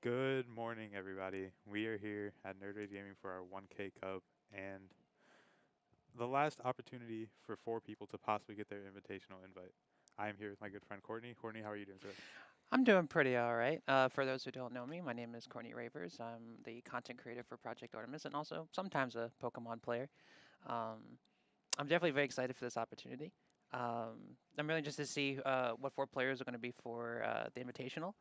Good morning, everybody. We are here at NRG Gaming for our 1K Cup and the last opportunity for four people to possibly get their invitational invite. I am here with my good friend Courtney. Courtney, how are you doing today? I'm doing pretty all right. For those who don't know me, my name is Courtney Ravers. I'm the content creator for Project Artemis and also sometimes a Pokemon player. Um, I'm definitely very excited for this opportunity. I'm really just to see what four players are going to be for the Invitational.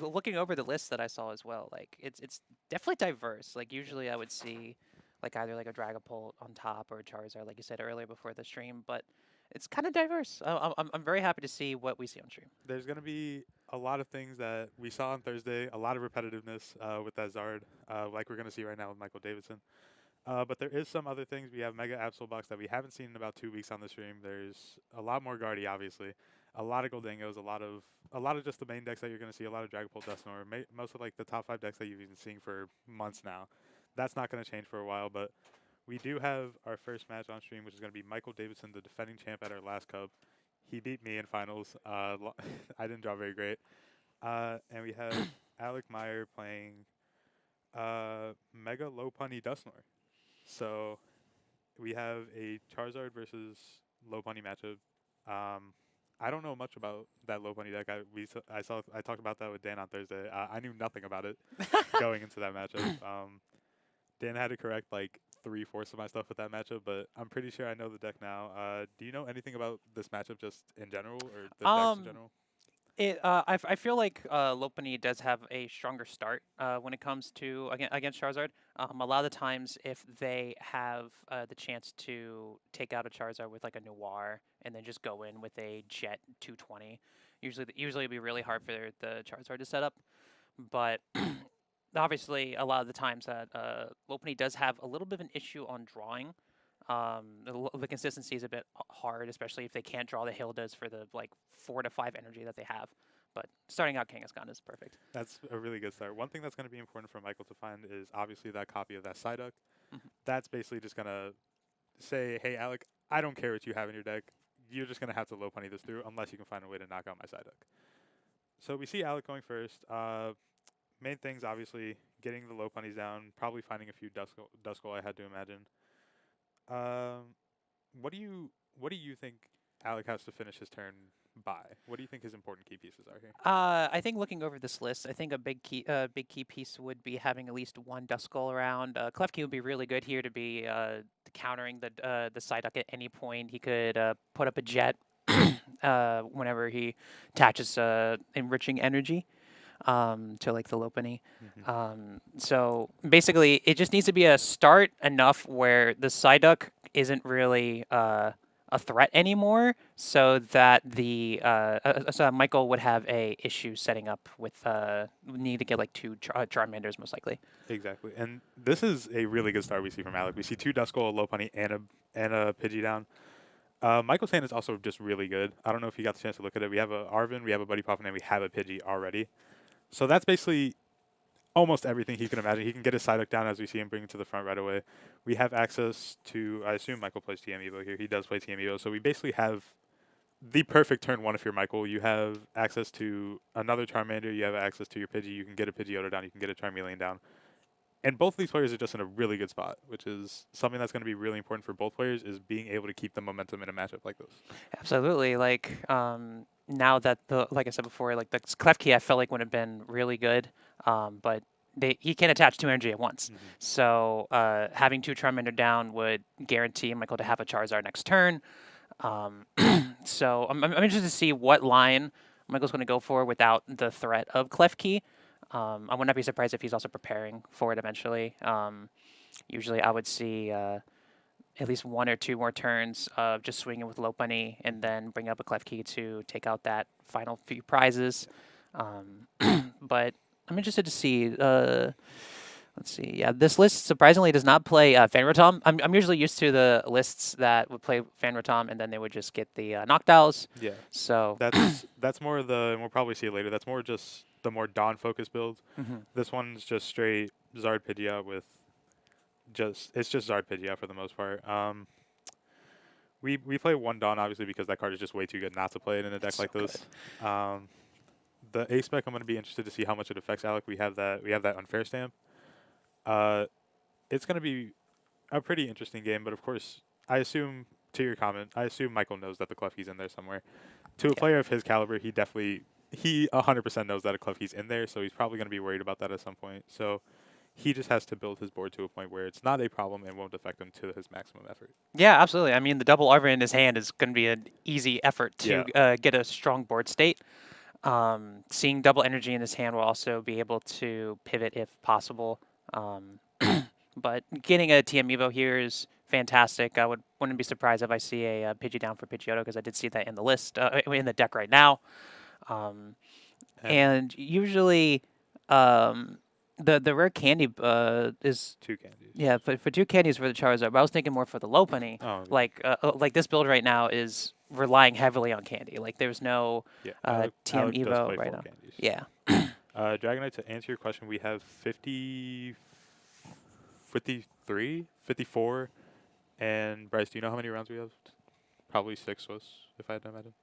Looking over the list that I saw as well, like it's definitely diverse. Like usually I would see like either like a Dragapult on top or a Charizard, like you said earlier before the stream, but it's kind of diverse. I'm very happy to see what we see on stream. There's going to be a lot of things that we saw on Thursday, a lot of repetitiveness with that Zard, like we're going to see right now with Michael Davidson. But there is some other things. We have Mega Absol Box that we haven't seen in about 2 weeks on the stream. There's a lot more Guardy, obviously, a lot of Goldengos, a lot of just the main decks that you're going to see. A lot of Dragapult, Dusknoir, most of like the top five decks that you've been seeing for months now. That's not going to change for a while, but we do have our first match on stream, which is going to be Michael Davidson, the defending champ at our last Cup. He beat me in finals. I didn't draw very great. And we have Alec Meyer playing Mega Low Punny Dusknoir. So we have a Charizard versus Lopunny matchup. Um, I don't know much about that Lopunny deck. I talked about that with Dan on Thursday. I knew nothing about it going into that matchup. Dan had to correct like three-fourths of my stuff with that matchup, but I'm pretty sure I know the deck now. Do you know anything about this matchup just in general or the decks in Um, general? I feel like Lopunny does have a stronger start when it comes to against Charizard. A lot of the times, if they have the chance to take out a Charizard with like a Noir and then just go in with a Jet 220, usually it'd be really hard for the Charizard to set up. But obviously, a lot of the times that Lopunny does have a little bit of an issue on drawing. The consistency is a bit hard, especially if they can't draw the Hildas for the like 4 to 5 energy that they have. But starting out Kangaskhan is perfect. That's a really good start. One thing that's going to be important for Michael to find is obviously that copy of that Psyduck. Mhm. That's basically just going to say, hey, Alec, I don't care what you have in your deck. You're just going to have to low punny this through unless you can find a way to knock out my Psyduck. So we see Alec going first. Main things, obviously, getting the low punnies down, probably finding a few Duskull, I had to imagine. Um, what do you think Alec has to finish his turn by? What do you think his important key pieces are here? I think looking over this list, I think a big key piece would be having at least one Duskull around. Klefki would be really good here to be countering the Psyduck at any point. He could put up a Jet whenever he attaches enriching energy to like the Lopunny. Hmm. So basically, it just needs to be a start enough where the Psyduck isn't really a threat anymore, so that so Michael would have a issue setting up with need to get like two Charmanders most likely. Exactly, and this is a really good start we see from Alec. We see two Duskull, a low punny, and a Pidgey down. Michael's hand is also just really good. I don't know if you got the chance to look at it. We have a Arvin, we have a Buddy Puffin, and we have a Pidgey already. So that's basically almost everything he can imagine. He can get his Psyduck down as we see him bring it to the front right away. We have access to, I assume Michael plays TM Evo here. He does play TM Evo. So we basically have the perfect turn one if you're Michael. You have access to another Charmander. You have access to your Pidgey. You can get a Pidgeotto down. You can get a Charmeleon down. And both of these players are just in a really good spot, which is something that's going to be really important for both players is being able to keep the momentum in a matchup like this. Absolutely, like now that the like I said before, like the Klefki I felt like would have been really good, but he can attach two energy at once. Hmm. So having two Charmander down would guarantee Michael to have a Charizard next turn. Um, so I'm interested to see what line Michael's going to go for without the threat of Klefki. I would not be surprised if he's also preparing for it eventually. Usually, I would see at least one or two more turns of just swinging with Lopunny and then bring up a Klefki to take out that final few prizes. Um, but I'm interested to see. Let's see. Yeah, this list surprisingly does not play Fanrotom. I'm usually used to the lists that would play Fanrotom and then they would just get the Noctowls. Yeah, So, that's more the, and we'll probably see it later. That's more just the more Dawn focused build. mhm. This one's just straight Zard Pidgeot with it's just Zard Pidgeot for the most part. We play one Dawn obviously because that card is just way too good not to play it in a deck It's so like this. good. Um, the A spec, I'm going to be interested to see how much it affects Alec. We have that unfair stamp. Uh, it's going to be a pretty interesting game, but of course, I assume to your comment, I assume Michael knows that the Klefki's in there somewhere. To a Yeah. player of his caliber, he 100% knows that a Klefki's in there, so he's probably going to be worried about that at some point. So he just has to build his board to a point where it's not a problem and won't affect him to his maximum effort. Yeah, absolutely. I mean, the double Arvin in his hand is going to be an easy effort to Yeah. get a strong board state. Seeing double energy in his hand will also be able to pivot if possible. Um, but getting a TM Evo here is fantastic. Wouldn't be surprised if I see a Pidgey down for Pidgeotto because I did see that in the list in the deck right now. Um, And and usually, um, the rare candy is two candies. yeah for two candies for the Charizard. But I was thinking more for the Lopunny. Oh, Like this build right now is relying heavily on candy. Like there's no yeah. TM Alec does Evo play right four now. candies. Yeah. Dragonite, to answer your question, we have 50, 53, 54, and Bryce, do you know how many rounds we have? Probably 6 was, if I had to imagine.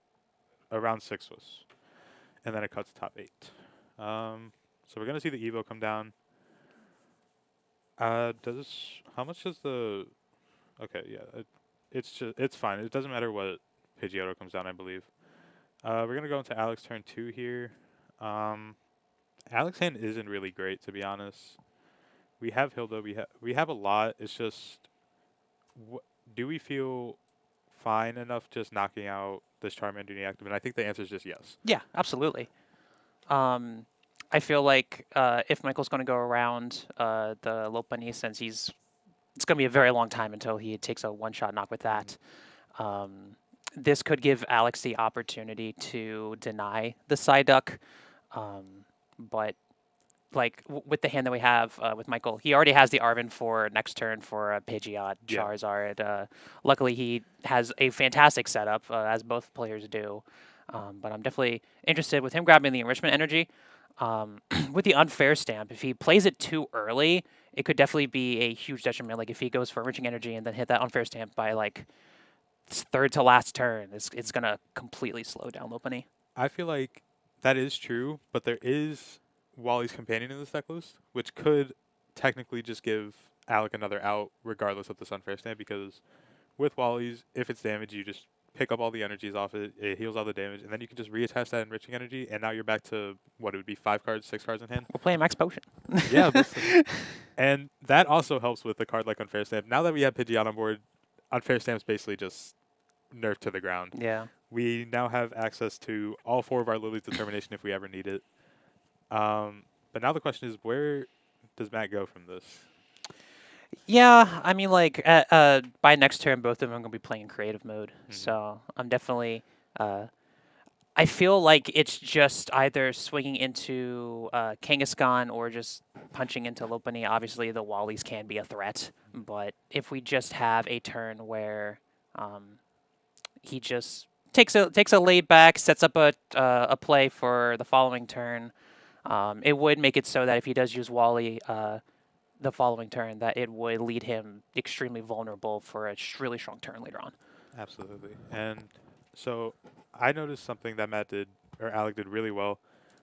Around 6 was. And then it cuts top 8. So we're going to see the Evo come down. How much does the, okay, yeah, it's fine. It doesn't matter what Pidgeotto comes down, I believe. We're going to go into Alec's turn 2 here. Alec's hand isn't really great, to be honest. We have Hilda. We have a lot. It's just, do we feel fine enough just knocking out this Charmander inactive? And I think the answer is just yes. Yeah, absolutely. I feel like if Michael's going to go around the Lopunny, since it's going to be a very long time until he takes a one-shot knock with that. This could give Alex the opportunity to deny the Psyduck, but like with the hand that we have with Michael, he already has the Arvin for next turn for Pidgeot, Yeah. Charizard. Luckily, he has a fantastic setup, as both players do. But I'm definitely interested with him grabbing the enrichment energy. With the unfair stamp, if he plays it too early, it could definitely be a huge detriment. Like if he goes for enriching energy and then hit that unfair stamp by like third to last turn, it's gonna completely slow down Lopunny. I feel like that is true, but there is Wally's Companion in this deck list, which could technically just give Alec another out regardless of this unfair stand, because with Wally's, if it's damage, you just pick up all the energies off it, it heals all the damage, and then you can just reattach that enriching energy, and now you're back to what it would be 5 cards, 6 cards in hand. We're playing Max Potion. Yeah, and that also helps with the card like Unfair Stamp. Now that we have Pidgeot on board, Unfair Stamp's basically just nerfed to the ground. Yeah. We now have access to all 4 of our Lily's Determination if we ever need it. But now the question is, where does Matt go from this? Yeah, I mean, like by next turn, both of them are gonna be playing creative mode. So I'm definitely. I feel like it's just either swinging into Kangaskhan or just punching into Lopunny. Obviously, the Wallies can be a threat, but if we just have a turn where he just takes a laid back, sets up a play for the following turn, it would make it so that if he does use Wally the following turn, that it would lead him extremely vulnerable for a really strong turn later on. Absolutely. And so I noticed something that Matt did, or Alec did really well,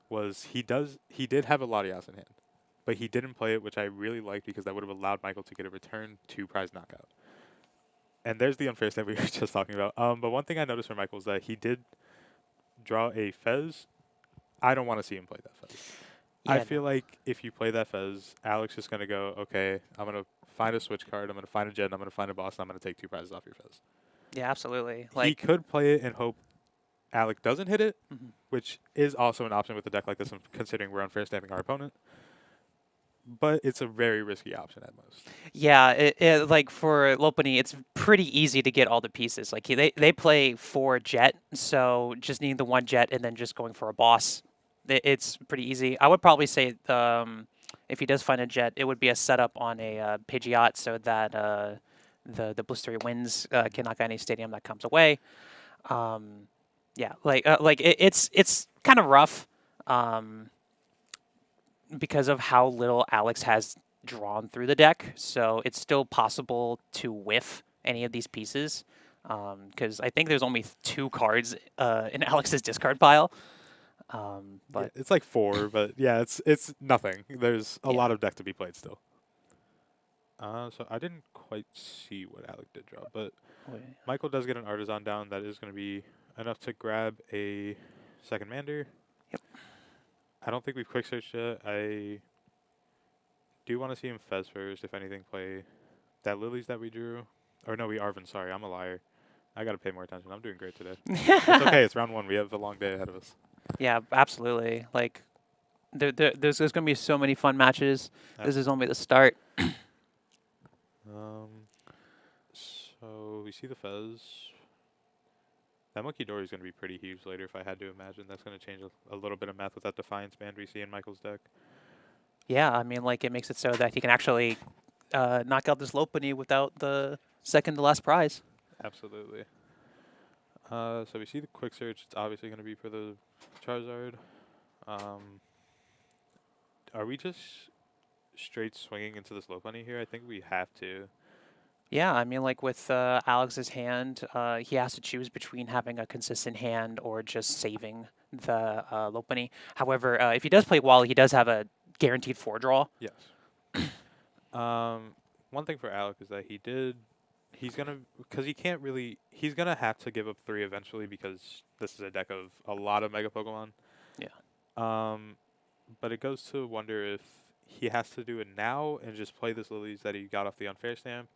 was he did have a Latias in hand, but he didn't play it, which I really liked because that would have allowed Michael to get a return to prize knockout. And there's the unfair step we were just talking about. But one thing I noticed from Michael is that he did draw a Fez. I don't want to see him play that Fez. Yeah, I feel like if you play that Fez, Alex is going to go, okay, I'm going to find a switch card, I'm going to find a Jet, and I'm going to find a boss, and I'm going to take 2 prizes off your Fez. Yeah, absolutely. He could play it and hope Alec doesn't hit it, Mm-hmm. which is also an option with a deck like this, considering we're unfair stamping our opponent. But it's a very risky option at most. Yeah, like for Lopunny, it's pretty easy to get all the pieces. Like they play 4 Jet, so just needing the 1 Jet and then just going for a boss, it's pretty easy. I would probably say if he does find a Jet, it would be a setup on a Pidgeot so that the Blistery Winds can knock out any stadium that comes away. Yeah, it's kind of rough because of how little Alex has drawn through the deck. So it's still possible to whiff any of these pieces because I think there's only 2 cards in Alex's discard pile. Yeah, But it's like 4, but yeah, it's nothing. There's a yeah. lot of deck to be played still. So I didn't quite see what Alec did draw, but Wait. Michael does get an Artisan down. That is going to be enough to grab a second Mander. Yep. I don't think we've quick searched yet. I do want to see him Fez first, if anything, play that Lilies that we drew. Or no, we Arvin, sorry, I'm a liar. I got to pay more attention. I'm doing great today. It's okay, it's round 1. We have a long day ahead of us. Yeah, absolutely. Like, there's going to be so many fun matches. This is only the start. Um, so we see the Fez. That Monkey Dory is going to be pretty huge later if I had to imagine. That's going to change a little bit of math with that Defiance band we see in Michael's deck. Yeah, I mean, like, it makes it so that he can actually knock out this Lopunny without the second to last prize. Absolutely. So we see the quick search. It's obviously going to be for the Charizard. Are we just straight swinging into this Lopunny here? I think we have to. Yeah, I mean, like with Alex's hand, he has to choose between having a consistent hand or just saving the Lopunny. However, if he does play Wally, he does have a guaranteed 4-draw. Yes. One thing for Alec is that he's gonna, because he can't really, he's gonna have to give up 3 eventually because this is a deck of a lot of Mega Pokemon. Yeah. But it goes to wonder if he has to do it now and just play this Lilies that he got off the unfair stamp,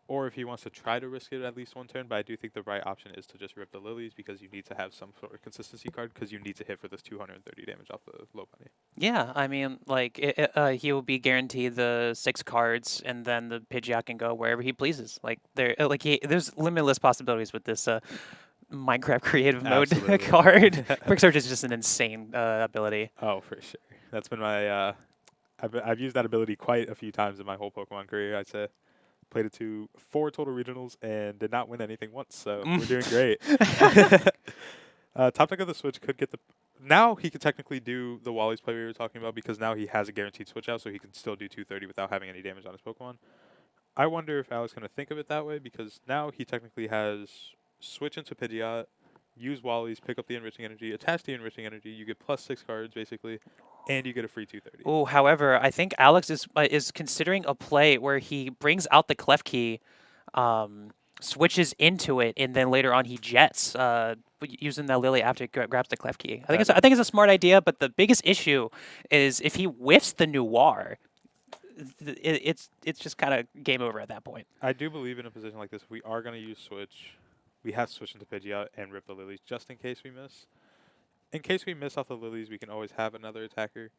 or if he wants to try to risk it at least one turn. But I do think the right option is to just rip the Lilies because you need to have some sort of consistency card because you need to hit for this 230 damage off the low bunny. Yeah, I mean, like he will be guaranteed the 6 cards, and then the Pidgeot can go wherever he pleases. Like there's limitless possibilities with this Minecraft creative mode Absolutely. card. Quick Search is just an insane ability. Oh, for sure. That's been my. I've used that ability quite a few times in my whole Pokemon career, I'd say. Played it to 4 total regionals and did not win anything once, so we're doing great. Top deck of the Switch could get the. Now he could technically do the Wally's play we were talking about because now he has a guaranteed switch out, so he can still do 230 without having any damage on his Pokemon. I wonder if Alex going to think of it that way because now he technically has switch into Pidgeot, use Wally's, pick up the Enriching Energy, attach the Enriching Energy. You get plus 6 cards basically, and you get a free 230. Oh, however, I think Alex is considering a play where he brings out the Klefki, switches into it, and then later on he jets using that Lily after he grabs the Klefki. I think it's a smart idea, but the biggest issue is if he whiffs the Noir, it's just kind of game over at that point. I do believe in a position like this, if we are going to use switch, we have to switch into Pidgeot and rip the Lilies just in case we miss. In case we miss off the Lilies, we can always have another attacker.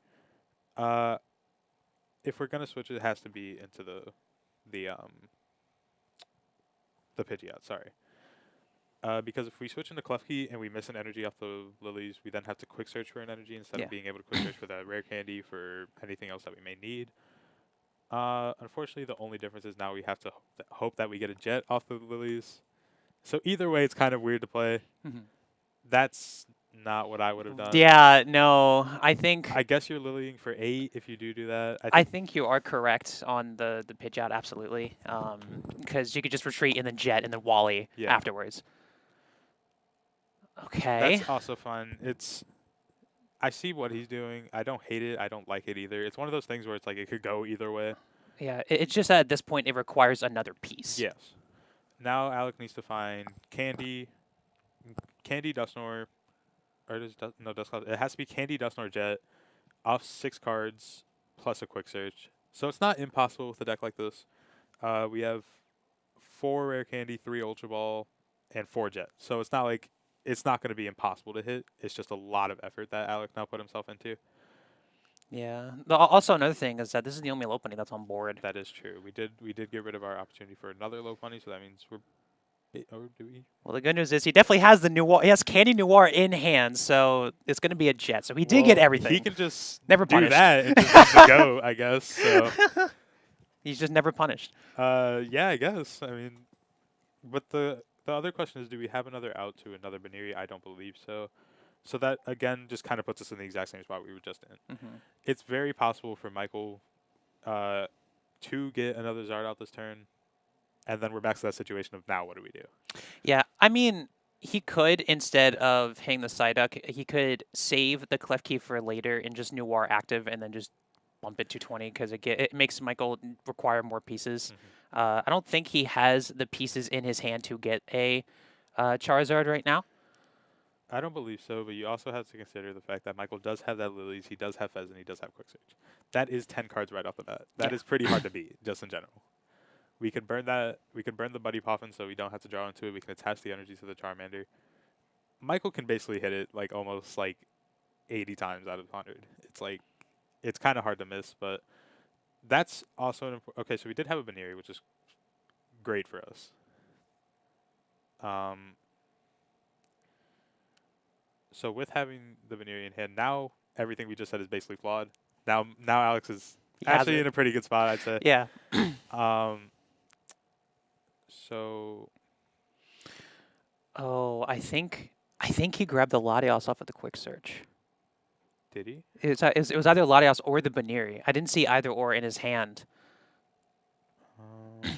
If we're going to switch, it has to be into the Pidgeot, sorry. Because if we switch into Klefki and we miss an energy off the Lilies, we then have to quick search for an energy instead of being able to quick search for that rare candy for anything else that we may need. Unfortunately, the only difference is now we have to hope that we get a jet off the Lilies. So either way, it's kind of weird to play. That's not what I would have done. Yeah, no, I think. I guess you're lilying for 8 if you do that. I think you are correct on the Pidgeot, absolutely. Because you could just retreat and then jet and then Wally afterwards. Okay. That's also fun. I see what he's doing. I don't hate it. I don't like it either. It's one of those things where it's like it could go either way. Yeah, it's just that at this point it requires another piece. Yes. Now Alec needs to find Candy, Dusknoir, or Dusknoir. It has to be Candy, Dusknoir, Jet, off 6 cards plus a quick search. So it's not impossible with a deck like this. We have 4 rare candy, 3 Ultra Ball, and 4 Jet. So it's not like it's not going to be impossible to hit. It's just a lot of effort that Alec now put himself into. Yeah. Also, another thing is that this is the only Lopunny that's on board. That is true. We did get rid of our opportunity for another Lopunny, so that means we're. Or do we? Well, the good news is he definitely has the Noir. He has Candy Noir in hand, so it's going to be a jet. So he did get everything. He can just never do punished. that and just go, I guess. So. He's just never punished. Yeah, I guess. I mean, but the other question is, do we have another out to another Baniri? I don't believe so. So that, again, just kind of puts us in the exact same spot we were just in. It's very possible for Michael to get another Zard out this turn, and then we're back to that situation of now what do we do? Yeah, I mean, He could, instead of hitting the Psyduck, he could save the Klefki for later and just Noir active and then just bump it to 20 because it makes Michael require more pieces. Hmm. I don't think he has the pieces in his hand to get a Charizard right now. I don't believe so, but you also have to consider the fact that Michael does have that Lilies, he does have Pheasant, he does have Quick Search. That is 10 cards right off the bat. That Yeah. is pretty hard to beat, just in general. We could burn that. We could burn the Buddy Poffin so we don't have to draw into it. We can attach the energy to the Charmander. Michael can basically hit it like almost like 80 times out of 100. It's like it's kind of hard to miss, but that's also okay. So we did have a Baneri, which is great for us. Um, so with having the Baneri in hand, now everything we just said is basically flawed. Now Alex is He has actually it. in a pretty good spot, I'd say. Yeah. Um, so Oh, I think he grabbed the Latios off of the quick search. did he? It was either Latios or the Baneri. I didn't see either or in his hand. Um,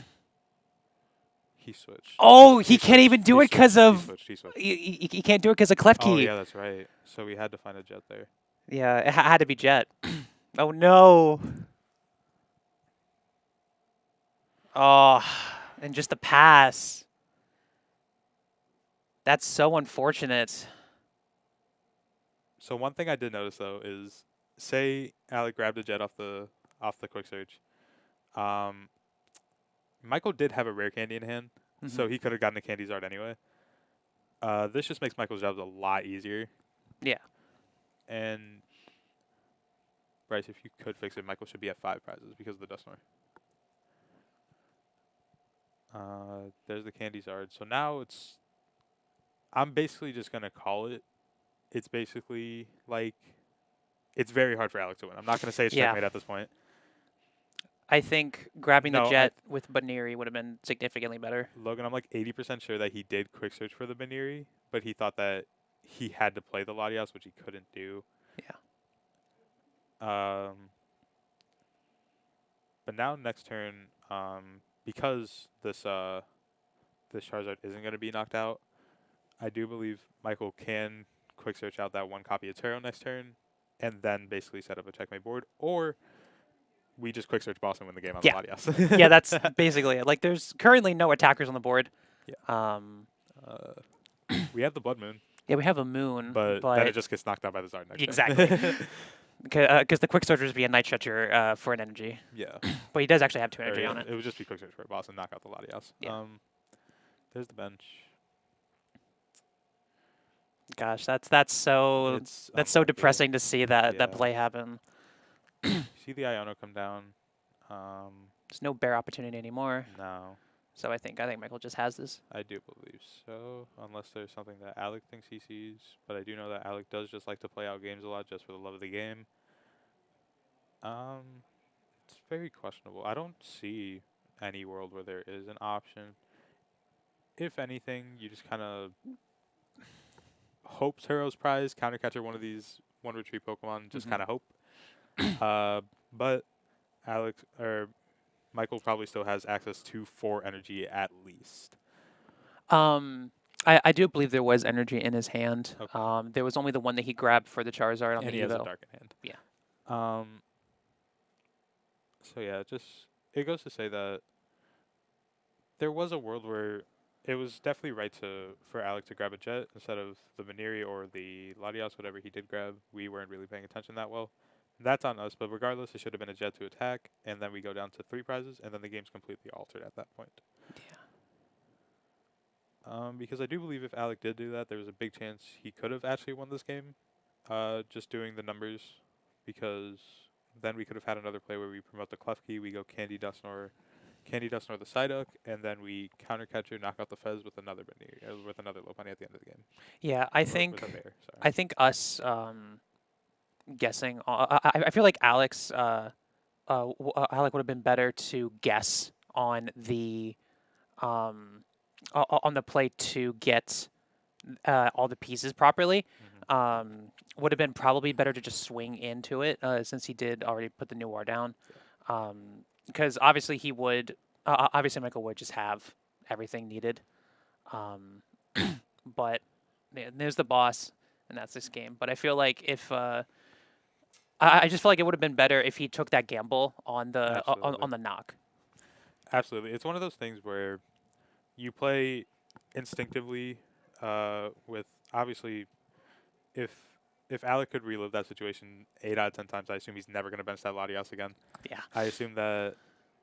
he switched. Oh, He he can't switched. even do He it because switched. He of switched. He switched. he can't do it because of Oh Klefki. yeah, that's right. So we had to find a jet there. Yeah, it had to be Jet. Oh no. Oh, and just the pass. That's so unfortunate. So one thing I did notice though is, say Alec grabbed a jet off the quick search. Um, Michael did have a rare candy in hand, Hmm. so he could have gotten a candy Zard anyway. This just makes Michael's jobs a lot easier. Yeah. And Bryce, if you could fix it, Michael should be at 5 prizes because of the Dusknoir. There's the candy Zard. So now I'm basically just gonna call it. It's basically like it's very hard for Alex to win. I'm not gonna say it's Yeah. checkmate at this point. I think grabbing the No, Jet with Baneri would have been significantly better. Logan, I'm like 80% sure that he did quick search for the Baneri, but he thought that he had to play the Latias, which he couldn't do. Yeah. But now next turn, because this Charizard isn't going to be knocked out, I do believe Michael can quick search out that one copy of Taro next turn, and then basically set up a checkmate board, or we just quick search boss and win the game on Yeah. the Latias. Yeah, that's basically it. Like, there's currently no attackers on the board. Yeah. Um, We have the Blood Moon, yeah, we have a Moon, but then it just gets knocked out by the Zard next Exactly. turn. Because the quick search would be a Night Stretcher for an energy. Yeah. But he does actually have 2 Or, energy yeah, on it. it would just be quick search for a boss and knock out the Latias. Yeah. There's the bench. Gosh, that's so It's so unlucky. depressing to see that Yeah. play happen. See the Iono come down. There's no bear opportunity anymore. No, So I think Michael just has this. I do believe so. Unless there's something that Alec thinks he sees, but I do know that Alec does just like to play out games a lot, just for the love of the game. It's very questionable. I don't see any world where there is an option. If anything, you just kind of hope Taro's prize, counter catcher one of these one retreat Pokemon, just Mhm. kind of hope. But Alex or Michael probably still has access to 4 energy at least. I do believe there was energy in his hand. Okay. There was only the one that he grabbed for the Charizard on And the he has a Evo. dark in hand. Yeah. So yeah, it goes to say that there was a world where it was definitely right for Alec to grab a jet instead of the Veneri or the Latias, whatever he did grab. We weren't really paying attention that well. That's on us, but regardless, it should have been a jet to attack, and then we go down to 3 prizes, and then the game's completely altered at that point. Because I do believe if Alec did do that, there was a big chance he could have actually won this game, just doing the numbers, because then we could have had another play where we promote the Klefki, we go Candy Dusknoir the Psyduck, and then we counter catcher, knock out the Fez with another with another Lopunny at the end of the game. Yeah, I Or with a think bear, sorry. I think us guessing. I feel like Alec would have been better to guess on the play to get all the pieces properly. Mhm. Would have been probably better to just swing into it since he did already put the Noir down. Because obviously obviously Michael would just have everything needed. but there's the boss, and that's this game. But I feel like if I just feel like it would have been better if he took that gamble on the Absolutely. on the knock. Absolutely. It's one of those things where you play instinctively with obviously if if Alec could relive that situation 8 out of 10 times, I assume he's never going to bench that Latias again. Yeah. I assume that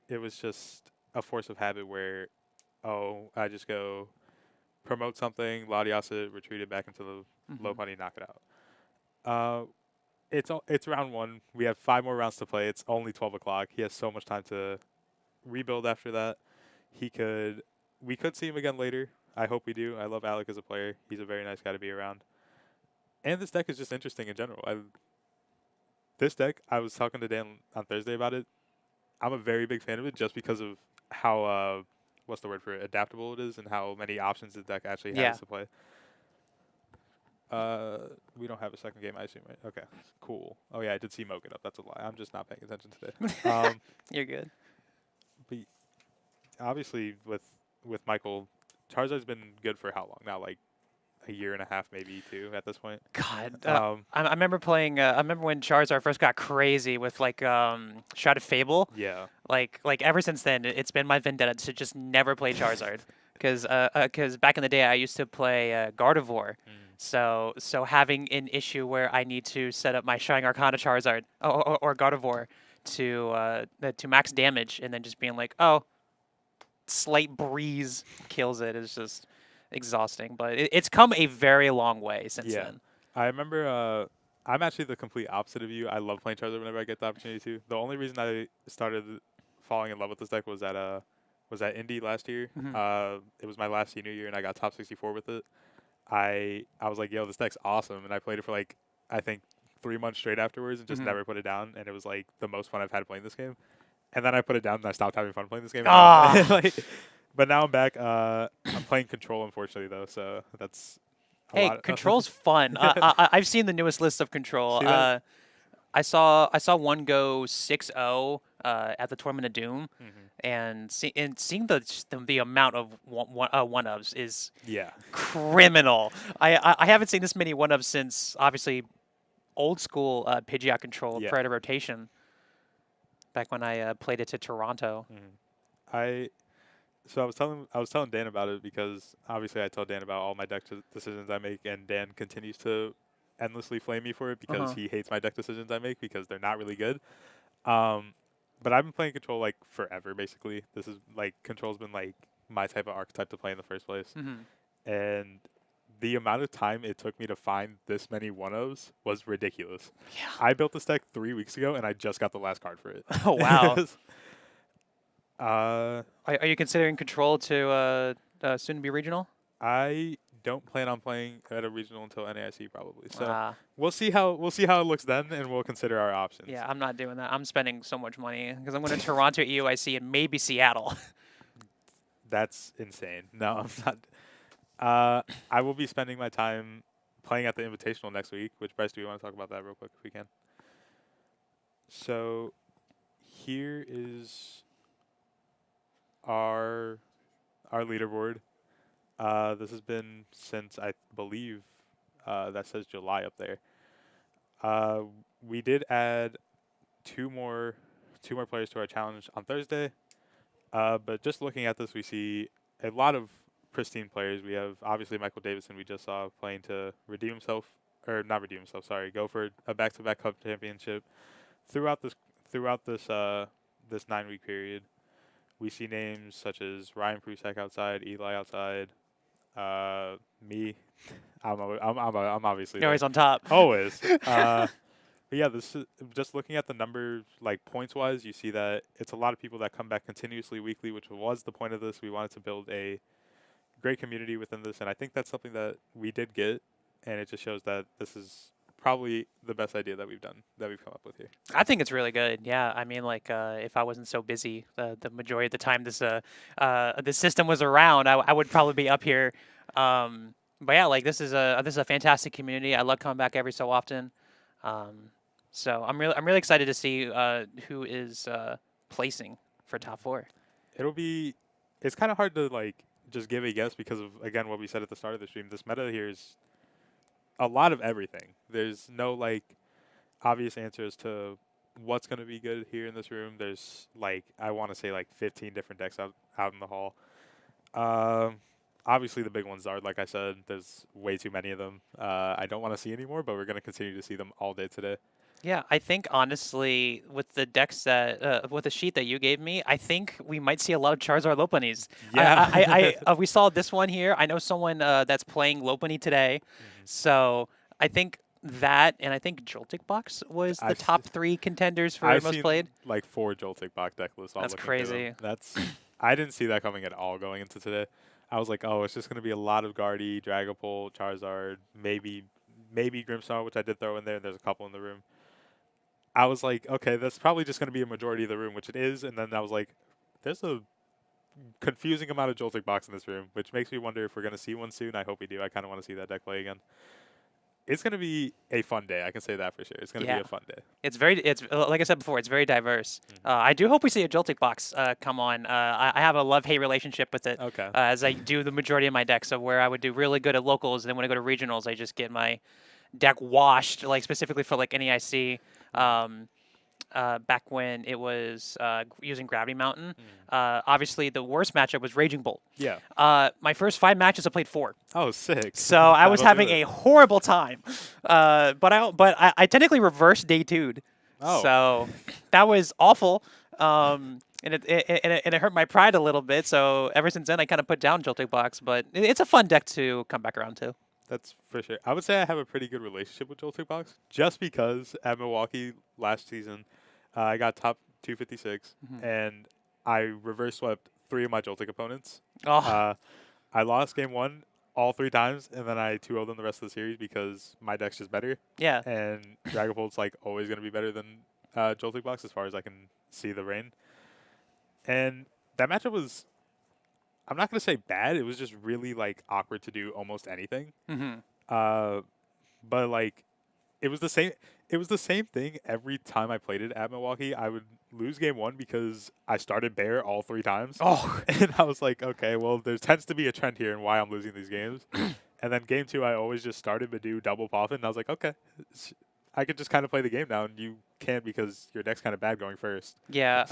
it was just a force of habit where, oh, I just go promote something, Latias it, retreat it back into the low Hmm. money, knock it out. Uh, it's round one. We have 5 more rounds to play. It's only 12 o'clock. He has so much time to rebuild after that. He could, we could see him again later. I hope we do. I love Alec as a player. He's a very nice guy to be around. And this deck is just interesting in general. This deck, I was talking to Dan on Thursday about it. I'm a very big fan of it just because of how what's the word for it, adaptable it is, and how many options the deck actually Yeah. has to play. We don't have a second game, I assume, right? Okay, cool. Oh yeah, I did see Mo get up. That's a lie. I'm just not paying attention today. You're good. But obviously with Michael, Charizard's been good for how long now? Like a year and a half, maybe 2 at this point. God, Um, I remember playing. I remember when Charizard first got crazy with like Shroud of Fable. yeah. Like ever since then, it's been my vendetta to just never play Charizard, because back in the day I used to play Gardevoir. Mm, So having an issue where I need to set up my Shining Arcana Charizard or Gardevoir to max damage, and then just being like, oh, slight breeze kills it, is just exhausting. But it's come a very long way since yeah. then. I remember. I'm actually the complete opposite of you. I love playing Charizard whenever I get the opportunity to. The only reason I started falling in love with this deck was at Indy last year. Hmm. It was my last senior year, and I got top 64 with it. I was like, yo, this deck's awesome, and I played it for like I think 3 months straight afterwards, and just Hmm. never put it down. And it was like the most fun I've had playing this game. And then I put it down, and I stopped having fun playing this game. And now I'm Ah, like, but now I'm back. I'm playing Control, unfortunately, though, so that's a hey, lot. Control's fun. I've seen the newest list of Control. See that? I saw one go 6-0 at the Tournament of Doom, Hmm. and seeing the amount of one ups is Yeah, criminal. I haven't seen this many one ups since obviously old school Pidgeot Control yeah. prior to rotation. Back when I played it to Toronto. Hmm. I so I was telling Dan about it because obviously I tell Dan about all my deck decisions I make, and Dan continues to endlessly flame me for it Uh because huh. he hates my deck decisions I make because they're not really good. Um, but I've been playing Control like forever, basically. This is like Control's been like my type of archetype to play in the first place, Hmm. and the amount of time it took me to find this many 1-0s was ridiculous. Yeah. I built this deck 3 weeks ago, and I just got the last card for it. Oh wow. uh, Are you considering Control to soon to be regional? I don't plan on playing at a regional until NAIC probably. So Ah. we'll see how it looks then, and we'll consider our options. Yeah, I'm not doing that. I'm spending so much money because I'm going to Toronto EUIC and maybe Seattle. That's insane. No, I'm not. I will be spending my time playing at the Invitational next week. Which Bryce, do we want to talk about that real quick if we can? So here is our leaderboard. This has been since I believe that says July up there. Uh, we did add two more two more players to our challenge on Thursday. But just looking at this, we see a lot of pristine players. We have obviously Michael Davidson. We just saw playing to redeem himself, or not redeem himself. Sorry, go for a back-to-back Cup championship. Throughout this this 9 week period, we see names such as Ryan Prusak outside, Eli outside, me. I'm obviously You're there always on top. always. But yeah, this is just looking at the numbers, like points wise, you see that it's a lot of people that come back continuously weekly, which was the point of this. We wanted to build a great community within this, and I think that's something that we did get, and it just shows that this is probably the best idea that we've come up with here. I think it's really good. Yeah, I mean, like, if I wasn't so busy, the majority of the time this system was around, I would probably be up here. But yeah, like this is a fantastic community. I love coming back every so often. Um, so I'm really excited to see who is placing for top four. It'll be, it's kind of hard to like just give a guess because of again what we said at the start of the stream. This meta here is a lot of everything. There's no like obvious answers to what's going to be good here in this room. There's like I want to say like 15 different decks out in the hall. Um, Obviously the big ones are like I said. There's way too many of them. I don't want to see anymore, but we're going to continue to see them all day today. Yeah, I think honestly, with the decks that, with the sheet that you gave me, I think we might see a lot of Charizard Lopunnies. Yeah. We saw this one here. I know someone that's playing Lopunny today, so I think that, and I think Joltik Box was the I've top 3 contenders for I've most seen played. like 4 Joltik Bach deck lists all That's looking through them. crazy. That's I didn't see that coming at all going into today. I was like, oh, it's just gonna be a lot of Guardy, Dragapult, Charizard, maybe Grimmsnarl, which I did throw in there. And there's a couple in the room. I was like, okay, that's probably just gonna be a majority of the room, which it is. And then I was like, there's a confusing amount of Joltik Box in this room, which makes me wonder if we're gonna see one soon. I hope we do. I kind of want to see that deck play again. It's gonna be a fun day. I can say that for sure. It's gonna be a fun day. It's like I said before, it's very diverse. I do hope we see a Joltik Box come on. I have a love-hate relationship with it. Okay. As I do the majority of my decks, so where I would do really good at locals, and then when I go to regionals, I just get my deck washed, like specifically for like NEIC. Back when it was using Gravity Mountain. Obviously, the worst matchup was Raging Bolt. Yeah. My first 5 matches, I played 4. Oh, sick. So I was That'll having do a it. horrible time. But I technically reversed day 2'd. Oh. So that was awful. And it hurt my pride a little bit. So ever since then, I kind of put down Joltik Box. But it's a fun deck to come back around to. That's for sure. I would say I have a pretty good relationship with Joltik Box just because at Milwaukee last season, I got top 256 and I reverse swept 3 of my Joltik opponents. Oh, I lost game 1 all 3 times and then I 2-0'd them the rest of the series because my deck's just better. yeah. And Dragapult's like always going to be better than Joltik Box as far as I can see the rain. And that matchup was, I'm not going to say bad. It was just really like awkward to do almost anything. But like, it was the same. It was the same thing every time I played it at Milwaukee. I would lose game 1 because I started Bear all 3 times. Oh, And I was like, okay, well, there tends to be a trend here in why I'm losing these games. And then game 2, I always just started Badu double Poffin. And I was like, okay, I could just kind of play the game now. And you can't because your deck's kind of bad going first. yeah.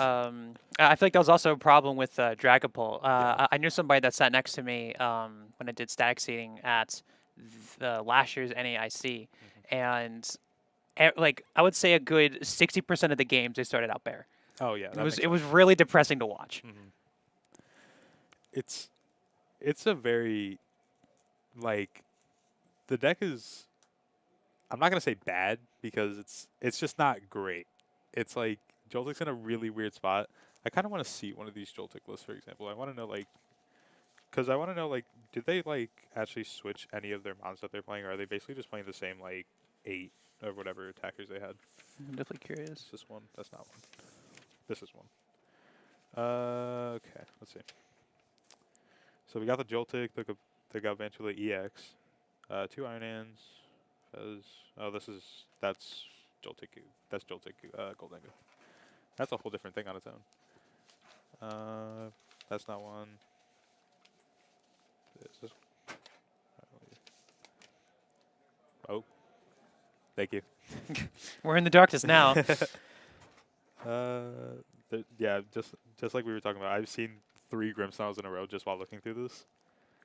I feel like that was also a problem with Dragapult. I knew somebody that sat next to me when I did static seeding at the last year's NAIC, and like I would say a good 60% of the games they started out Bear. Oh yeah, It was really depressing to watch. It's a very like the deck is. I'm not gonna say bad because it's just not great. It's like Joltik's in a really weird spot. I kind of want to see one of these Joltik lists, for example. I want to know like, because I want to know like, did they like actually switch any of their mons that they're playing, or are they basically just playing the same like 8 or whatever attackers they had? I'm definitely curious. This one? That's not one. This is one. Okay, let's see. So we got the Joltik, the Galvantula EX, 2 Iron Hands. Oh, that's Joltik. That's Joltik Goldengo. That's a whole different thing on its own. That's not one. This is. Oh, thank you. We're in the darkness now. Yeah, just like we were talking about, I've seen 3 Grimmsnarls in a row just while looking through this.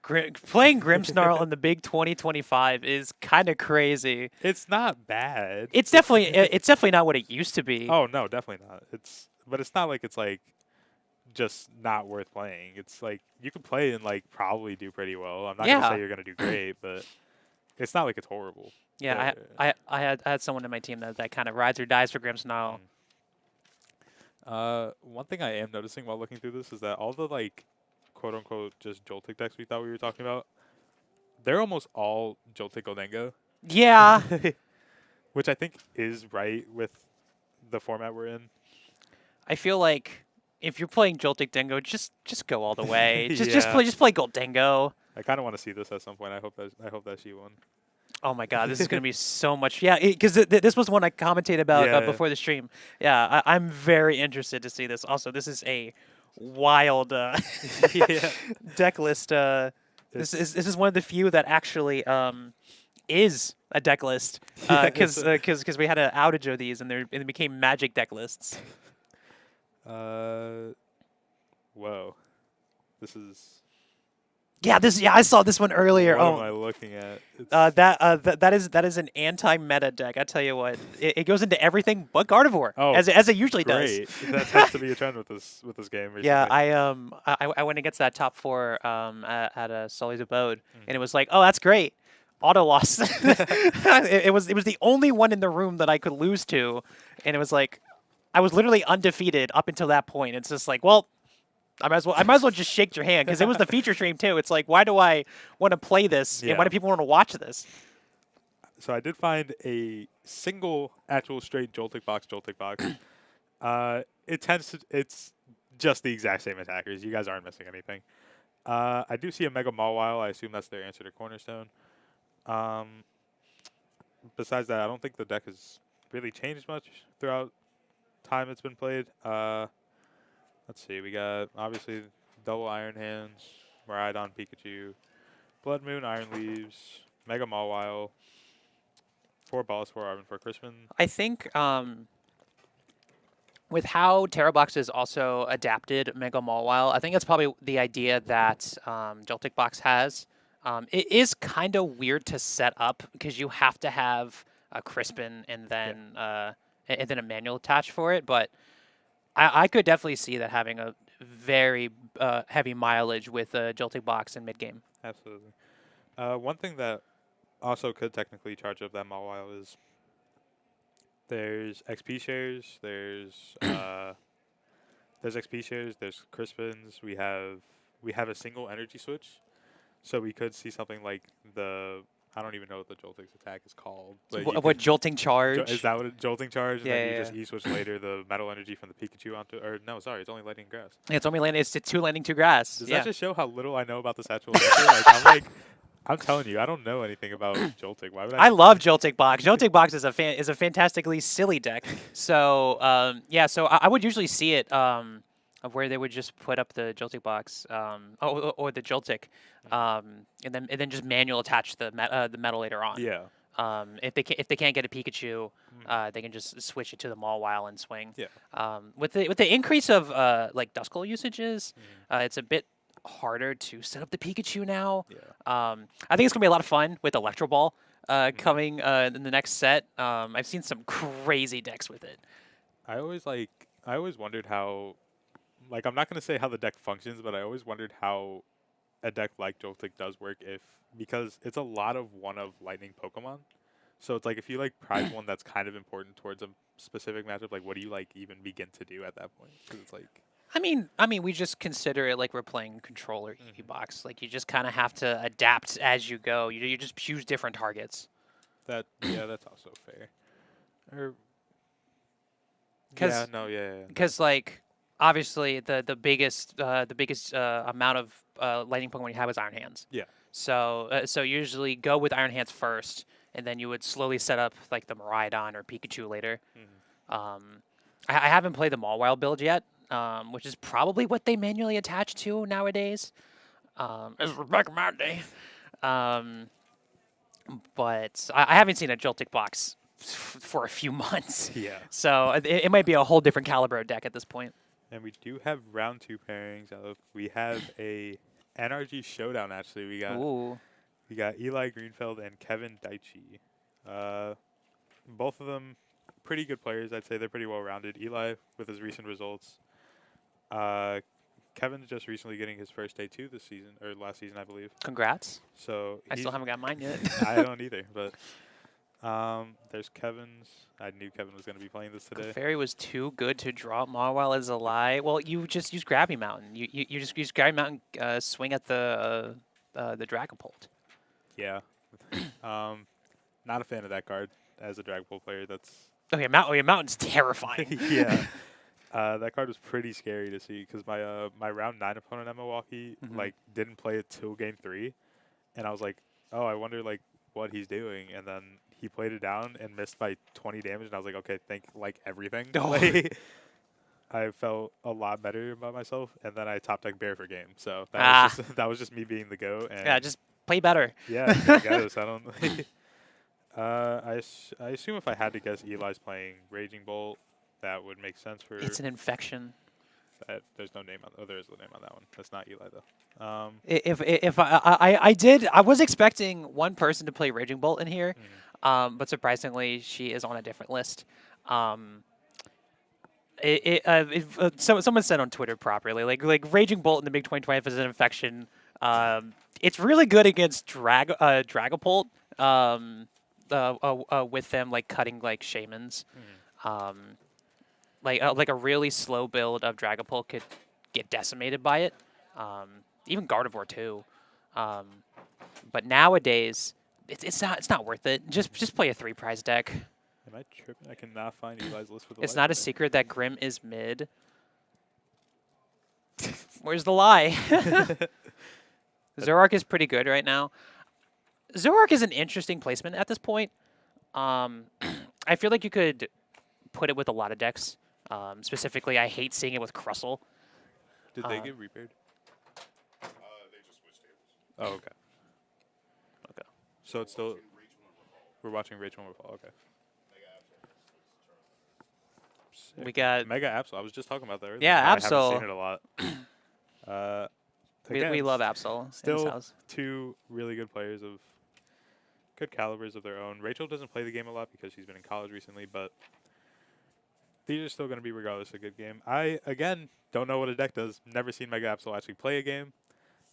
Playing Grimmsnarl in the big 2025 is kind of crazy. It's not bad. It's definitely not what it used to be. Oh no, definitely not. But it's not like it's like just not worth playing. It's like you can play and like probably do pretty well. I'm not gonna say you're gonna do great, but it's not like it's horrible. Yeah, I had someone in my team that kind of rides or dies for Grimmsnarl. One thing I am noticing while looking through this is that all the like quote unquote just Joltik decks we thought we were talking about, they're almost all Joltik Goldengo. Yeah. Which I think is right with the format we're in. I feel like if you're playing Joltik Dingo, just go all the way. Just Yeah. play Goldengo. I kind of want to see this at some point. I hope that she won. Oh my God, this is gonna be so much. Yeah, because this was one I commented about Yeah. before the stream. Yeah, I'm very interested to see this. Also, this is a wild Yeah. deck list. This is one of the few that actually is a deck list. Yeah, Because we had an outage of these and they became magic deck lists. uh, whoa. This is Yeah, I saw this one earlier. what am Oh, I looking at? It's that is an anti-meta deck. I tell you what, it goes into everything but Gardevoir, oh as it usually does. great. That tends to be a trend with this game Yeah, recently. I went against that top four at Sully's Abode, and it Mhm. was like, oh, that's great. Auto loss. It was the only one in the room that I could lose to, and it was like I was literally undefeated up until that point. It's just like, well, I might as well just shake your hand because it was the feature stream too. It's like, why do I want to play this, and why Yeah. do people want to watch this? So I did find a single actual straight Joltik box. It's just the exact same attackers. You guys aren't missing anything. I do see a Mega Mawile. I assume that's their answer to Cornerstone. Um, besides that, I don't think the deck has really changed much throughout time it's been played. Let's see. We got obviously double Iron Hands, Miraidon, Pikachu, Blood Moon, Iron Leaves, Mega Mawile, 4 balls, 4 Arvin, 4 Crispin. I think with how Terrabox has also adapted Mega Mawile, I think that's probably the idea that Joltik Box has. It is kind of weird to set up because you have to have a Crispin and then a manual attached for it. But I could definitely see that having a very heavy mileage with a Joltik Box in mid game. Absolutely. One thing that also could technically charge up that Mawile is there's XP shares, there's XP shares, there's Crispins. We have a single energy switch, so we could see something like the I don't even know what the Joltik's attack is called, but you What could, Jolting Charge? is that what Jolting charge? And Yeah, then yeah, you just yeah. E-switch later the metal energy from the Pikachu onto, or no, sorry, it's only lightning and grass. It's only landing. It's two landing, two grass. Does Yeah. that just show how little I know about this actual answer? I'm telling you, I don't know anything about Joltik. Why would I? I love Joltik Box. Joltik Box is a fantastically silly deck. So yeah, so I would usually see it of where they would just put up the Joltik Box or the Joltik, and then just manual attach the metal later on. Yeah. If they can't get a Pikachu, Mhm. they can just switch it to the Mawile and swing. Yeah. With the increase of like Duskull usages, Mhm. it's a bit harder to set up the Pikachu now. Yeah. I think it's gonna be a lot of fun with Electro Ball Mhm. coming in the next set. I've seen some crazy decks with it. I always wondered how, like, I'm not gonna say how the deck functions, but I always wondered how a deck like Joltik does work because it's a lot of one of lightning Pokemon. So it's like if you like prize one that's kind of important towards a specific matchup, like what do you like even begin to do at that point? Because it's like I mean, we just consider it like we're playing controller EV box. Like you just kind of have to adapt as you go. You just choose different targets. that. Yeah, that's also fair. Or Because no. like obviously the biggest amount of lightning Pokemon you have is Iron Hands. Yeah. So usually go with Iron Hands first, and then you would slowly set up like the Miraidon or Pikachu later. Mhm. I haven't played the Mawile build yet, which is probably what they manually attach to nowadays. As for back in my day. Um, but I haven't seen a Joltik box for a few months. Yeah. So it might be a whole different caliber of deck at this point. And we do have round 2 pairings. We have a NRG showdown. Actually, Ooh. we got Eli Greenfeld and Kevin Daichi. Both of them pretty good players. I'd say they're pretty well rounded. Eli with his recent results. Kevin's just recently getting his first day 2 this season or last season, I believe. Congrats. So I still haven't got mine yet. I don't either, but there's Kevin's. I knew Kevin was going to be playing this today. Fairy was too good to draw Mawile as a lie. Well, you just use Grabby Mountain. You just use Grabby Mountain, swing at the Dragapult. Yeah. Not a fan of that card as a Dragapult player. That's Okay, Mountain's terrifying. yeah. That card was pretty scary to see because my round 9 opponent at Milwaukee like didn't play it till game 3, and I was like, oh, I wonder like what he's doing, and then he played it down and missed by 20 damage, and I was like, okay, thank like everything. Oh. I felt a lot better about myself, and then I top deck Bear for game. So that was Ah, just that was just me being the goat, yeah, and just play better. yeah, I guess I don't. I assume if I had to guess, Eli's playing Raging Bolt. That would make sense for It's an infection. that. There's no name on. Oh, there is a name on that one. That's not Eli though. If I was expecting one person to play Raging Bolt in here, Mm, but surprisingly she is on a different list. Um, someone said on Twitter properly, like Raging Bolt in the Big 2025 is an infection. It's really good against Dragapult. With them like cutting like shamans. mm. Um, like a really slow build of Dragapult could get decimated by it. Um, Even Gardevoir too. Um, but nowadays, it's not worth it. Just play a 3 prize deck. Am I tripping? I cannot find Eli's list for the It's life not of a me. secret that Grim is mid. Where's the lie? Zoroark is pretty good right now. Zoroark is an interesting placement at this point. I feel like you could put it with a lot of decks. Specifically, I hate seeing it with Crustle. Did they get repaired? They just switched tables. Oh, okay. Okay. So it's still Watching Rachel and Rafal. we're watching Rachel and Fall. Okay. Mega Absol switched to Charizard. We got Mega Absol. I was just talking about that earlier. Yeah, I haven't Absol. seen it a lot. we Again, love Absol in this Still house. two really good players of good calibers of their own. Rachel doesn't play the game a lot because she's been in college recently, but these are still going to be regardless a good game. I, again, don't know what a deck does. Never seen Mega Absol actually play a game.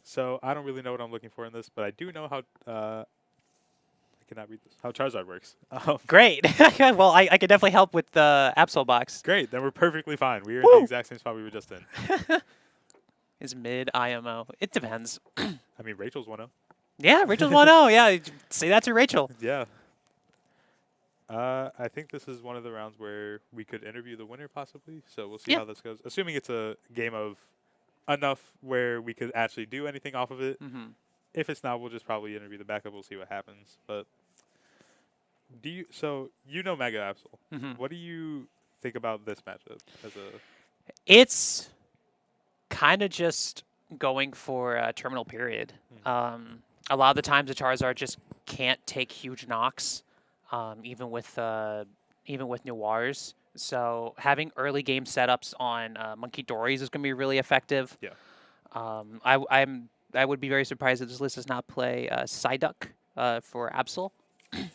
So I don't really know what I'm looking for in this, but I do know how I cannot read this. How Charizard works. Great. Well, I could definitely help with the Absol box. Great, then we're perfectly fine. We are in Woo! the exact same spot we were just in. Is mid IMO. It depends. I mean, Rachel's 1-0. Yeah, Rachel's 1-0. Yeah, say that to Rachel. Yeah. I think this is one of the rounds where we could interview the winner possibly. So we'll see Yeah. how this goes. Assuming it's a game of enough where we could actually do anything off of it. Mm-hmm. If it's not, we'll just probably interview the backup. We'll see what happens. But so you know Mega Absol. Mm-hmm. What do you think about this matchup as a It's kind of just going for a terminal period. A lot of the times the Charizard just can't take huge knocks, even with Noirs. So having early game setups on Monkey Dories is going to be really effective. Yeah. I would be very surprised if this list does not play Psyduck for Absol. Absol?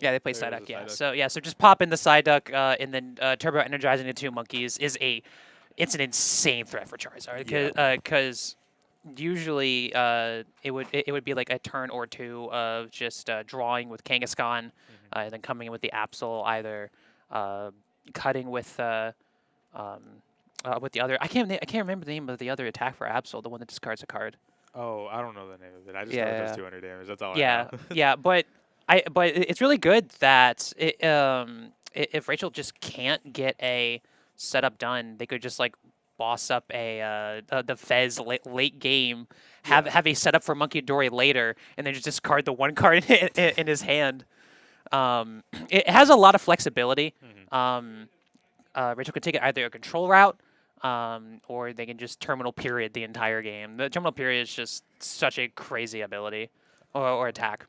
Yeah, they play There is Psyduck. a Yeah, Psyduck. so just pop in the Psyduck and then Turbo Energizing the 2 monkeys it's an insane threat for Charizard because usually it would be like a turn or two of just drawing with Kangaskhan and then coming in with the Absol, either cutting with the other. I can't remember the name of the other attack for Absol, the one that discards a card. Oh, I don't know the name of it. I just know Yeah. it does 200 damage. That's all Yeah, I know. yeah, but it's really good that if Rachel just can't get a setup done, they could just like boss up the Fez late game, have a setup for Monkey Dory later, and then just discard the 1 card in his hand. It has a lot of flexibility. Rachel could take it either a control route, or they can just terminal period the entire game. The terminal period is just such a crazy ability or attack.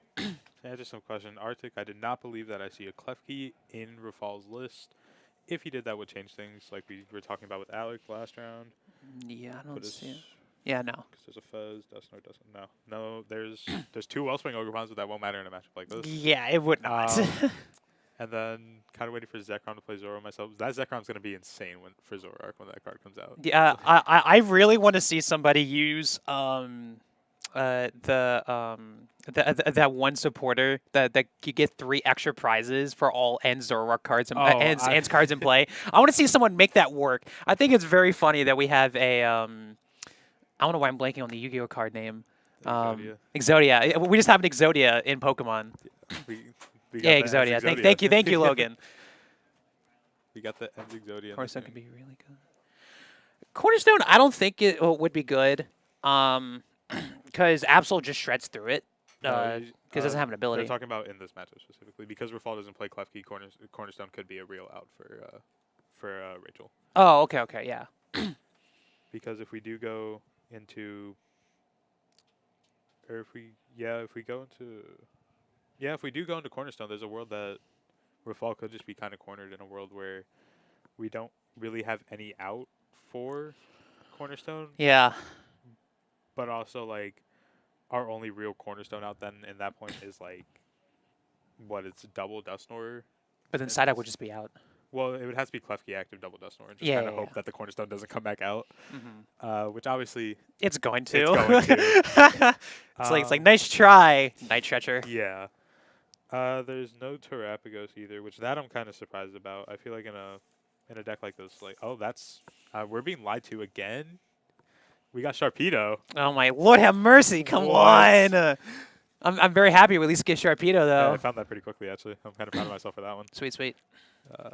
Yeah, just some question. Arctic, I did not believe that I see a Klefki in Rafal's list. If he did, that would change things, like we were talking about with Alec last round. Yeah, I don't But see it. it's Yeah, no. because there's a Fez, Dusknoir doesn't. No. There's 2 Wellspring Ogrepons, but that won't matter in a matchup like this. Yeah, it would not. And then kind of waiting for Zekrom to play Zoro myself. That Zekrom's going to be insane for Zoroark when that card comes out. Yeah, I really want to see somebody use that one supporter that you get 3 extra prizes for all end Zoroark cards and ends cards in play. I want to see someone make that work. I think it's very funny that we have a I don't know why I'm blanking on the Yu-Gi-Oh card name. Exodia. Exodia. We just have an Exodia in Pokemon. We got Yeah, the Exodia. Ends Thank you, Logan. We got the Ends Exodia. Cornerstone could be really good. Cornerstone, I don't think it would be good. Because Absol just shreds through it. Because it doesn't have an ability. They're talking about in this matchup specifically because Rafal doesn't play Klefki. Cornerstone could be a real out for Rachel. Oh, okay, okay, yeah. Because if we do go into, or if we, yeah, if we go into, yeah, if we do go into Cornerstone, there's a world that where Fall could just be kind of cornered in a world where we don't really have any out for Cornerstone, Yeah. but also like our only real Cornerstone out then in that point is like what it's double Dusknoir. But then Psyduck would just be out. Well, it would have to be Klefki active double Dusknoir and just Yeah, kind of yeah, hope that the Cornerstone doesn't come back out. Mm-hmm. Which obviously It's going to. it's going to. It's like nice try, Night Stretcher. Yeah. There's no Terapagos either, which that I'm kind of surprised about. I feel like in a deck like this, like that's we're being lied to again. We got Sharpedo. Oh my Lord, have mercy! Come What? on. I'm very happy we at least get Sharpedo Yeah, though. I found that pretty quickly actually. I'm kind of proud of myself for that one. Sweet, sweet.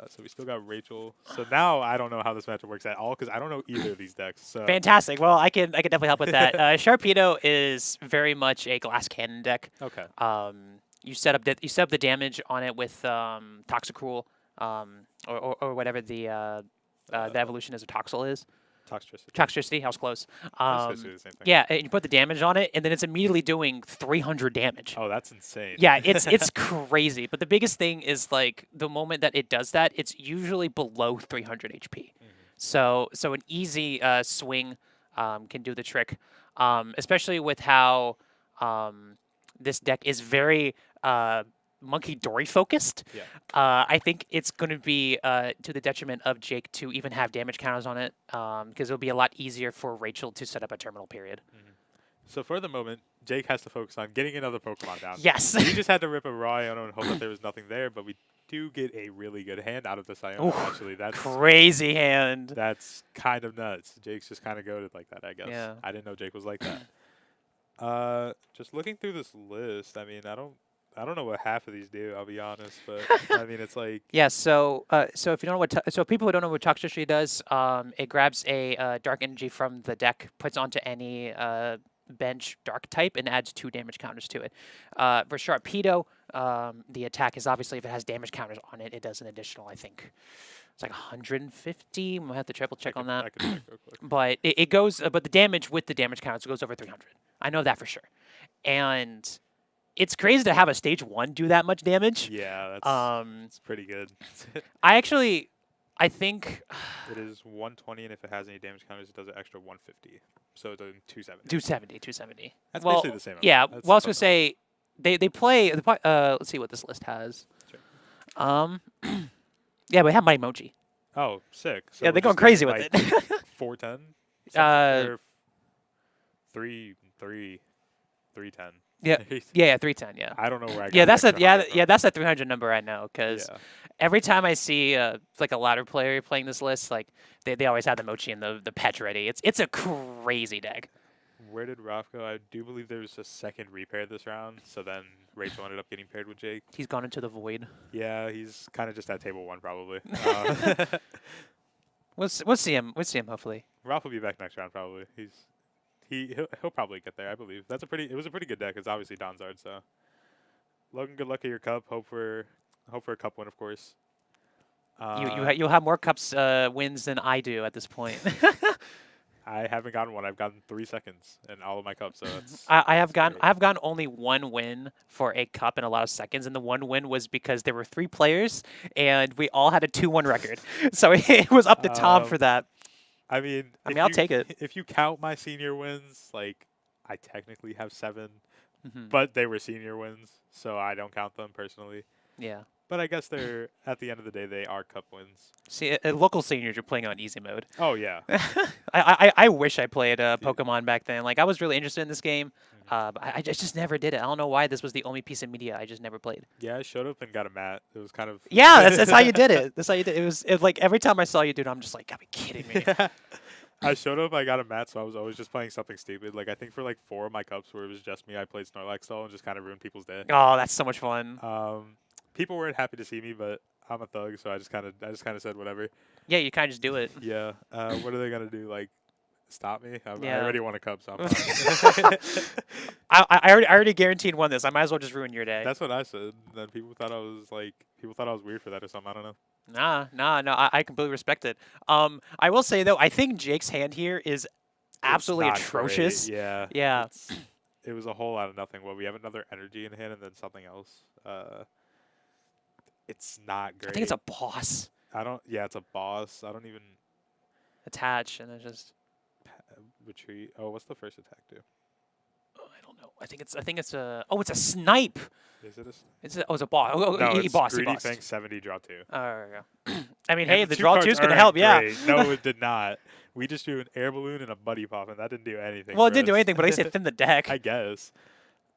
So we still got Rachel. So now I don't know how this matchup works at all because I don't know either of these decks. So Fantastic. Well, I can definitely help with that. Sharpedo is very much a glass cannon deck. okay. You set up the damage on it with Toxicrool, or whatever the evolution is of Toxel is. Toxtricity. Toxtricity, I was close. Basically the same thing. Yeah, and you put the damage on it, and then it's immediately doing 300 damage. Oh, that's insane. Yeah, it's crazy. But the biggest thing is like the moment that it does that, it's usually below 300 HP. So an easy swing can do the trick, especially with how this deck is very Monkey Dory focused. Yeah. I think it's going to be to the detriment of Jake to even have damage counters on it, because it'll be a lot easier for Rachel to set up a terminal period. So for the moment, Jake has to focus on getting another Pokemon down. Yes. We just had to rip a raw Iono and hope that there was nothing there, but we do get a really good hand out of this Iono. Oof, Actually, that's crazy hand. that's kind of nuts. Jake's just kind of goated like that, I guess. Yeah. I didn't know Jake was like that. Just looking through this list, I mean, I don't know what half of these do. I'll be honest, but I mean, it's like Yeah. So if you don't know what so people who don't know what Toxtricity does, it grabs a dark energy from the deck, puts onto any bench dark type, and adds 2 damage counters to it. For Sharpedo, the attack is obviously if it has damage counters on it, it does an additional. I think it's like 150. We'll have to triple check on that. I can check real quick. But it goes. But the damage with the damage counters goes over 300. I know that for sure. And it's crazy to have a stage 1 do that much damage. Yeah, that's it's pretty good. I think It is 120, and if it has any damage counters, it does an extra 150. So it's a 270. 270. That's well, basically the same. yeah. That's Well, I was gonna close say they play. Let's see what this list has. Sure. Yeah, we have my emoji. Oh, sick. So Yeah, we're they're going just crazy doing, with like, it. 410. Uh, Or 310. Yeah. Yeah, 310. Yeah. I don't know where I got Yeah, the that's extra 100 from. that's that 300 number I know because Yeah. every time I see like a ladder player playing this list, like they always have the mochi and the patch ready. It's a crazy deck. Where did Ralph go? I do believe there was a second repair this round, so then Rachel ended up getting paired with Jake. He's gone into the void. Yeah, he's kind of just at table 1 probably. We'll see him. We'll see him hopefully. Ralph will be back next round probably. He'll probably get there, I believe. It was a pretty good deck. It's obviously Donzard, so Logan, good luck at your cup. Hope for a cup win, of course. You'll have more cups wins than I do at this point. I haven't gotten one. I've gotten 3 seconds in all of my cups, so that's I have that's gotten only 1 win for a cup in a lot of seconds, and the 1 win was because there were 3 players and we all had a 2-1 record. So it was up to Tom for that. I mean, I'll take it. If you count my senior wins, like I technically have 7, Mhm. but they were senior wins, so I don't count them personally. Yeah. But I guess they're at the end of the day, they are cup wins. See, local seniors are playing on easy mode. Oh yeah, I wish I played Pokemon back then. Like I was really interested in this game, but I just never did it. I don't know why this was the only piece of media I just never played. yeah. I showed up and got a mat. It was kind of Yeah, that's how you did it. That's how you did it. It was like every time I saw you do it, I'm just like, gotta be kidding me. I showed up, I got a mat, so I was always just playing something stupid. Like I think for like 4 of my cups where it was just me, I played Snorlax style and just kind of ruined people's day. Oh, that's so much fun. People weren't happy to see me, but I'm a thug, so I just kind of said whatever. Yeah, you kind of just do it. Yeah. What are they gonna do? Like stop me? I Yeah. already won a cup, so I'm fine. I already guaranteed won this. I might as well just ruin your day. That's what I said. Then people thought I was weird for that or something. I don't know. Nah, nah, no. I completely respect it. I will say though, I think Jake's hand here is It's absolutely not great. atrocious. Yeah, Yeah. it was a whole lot of nothing. Well, we have another energy in hand and then something else. It's not I think it's a great. boss I don't. Yeah, it's a boss. I don't even attach, and then just retreat. Oh, what's the first attack do? I don't know. I think it's a it's a snipe. Is it a? It's a boss. Oh, No, he it's bossed. He greedy bossed. fang 70 draw 2. There we go. I mean, And hey, the the two draw two cards is gonna aren't help. Yeah. great. No, it did not. We just drew an air balloon and a buddy pop, and that didn't do anything. Well, it for didn't do us. anything, but at least it thinned the deck. I guess.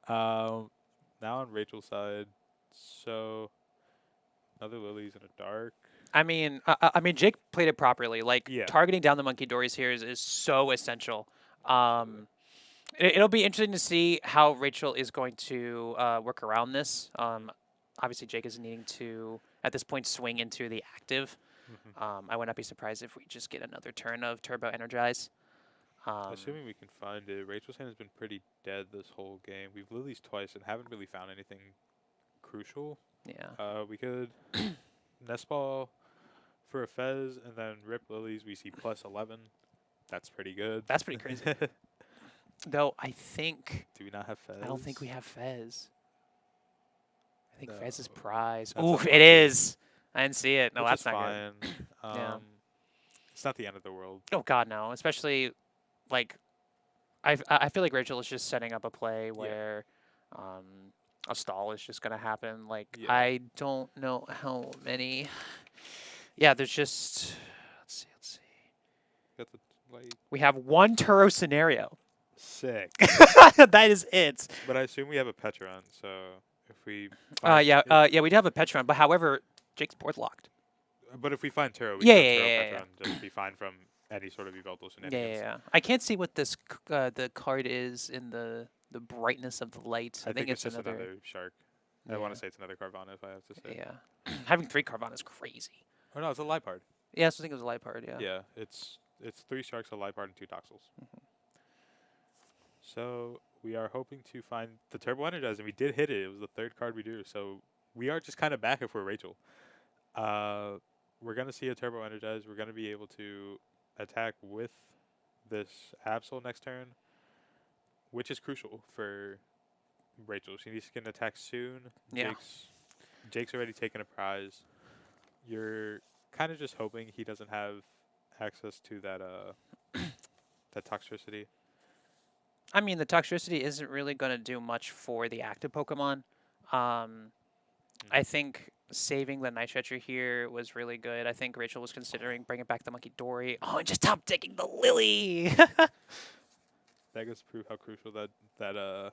Now on Rachel's side, so another lilies and a dark. I mean, Jake played it properly. Like Yeah. targeting down the monkey dories here is so essential. It'll be interesting to see how Rachel is going to work around this. Obviously, Jake is needing to at this point swing into the active. I would not be surprised if we just get another turn of Turbo Energize. Assuming we can find it, Rachel's hand has been pretty dead this whole game. We've lilies twice and haven't really found anything crucial. Yeah. We could nest ball for a fez and then rip lilies. We see plus 11. That's pretty good. That's pretty crazy. Though I think Do we not have fez? I don't think we have Fez. I think Fez is No. prize. That's Ooh, unlucky. it is. I didn't see it. No, Which that's is not fine. good. Yeah. It's not the end of the world. Oh God, no. Especially like I feel like Rachel is just setting up a play where a stall is just gonna happen. Like Yeah. I don't know how many. Yeah, there's just let's see. Got the like We have one Turo scenario. sick. That is it. But I assume we have a Petron, so if we Yeah, we do have a Petron, but however, Jake's board locked. but if we find Turo, we Yeah, can yeah, Turo yeah, Petron yeah. just be fine from any sort of Evelto Yeah, shenanigans. yeah. I can't see what this the card is in the brightness of the light. I think it's just another. another shark. I Yeah. want to say it's another Carvana if I have to say. Yeah. Having 3 Carvana is crazy. Oh no, it's a Lipard. Yeah, so I think it was a light part. Yeah. Yeah, it's 3 sharks, a Lipard, and 2 Toxels. So we are hoping to find the Turbo Energize, and we did hit it. It was the third card we drew, so we are just kind of back if we're Rachel. We're gonna see a Turbo Energize. We're gonna be able to attack with this Absol next turn, which is crucial for Rachel. She needs to get an attack soon. Yeah. Jake's already taken a prize. You're kind of just hoping he doesn't have access to that that toxicity. I mean, the toxicity isn't really going to do much for the active Pokemon. I think saving the Night Stretcher here was really good. I think Rachel was considering bringing back the Monkey Dory. Oh, and just top taking the Lily. That goes to prove how crucial that I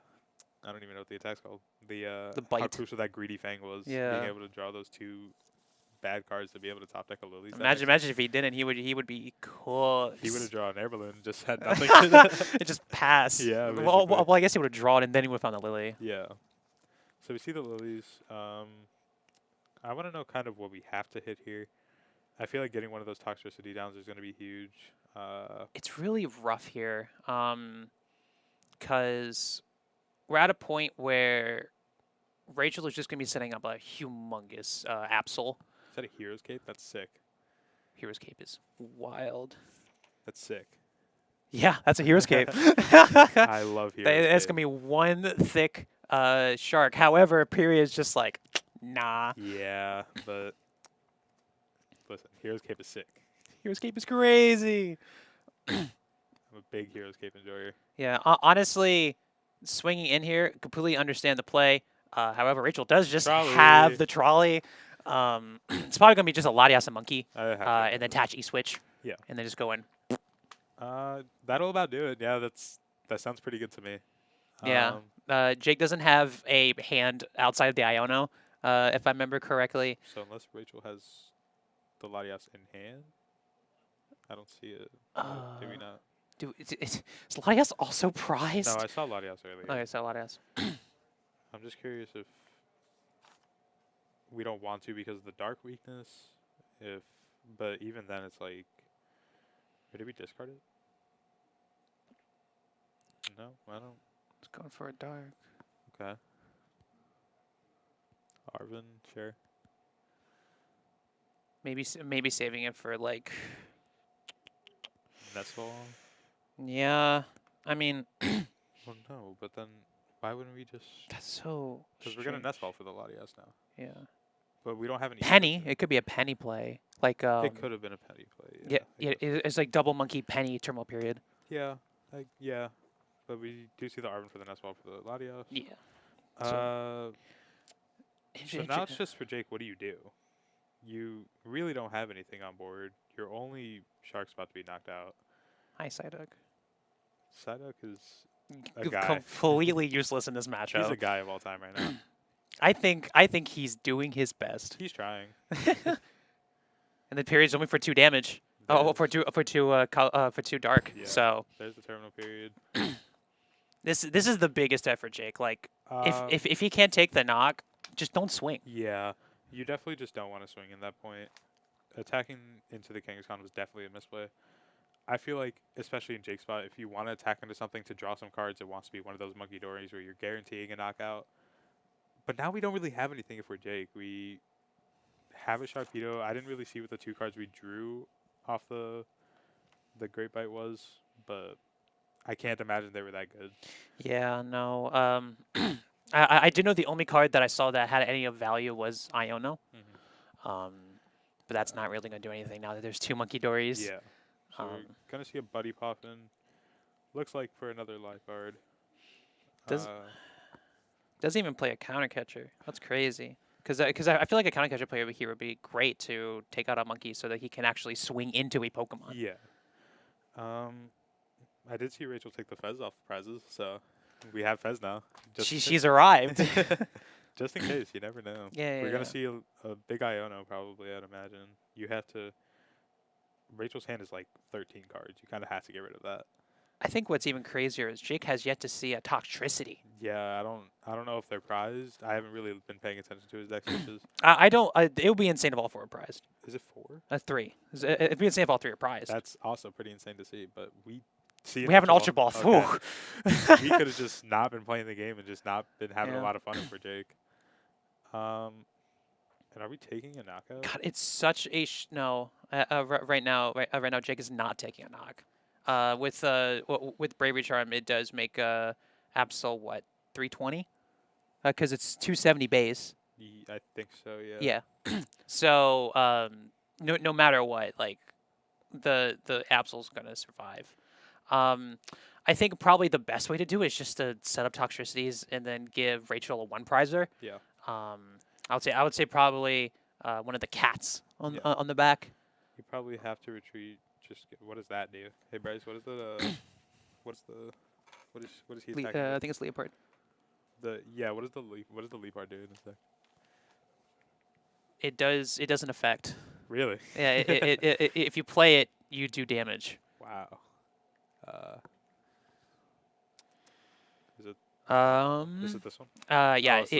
don't even know what the attack's called. The The how bite. crucial that greedy fang was. Yeah. Being able to draw those 2 bad cards to be able to top deck a Lilies. Imagine if he didn't, he would be cooked. He would have drawn an air balloon and just had nothing. It just passed. Yeah, Well, basically. I guess he would have drawn, and then he would have found the Lily. Yeah. So we see the Lilies. I want to know kind of what we have to hit here. I feel like getting one of those toxicity downs is going to be huge. It's really rough here, because we're at a point where Rachel is just going to be setting up a humongous Absol. Is that a Hero's Cape? That's sick. Hero's Cape is wild. That's sick. Yeah, that's a Hero's Cape. I love Hero's It's Cape. going to be one thick shark. However, Period is just like, nah. Yeah, but listen, Hero's Cape is sick. Hero's Cape is crazy. I'm a big Hero's Cape enjoyer. Yeah, honestly, swinging in here, completely understand the play. However, Rachel does just Trolley. have the trolley. It's probably going to be just a Latias and Monkey, I have to and then attach E-Switch. Yeah. And then just go in. That'll about do it. Yeah, that sounds pretty good to me. Yeah. Jake doesn't have a hand outside of the Iono, if I remember correctly. So unless Rachel has the Latias in hand, I don't see it. Do we not? Dude, is Latias also prized? No, I saw Latias earlier. Okay, so Latias. I'm just curious if we don't want to because of the dark weakness. But even then, it's like, or did we discard it? No, I don't. It's going for a dark. Okay. Arvin, sure. maybe saving it for like. Nestball? Yeah, I mean Well, no, but then why wouldn't we just? that's so. Because we're gonna Strange. Nestball for the Latias now, Yeah. but we don't have any. Penny. It could be a penny play. Like It could have been a penny play. yeah, I yeah. guess. It's like double monkey penny turmoil period. Yeah, yeah, but we do see the Arvin for the Nestball for the Latios. Yeah. So Inter- now it's just for Jake. What do? You really don't have anything on board. Your only Shark's about to be knocked out. Hi, Psyduck. Psyduck is a guy. Completely useless in this matchup. He's a guy of all time right now. I think he's doing his best. He's trying. And the period's only for 2 damage. Oh, for two dark. Yeah. So There's the terminal period. this is the biggest effort, Jake. Like if he can't take the knock, just don't swing. Yeah, you definitely just don't want to swing in that point. Attacking into the Kangaskhan was definitely a misplay. I feel like, especially in Jake's spot, if you want to attack into something to draw some cards, it wants to be one of those Monkey Dories where you're guaranteeing a knockout. But now we don't really have anything if we're Jake. We have a Sharpedo. I didn't really see what the 2 cards we drew off the Great Bite was, but I can't imagine they were that good. Yeah, no. I did know the only card that I saw that had any of value was Iono. Mm-hmm. But that's not really going to do anything now that there's 2 Monkey Dories. Yeah. So we're going to see a Buddy pop in. Looks like for another life card. Doesn't even play a counter catcher. That's crazy. Because I feel like a counter catcher player over here would be great to take out a monkey so that he can actually swing into a Pokemon. Yeah. I did see Rachel take the Fez off the prizes, so we have Fez now. She's arrived. Just in case, you never know. Yeah, We're gonna see a big Iono probably, I'd imagine. You have to. Rachel's hand is like 13 cards. You kind of have to get rid of that. I think what's even crazier is Jake has yet to see a Toxtricity. Yeah, I don't know if they're prized. I haven't really been paying attention to his deck switches. I don't. It would be insane if all 4 are prized. Is it 4? 3. It'd be insane if all 3 are prized. That's also pretty insane to see, but we see. We have an Ultra Ball. Okay. We could have just not been playing the game and just not been having a lot of fun for Jake. And are we taking a knockout? God, it's such a no. Right now, Jake is not taking a knock. With Bravery Charm, it does make Absol what 320, because it's 270 base. I think so. Yeah. Yeah. So no matter what, like the Absol's gonna survive. I think probably the best way to do it is just to set up Toxtricities and then give Rachel a 1 prizer. Yeah. I would say probably one of the cats on the back. You probably have to retreat. What does that do? Hey Bryce, what is what is he attacking? I think it's Leopard. What does the Leopard do in this deck? It does an effect. Really? Yeah. If you play it, you do damage. Wow. Is it this one? Yeah. Oh,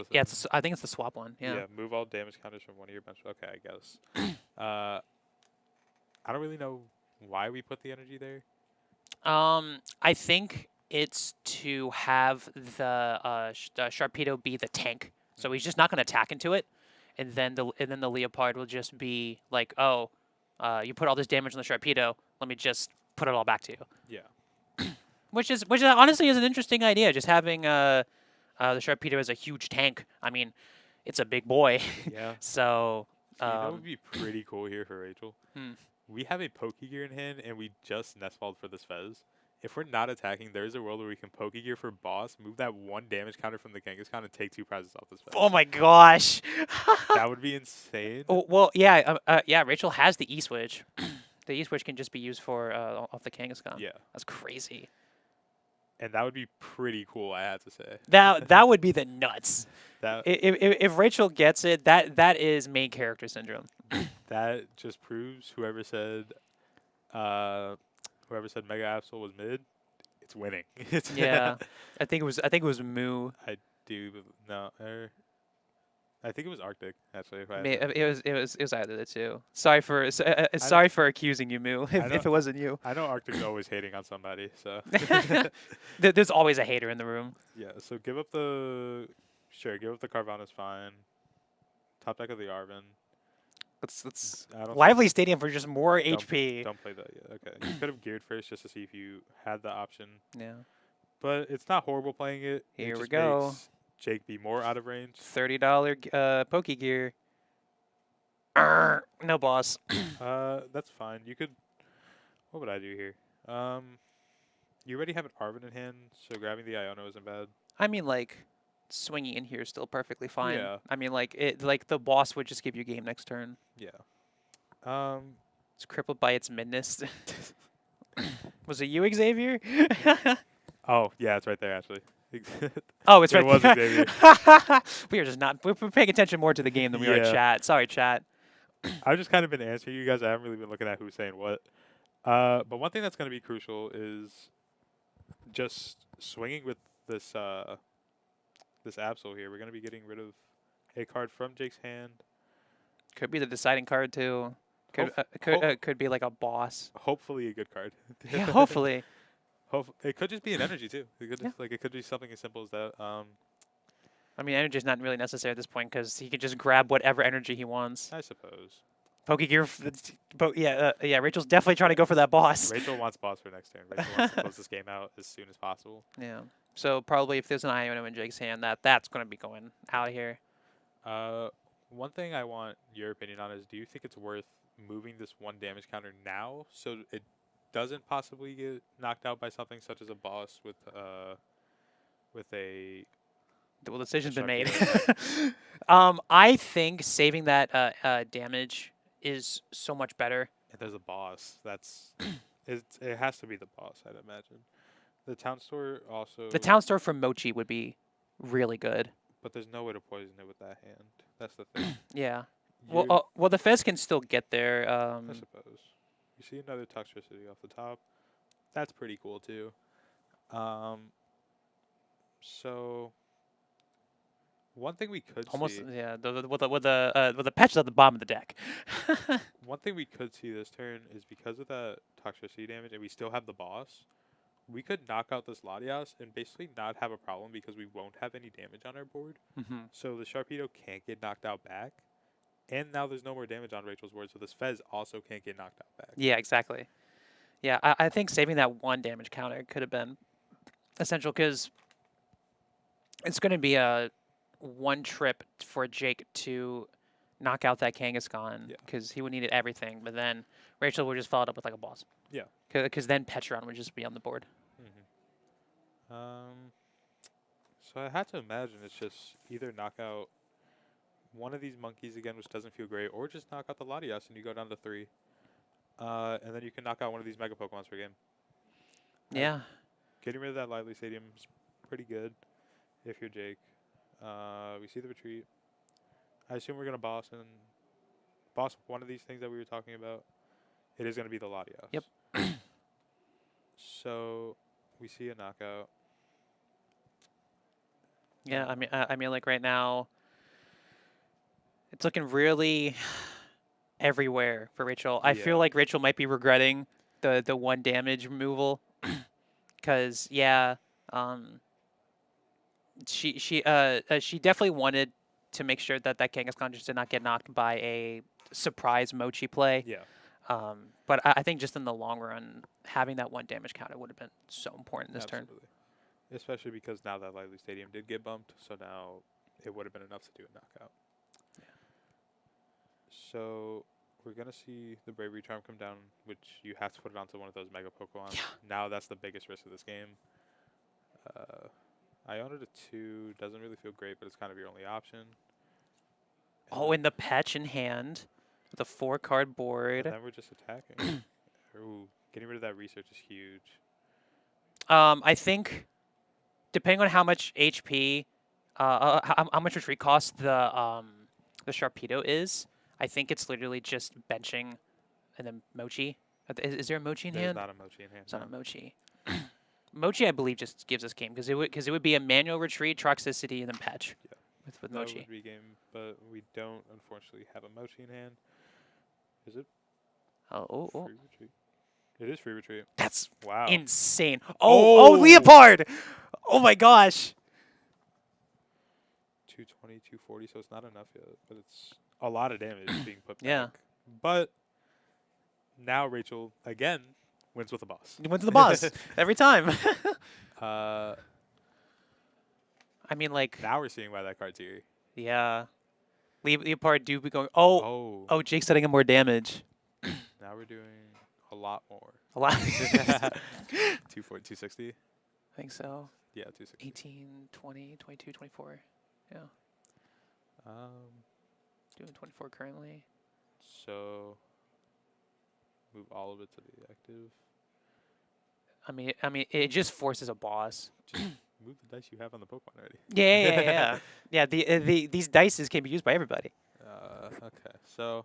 I think it's the swap one. Yeah. Move all damage counters from one of your bench. Okay, I guess. I don't really know why we put the energy there. I think it's to have the Sharpedo be the tank, so he's just not going to attack into it, and then the Leopard will just be like, oh, you put all this damage on the Sharpedo, let me just put it all back to you. Yeah. Which honestly is an interesting idea, just having the Sharpedo as a huge tank. I mean, it's a big boy. Yeah. So. You know what would be pretty cool here for Rachel? We have a Pokegear in hand, and we just Nestballed for this Fez. If we're not attacking, there's a world where we can Pokegear for boss, move that 1 damage counter from the Kangaskhan, and take 2 prizes off this Fez. Oh my gosh! That would be insane. Oh, well, yeah, Rachel has the E-Switch. The E-Switch can just be used for off the Kangaskhan. Yeah. That's crazy. And that would be pretty cool, I have to say. That would be the nuts. If Rachel gets it, that is main character syndrome. That just proves whoever said Mega Absol was mid, it's winning. Yeah, I think it was Moo. I think it was Arctic actually. It was either of the two. Sorry for accusing you, Moo. If it wasn't you. I know Arctic's always hating on somebody, so. There's always a hater in the room. Yeah. So give up the Carvana's fine. Top deck of the Arvin. Let's I don't think- Lively Stadium for just more Don't- HP. Don't play that yet. Okay. You could have geared first just to see if you had the option. Yeah. But it's not horrible playing it. Here it we just go. makes Jake be more out of range. $30 Poke Gear. No boss. That's fine. You could. What would I do here? You already have an Arvin in hand, so grabbing the Iono isn't bad. I mean, like, swinging in here is still perfectly fine. Yeah. I mean, like, the boss would just give you game next turn. Yeah. It's crippled by its midness. Was it you, Xavier? Oh, yeah, it's right there actually. Oh, it's It right was there. Xavier. We are just not. We're paying attention more to the game than we are Yeah. chat. Sorry, chat. I've just kind of been answering you guys. I haven't really been looking at who's saying what. But one thing that's going to be crucial is just swinging with this this Absol here. We're going to be getting rid of a card from Jake's hand. Could be the deciding card too. Could Hope- could be like a boss. Hopefully a good card. Yeah, hopefully. It could just be an energy too. It could Yeah. just, it could be something as simple as that. I mean, energy's not really necessary at this point because he could just grab whatever energy he wants. I suppose. Pokegear, yeah. Rachel's definitely trying to go for that boss. Rachel wants boss for next turn. Rachel wants to close this game out as soon as possible. Yeah. So probably if there's an Iono in Jake's hand, that's going to be going out here. One thing I want your opinion on is: do you think it's worth moving this one damage counter now so it doesn't possibly get knocked out by something such as a boss with a Well, the decision's been made. Sharpedo. I think saving that damage is so much better. if there's a boss? It has to be the boss, I'd imagine. The town store also. The town store from Mochi would be really good. But there's no way to poison it with that hand. That's the thing. Yeah. You- Well, the Fez can still get there. I suppose. You see another toxicity off the top. That's pretty cool too. So one thing we could Almost, see. yeah. With the patches at the bottom of the deck. One thing we could see this turn is because of that toxicity damage, and we still have the boss. We could knock out this Latias and basically not have a problem because we won't have any damage on our board. Hmm. So the Sharpedo can't get knocked out back. And now there's no more damage on Rachel's board, so this Fez also can't get knocked out back. Yeah, exactly. Yeah, I think saving that one damage counter could have been essential because it's going to be a one trip for Jake to knock out that Kangaskhan Yeah. because he would need everything. But then Rachel would just follow it up with like a boss. Yeah. Because then Petron would just be on the board. So I had to imagine it's just either knock out one of these monkeys again, which doesn't feel great, or just knock out the Latias and you go down to 3. And then you can knock out one of these Mega Pokemons per game. Yeah. Getting rid of that Lively Stadium is pretty good if you're Jake. We see the retreat. I assume we're going to boss one of these things that we were talking about. It is going to be the Latias. Yep. So we see a knockout. Yeah, I mean, like right now, it's looking really everywhere for Rachel. I feel Yeah. like Rachel might be regretting the one damage removal, because she definitely wanted to make sure that Kangaskhan just did not get knocked by a surprise Mochi play. Yeah. But I think just in the long run, having that one damage counter would have been so important this turn. Absolutely. Especially because now that Lively Stadium did get bumped, so now it would have been enough to do a knockout. So we're going to see the Bravery Charm come down, which you have to put it onto one of those Mega Pokemon. Yeah. Now that's the biggest risk of this game. Iono to 2 doesn't really feel great, but it's kind of your only option. Oh, and the patch in hand, the 4-card board. And then we're just attacking. Ooh, getting rid of that research is huge. I think, depending on how much HP, how much retreat cost the Sharpedo is, I think it's literally just benching, and then Mochi. Is there a Mochi in There's hand? not a Mochi in hand. It's not a no. Mochi. Mochi, I believe, just gives us game because it would be a manual retreat, Troxicity, and then patch. Yeah. With That Mochi. would be game, but we don't, unfortunately, have a Mochi in hand. Is it Oh. free retreat? It is free retreat. That's Wow. insane. Oh, Oh. Leopard! Oh my gosh. 220, 240, so it's not enough yet, but it's a lot of damage being put back. Yeah. But now Rachel again wins with a boss. You went to the boss every time. uh, I mean, like, now we're seeing why that card's here. yeah. Leopard do be going. Oh, Oh, oh, Jake's setting him more damage. now we're doing a lot more. A lot. 260. I think so. Yeah, 260. 18, 20, 22, 24. Yeah. Um, Doing 24 currently. so move all of it to the active. I mean, it just forces a boss. Just move the dice you have on the Pokemon already. Yeah. Yeah, these dices can be used by everybody. Okay, so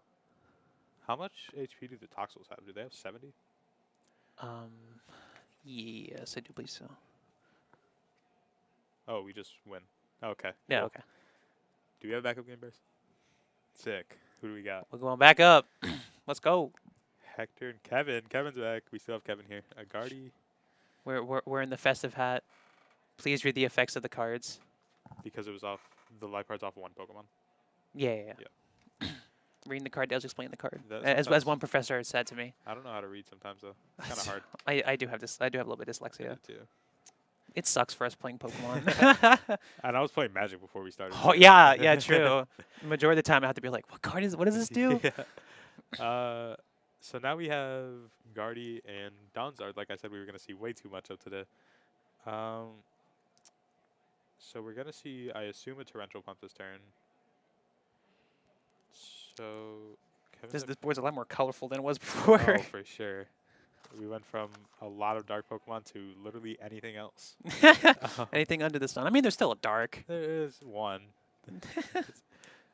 how much HP do the Toxels have? Do they have 70? Yes, I do believe so. Oh, we just win. Okay. Yeah, cool. okay. Do we have backup game bears? Sick. Who do we got? We're going back up. Let's go. Hector and Kevin. Kevin's back. We still have Kevin here. Agardi, We're in the festive hat. Please read the effects of the cards. because it was off, the life card's off one Pokemon. Yeah. Reading the card does explain the card. That As sometimes- one professor has said to me. I don't know how to read sometimes, though. It's kind of hard. I do have this. I do have a little bit of dyslexia. Too. It sucks for us playing Pokemon. And I was playing Magic before we started. Oh too. yeah, true. Majority of the time I have to be like, what does this do? Yeah. So now we have Guardy and Donzard. Like I said, we were going to see way too much of today. So we're going to see, I assume, a Torrential Pump this turn. So Kevin's This board's a lot more colorful than it was before. oh, for sure. We went from a lot of dark Pokemon to literally anything else. Anything under the sun. I mean, there's still a dark. There is one.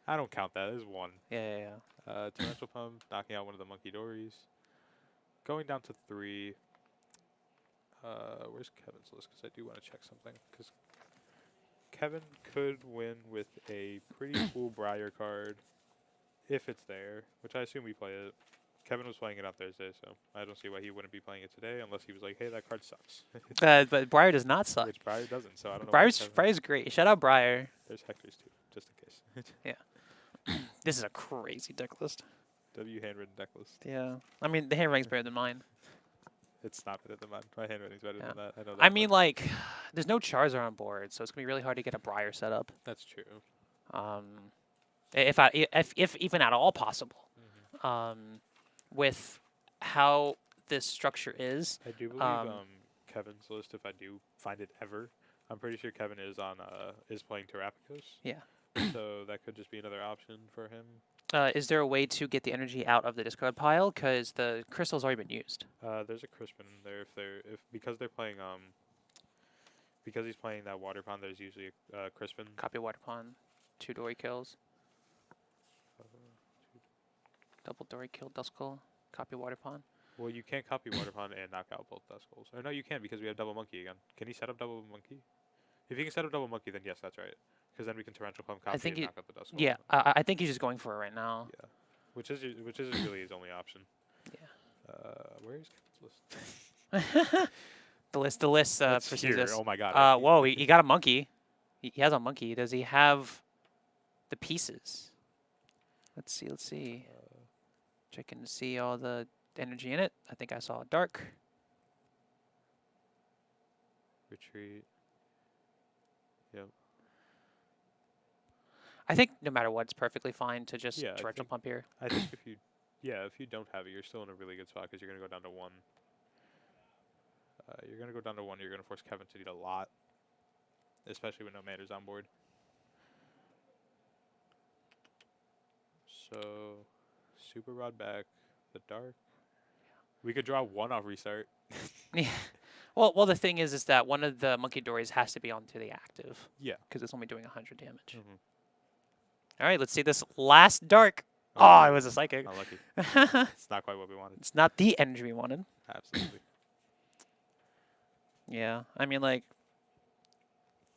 I don't count that. There's one. Yeah. Torrential Pump, knocking out one of the Monkey Dories. Going down to 3. Where's Kevin's list? Because I do want to check something. Because Kevin could win with a pretty cool Briar card, if it's there, which I assume we play it. Kevin was playing it on Thursday, so I don't see why he wouldn't be playing it today, unless he was like, hey, that card sucks. But Briar does not suck. Which Briar doesn't, so I don't know. why Kevin- Briar's great. Shout out Briar. There's Hector's too, just in case. This is a crazy deck list. W handwritten deck list. Yeah. I mean, the handwriting's better than mine. It's not better than mine. My handwriting's better Yeah. than that. I know that. I mean, much. like, there's no Charizard on board, so it's gonna be really hard to get a Briar set up. That's true. If even at all possible. With how this structure is. I do believe Kevin's list, if I do find it ever, I'm pretty sure Kevin is on is playing Terrapicos. Yeah. So that could just be another option for him. Is there a way to get the energy out of the discard pile? Because the crystal's already been used. There's a Crispin in there because they're playing because he's playing that water pond. There's usually a Crispin. Copy Water Pond. 2 Dory kills. Double Dory kill Duskull. Copy Water Pond. Well, you can't copy water pond and knock out both Duskulls. Or no, you can because we have double monkey again. Can he set up double monkey? If he can set up double monkey, then yes, that's right. Because then we can torrential pump copy think and he- knock out the Duskull. Yeah, I think he's just going for it right now. Yeah. Which is really his only option. Yeah. Where is Kevin's list? The list It's precedes here. this. Oh my god. Whoa, he got a monkey. He has a monkey. Does he have the pieces? Let's see. Checking to see all the energy in it. I think I saw a dark. Retreat. Yep. I think no matter what, it's perfectly fine to just Yeah, I torrential think- pump here. I think if you don't have it, you're still in a really good spot because you're gonna go down to 1. You're gonna go down to 1. You're gonna force Kevin to need a lot, especially with no Manders on board. So, Super Rod back, the dark. We could draw 1 off restart. Yeah. Well, the thing is that one of the monkey dories has to be onto the active. Yeah. Because it's only doing 100 damage. Mhm. All right, let's see this last dark. Oh, it was a psychic. Unlucky. It's It's not quite what we wanted. not the energy we wanted. Absolutely. Yeah, I mean, like,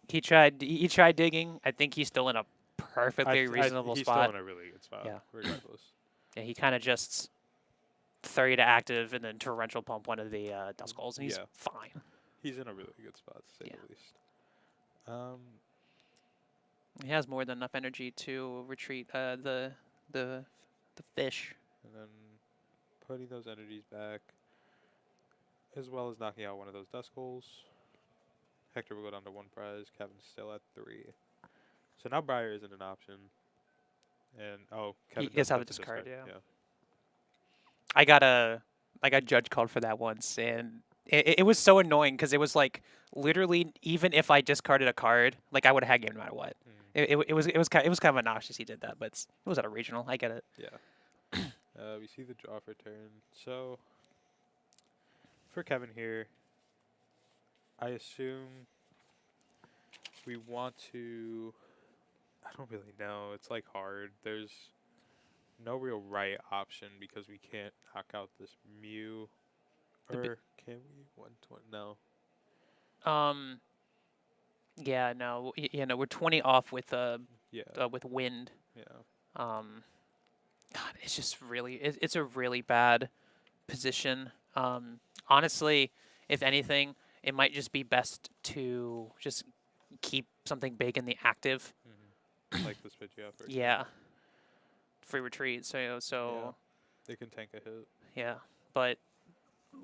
he tried digging. I think he's still in a perfectly reasonable he's spot. still in a really good spot. Yeah. Regardless. Yeah, he kind of just 30 to active and then torrential pump one of the Duskulls, and he's Yeah. fine. He's in a really good spot, to say Yeah. the least. He has more than enough energy to retreat the the fish. And then putting those energies back, as well as knocking out one of those Duskulls. Hector will go down to 1 prize. Kevin's still at 3. So now Briar isn't an option. And, oh, Kevin You guys does have to a discard, yeah. Yeah. I got judge called for that once, and it was so annoying because it was like literally even if I discarded a card, like I would have had game no matter what. It was kind of obnoxious he did that, but it was at a regional. I get it. Yeah. We see the draw for turn. So, for Kevin here, I assume we want to... I don't really know. It's like hard. There's no real right option because we can't knock out this Mew. Or can we? 120? No. Yeah, no, we're 20 off with Yeah. with wind. Yeah. God, it's just really it's a really bad position. Honestly, if anything, it might just be best to just keep something big in the active. Like this Pidgeot, for example. Yeah. Free retreat. So Yeah. They can tank a hit. yeah. But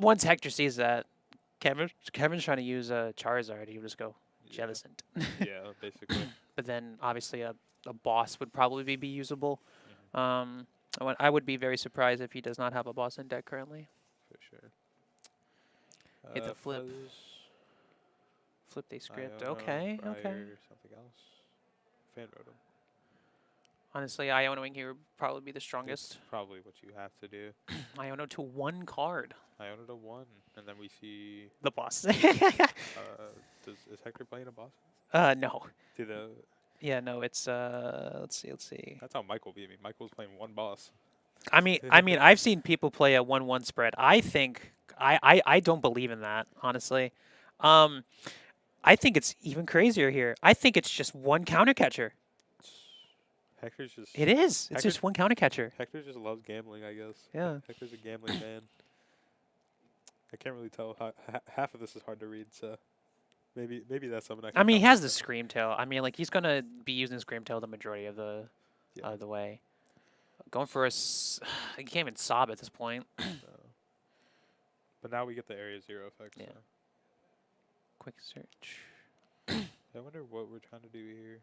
once Hector sees that, Kevin's trying to use a Charizard, he would just go Jellicent. Yeah, basically. But then obviously a boss would probably be usable. Mhm. I would be very surprised if he does not have a boss in deck currently. For sure. Hit the flip. Fuzz, Flip they script. Iono, Okay. Briar, Okay. something else. Fan Rotom. Honestly, Ionoing here would probably be the strongest. That's probably what you have to do. Iono to 1 card. Iono to 1, and then we see. The boss. Is Hector playing a boss? No. Do the? Yeah, no, it's let's see. That's how Michael beat me. Michael's playing 1 boss. I mean I've seen people play a 1-1 spread. I think I don't believe in that, honestly. I think it's even crazier here. I think it's just 1 counter catcher. Hector's just. It is. It's Hector- just 1 counter catcher. Hector just loves gambling, I guess. Yeah. Hector's a gambling man. I can't really tell. Half of this is hard to read, so maybe that's something I can. I mean, he tell has the myself. Scream Tail. I mean, like he's gonna be using Scream Tail the majority of the Yeah. way. Going for he can't even sob at this point. But now we get the Area 0 effect. Yeah. So. Quick search. I wonder what we're trying to do here.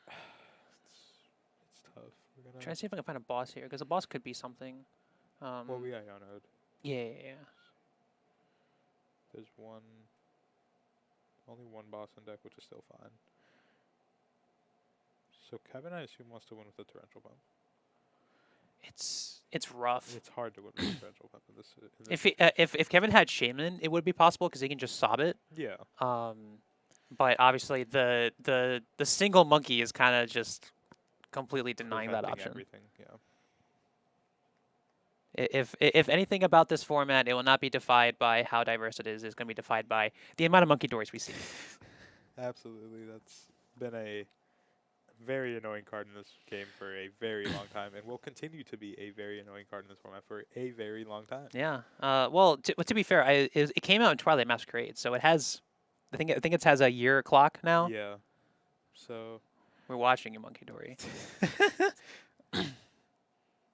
It's tough. We're gonna. Trying to see if I can find a boss here, because a boss could be something. Well, we Iono'd. Yeah. There's only one boss in deck, which is still fine. So Kevin, I assume, wants to win with a Torrential Pump. It's rough. It's hard to win with a Torrential Pump in this. If Kevin had Shaman, it would be possible because he can just sob it. Yeah. But obviously the single monkey is kind of just completely denying that Preventing option. Everything. Yeah. If anything about this format, it will not be defined by how diverse it is. It's going to be defined by the amount of monkey doors we see. Absolutely, that's been a very annoying card in this game for a very long time, and will continue to be a very annoying card in this format for a very long time. Yeah. Well, to be fair, it came out in Twilight Masquerade, so it has. I think it has a year clock now. Yeah. So. We're watching you, Monkey Dory.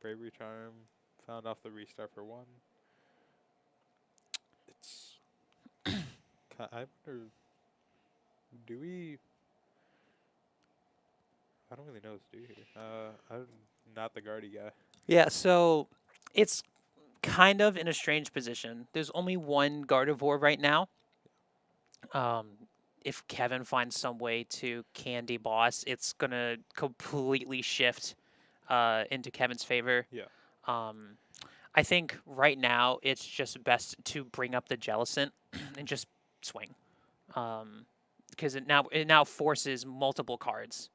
Bravery Charm. Found off the restart for 1. It's. I wonder. Do we? I don't really know what to do here. I'm not the Guardy guy. Yeah, so it's kind of in a strange position. There's only 1 Gardevoir right now. If Kevin finds some way to candy boss, it's gonna completely shift into Kevin's favor. Yeah. I think right now it's just best to bring up the Jellicent and just swing, because it now forces multiple cards.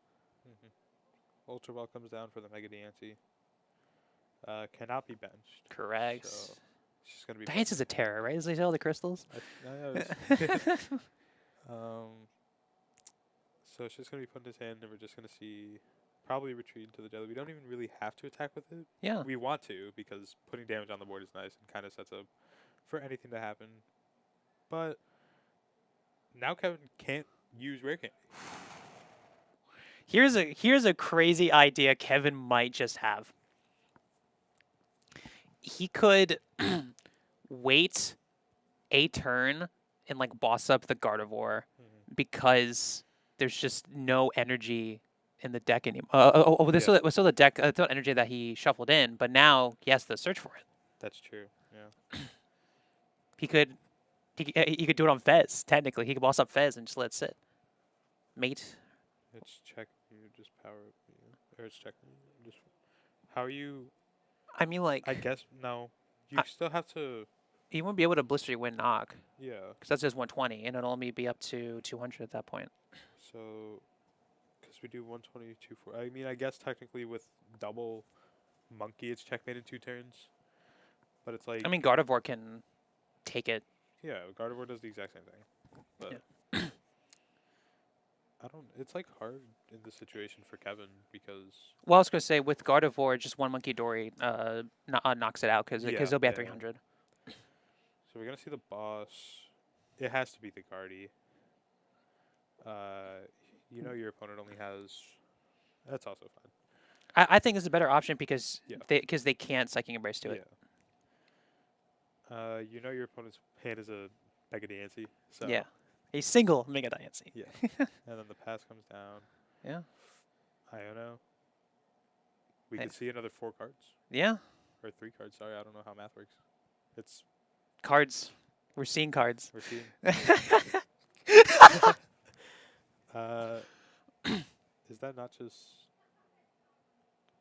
Ultra Ball comes down for the Mega Diancie. Cannot be benched. Correct. So it's just gonna be. Diancie is a terror, right? Is they all the crystals? So it's just gonna be put in his hand, and we're just gonna see probably retreat into the jelly. We don't even really have to attack with it. Yeah. We want to because putting damage on the board is nice and kind of sets up for anything to happen. But now Kevin can't use Rare Candy. Here's a crazy idea Kevin might just have. He could wait a turn and like boss up the Gardevoir because there's just no energy in the deck anymore. There's still the deck, still energy that he shuffled in, but now he has to search for it. That's true. Yeah. He could do it on Fez. Technically, he could boss up Fez and just let it sit. Mate. It's check you, just power up you. Or it's check you. Just how are you? I mean, like, I guess no. You still have to. he won't be able to blister you win knock Yeah. because that's just 120, and it'll only be up to 200 at that point. So, because we do 122 for. I mean, I guess technically with double monkey, it's checkmate in 2 turns. But it's like. I mean, Gardevoir can take it. Yeah, Gardevoir does the exact same thing. But Yeah. I don't. It's like hard in this situation for Kevin because. Well, I was gonna say with Gardevoir, just one Monkey Dory knocks it out because he'll be at yeah. 300. So we're gonna see the boss. It has to be the Guardy. You know your opponent only has. That's also fine. I think it's a better option because Yeah. they can't Psychic Embrace to it. Yeah. You know your opponent's hand is a Mega Diancie. So Yeah. A single Mega Diancie. Yeah. And then the pass comes down. Yeah. Iono. We Hey. can see another 4 cards. Yeah. Or 3 cards. Sorry, I don't know how math works. It's Cards. We're seeing cards. we're seeing. Is that not just?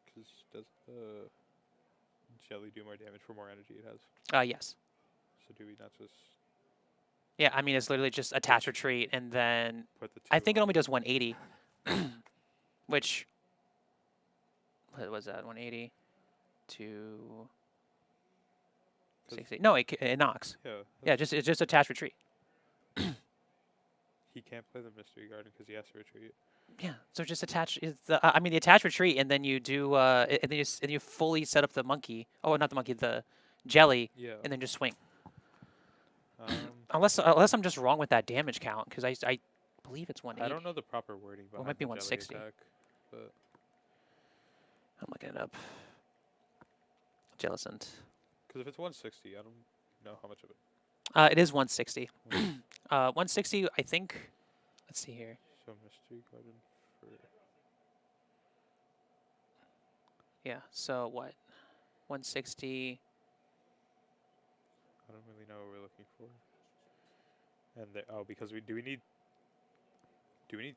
Because does the jelly do more damage for more energy it has? Yes. So do we not just Yeah, I mean, it's literally just attach retreat, and then put the? 2 I think it on? only does 180, which what was that? 180 to 'Cause- 60. No, it knocks. Yeah. Yeah, it's just attach retreat. He can't play the mystery garden because he has to retreat. Yeah, so just attach. I mean, the attach retreat, and then you do, and then you fully set up the monkey. Oh, not the monkey, the jelly, Yeah. and then just swing. Um, Unless I'm just wrong with that damage count, because I believe it's 180. I don't know the proper wording, but Well, it might be the jelly 160. attack, but I'm looking it up. Jellicent. because if it's 160, I don't know how much of it. It is 160. 160, I think. Let's see here. So mystery garden for Yeah. So what? 160. I don't really know what we're looking for. And because we need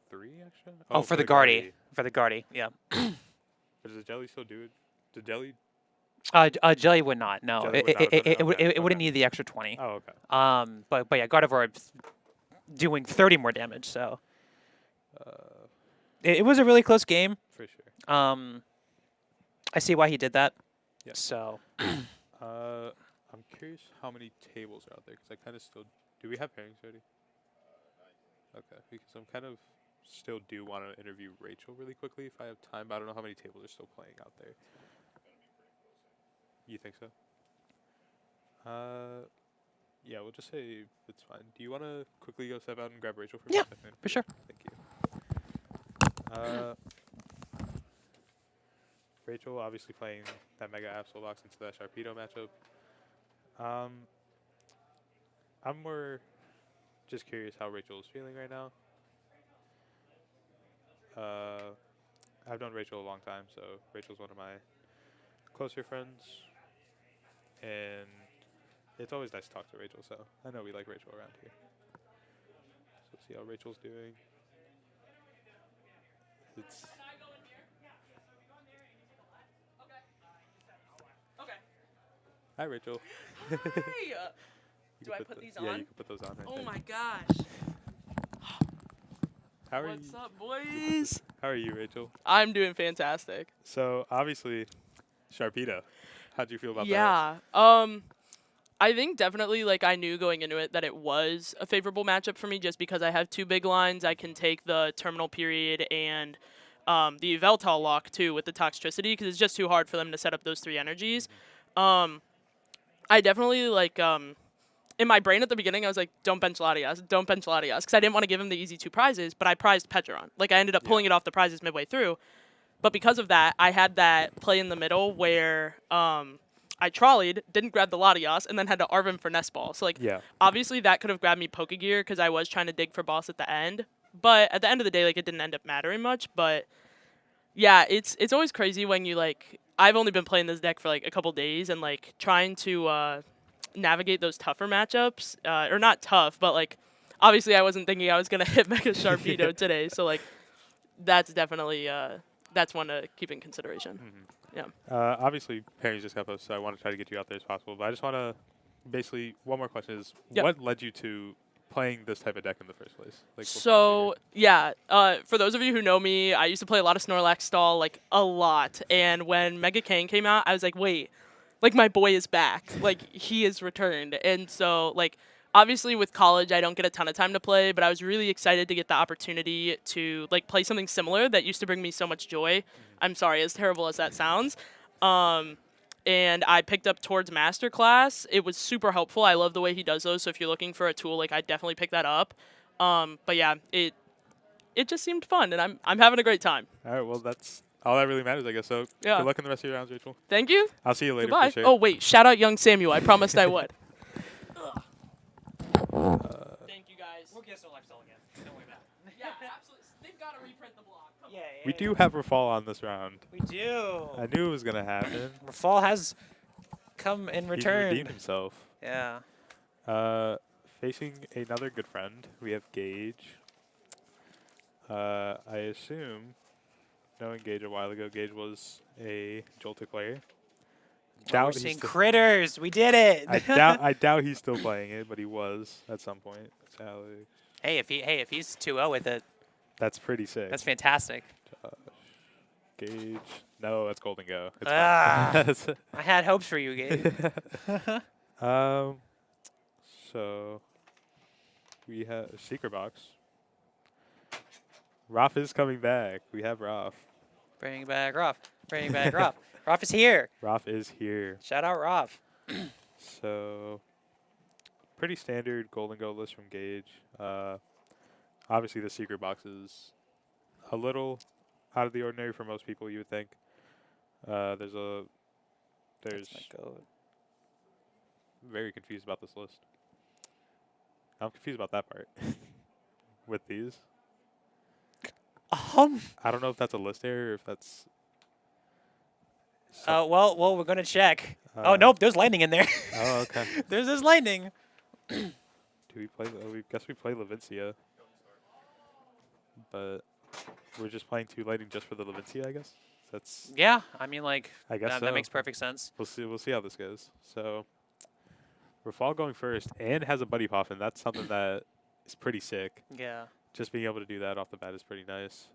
3 extra? Oh, for the Guardy. For the Guardy. Yeah. But does the jelly still do it? The jelly? Jelly would not. No, Jelly would not. it wouldn't Okay. need the extra 20. Oh, okay. But yeah, Gardevoir doing 30 more damage. So it was a really close game. For sure. I see why he did that. Yeah. So I'm curious how many tables are out there because I kind of still. Do we have pairings already? Okay, because I'm kind of still do want to interview Rachel really quickly if I have time, but I don't know how many tables are still playing out there. You think so? Yeah, we'll just say it's fine. Do you want to quickly go step out and grab Rachel for Yeah, a second? for sure. Thank you. Rachel obviously playing that Mega Absol Box into that Sharpedo matchup. I'm more just curious how Rachel is feeling right now. I've known Rachel a long time, so Rachel's one of my closer friends. And it's always nice to talk to Rachel, so I know we like Rachel around here. So let's see how Rachel's doing. It's Hi, Rachel. Hey! You Do can I put these Yeah, on? you can put those on right Oh there. my gosh. How are What's you? up, boys? How are you, Rachel? I'm doing fantastic. So obviously, Sharpedo. How'd you feel about that? Yeah. I think definitely like I knew going into it that it was a favorable matchup for me just because I have 2 big lines. I can take the terminal period and the Veltal lock too with the Toxtricity because it's just too hard for them to set up those 3 energies. I definitely like in my brain at the beginning, I was like, don't bench Latias, don't bench Latias, because I didn't want to give him the easy 2 prizes, but I prized Petron. Like, I ended up pulling it off the prizes midway through. But because of that, I had that play in the middle where I trolleyed, didn't grab the Latias, and then had to Arvin for Nest Ball. So, like, Yeah. obviously that could have grabbed me Pokegear because I was trying to dig for boss at the end. But at the end of the day, like, it didn't end up mattering much. But, yeah, it's always crazy when you, like, I've only been playing this deck for, like, a couple days, and, like, trying to navigate those tougher matchups. Or not tough, but, like, obviously I wasn't thinking I was going to hit Mega Sharpedo today. So, like, that's definitely that's one to keep in consideration. Yeah. Obviously, Perry just got posted, so I want to try to get you out there as possible. But I just want to basically, one more question is, Yep. what led you to playing this type of deck in the first place? Like, what So, yeah, for those of you who know me, I used to play a lot of Snorlax stall, like, a lot. And when Mega Kane came out, I was like, wait, like, my boy is back. Like, he is returned. And so, like, obviously with college, I don't get a ton of time to play, but I was really excited to get the opportunity to, like, play something similar that used to bring me so much joy. I'm sorry, as terrible as that sounds. And I picked up Towards Masterclass. It was super helpful. I love the way he does those. So if you're looking for a tool, like, I'd definitely pick that up. But yeah, it just seemed fun, and I'm having a great time. All right, well, that's all that really matters, I guess. So Yeah. good luck in the rest of your rounds, Rachel. Thank you. I'll see you later. Goodbye. For sure. Oh wait, shout out young Samuel. I promised I would. Thank you guys. We'll get Snorlax stall again. Don't worry about it. Yeah, absolutely. They've got to reprint the block. Come Yeah, on. We do have Rafal on this round. We do. I knew it was going to happen. Rafal has come in He return. redeemed himself. Yeah. Facing another good friend, we have Gage. I assume, knowing Gage a while ago, Gage was a Joltik player. We're He's seeing still- critters. We did it. I doubt he's still playing it, but he was at some point. That's Alex. Hey, if he's 2-0 with it, That's pretty sick. that's fantastic. Gage. No, that's Golden Go. It's Ah. fine. I had hopes for you, Gabe. So we have a secret box. Roth is coming back. We have Roth. Bring back Roth. Bring back Roth. Roth is here. Roth is here. Shout out Roth. So pretty standard Golden Go list from Gage. Obviously the secret box is a little out of the ordinary for most people, you would think. There's That's my goat. very confused about this list. I'm confused about that part. With these. I don't know if that's a list error or if that's Well, we're gonna check. Uh, Oh nope, there's lightning in there. Oh, okay. There's this lightning. Do we play? We guess we play Levincia, but we're just playing 2 lightning just for the Levincia, I guess. That's. Yeah, I mean, like, I guess that so. makes perfect sense. We'll see. We'll see how this goes. So, Rafal going first and has a buddy poffin. That's something that is pretty sick. Yeah. Just being able to do that off the bat is pretty nice.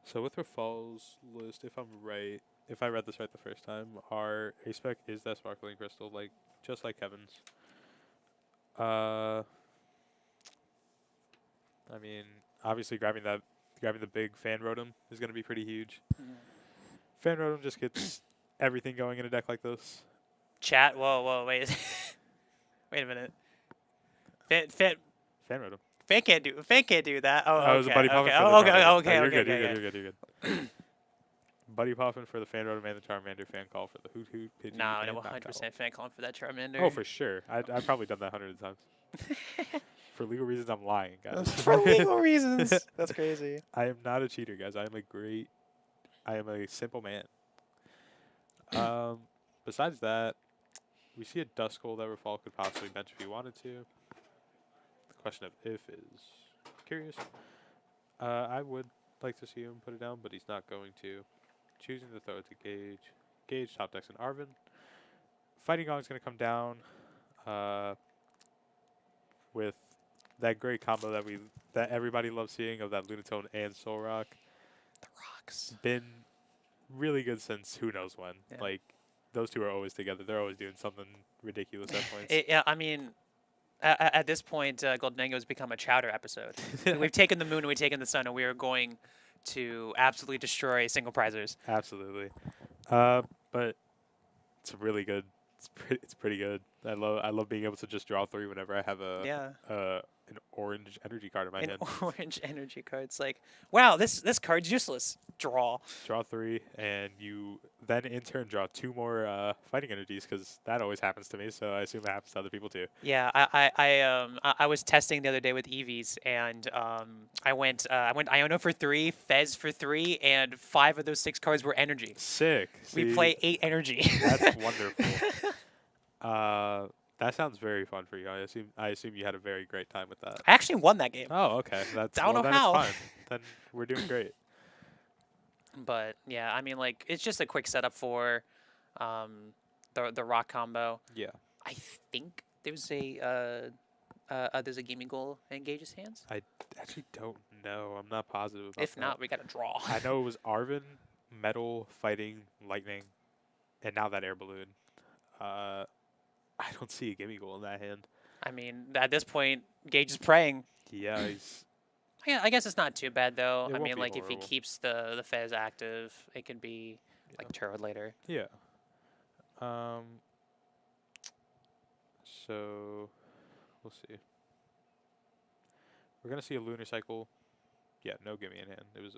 So with Rafal's list, if I'm right, if I read this right the first time, our A-Spec is that Sparkling Crystal, like just like Kevin's. I mean, obviously grabbing the big Fan Rotom is going to be pretty huge. Fan Rotom just gets everything going in a deck like this. Chat. Whoa, wait. Wait a minute. Fan Rotom. Fan can't do that. Oh, Oh, okay. it was a buddy poffin okay. for the Oh, okay. Charmander. Okay. No, Okay. you're Okay. good. You're good. Buddy poffin for the Fan Rotom and the Charmander fan call for the Hoot Hoot Pidgey. No, and no, Knockout. 100% fan calling for that Charmander. Oh, for sure. I've probably done that hundreds of times. For legal reasons, I'm lying, guys. For legal reasons. That's crazy. I am not a cheater, guys. I am a simple man. Besides that, we see a Duskull that Rafal could possibly bench if he wanted to. The question of if is curious. I would like to see him put it down, but he's not going to. Choosing to throw it to Gage. Gage, top decks, and Arvin. Fighting Gong's going to come down with that great combo that everybody loves seeing of that Lunatone and Solrock. The rocks. Been really good since who knows when. Yeah. Like, those two are always together. They're always doing something ridiculous at points. Yeah, I mean, at this point, Golden Mango has become a chowder episode. We've taken the moon and we've taken the sun, and we are going to absolutely destroy single prizers. Absolutely. But it's really good. It's pretty good. I love being able to just draw 3 whenever I have Yeah. an orange energy card in my An hand. orange energy card. It's like, wow, this card's useless. Draw. Draw 3, and you then in turn draw 2 more fighting energies because that always happens to me. So I assume it happens to other people too. Yeah, I was testing the other day with Eevees, and I went Iono for 3, Fez for 3, and 5 of those 6 cards were energy. Sick. We See, play 8 energy. That's wonderful. That sounds very fun for you. I assume you had a very great time with that. I actually won that game, Oh, okay. That's I don't know then how. It's fine. Then we're doing great. but yeah, I mean, like, it's just a quick setup for the rock combo. Yeah. I think there's a gaming goal in Gage's hands. I actually don't know. I'm not positive about If that. not, we gotta draw. I know it was Arvin, Metal, Fighting, Lightning, and now that Air Balloon. I don't see a gimme goal in that hand. I mean, at this point, Gage is praying. Yeah, he's Yeah, I guess it's not too bad though. It I won't mean, be like if he horrible. keeps the Fez active, it can be like turret later. yeah. So we'll see. We're gonna see a Lunar Cycle. Yeah, no gimme in hand. It was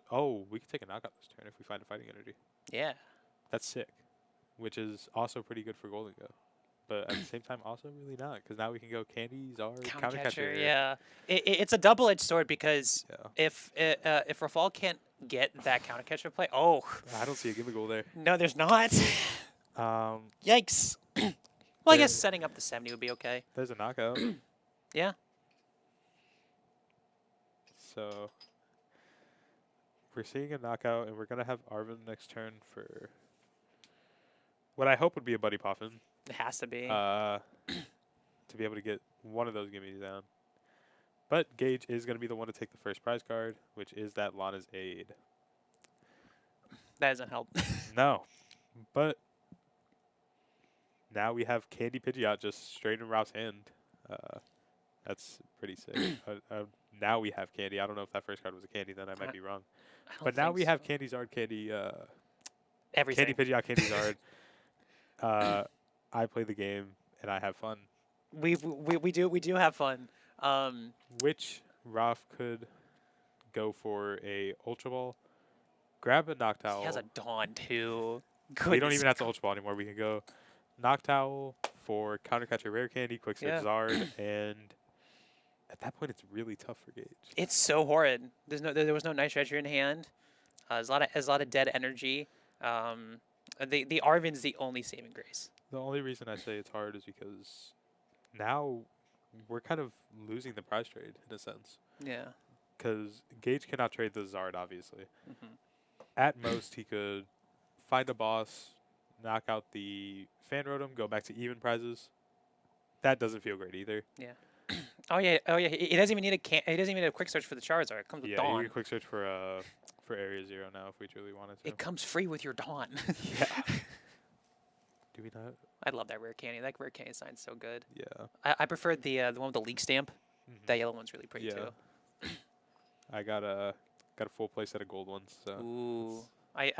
we can take a knockout this turn if we find a fighting energy. Yeah. That's sick. Which is also pretty good for Golden Go. But at the same time, also really not, because now we can go Candy, Zard, Counter Countercatcher. catcher. Yeah. It's a double-edged sword because Yeah. if Rafal can't get that counter catcher play, oh I don't see a gimme goal there. no, there's not. Um, Yikes. Well, I guess There- setting up the 70 would be okay. there's a knockout. Yeah. So we're seeing a knockout, and we're gonna have Arvin next turn for what I hope would be a Buddy Poffin. It has to be. To be able to get one of those gimmies down. But Gage is going to be the one to take the first prize card, which is that Lana's Aid. That doesn't help. No. But now we have Candy Pidgeot just straight in Ralph's hand. That's pretty sick. Now we have Candy. I don't know if that first card was a Candy, then I might be wrong. I don't But now think we have so. Candy Zard, Candy Everything. Candy Pidgeot, Candy Zard. I play the game and I have fun. We do have fun. Which Ralph could go for a Ultra Ball, grab a Noctowl. He has a Dawn too. We don't Goodness even have to Ultra Ball anymore. We can go Noctowl for Counter Catcher Rare Candy, Quick Search Yeah. Zard, and at that point it's really tough for Gage. It's so horrid. There was no Night Stretcher in hand. There's a lot of dead energy. The Arvin's the only saving grace. The only reason I say it's hard is because now we're kind of losing the prize trade in a sense. Yeah. Because Gage cannot trade the Zard, obviously. Mhm. At most, he could find a boss, knock out the Fan Rotom, go back to even prizes. That doesn't feel great either. Oh yeah. He doesn't even need he doesn't even need a quick search for the Charizard. It comes with Yeah, you Dawn. can quick search for Area Zero now if we truly wanted to. It comes free with your Dawn. Yeah. Do we not? I love that rare candy. That rare candy sign's so good. Yeah. I prefer the one with the leak stamp. Mhm. That yellow one's really pretty Yeah. I got a full play set of gold ones. So too. Ooh. I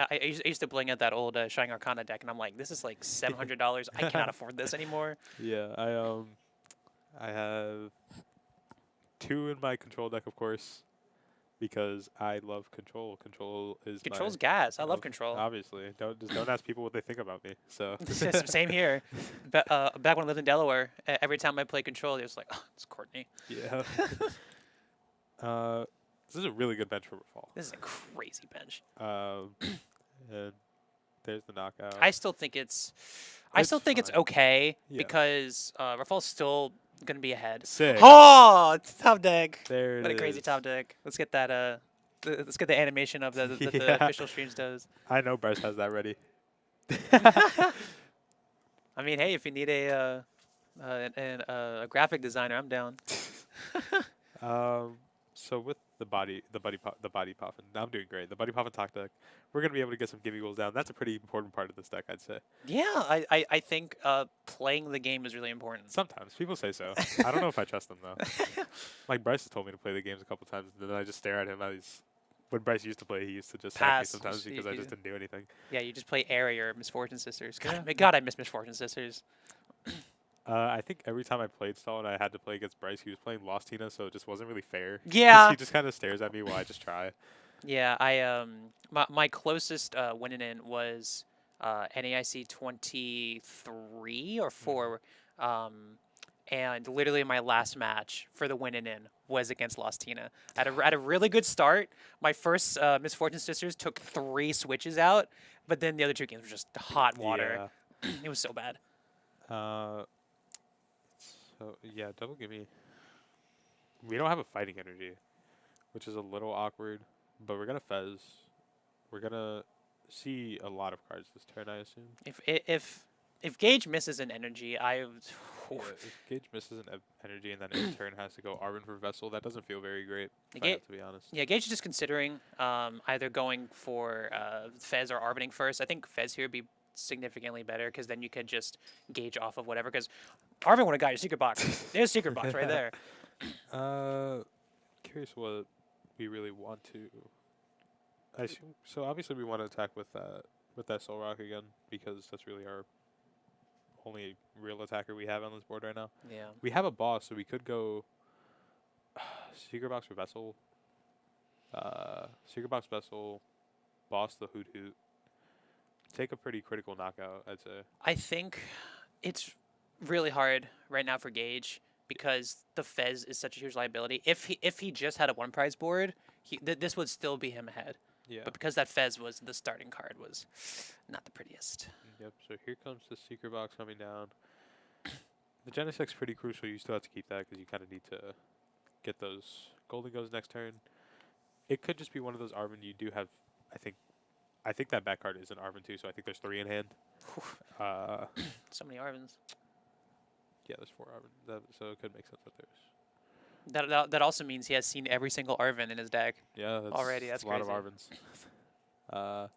used to bling at that old Shining Arcana deck, and I'm like, this is like $700. I cannot afford this anymore. yeah, I have 2 in my control deck, of course, because I love control. Control is Control's my, gas. I love control. Obviously, don't ask people what they think about me. So Same here. Back when I lived in Delaware, every time I played control, it was like, oh, it's Courtney. yeah. This is a really good bench for Fall. This is a crazy bench. And there's the knockout. I still think it's It's it's fine. okay Yeah. because Rafal's still gonna be ahead. Sick. Oh, top deck! There What it a crazy is. top deck. Let's get that. Let's get the animation of that the Yeah. official streams does. I know Bryce has that ready. I mean, hey, if you need a graphic designer, I'm down. So with the body poffin, I'm doing great. The body poffin talk deck, we're gonna be able to get some gimme goals down. That's a pretty important part of this deck, I'd say. Yeah, I think playing the game is really important. Sometimes people say so. I don't know if I trust them though. Like Bryce has told me to play the games a couple times, and then I just stare at him as when Bryce used to play, he used to just sack me Pass. sometimes You- because I you- just didn't do anything. Yeah, you just play Area or Misfortune Sisters. God, Yeah. God, I miss Misfortune Sisters. I think every time I played Stall and I had to play against Bryce, he was playing Lost Tina, so it just wasn't really fair. 'Cause Yeah. he just kind of stares at me while I just try. Yeah, my closest winning in was NAIC 23 or 4, and literally my last match for the winning in was against Lost Tina. I had a really good start. My first Misfortune Sisters took 3 switches out, but then the other 2 games were just hot water. Yeah. It was so bad. So yeah, double gimme. We don't have a fighting energy, which is a little awkward, but we're gonna Fez. We're gonna see a lot of cards this turn, I assume. If Gage misses an energy, Yeah, if Gage misses an energy and then in turn has to go Arvin for Vessel, that doesn't feel very great, if I have to be honest. Yeah, Gage is just considering either going for Fez or Arbiting first. I think Fez here would be significantly better because then you could just gauge off of whatever. Because Arvin would have got your secret box. There's a secret box right there. Curious what we really want to. I assume so. Obviously, we want to attack with that Soul Rock again because that's really our only real attacker we have on this board right now. Yeah. We have a boss, so we could go Secret Box for Vessel. Secret Box Vessel, boss the Hoot Hoot. Take a pretty critical knockout, I'd say. I think it's really hard right now for Gage because the Fez is such a huge liability. If he just had a 1 prize board, this would still be him ahead. Yeah. But because that Fez was the starting card, was not the prettiest. Yep. So here comes the Secret Box coming down. The Genesec's pretty crucial. You still have to keep that because you kind of need to get those Golden Goes next turn. It could just be one of those Arvin you do have. I think that back card is an Arvin too, so I think there's 3 in hand. So many Arvins. Yeah, there's 4 Arvin. So it could make sense that there's. That also means he has seen every single Arvin in his deck. Yeah, that's already. That's a lot of crazy. Arvins.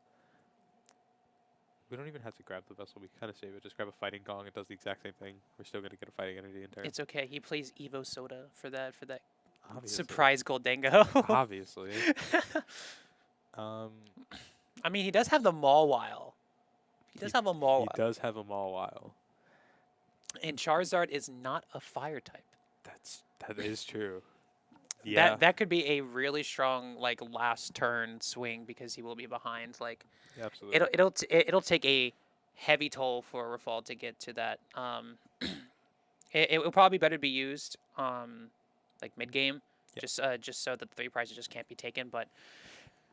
We don't even have to grab the Vessel. We kind of save it. Just grab a Fighting Gong. It does the exact same thing. We're still going to get a Fighting Energy in turn. It's okay. He plays Evo Soda for that Obviously. surprise Goldango. Obviously. I mean, he does have the Mawile. He does have a Mawile. He does have a Mawile. And Charizard is not a fire type. That is true. Yeah. That could be a really strong last turn swing because he will be behind. Yeah, absolutely. It'll take a heavy toll for Rafal to get to that. It will probably be better to be used mid game, just so that the 3 prizes just can't be taken. But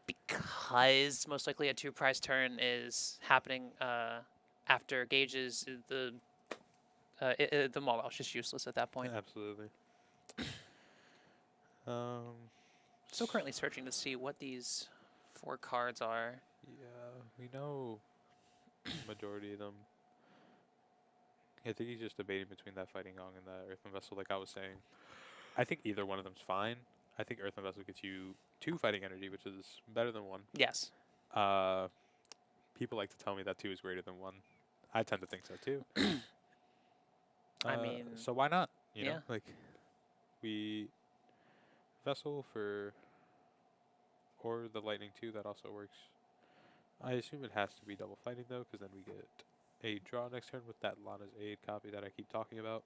because most likely a 2 prize turn is happening after Gage's the Mawile is just useless at that point. Absolutely. Still currently searching to see what these 4 cards are. Yeah, we know majority of them. I think he's just debating between that Fighting Gong and that Earthen Vessel, like I was saying. I think either one of them's fine. I think Earthen Vessel gets you 2 Fighting Energy, which is better than 1. Yes. People like to tell me that 2 is greater than 1. I tend to think so too. I mean, so why not? You yeah. know, we Vessel or the Lightning 2, that also works. I assume it has to be double fighting though, because then we get a draw next turn with that Lana's Aid copy that I keep talking about.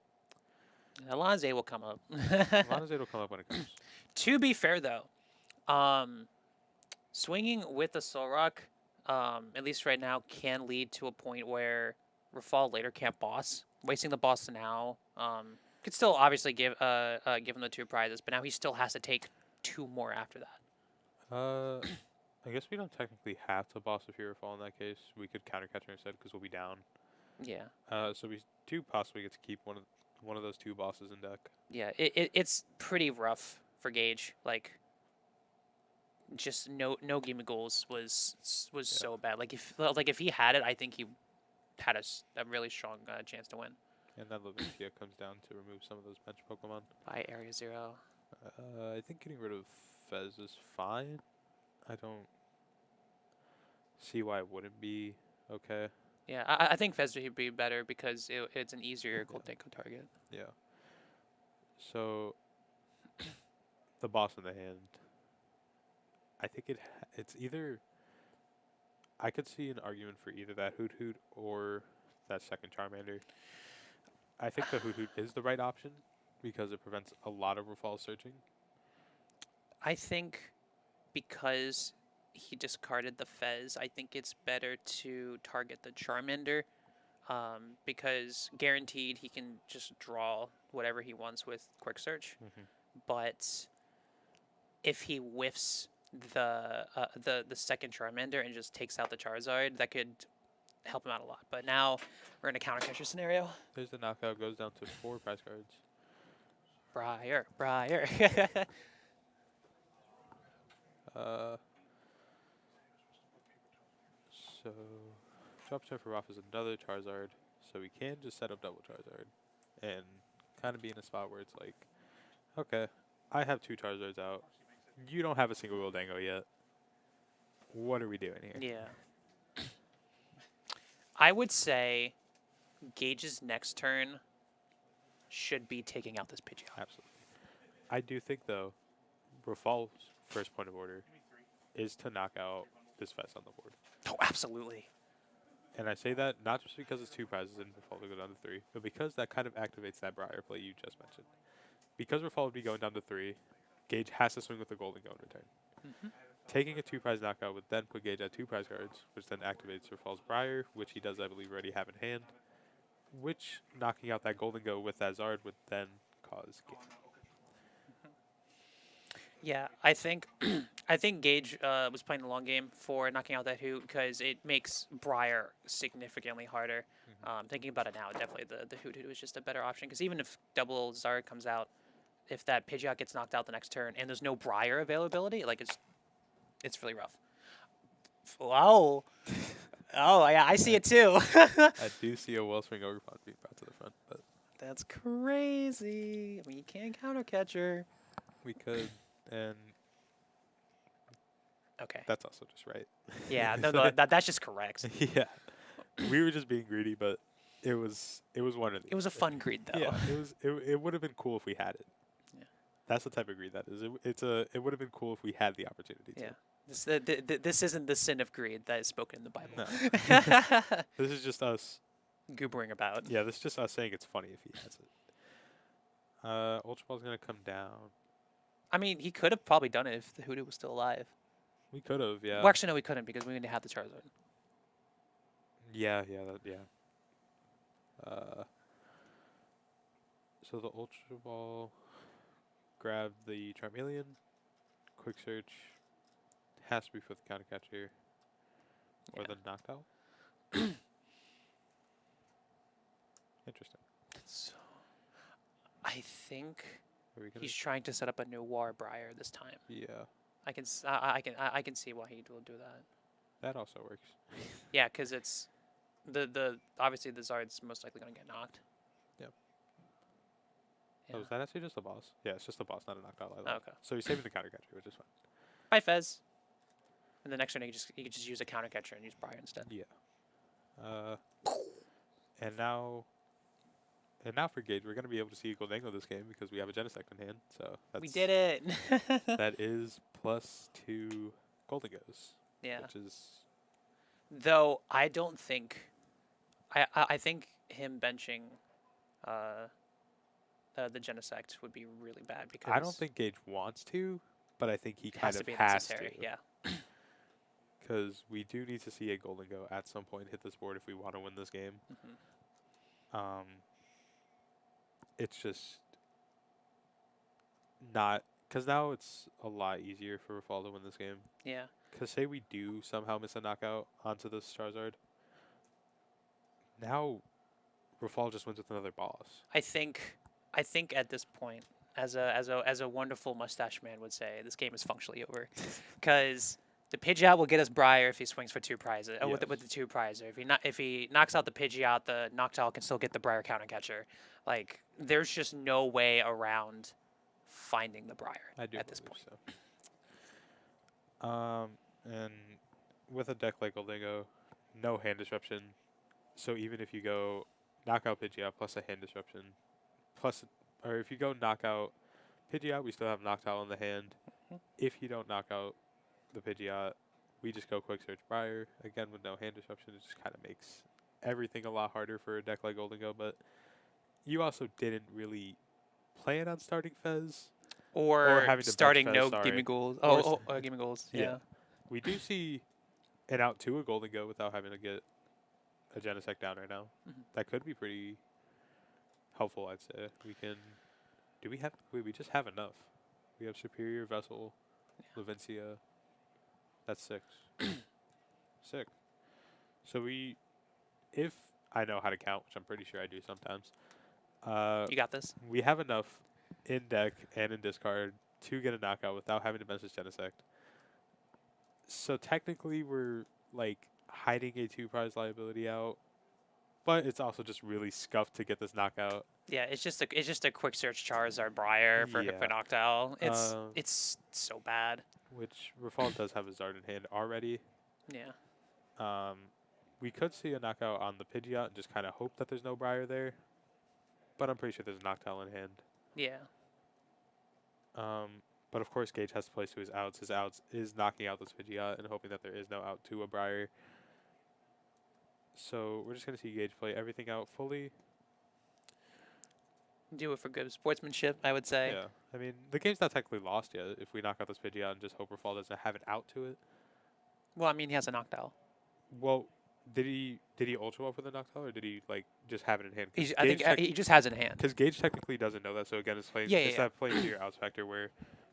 Lana's Aid will come up. Lana's Aid will come up when it comes. To be fair though, swinging with the Soul Rock, at least right now, can lead to a point where Rafal later can't boss. Wasting the boss now could still obviously give him the 2 prizes, but now he still has to take 2 more after that. I guess we don't technically have to boss if you're Rafal in that case. We could counter catcher instead because we'll be down. Yeah. So we do possibly get to keep one of those 2 bosses in deck. Yeah, it's pretty rough for Gage. Just no gimme goals was so bad. If he had it, I think he had a really strong chance to win. And then Levincia comes down to remove some of those bench Pokemon. By Area 0. I think getting rid of Fez is fine. I don't see why it wouldn't be okay. Yeah, I think Fez would be better because it's an easier Goldango target. Yeah. So, the boss in the hand. I think it's either. I could see an argument for either that Hoot Hoot or that second Charmander. I think the Hoot Hoot is the right option because it prevents a lot of Rafal searching. I think because he discarded the Fez, I think it's better to target the Charmander. Because guaranteed he can just draw whatever he wants with Quick Search. Mhm. But if he whiffs the second Charmander and just takes out the Charizard, that could help him out a lot. But now we're in a counter catcher scenario. There's the knockout, goes down to 4 prize cards. Briar. So, drop check for Roth is another Charizard, so we can just set up double Charizard and kind of be in a spot where it's like, okay, I have 2 Charizards out. You don't have a single Goldango yet. What are we doing here? Yeah. I would say Gage's next turn should be taking out this Pidgeot. Absolutely. I do think, though, Rafal's first point of order is to knock out this Fest on the board. Oh, absolutely. And I say that not just because it's 2 prizes and Rafal will go down to 3, but because that kind of activates that Briar play you just mentioned. Because Rafal would be going down to 3, Gage has to swing with the Golden Go in return. Mm-hmm. Taking a 2 prize knockout would then put Gage at 2 prize cards, which then activates Rafal's Briar, which he does, I believe, already have in hand. Which knocking out that Golden Go with that Zard would then cause Gage. Yeah, I think I think Gage was playing the long game for knocking out that Hoot because it makes Briar significantly harder. Thinking about it now, definitely the Hoot was just a better option because even if double Zard comes out, if that Pidgeot gets knocked out the next turn and there's no Briar availability, like it's really rough. Wow. Oh yeah, I see it too. I do see a Wellspring Ogrepon being brought to the front, but That's crazy. I mean, you can't counter catcher. we could, and Okay. that's also just right. Yeah, no, that's just correct. Yeah, we were just being greedy, but it was one of these. It was a fun greed though. Yeah, it would have been cool if we had it. Yeah. That's the type of greed that is. It would have been cool if we had the opportunity to. Yeah. This isn't the sin of greed that is spoken in the Bible. No. This is just us. Goobering about. Yeah, this is just us saying it's funny if he has it. Ultra Ball's gonna come down. I mean, he could have probably done it if the Hoodoo was still alive. We could have, yeah. Well, actually, no, we couldn't because we didn't have the Charizard. Yeah. So the Ultra Ball grabbed the Charmeleon. Quick Search has to be for the counter catcher or Yeah. the Noctowl. Interesting. So, I think Are we gonna? he's trying to set up a new War Briar this time. Yeah, I can see why he will do that. that also works. Yeah, because it's the obviously the Zard's most likely going to get knocked. Yep. Yeah. Oh, is that actually just the boss? Yeah, it's just the boss, not a Noctowl. I lied. Okay. So he's saving the counter catcher, which is fine. Bye, Fez. And the next turn, you could just use a counter catcher and use Briar instead. Yeah. And now for Gage, we're gonna be able to see Goldango this game because we have a Genesect in hand. So that's We did it. That is +2 Goldengos, Yeah. which is Though I don't think, I think him benching, the Genesect would be really bad because I don't think Gage wants to, but I think he it kind has to of be has necessary. to. Yeah. Because we do need to see a Goldengo at some point hit this board if we want to win this game. Mhm. It's just not because now it's a lot easier for Rafal to win this game. Yeah. Because say we do somehow miss a knockout onto this Charizard, now Rafal just wins with another boss. I think at this point, as a wonderful mustache man would say, this game is functionally over, because the Pidgeot will get us Briar if he swings for 2 prizes. With the 2 prizer. If he knocks out the Pidgeot, the Noctowl can still get the Briar counter catcher. Like there's just no way around finding the Briar at this point. So. And with a deck like Goldango, no hand disruption. So even if you go knockout Pidgeot plus a hand disruption, or if you go knockout Pidgeot, we still have Noctowl in the hand. If you don't knock out the Pidgeot, we just go Quick Search Briar. Again, with no hand disruption, it just kind of makes everything a lot harder for a deck like Goldengo. But you also didn't really plan on starting Fez or Or having to bench starting Fez. no Sorry, gimme goals. or Gimme goals. yeah, Yeah. we do see an out to a golden go without having to get a Genesect down right now. Mhm. That could be pretty helpful, I'd say. We can. Do we have? We just have enough. We have Superior Vessel, Levencia. That's 6. 6. So if I know how to count, which I'm pretty sure I do sometimes, You got this. we have enough in deck and in discard to get a knockout without having to message Genesect. So technically, we're like hiding a 2 prize liability out, but it's also just really scuffed to get this knockout. Yeah, it's just a quick search Charizard Briar for Yeah. Noctowl. It's Um, it's so bad. which Rafal does have a Zard in hand already. Yeah. Um, we could see a knockout on the Pidgeot and just kind of hope that there's no Briar there, but I'm pretty sure there's a Noctowl in hand. Yeah. But of course, Gage has to place to his outs. His outs is knocking out this Pidgeot and hoping that there is no out to a Briar. So we're just going to see Gage play everything out fully. Do it for good sportsmanship, I would say. Yeah. I mean, the game's not technically lost yet if we knock out this Pidgeot and just hope Rafal doesn't have an out to it. Well, I mean, he has a Noctowl. Well, did he ultra up with a Noctowl or did he like just have it in hand? I think he just has it in hand. Because Gage technically doesn't know that, so again, it's playing. Yeah, It's yeah, that playing to your outs factor where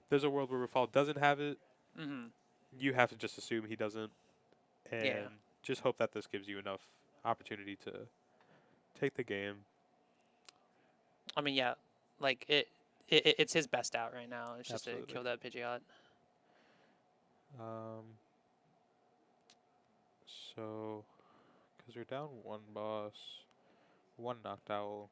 there's a world where Rafal doesn't have it. Mm-hmm. You have to just assume he doesn't, and just hope that this gives you enough opportunity to take the game. I mean, yeah, like it's his best out right now. It's just Absolutely. to kill that Pidgeot. So, because we're down 1 boss, 1 Noctowl.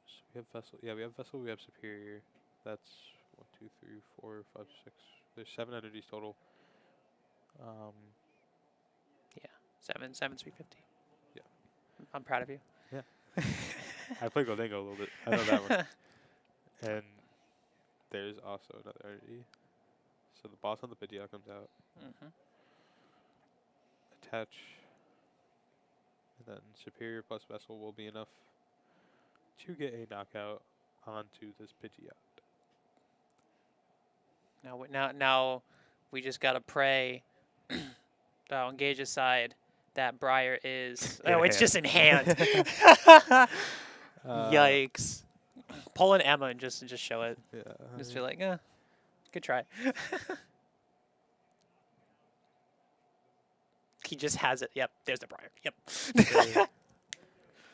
So we have Vessel. Yeah, we have Vessel. We have Superior. That's 1, 2, 3, 4, 5, 6. There's 7 energies total. Seven 350. Yeah. I'm proud of you. I play Goldingo a little bit. I know that one. And there's also another energy. So the boss on the Pidgeot comes out. Mm-hmm. Attach. And then Superior plus Vessel will be enough to get a knockout onto this Pidgeot. Now, we just gotta pray. On Gage's side, that Briar is. In It's hand. just in hand. Yikes! Pull an Emma and just show it. Yeah. Just feel like, good try. He just has it. Yep, there's the Briar. Yep.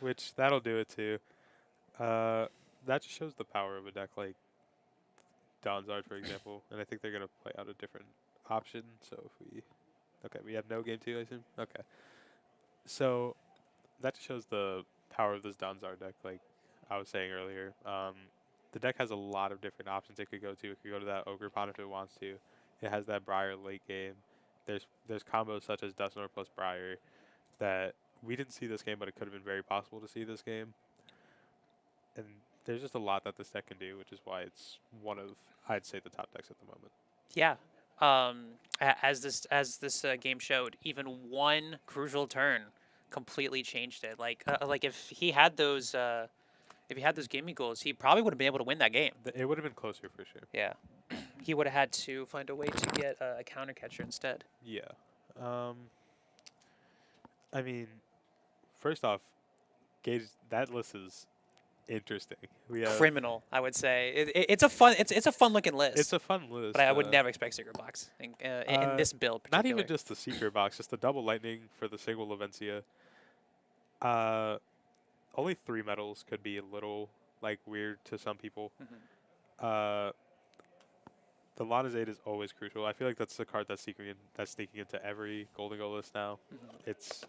Which that'll do it too. That just shows the power of a deck like Donzard, for example. And I think they're gonna play out a different option. So if we have no game 2, I assume. Okay. So that just shows the power of this Donzard deck. Like I was saying earlier, the deck has a lot of different options it could go to. It could go to that Ogre Pond if it wants to. It has that Briar late game. There's combos such as Dusknoir plus Briar that we didn't see this game, but it could have been very possible to see this game. And there's just a lot that this deck can do, which is why it's one of, I'd say, the top decks at the moment. Yeah. As this game showed, even one crucial turn completely changed it. Like if he had those gimme goals, he probably would have been able to win that game. It would have been closer for sure. Yeah. He would have had to find a way to get a counter catcher instead. Yeah. I mean, first off, Gage, that list is interesting. We have Criminal, I would say. It's a fun looking list. It's a fun list. But I would never expect Secret Box in this build. Not Particular. even just the secret box, just the double lightning for the single Levencia. Only 3 metals could be a little like weird to some people. Mhm. The Lanazade is always crucial. I feel like that's the card that's sneaking into every Golden Goal list now. Mhm. It's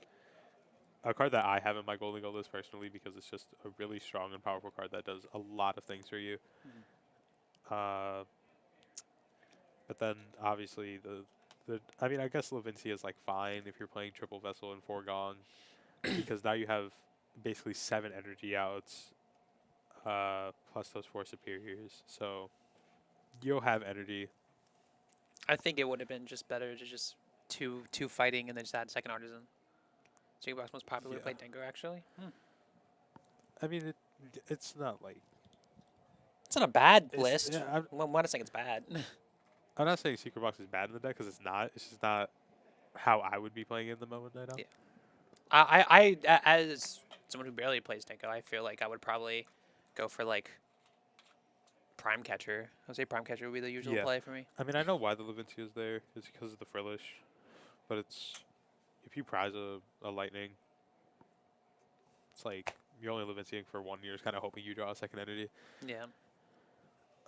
a card that I have in my Golden Goal list personally because it's just a really strong and powerful card that does a lot of things for you. Mhm. But then obviously I mean, I guess Levencia is like fine if you're playing triple Vessel and 4 Gong because now you have basically 7 energy outs plus those 4 superiors. So you'll have energy. I think it would have been just better to just two fighting and then just add second artisan. Box most popular Yeah. played Dingo, actually. I mean, it's not like It's not a bad it's. list. Yeah, I'm not saying it's bad. I'm not saying Secret Box is bad in the deck because it's not. It's just not how I would be playing it in the moment right now. Yeah. As someone who barely plays Dingo, I feel like I would probably go for like Prime Catcher. I would say Prime Catcher would be the usual Yeah. play for me. I mean, I know why the Levincia is there. It's because of the Frillish, but it's if you prize a Lightning, it's like you're only Levinciaing for 1 year, kind of hoping you draw a second entity. Yeah.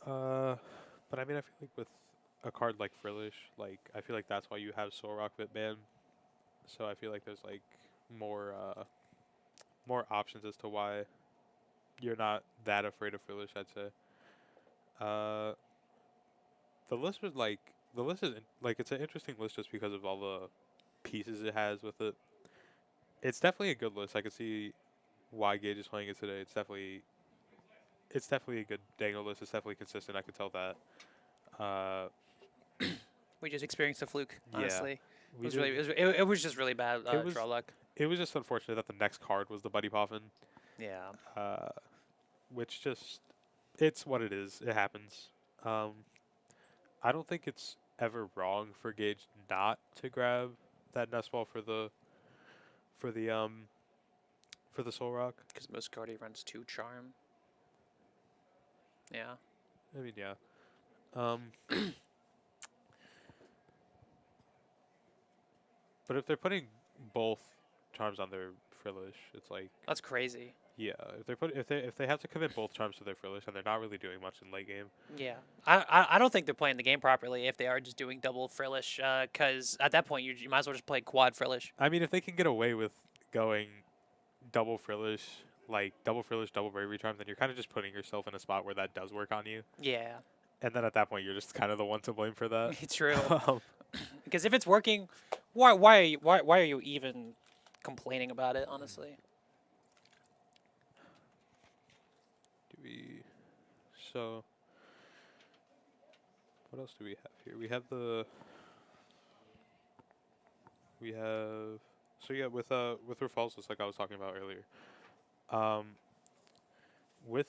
But I mean, I feel like with a card like Frillish, like I feel like that's why you have Soul Rock Bitman. So I feel like there's like more more options as to why you're not that afraid of Frillish. I'd say. Uh, the list is like it's an interesting list just because of all the pieces it has with it. It's definitely a good list. I can see why Gage is playing it today. It's definitely a good Dango list. It's definitely consistent. I can tell that. Uh, We just experienced a fluke, yeah, honestly. we It was just really bad It was draw luck. it was just unfortunate that the next card was the Buddy Poffin, Yeah. which just it's what it is. It happens. Um, I don't think it's ever wrong for Gage not to grab that nest ball for the um for the Soul Rock. Because most Cardi runs 2 Charm. Yeah. I mean, yeah. Um, but if they're putting both charms on their Frillish, it's like That's crazy. yeah. If they have to commit both charms to their Frillish and they're not really doing much in late game. Yeah. I don't think they're playing the game properly if they are just doing double Frillish, because at that point you might as well just play quad Frillish. I mean, if they can get away with going double Frillish, like double Frillish, double Bravery Charm, then you're kind of just putting yourself in a spot where that does work on you. Yeah. And then at that point, you're just kind of the one to blame for that. It's true. Um, Because if it's working, why are you even complaining about it, honestly? So, what else do we have here? So yeah, with Rafal's list, like I was talking about earlier. Um, with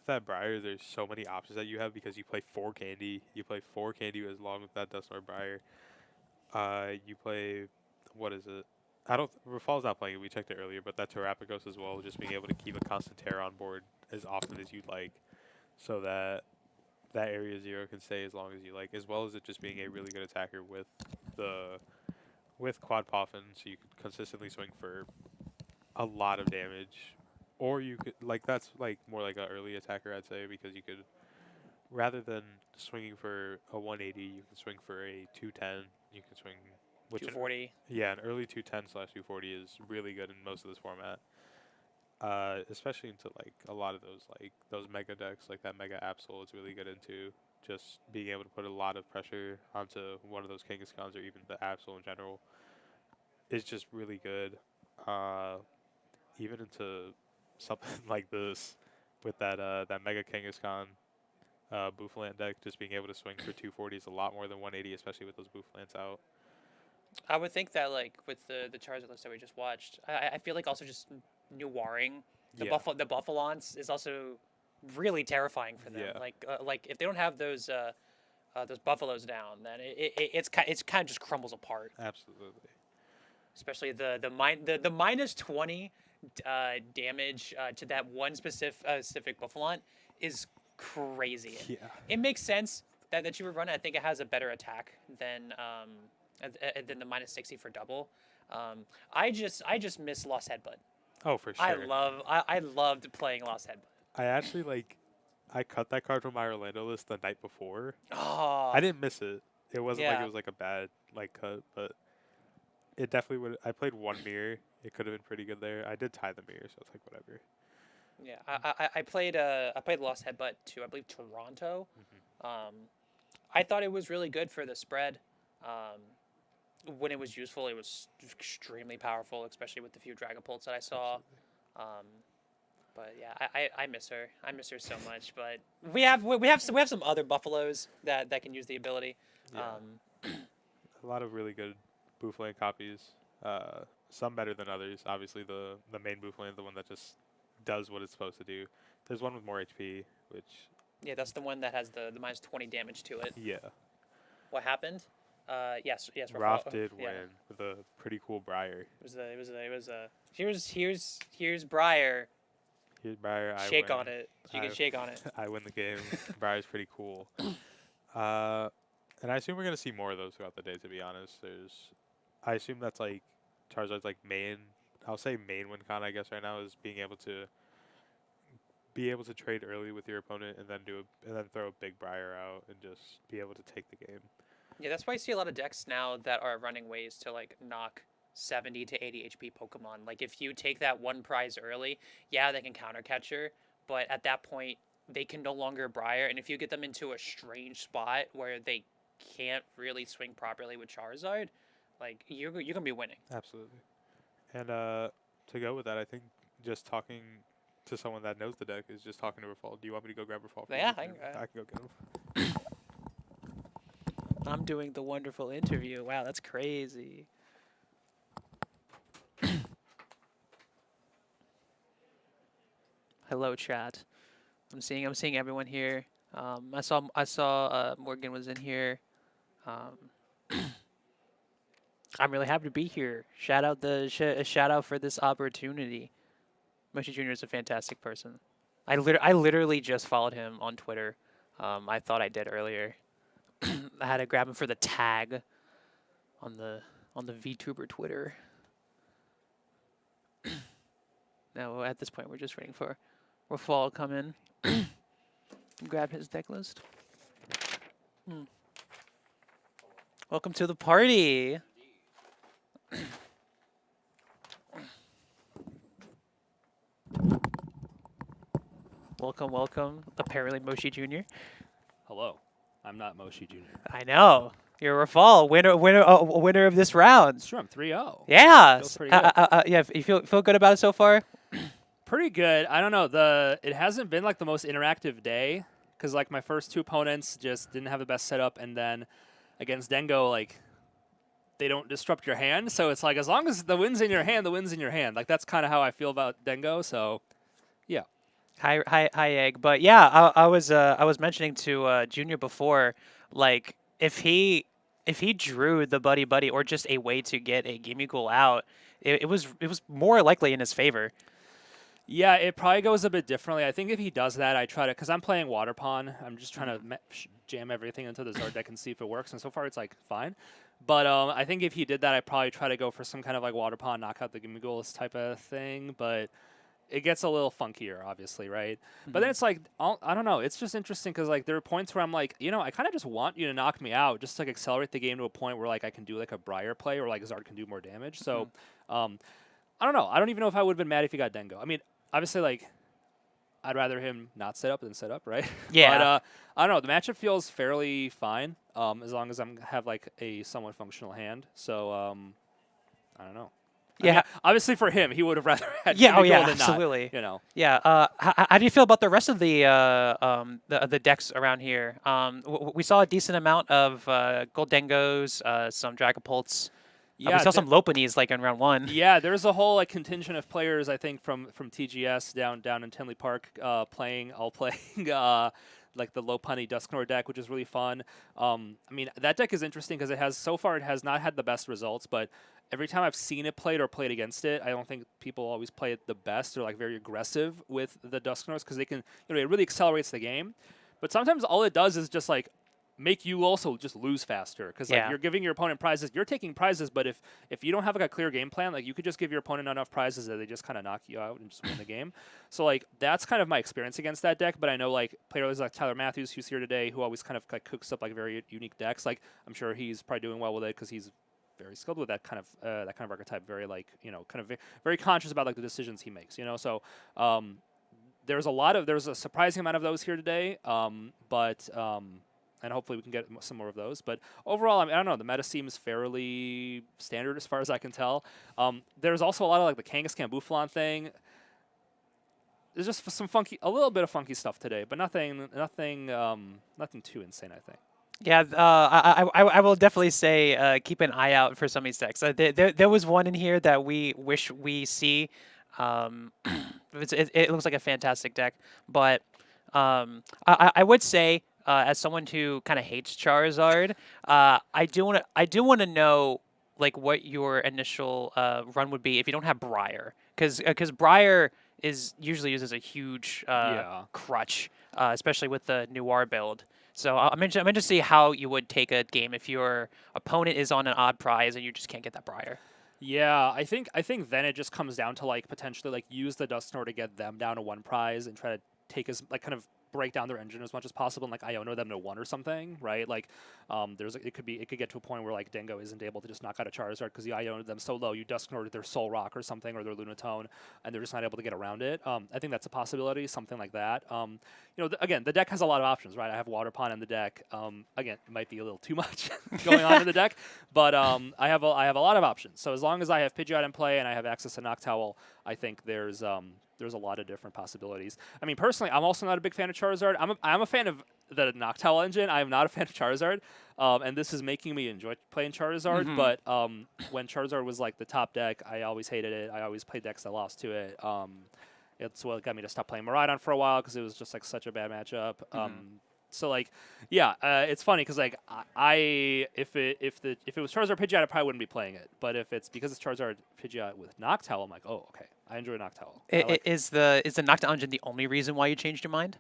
that Briar, there's so many options that you have because you play 4 Candy. You play 4 Candy as long with that Dustlord Briar. You play, what is it? Rafal's not playing it. We checked it earlier, but that Terrapagos as well, just being able to keep a constant terror on board as often as you'd like, so that area 0 can stay as long as you like, as well as it just being a really good attacker with Quad Poffin, so you could consistently swing for a lot of damage. Or you could, like, that's like more like an early attacker, I'd say, because you could, rather than swinging for a 180, you can swing for a 210. You can swing, which 240. yeah, an early 210/240 is really good in most of this format. Especially into like a lot of those mega decks, like that Mega Absol, it's really good into just being able to put a lot of pressure onto one of those Kangaskhan's or even the Absol in general. Is just really good. Even into something like this with that Mega Kangaskhan Bouffalant deck, just being able to swing for 240 is a lot more than 180, especially with those Bouffalants out. I would think that like with the Charizard list that we just watched, I feel like also just noiring the Yeah. the Buffalons is also really terrifying for them. Yeah. Like if they don't have those Buffaloes down, then it's kind of just crumbles apart. Absolutely. Especially the minus 20 damage to that one specific Buffalon is crazy. Yeah. It makes sense that you would run it. I think it has a better attack than the minus 60 for double. I just miss Lost Headbutt. Oh, for sure. I loved playing Lost Headbutt. I actually I cut that card from my Orlando list the night before. Oh, I didn't miss it. It wasn't like Yeah. it was like a bad cut, but it definitely would. I played 1 mirror. It could have been pretty good there. I did tie the mirror, so it's like whatever. yeah. I played Lost Headbutt to I believe Toronto. I thought it was really good for the spread. When it was useful, it was extremely powerful, especially with the few Dragapults that I saw. But yeah, I miss her. I miss her so much. But we have some other Buffaloes that can use the ability. Yeah. A lot of really good Bouffalant copies. Some better than others. Obviously, the main Bouffalant, the one that just does what it's supposed to do. There's one with more HP, which Yeah, that's the one that has the minus 20 damage to it. yeah, What happened? Yes, Raph did yeah. win with a pretty cool Briar. Here's Briar. Here's Briar. I Shake win. on it. You can shake on it. I win the game. Briar's pretty cool. And I assume we're gonna see more of those throughout the day. To be honest, I assume that's like Charizard's like main. I'll say main win con. I guess right now is being able to trade early with your opponent and then throw a big Briar out and just be able to take the game. Yeah, that's why you see a lot of decks now that are running ways to like knock 70 to 80 HP Pokemon. Like if you take that one prize early, yeah, they can counter catcher, but at that point they can no longer Briar, and if you get them into a strange spot where they can't really swing properly with Charizard, like you're gonna be winning. Absolutely. And to go with that, I think just talking to someone that knows the deck is just talking to Rafal. Do you want me to go grab Rafal? Yeah, I can go get him. I'm doing the wonderful interview. Wow, that's crazy. Hello, chat. I'm seeing everyone here. I saw Morgan was in here. I'm really happy to be here. Shout out shout out for this opportunity. Moshi Jr. is a fantastic person. I literally just followed him on Twitter. I thought I did earlier. I had to grab him for the tag on the VTuber Twitter. Now at this point we're just waiting for Rafal to come in and grab his deck list. Welcome to the party. Welcome. Apparently Moshi Jr. Hello. I'm not Moshi Jr. I know. You're Rafal, winner of this round. It's true. I'm 3-0. Yeah. Feels pretty good. Yeah. You feel good about it so far? Pretty good. I don't know. It hasn't been like the most interactive day because like my first two opponents just didn't have the best setup, and then against Dengo, like they don't disrupt your hand. So it's like as long as the win's in your hand, the win's in your hand. Like that's kind of how I feel about Dengo. So yeah. Hi, Egg. But yeah, I was mentioning to Junior before, like if he drew the buddy or just a way to get a Gimmighoul out, it was more likely in his favor. Yeah, it probably goes a bit differently. I think if he does that, I try to, because I'm playing Water Pond. I'm just trying to jam everything into the Zard deck and see if it works. And so far, it's like fine. But I think if he did that, I'd probably try to go for some kind of like Water Pond, knock out the Gimmighoul type of thing. But it gets a little funkier, obviously, right? But then it's like, I don't know. It's just interesting because like there are points where I'm like, I kind of just want you to knock me out, just to like accelerate the game to a point where like I can do like a Briar play or like Zard can do more damage. So I don't know. I don't even know if I would have been mad if he got Dengo. I mean, obviously, like I'd rather him not set up than set up, right? Yeah. But I don't know. The matchup feels fairly fine as long as I have like a somewhat functional hand. So I don't know. Yeah. I mean, obviously, for him, he would have rather had Yeah. Oh, Gimmighoul yeah. than Absolutely. not, Yeah. How do you feel about the rest of the decks around here? We saw a decent amount of Goldengos, some Dragapults. Yeah, we saw some Lopunnies like in round one. Yeah, there's a whole like contingent of players I think from TGS down in Tinley Park all playing like the Lopunny Dusknoir deck, which is really fun. I mean that deck is interesting because it has not had the best results, but every time I've seen it played or played against it, I don't think people always play it the best or like very aggressive with the Dusknoirs because they can it really accelerates the game. But sometimes all it does is just like make you also just lose faster because like you're giving your opponent prizes, you're taking prizes, but if you don't have like a clear game plan, like you could just give your opponent enough prizes that they just kind of knock you out and just win the game. So like that's kind of my experience against that deck. But I know like players like Tyler Matthews, who's here today, who always kind of like cooks up like very unique decks. Like I'm sure he's probably doing well with it because he's very skilled with that kind of archetype. Very like kind of very conscious about like the decisions he makes. So there's a surprising amount of those here today. And hopefully we can get some more of those. But overall, I don't know. The meta seems fairly standard as far as I can tell. There's also a lot of like the Kangaskhan Bouffalant thing. There's just a little bit of funky stuff today, but nothing too insane, I think. Yeah, I will definitely say keep an eye out for some of these decks. There was one in here that we wish we see. It looks like a fantastic deck, but I would say as someone who kind of hates Charizard, I do want to know like what your initial run would be if you don't have Briar, because Briar is usually used as a huge Yeah. crutch, especially with the Noir build. So I'm interested to see how you would take a game if your opponent is on an odd prize and you just can't get that Briar. Yeah, I think then it just comes down to like potentially like use the Dusknoir to get them down to one prize and try to take as like kind of break down their engine as much as possible and like Iono them to one or something, right? Like it could get to a point where like Dingo isn't able to just knock out a Charizard because you Iono them so low you Dusknoir their Soul Rock or something or their Lunatone and they're just not able to get around it. I think that's a possibility, something like that. Again, the deck has a lot of options, right? I have Water Pond in the deck. Again, it might be a little too much going on in the deck, but I have a lot of options. So as long as I have Pidgeot in play and I have access to Noctowl, I think there's a lot of different possibilities. I mean, personally, I'm also not a big fan of Charizard. I'm a fan of the Noctowl engine. I am not a fan of Charizard, and this is making me enjoy playing Charizard. But when Charizard was like the top deck, I always hated it. I always played decks that lost to it. It's what got me to stop playing Miraidon for a while because it was just like such a bad matchup. So like, yeah, it's funny because like if it was Charizard Pidgeot, I probably wouldn't be playing it. But if it's because it's Charizard Pidgeot with Noctowl, I'm like, oh, okay, I enjoy Noctowl. Is the Noctowl engine the only reason why you changed your mind?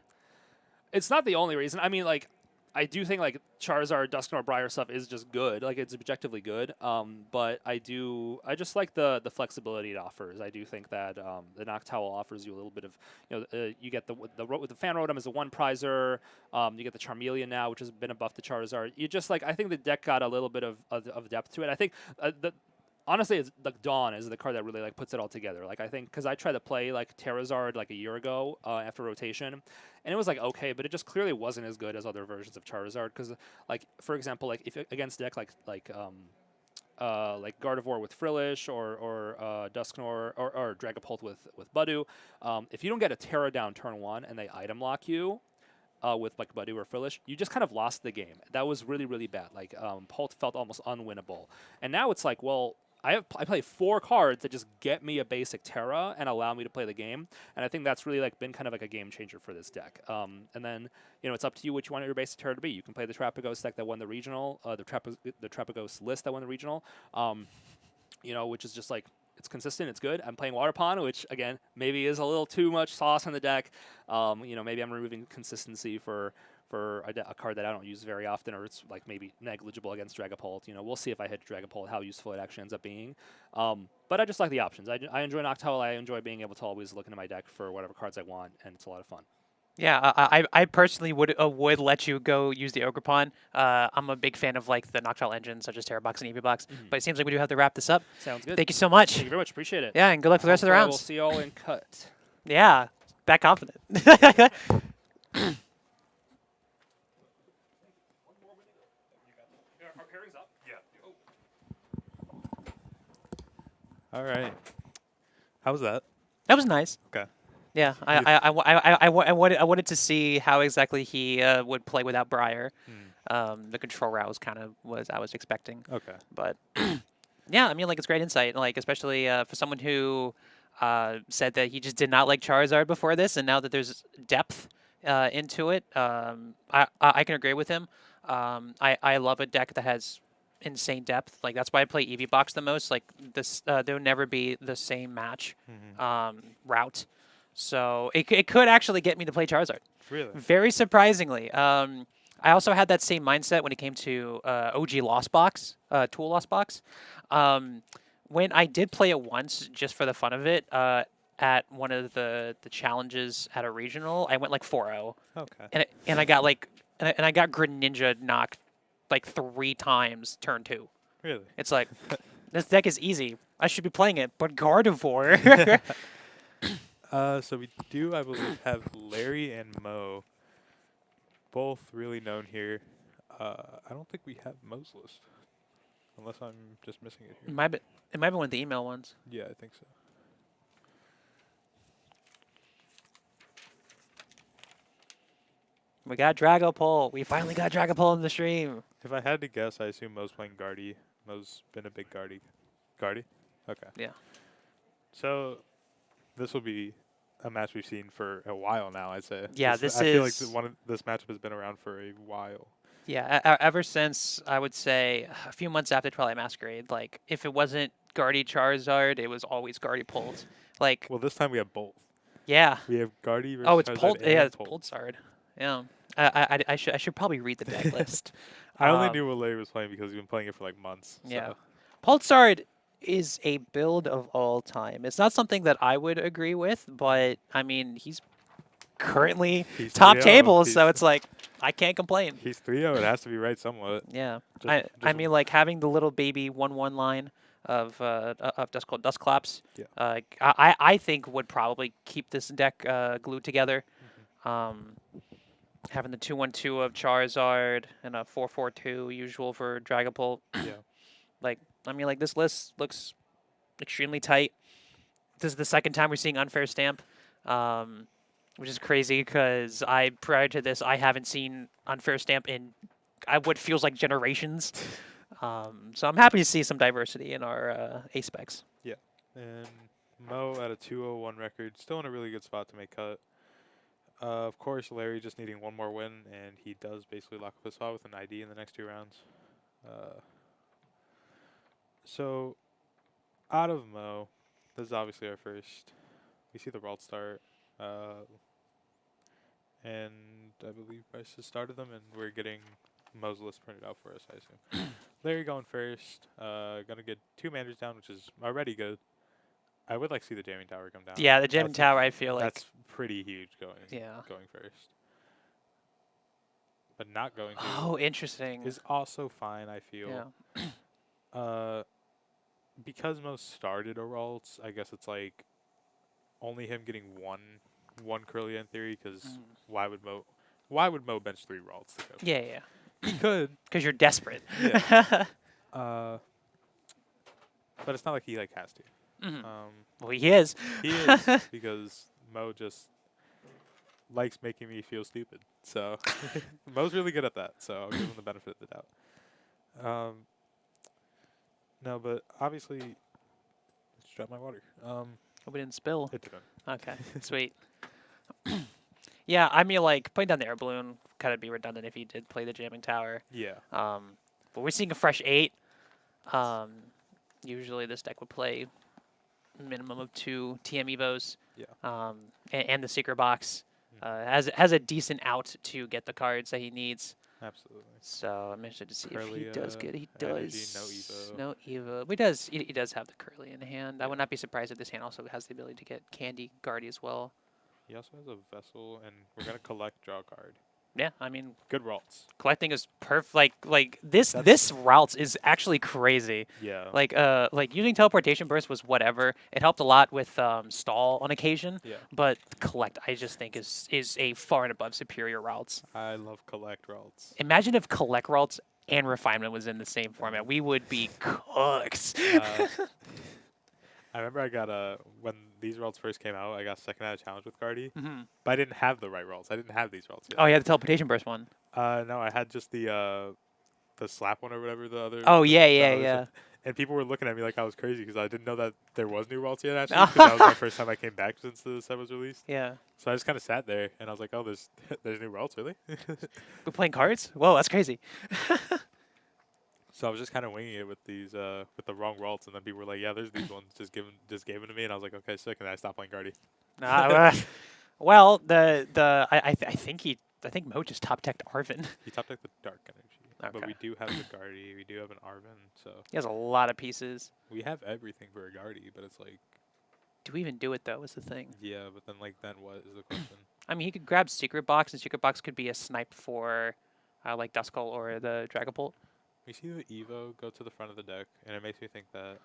It's not the only reason. I mean, like, I do think like Charizard, Dusknoir, Briar stuff is just good. Like, it's objectively good. But I just like the flexibility it offers. I do think that the Noctowl offers you a little bit of, you get the Fan Rotom as a one prizer. You get the Charmeleon now, which has been a buff to Charizard. You just like I think the deck got a little bit of depth to it. I think honestly, it's like Dawn is the card that really like puts it all together. Like I think because I tried to play like Terrazard like a year ago after rotation, and it was like okay, but it just clearly wasn't as good as other versions of Charizard. Because like for example, like if against deck like Gardevoir with Frillish or Dusknoir or Dragapult with Budew, if you don't get a Terra down turn one and they item lock you. With like Budew or Frillish, you just kind of lost the game. That was really, really bad. Like Pult felt almost unwinnable. And now it's like, well, I play 4 cards that just get me a basic Terra and allow me to play the game. And I think that's really like been kind of like a game changer for this deck. And then it's up to you what you want your basic Terra to be. You can play the Trapagos deck that won the regional, the Trapagos list that won the regional. Which is just like. It's consistent. It's good. I'm playing Water Pond, which again maybe is a little too much sauce on the deck. Maybe I'm removing consistency for a card that I don't use very often, or it's like maybe negligible against Dragapult. We'll see if I hit Dragapult how useful it actually ends up being. But I just like the options. I enjoy Noctowl. I enjoy being able to always look into my deck for whatever cards I want, and it's a lot of fun. Yeah, I personally would let you go use the Ogerpon. I'm a big fan of like the Noctowl engines such as Terra Box and EV Box, but it seems like we do have to wrap this up. Sounds good. Thank you so much. Thank you very much. Appreciate it. Yeah, and good luck for the rest of the Hopefully rounds. We'll see you all in cut. Yeah, that confident. All right. How was that? That was nice. Okay. Yeah, I wanted to see how exactly he would play without Briar. The control route was kind of what I was expecting. Okay. But yeah, I mean, like it's great insight, like especially for someone who said that he just did not like Charizard before this, and now that there's depth into it, I can agree with him. I love a deck that has insane depth. Like that's why I play EV Box the most. Like this, there would never be the same match route. So it could actually get me to play Charizard. Really? Very surprisingly. I also had that same mindset when it came to OG Lost Box, Tool Lost Box. When I did play it once, just for the fun of it, at one of the challenges at a regional, I went like 4-0. Okay. And I got like and I got Greninja knocked like 3 times turn 2. Really? It's like this deck is easy. I should be playing it, but Gardevoir. So we do, I believe, have Larry and Mo, both really known here. I don't think we have Mo's list, unless I'm just missing it here. It might be one of the email ones. Yeah, I think so. We got Dragapult. We finally got Dragapult in the stream. If I had to guess, I assume Mo's playing Guardy. Mo's been a big Guardy. Guardy? Okay. Yeah. So this will be a match we've seen for a while now, I'd say. Yeah, this I feel like is- this matchup has been around for a while. Yeah, ever since, I would say, a few months after Twilight Masquerade, like, if it wasn't Guardy Charizard, it was always Guardy Pult. Like, Well, this time we have both. yeah. We have Guardy versus Oh, it's Charizard Pult. and Yeah, it's Pult. Pulsard. Yeah. I should probably read the deck list. I only Um, knew what Larry was playing because he's been playing it for like months. Yeah. So. Pulsard is a build of all time. It's not something that I would agree with, but, I mean, he's currently He's top 3-0. tables, so it's like, I can't complain. He's 3-0. It has to be right somewhat. Yeah, Just- I just- mean, like having the little baby 1/1 line of Dusclops. Yeah. I think would probably keep this deck glued together. Having the 2/1/2 of Charizard and a 4/4/2 usual for Dragapult. Yeah. Like, I mean, like this list looks extremely tight. This is the second time we're seeing Unfair Stamp, which is crazy because prior to this I haven't seen Unfair Stamp in what feels like generations. So I'm happy to see some diversity in our A specs. And Mo at a 201 record, still in a really good spot to make cut. Of course, Larry just needing one more win, and he does basically lock up his spot with an ID in the next 2 rounds. So, out of Mo, this is obviously our first. We see the world start, and I believe Bryce has started them, and we're getting Mo's list printed out for us, I assume. Larry going first, gonna get 2 Manders down, which is already good. I would like to see the jamming tower come down. Yeah, the Jamming That's- Tower I feel like That's pretty huge going first. But not going to oh interesting. is also fine, I feel. Yeah. Because most started Aralts, I guess it's like only him getting one Curlia in theory, because why would Mo bench 3 Ralts to go? Yeah. He could. Because you're desperate. Yeah. But it's not like he like has to. Well, he is. He is, because Mo just likes making me feel stupid. So Mo's really good at that. So I'll give him the benefit of the doubt. No, but obviously, just drop my water. Hope we didn't spill. It didn't. Okay, sweet. Yeah, I mean, like, putting down the air balloon kind of be redundant if he did play the jamming tower. Yeah. But we're seeing a fresh 8. Usually this deck would play minimum of 2 TM Evos. Yeah. And the secret box. Has a decent out to get the cards that he needs. Absolutely. So I'm interested to see if he Curlia, does good. He energy, does. no Evo. No Evo. He does have the Curly in hand. I would not be surprised if this hand also has the ability to get Candy Guardy as well. He also has a vessel, and we're gonna collect draw a card. Yeah, I mean, Good Ralts. collecting is perfect. Like this That's- this routes is actually crazy. Yeah. Like using teleportation burst was whatever. It helped a lot with stall on occasion. Yeah. But collect, I just think is a far and above superior routes. I love collect Ralts. Imagine if collect routes and refinement was in the same format. We would be cooked. I remember I got when these Ralts first came out, I got second at a challenge with Guardy, Mhm. but I didn't have the right Ralts. I didn't have these Ralts yet. Oh yeah, the teleportation burst one. No, I had just the slap one or whatever the other. Oh yeah, the yeah, other yeah. stuff. And people were looking at me like I was crazy because I didn't know that there was new Ralts yet. Actually, 'cause that was my first time I came back since the set was released. Yeah. So I just kind of sat there and I was like, "Oh, there's new Ralts, really?" We're playing cards? Whoa, that's crazy. So I was just kind of winging it with these with the wrong Ralts, and then people were like, "Yeah, there's these ones just gave them to me," and I was like, "Okay, sick," and I stopped playing Guardy. Well, I think Mo just top teched Arvin. He top decked the Dark Energy, but Okay. we do have the Guardy, we do have an Arvin, so He has a lot of pieces. we have everything for a Guardy. But it's like, Do we even do it though? Is the thing. yeah, but then what is the question? I mean, he could grab Secret Box, and Secret Box could be a snipe for, like Duskull or the Dragapult. We see the Evo go to the front of the deck, and it makes me think that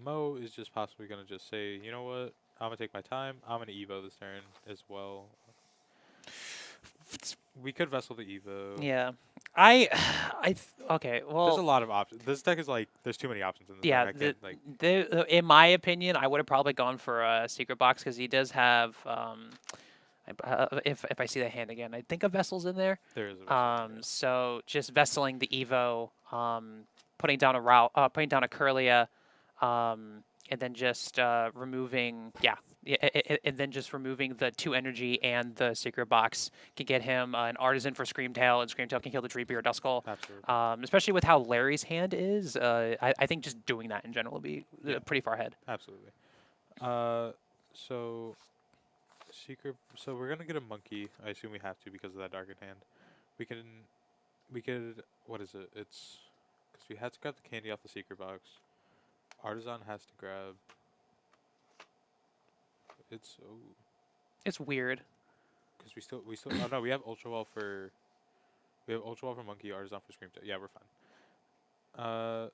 Mo is just possibly going to just say, you know what, I'm going to take my time. I'm going to Evo this turn as well. We could Vessel the Evo. Yeah, okay. Well, There's a lot of options. This deck is like, there's too many options in this yeah. deck. I can't, In my opinion, I would have probably gone for a Secret Box because he does have If I see that hand again, I think a vessel's in there. There is a vessel, yeah. So just vesseling the Evo, putting down a route, putting down a Curlia, and then just removing, and then just removing the 2 energy and the secret box can get him an artisan for Screamtail, and Screamtail can kill the Dreepy or Duskull. Absolutely. Especially with how Larry's hand is, I think just doing that in general will be pretty far ahead. Absolutely. So secret. So we're gonna get a monkey. I assume we have to because of that darkened hand. We could. What is it? It's because we had to grab the candy off the secret box. Artisan has to grab. It's It's weird. because we still. Oh no, we have Ultra Wall for. We have Ultra Wall for monkey. Artisan for Scream. Yeah, we're fine.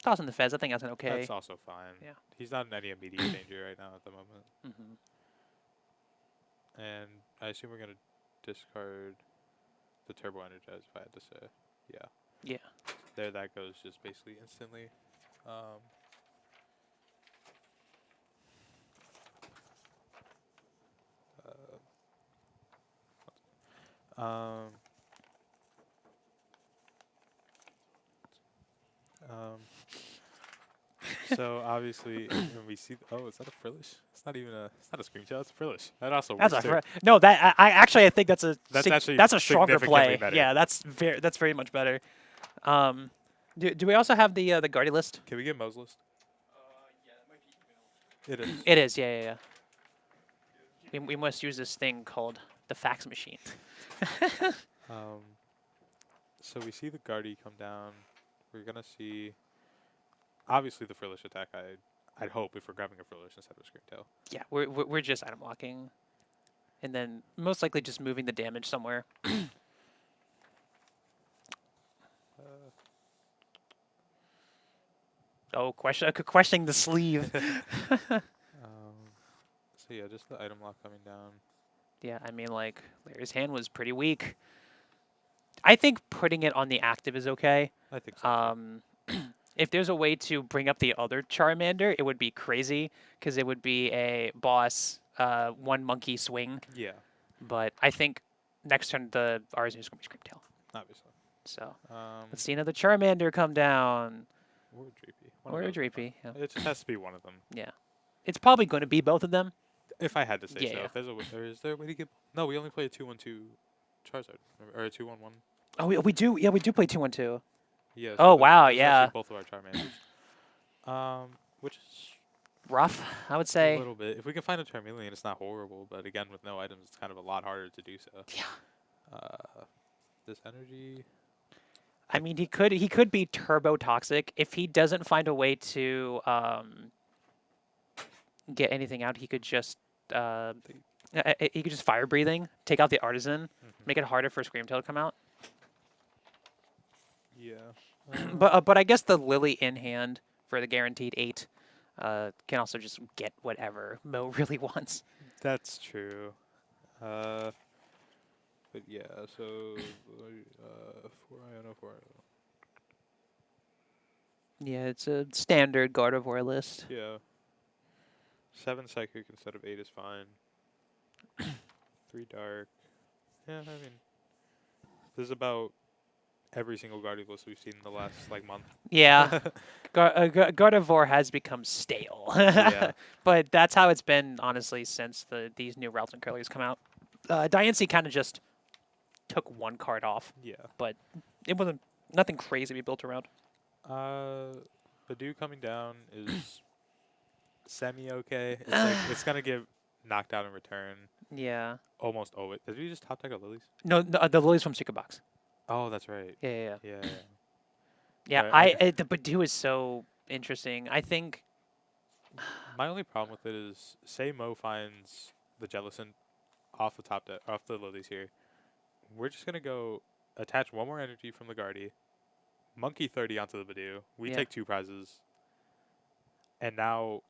Tossing the Fez, I think that's an okay. That's also fine. Yeah. He's not in any immediate danger right now at the moment. Mm-hmm. And I assume we're gonna discard the Turbo Energize if I had to say. Yeah. Yeah. There that goes just basically instantly. Um, so obviously when we see is that a Frillish? It's not even a Scream Tail, it's a Frillish. That also That's works a too. no. That I actually I think that's a Actually that's a stronger significantly play. better. Yeah, that's very much better. Do we also have the Guardy list? Can we get Mo's list? It is. It is. Yeah. We must use this thing called the fax machine. So we see the Guardy come down. We're gonna see obviously the Frillish attack. I'd hope if we're grabbing a Frillish instead of a Screamtail. Yeah, we're just item locking, and then most likely just moving the damage somewhere. Oh, questioning the sleeve. So yeah, just the item lock coming down. Yeah, I mean, like, Larry's hand was pretty weak. I think putting it on the active is okay. I think so. If there's a way to bring up the other Charmander, it would be crazy, because it would be a boss, 1 monkey swing. Yeah, But I think next turn the Artisan is going to be Screamtail. obviously. So let's Let's see another Charmander come down. Or a Dreepy. Or a Dreepy. Yeah. It just has to be one of them. Yeah. It's probably going to be both of them. If I had to say Yeah, so. yeah. If there's a way, or is there a way to get? No, we only play a 2-1-2 Charizard or a 2-1-1. Oh, we do. Yeah, we do play 2-1-2. Yeah. Oh, wow, this is actually yeah. Both of our Charmanders. Which is Rough, I would a say. little bit. If we can find a Charmeleon, it's not horrible. But again, with no items, it's kind of a lot harder to do so. Yeah. This energy. I mean, he could be turbo toxic if he doesn't find a way to get anything out. He could just fire breathing, take out the Artisan, make it harder for Screamtail to come out. Yeah. But I guess the Lily in hand for the guaranteed 8 can also just get whatever Mo really wants. That's true. But yeah, so 4 Iono, 4 Iono. Yeah, it's a standard Gardevoir list. Yeah. 7 Psychic instead of 8 is fine. 3 Dark. Yeah, I mean, this is about every single Guardian list we've seen in the last month. Yeah, Gardevoir has become stale. Yeah. But that's how it's been, honestly, since these new routes and curlies come out. Diancie kind of just took 1 card off, Yeah. but it wasn't nothing crazy we built around. Badoo coming down is semi-okay. It's gonna get knocked out in return. Yeah. Almost always. Did we just top deck our Lilies? No, the Lilies from Secret Box. Oh, that's right. Yeah. Yeah. The Badoo is so interesting. I think. My only problem with it is, say Mo finds the Jellicent off the Lilies here. We're just gonna go attach 1 more energy from the Guardy, monkey 30 onto the Badoo. We Yeah. take 2 prizes, and now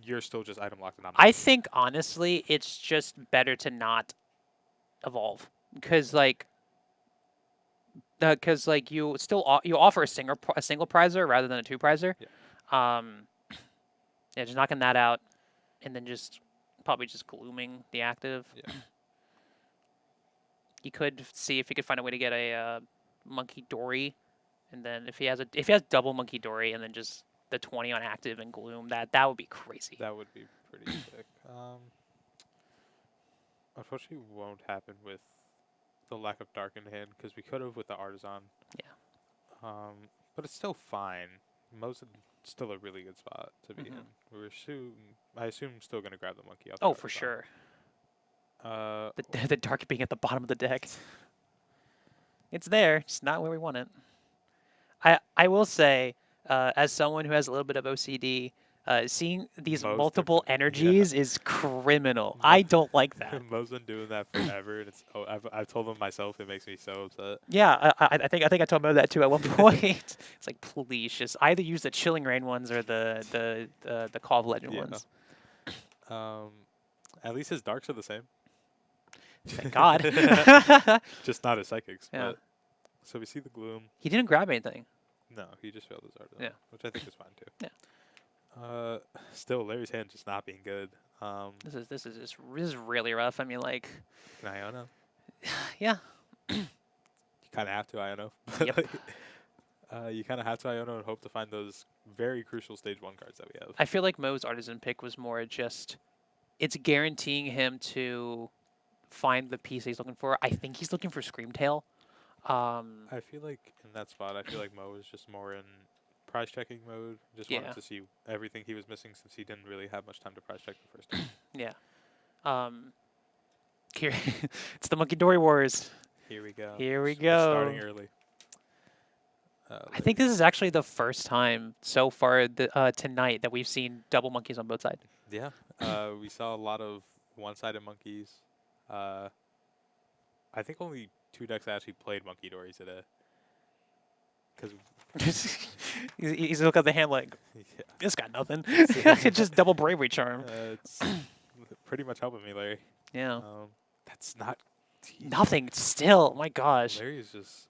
you're still just item locked and I think honestly, it's just better to not evolve, because you still you offer a single prizer rather than a 2 prizer. Yeah. Yeah, just knocking that out, and then just probably just glooming the active. Yeah. he could see if he could find a way to get a Monkey Dory, and then if he has double Monkey Dory, and then just the 20 on active and Gloom, that would be crazy. That would be pretty sick. Unfortunately, won't happen with the lack of dark in hand because we could have with the Artisan. Yeah. But it's still fine. Mo's still a really good spot to be in. I assume still gonna grab the monkey off. Oh, for sure. The dark being at the bottom of the deck. It's there. It's not where we want it. I will say, as someone who has a little bit of OCD, seeing these Mo's multiple different. energies is criminal. I don't like that. Mo's been doing that forever, and I've told him myself. It makes me so upset. Yeah, I think I told Mo that too at one point. It's like, please just either use the Chilling Rain ones or the Call of Legend ones. At least his darks are the same. Thank God. Just not his psychics. Yeah. But, so we see the Gloom. He didn't grab anything. No, he just failed his Artisan. Yeah. Which I think is fine too. Yeah. Still, Larry's hand just not being good. This is really rough. I mean, like, Can Iono? yeah. You kind of have to Iono. Yep. You kind of have to Iono and hope to find those very crucial stage 1 cards that we have. I feel like Mo's Artisan pick was more just, it's guaranteeing him to find the piece he's looking for. I think he's looking for Screamtail. I feel like in that spot, I feel like Mo was just more in prize checking mode. Just Yeah. wanted to see everything he was missing since he didn't really have much time to prize check the first time. Yeah. Here, it's the Monkey Dory Wars. Here we go. Here we It's go. starting early. I think this is actually the first time so far tonight that we've seen double monkeys on both sides. Yeah. We saw a lot of one-sided monkeys. I think only 2 decks actually played Monkey Dory today. Because He's looking at the hand like, yeah, this got nothing. It's just double Bravery Charm. it's pretty much helping me, Larry. Yeah. That's not. Nothing still. My gosh. Larry is just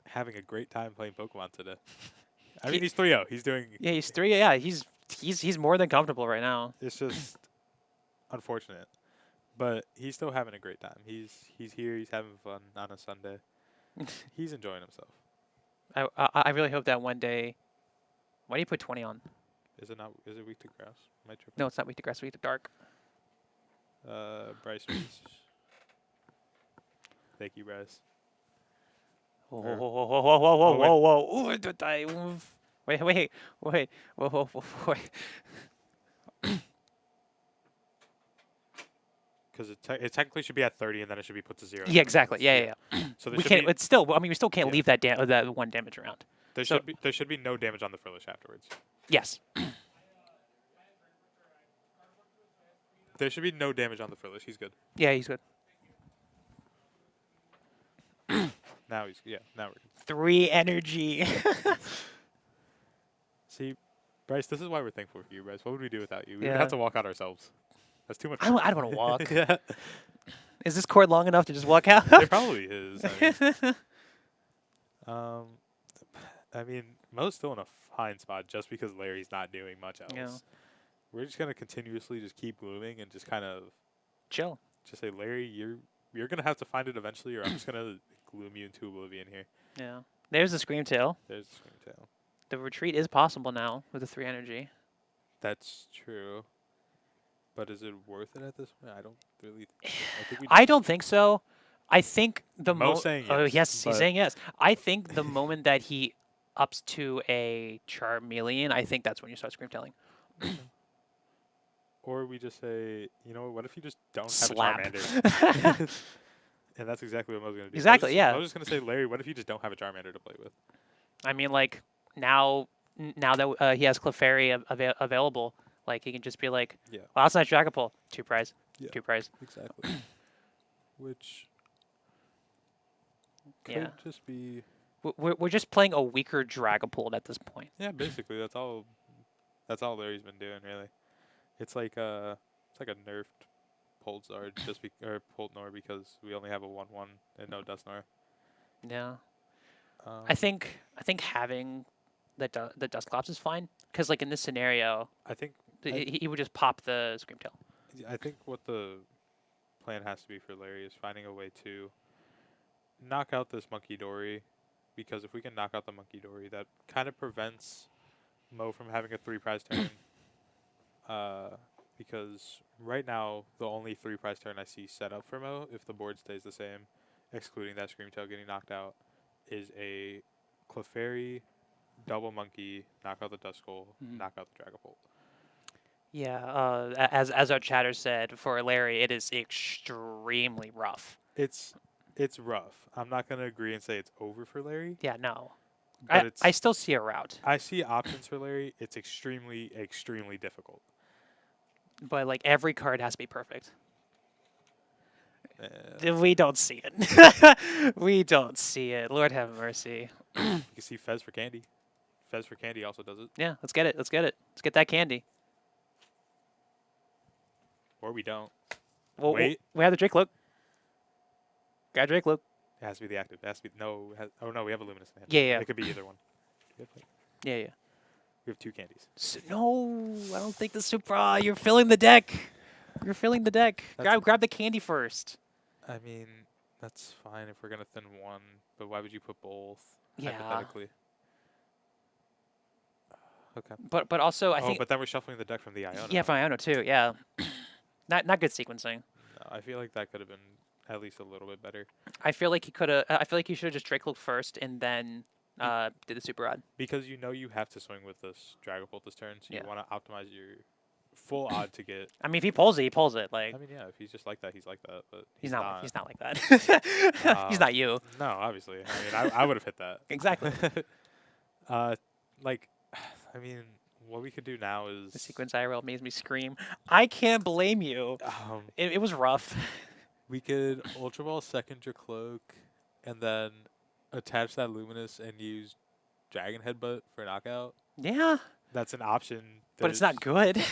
having a great time playing Pokemon today. I mean, he's 3-0. He's doing. Yeah, he's 3. Yeah, he's more than comfortable right now. It's just unfortunate, but he's still having a great time. He's here. He's having fun on a Sunday. He's enjoying himself. I really hope that one day. Why do you put 20 on? Is it not? Is it weak to grass? Am I tripping? No, it's not weak to grass. Weak to dark. Bryce. Reese. Thank you, Bryce. Whoa, Or- whoa, whoa, whoa, whoa, whoa, Oh, wait. whoa, whoa! Ooh, wait, whoa, wait. Because it technically should be at 30, and then it should be put to 0. Yeah, exactly. Yeah. So there We should can't. be, It's still. I mean, we still can't Yeah. leave that 1 damage around. there so- should be no damage on the Frillish afterwards. Yes. There should be no damage on the Frillish. He's good. Yeah, he's good. Now he's now we're good. 3 energy. See, Bryce, this is why we're thankful for you, Bryce. What would we do without you? We would Yeah. have to walk out ourselves. That's too much. I don't want to walk. Yeah, Is this cord long enough to just walk out? it probably is. I mean, Mo's still in a fine spot just because Larry's not doing much else. Yeah. We're just gonna continuously just keep glooming and just kind of Chill. just say, Larry, you're gonna have to find it eventually, or I'm just gonna gloom you into oblivion here. Yeah. There's the Screamtail. There's the Screamtail. The retreat is possible now with the 3 energy. That's true. But is it worth it at this point? I don't really. I think we. I don't think so. I think the Mo's saying Oh yes, yes, he's but- saying yes. I think the moment that he ups to a Charmeleon, I think that's when you start Screamtailing. Or we just say, you know, what if you just don't Slap. have a Charmander? And that's exactly what Mo's gonna do. Exactly, yeah. I was just gonna say, Larry, what if you just don't have a Charmander to play with? I mean, like now that he has Clefairy available, like he can just be like, Yeah. well, that's not Dragapult. 2 prize. Yeah. 2 prize. Exactly. Which could Yeah. just be. We're just playing a weaker Dragapult at this point. Yeah, basically that's all. That's all Larry's been doing, really. It's like a nerfed Poltzard or Poltnor because we only have a 1/1 and no Dusknor. Yeah. I think having the Dusclops is fine because like in this scenario, I think he would just pop the Screamtail. I think what the plan has to be for Larry is finding a way to knock out this Monkey Dory, because if we can knock out the Monkey Dory, that kind of prevents Mo from having a 3-prize turn. Because right now, the only 3-prize turn I see set up for Mo, if the board stays the same, excluding that Screamtail getting knocked out, is a Clefairy, double Monkey, knock out the Duskull, knock out the Dragapult. Yeah, as our chatter said, for Larry, it is extremely rough. It's rough. I'm not gonna agree and say it's over for Larry, Yeah, no. but I still see a route, I see options for Larry. It's extremely difficult. but like every card has to be perfect. You We don't see it. We don't see it. Lord have mercy. can see Fez for Candy. Fez for Candy also does it. Yeah, let's get it. Let's get it. Let's get that candy. Or we don't. Well, Wait. we have the Drake look. Got Drake look. It has to be the active. It has to be no. Oh no, we have a Luminous in hand. Yeah, yeah. It could be either one. We Yeah. have 2 candies. No, I don't think the super. You're filling the deck. You're filling the deck. That's- Grab the candy first. I mean, that's fine if we're gonna thin one, but why would you put both? Yeah. Hypothetically. Okay. But also I think but then we're shuffling the deck from the Iona. yeah, from Iono too. Yeah. Not good sequencing. No, I feel like that could have been at least a little bit better. I feel like he could have. I feel like he should have just Drake looked first and then did the super odd. Because you know you have to swing with this Dragapult this turn, so Yeah. you want to optimize your full odd to get. I mean, if he pulls it, he pulls it. Like I mean, yeah, if he's just like that, he's like that. But he's not. He's not like that. He's Um, not you. No, obviously. I mean, I would have hit that. Exactly. Like, I mean, what we could do now is The sequence IRL makes me scream. I can't blame you. It was rough. we could Ultra Ball second your cloak, and then attach that Luminous and use Dragon Headbutt for knockout. Yeah, That's an option. but it's not good.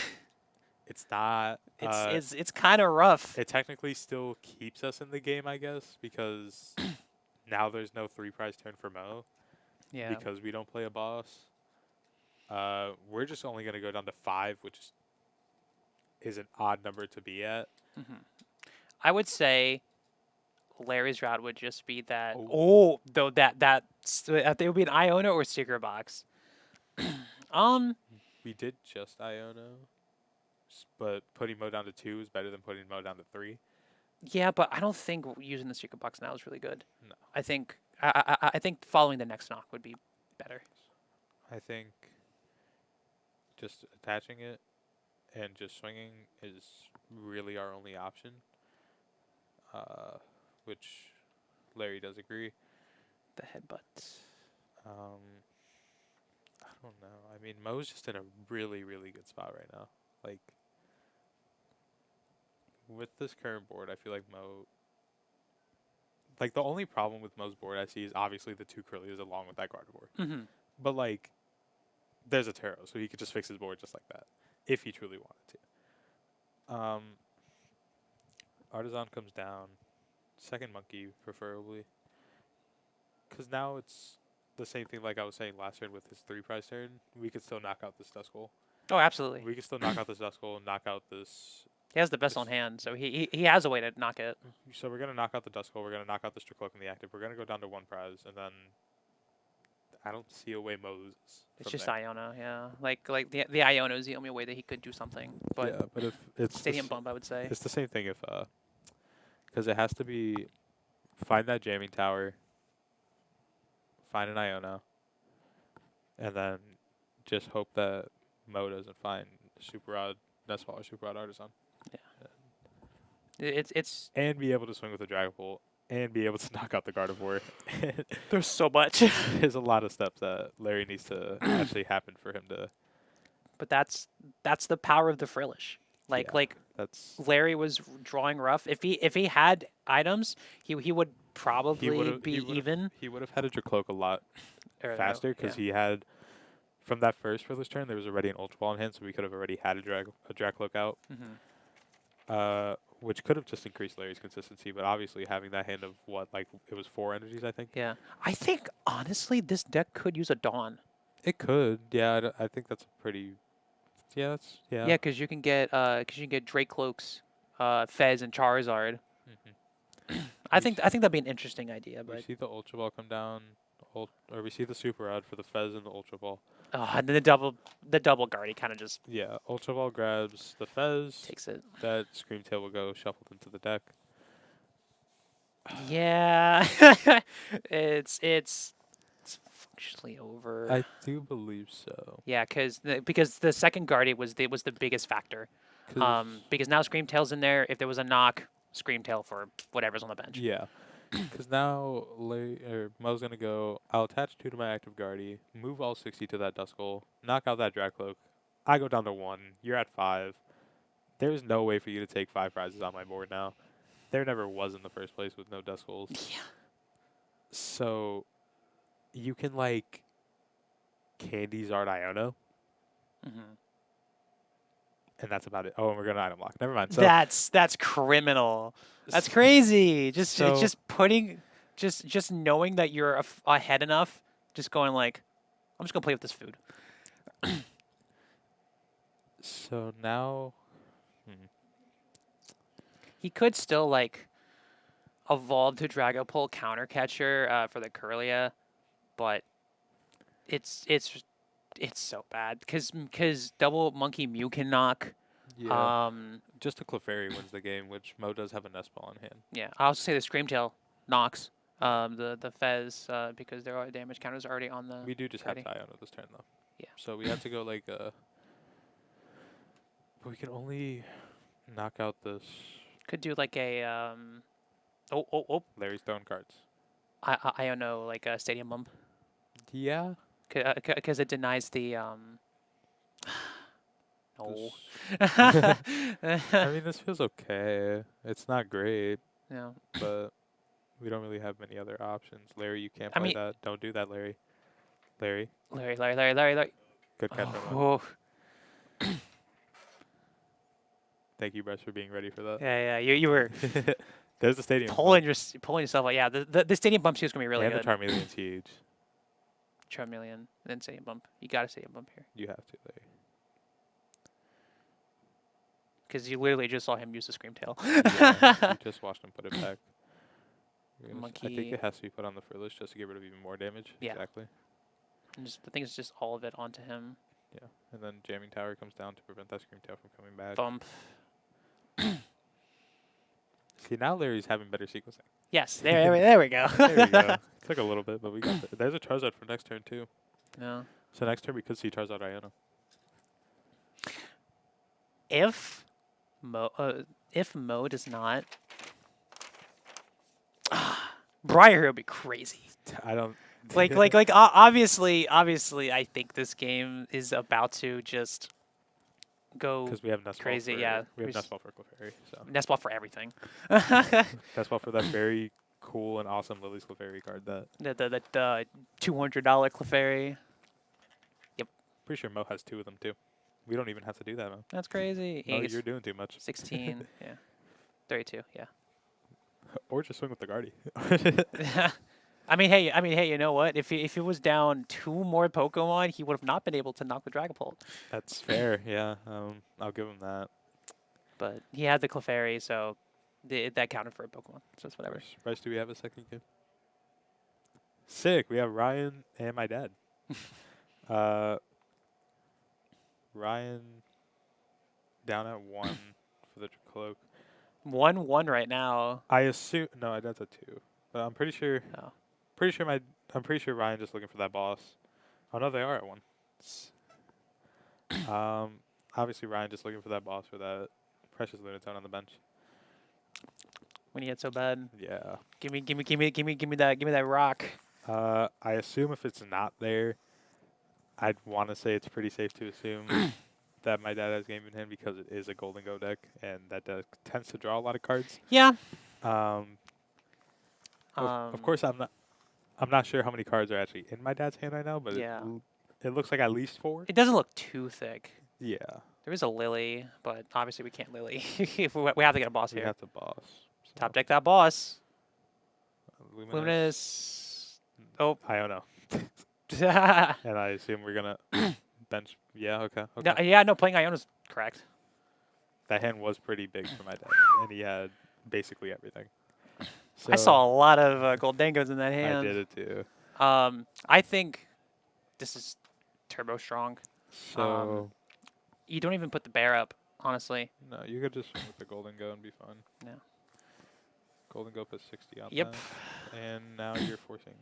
It's not. It's kind of rough. It technically still keeps us in the game, I guess, because now there's no 3-prize turn for Mo Yeah. because we don't play a boss. We're just only going to go down to 5, which is an odd number to be at. I would say Larry's route would just be that. Oh. Oh, though that it would be an Iona or Secret Box. We did just Iona, but putting Mo down to 2 is better than putting Mo down to 3. Yeah, but I don't think using the Secret Box now is really good. No. I think I think following the next knock would be better. I think just attaching it and just swinging is really our only option, which Larry does agree. The headbutt. I don't know. I mean, Mo's just in a really, really good spot right now. Like, with this current board, I feel like Mo... Like, the only problem with Mo's board I see is obviously the 2 Curlies along with that Gardevoir. Mm-hmm. But, like, there's a Taro, so he could just fix his board just like that, if he truly wanted to. Artisan comes down. Second Monkey, preferably. Because now it's the same thing like I was saying last turn with his 3-prize turn. We could still knock out this Duskull. Oh, absolutely. We could still knock out this Duskull, knock out this... He has the best on hand, so he has a way to knock it. So we're going to knock out the Duskull, we're going to knock out the Stricloak and the Active. We're going to go down to 1 prize, and then I don't see a way Mo loses. It's from just there. Iona, yeah. Like the Iona is the only way that he could do something. But yeah, but if it's Stadium Bump, I would say. it's the same thing if because it has to be find that jamming tower, find an Iona, and then just hope that Mo doesn't find Super Odd Nestball or Super Odd Artisan. It's And be able to swing with a Dragapult and be able to knock out the Gardevoir. there's so much. There's a lot of steps that Larry needs to actually happen for him to. But that's the power of the Frillish. Yeah. That's Larry was drawing rough. If he had items, he would probably be even. He would have had a Dracloak a lot Or no, faster because he had from that first Frillish turn there was already an Ultra Ball in hand, so we could have already had a Dracloak out. Which could have just increased Larry's consistency, but obviously having that hand of it was 4 energies, I think. Yeah, I think honestly this deck could use a Dawn. It could, yeah. I think that's a pretty, yeah, Yeah, because you can get Drake Cloaks, Fez, and Charizard. I think that'd be an interesting idea, We but see the Ultra Ball come down, or we see the Super Rod for the Fez and the Ultra Ball. and then the double guardy kind of just Yeah, Ultra Ball grabs the Fez. takes it. That Screamtail will go shuffled into the deck. Yeah, it's functionally over. I do believe so. Yeah, because the second guardy was the biggest factor. 'Cause- Because now Screamtail's in there. If there was a knock, Screamtail for whatever's on the bench. yeah. Because now Mo's going to go, I'll attach 2 to my active Guardy, move all 60 to that Duskull, knock out that Dracloak. I go down to 1. You're at 5. There's no way for you to take 5 prizes on my board now. There never was in the first place with no Duskulls. Yeah. So you can, like, Candy Zard Iono, hmm and that's about it. Oh, and we're going to item lock. Never mind. So That's criminal. That's crazy. Just So- just knowing that you're ahead enough, just going like, I'm just gonna play with this food. So now, He could still like evolve to Dragapult counter catcher for the Curlia, but it's so bad because double Monkey Mew can knock. yeah, just a Clefairy wins the game, which Mo does have a Nest Ball in hand. Yeah, I'll also say the Screamtail knocks the Fez because there are damage counters already on the. We do just have ready. to Iono this turn, though. Yeah. So we have to go like but we can only knock out this Could do like a oh Larry's throwing cards. I don't know, like a stadium bump Yeah. because it denies the no. I mean, this feels okay. It's not great, No. but we don't really have many other options. Larry, you can't I play mean- that. Don't do that, Larry. Larry, Larry. good catch. everyone. Oh, Thank you, Bryce, for being ready for that. yeah. You were There's the stadium. pulling yourself out. Yeah, the stadium bump is gonna be really and good. the Charmeleon's huge. Charmeleon, then stadium bump. You got a stadium bump here You have to, Larry. because you literally just saw him use the Screamtail. Yeah, you just watched him put it back. I think Monkey. it has to be put on the Frillish just to get rid of even more damage. Yeah. Exactly. And just, I think it's just all of it onto him. Yeah. And then Jamming Tower comes down to prevent that Screamtail from coming back. Bump. See, now Larry's having better sequencing. Yes, there we go. There we go. Took a little bit, but we got there's a Charizard for next turn, too. No. So next turn we could see Charizard Iono. If Mo does not, Briar would be crazy. I don't. Obviously, I think this game is about to just go Because we have Nest Ball crazy, for, yeah. We have There's- Nest Ball for Clefairy, so. Nest Ball for everything. Nest Ball for that very cool and awesome Lily's Clefairy card that the $200 Clefairy. pretty sure Mo has 2 of them, too. We don't even have to do that, Mo. That's crazy. Mo, Yeah, you're doing too much. 16. Yeah. 32. Yeah. Or just swing with the Guardy. I mean, hey, you know what? If he was down 2 more Pokemon, he would have not been able to knock the Dragapult. That's fair, yeah. I'll give him that. But he had the Clefairy, so that counted for a Pokemon. So it's whatever. Bryce, do we have a second game? Sick. We have Ryan and my dad. Ryan down at 1 for the cloak. 1-1 right now. I assume no, that's a 2. But I'm pretty sure. Oh. I'm pretty sure Ryan just looking for that boss. Oh no, they are at 1. Obviously Ryan just looking for that boss for that precious Lunatone on the bench. When he hit so bad. Yeah. Give me that rock. I assume if it's not there, I'd want to say it's pretty safe to assume that my dad has game in hand because it is a Golden Go deck, and that deck tends to draw a lot of cards. Yeah. Of course, I'm not sure how many cards are actually in my dad's hand right now, but Yeah. it looks like at least 4. It doesn't look too thick. Yeah, There is a Lily, but obviously we can't Lily. we have to get a boss we here. have to boss. So, Top deck that boss. Luminous. Luminous. Oh. I don't know, no, and I assume we're gonna bench. Yeah, okay. playing Iona's correct. That hand was pretty big for my dad, and he had basically everything. So I saw a lot of gold dangos in that I hand. did it too. I think this is turbo strong. So You don't even put the bear up, honestly. no, you could just swing with the golden go and be fine. No. Golden go put 60 on Yep. that, and now you're forcing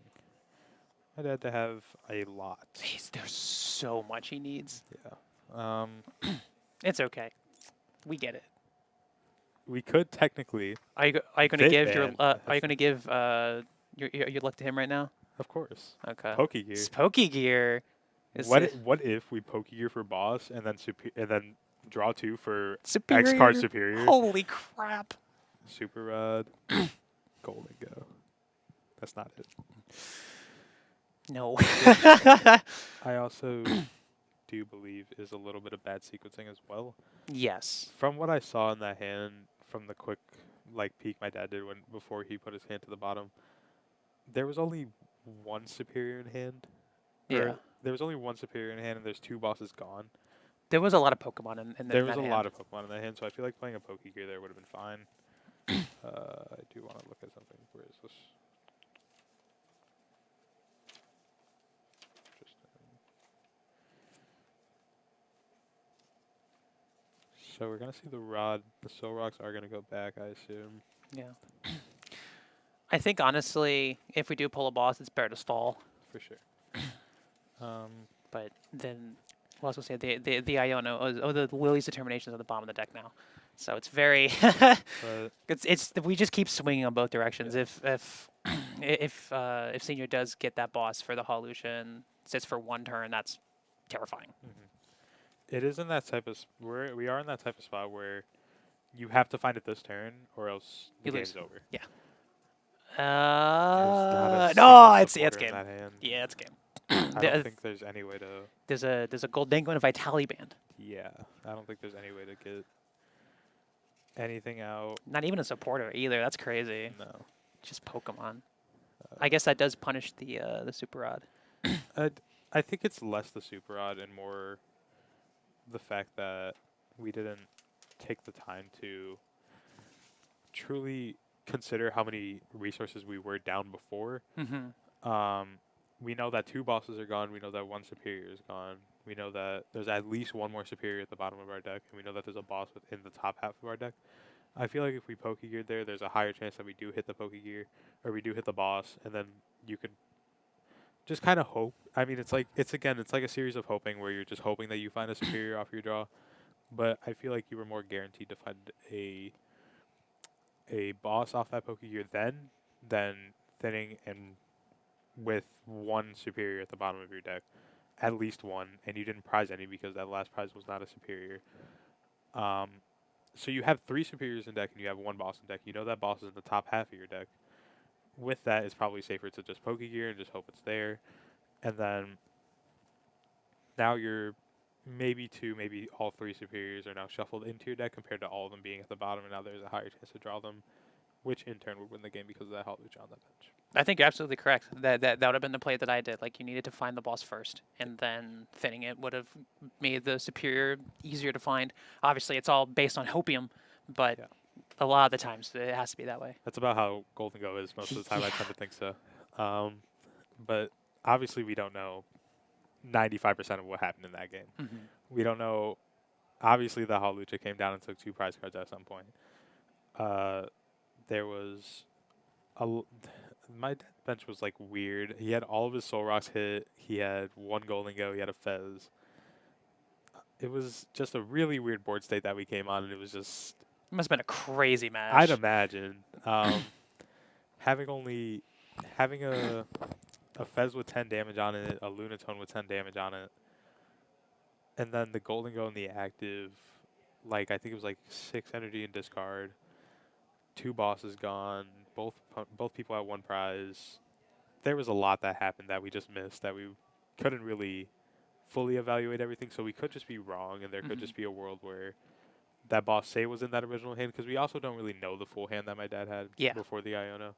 my dad to have a lot. There's so much he needs. Yeah. It's okay. We get it. We could technically, Are you going to Fit give your ban. Are you going to give your luck to him right now? of course, Okay. Pokegear. Spooky gear. Is What it what if we Pokegear for boss and then draw 2 for superior? X card superior? Holy crap! Super Rod, golden go. That's not it. No. I also do believe is a little bit of bad sequencing as well. Yes. From what I saw in that hand, from the quick peek my dad did before he put his hand to the bottom, there was only one superior in hand. Yeah. There was only one superior in hand, and there's 2 bosses gone. There was a lot of Pokemon in There that was a hand. lot of Pokemon in that hand, so I feel like playing a Pokegear there would have been fine. I do want to look at something. Where is this? So we're gonna see the rod. The Soul Rocks are gonna go back, I assume. Yeah. I think honestly, if we do pull a boss, it's better to stall. For sure. But then, well, I was gonna say the Iono, the Lily's determinations at the bottom of the deck now, so it's very. But it's we just keep swinging on both directions. Yeah. If Senior does get that boss for the Holution, sits for 1 turn, that's terrifying. it is in that type of we are in that type of spot where you have to find it this turn, or else the You lose. game's over. Yeah. There's not a No, single it's supporter game. in that hand. Yeah, it's game. I don't think there's any way to. There's a Gold Dango and a Vitality Band. Yeah, I don't think there's any way to get anything out. Not even a supporter either. That's crazy. No. Just Pokemon. I guess that does punish the Super Rod. I think it's less the Super Rod and more the fact that we didn't take the time to truly consider how many resources we were down before. Mm-hmm. We know that 2 bosses are gone. We know that 1 superior is gone. We know that there's at least 1 more superior at the bottom of our deck, and we know that there's a boss within the top half of our deck. I feel like if we Pokegeared there's a higher chance that we do hit the Pokegear, or we do hit the boss, and then you could just kind of hope. I mean, it's like a series of hoping where you're just hoping that you find a superior off your draw. But I feel like you were more guaranteed to find a boss off that Pokegear than thinning and with 1 superior at the bottom of your deck, at least 1, and you didn't prize any because that last prize was not a superior. So you have 3 superiors in deck and you have 1 boss in deck. You know that boss is in the top half of your deck. With that, it's probably safer to just Pokegear and just hope it's there. And then now you're maybe 2, maybe all 3 superiors are now shuffled into your deck compared to all of them being at the bottom, and now there's a higher chance to draw them, which in turn would win the game because of that Holucha on the bench. I think you're absolutely correct. That would have been the play that I did. Like, you needed to find the boss first, and then thinning it would have made the superior easier to find. Obviously, it's all based on hopium, but Yeah. a lot of the times it has to be that way. That's about how Golden Go is most of the time. I tend to think so. But obviously, we don't know 95% of what happened in that game. Mm-hmm. We don't know. Obviously, the Holucha came down and took 2 prize cards at some point. There was my bench was like weird. He had all of his Soul Rocks hit. He had 1 Golden Go. He had a Fez. It was just a really weird board state that we came on, and it was just. It must have been a crazy match. I'd imagine having a Fez with 10 damage on it, a Lunatone with 10 damage on it, and then the Golden Go and the active, I think it was 6 energy and discard, 2 bosses gone, both people had 1 prize. There was a lot that happened that we just missed, that we couldn't really fully evaluate everything, so we could just be wrong, and there could just be a world where that boss say was in that original hand, because we also don't really know the full hand that my dad had before the Iono.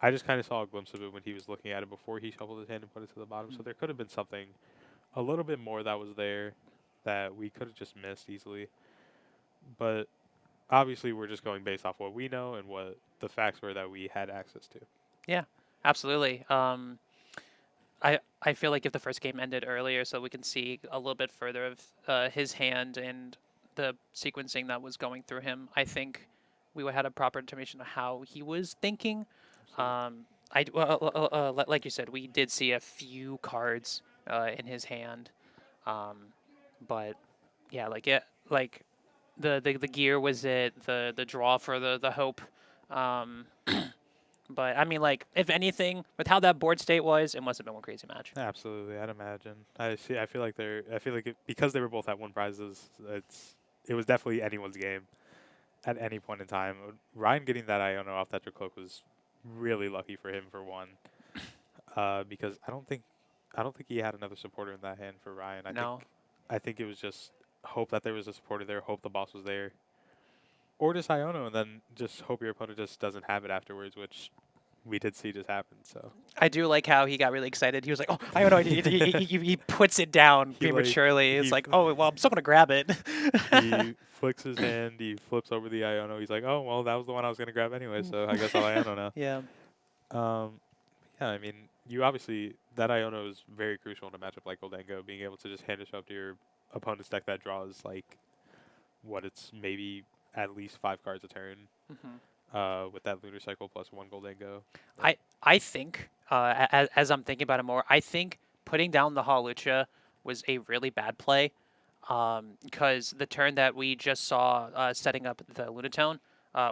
I just kind of saw a glimpse of it when he was looking at it before he shuffled his hand and put it to the bottom, so there could have been something a little bit more that was there that we could have just missed easily. But obviously we're just going based off what we know and what the facts were that we had access to. Absolutely. I feel like if the first game ended earlier, so we can see a little bit further of his hand and the sequencing that was going through him, I think we would have had a proper determination of how he was thinking. Like you said, we did see a few cards in his hand, but yeah, like the gear was it, the draw for the hope. Um, But I mean, like, if anything, with how that board state was, it must have been one crazy match. Absolutely, I'd imagine. I see. I feel like because they were both at 1 prizes. It was definitely anyone's game at any point in time. Ryan getting that Iono off that cloak was really lucky for him for one, because I don't think he had another supporter in that hand for Ryan. I think it was just hope that there was a supporter there, hope the boss was there, or just Iono, and then just hope your opponent just doesn't have it afterwards, which we did see just happen. So I do like how he got really excited. He was like, "Oh, I don't know." He puts it down prematurely. It's like, "Oh, well, I'm still gonna grab it." he flicks his hand. He flips over the Iono. He's like, "Oh, well, that was the one I was gonna grab anyway. So I guess I'll Iono now." Yeah. Yeah, I mean, you obviously that Iono is very crucial in a matchup like Goldango. Being able to just hand it up to your opponent's deck that draws like it's maybe at least 5 cards a turn. With that Lunar Cycle plus 1 Goldango. I think, as I'm thinking about it more, I think putting down the Hawlucha was a really bad play, because the turn that we just saw setting up the Lunatone,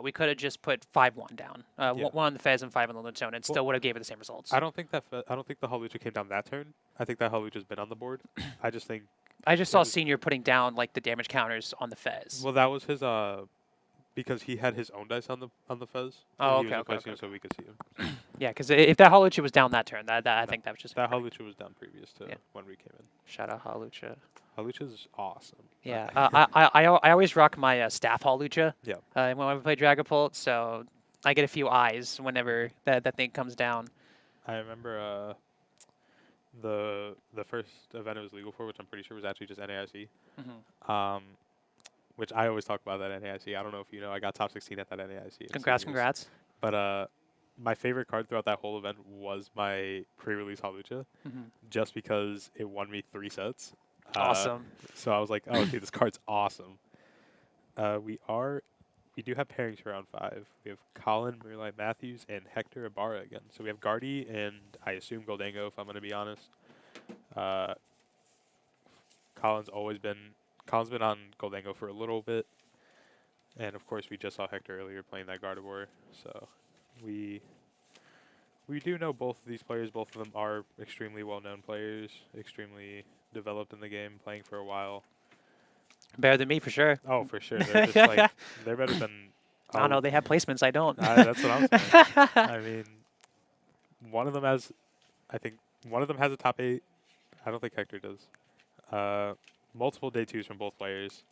we could have just put 5-1 down, 1 on the Fez and 5 on the Lunatone, and still would have gave it the same results. I don't think the Hawlucha came down that turn. I think that Hawlucha's been on the board. I just think. I just saw Senior putting down like the damage counters on the Fez. Well, that was his because he had his own dice on the Fez. Oh, he was okay, replacing okay. him so we could see him. Yeah, because if that Hawlucha was down that turn, I think that was just that Hawlucha was done previous to Yeah. when we came in. Shout out Hawlucha. Hawlucha's awesome. Yeah, I always rock my staff Hawlucha. Yeah. When we play Dragapult, so I get a few eyes whenever that thing comes down. I remember the first event it was legal for, which I'm pretty sure was actually just NAIC. Which I always talk about that NAIC. I don't know if you know, I got top 16 at that NAIC. Congrats. But my favorite card throughout that whole event was my pre-release Hawlucha, just because it won me 3 sets. Awesome. So I was like, oh, okay, this card's awesome. We do have pairings for round 5. We have Colin, Murlai Matthews, and Hector Ibarra again. So we have Guardy and I assume Goldango, if I'm going to be honest. Colin's been on Goldango for a little bit. And of course we just saw Hector earlier playing that Gardevoir. So we do know both of these players. Both of them are extremely well-known players, extremely developed in the game, playing for a while. Better than me for sure. Oh, for sure. They're just like they're better than. I don't know. They have placements. I don't. That's what I'm saying. I mean, one of them has a top 8. I don't think Hector does. Multiple day 2s from both players,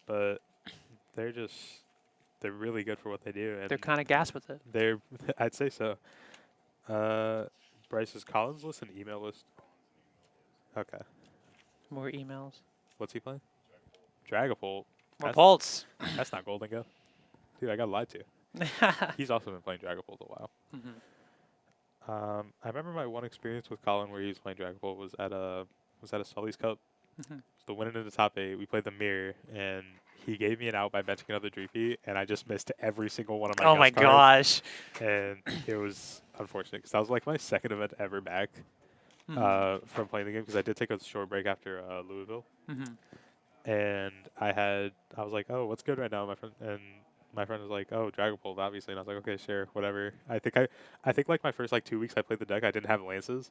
but they're really good for what they do. And They're kind of gas with it. I'd say so. Bryce's Collins list and email list. Okay. More emails. What's he playing? Dragapult. More Pulse. That's not Goldango. Dude, I got lied to. He's also been playing Dragapult a while. I remember my one experience with Colin where he was playing Dragapult was at a Sully's Cup. The winning in the top 8, we played the mirror, and he gave me an out by benching another Dreepy, and I just missed every single one of my Oh my cards. gosh. And it was unfortunate because that was like my second event ever back from playing the game, because I did take a short break after Louisville. And I was like, oh, what's good right now? My friend was like, oh, Dragapult, obviously. And I was like, okay, sure, whatever. I think like my first like 2 weeks I played the deck, I didn't have Lances.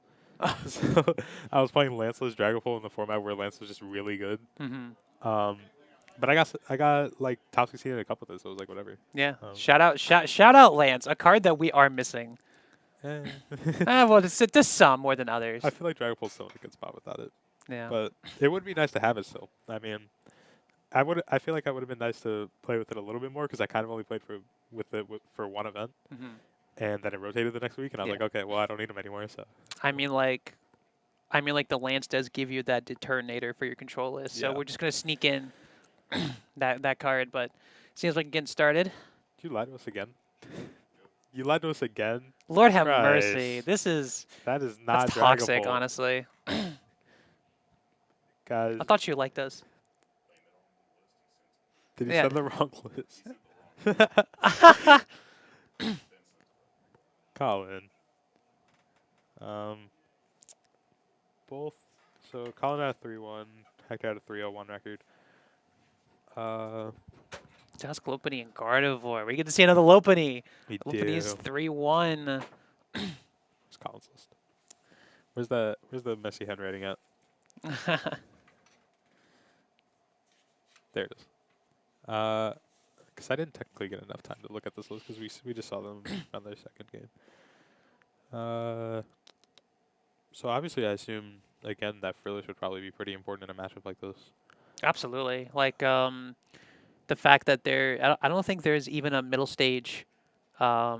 So I was playing Lanceless Dragapult in the format where Lance was just really good. But I got like top 16 in a couple of those, so it was like whatever. Yeah. Shout out Lance, a card that we are missing. Well, there's some more than others. I feel like Dragapult's still in a good spot without it. Yeah. But it would be nice to have it still. I mean, I feel like I would have been nice to play with it a little bit more, because I kind of only played for one event, and then it rotated the next week, and I was like, okay, well, I don't need them anymore. So I mean, like the Lance does give you that determinator for your control list, so we're just gonna sneak in that card. But seems like getting started. You lied to us again. You lied to us again. Lord have mercy. Christ. This is That is not that's toxic, draggable. honestly. Guys, I thought you liked us. did he Yeah. send the wrong list? Colin. Both. So Colin had a 3-1. Hector had a 3-0-1 record. Dusk, Lopunny, and Gardevoir. We get to see another Lopunny. He Lopunny is did. 3-1. Where's Colin's list? Where's the messy handwriting at? There it is. Because I didn't technically get enough time to look at this list because we just saw them on their second game. So obviously I assume again that Frillish would probably be pretty important in a matchup like this. Absolutely. Like the fact that I don't think there's even a middle stage, like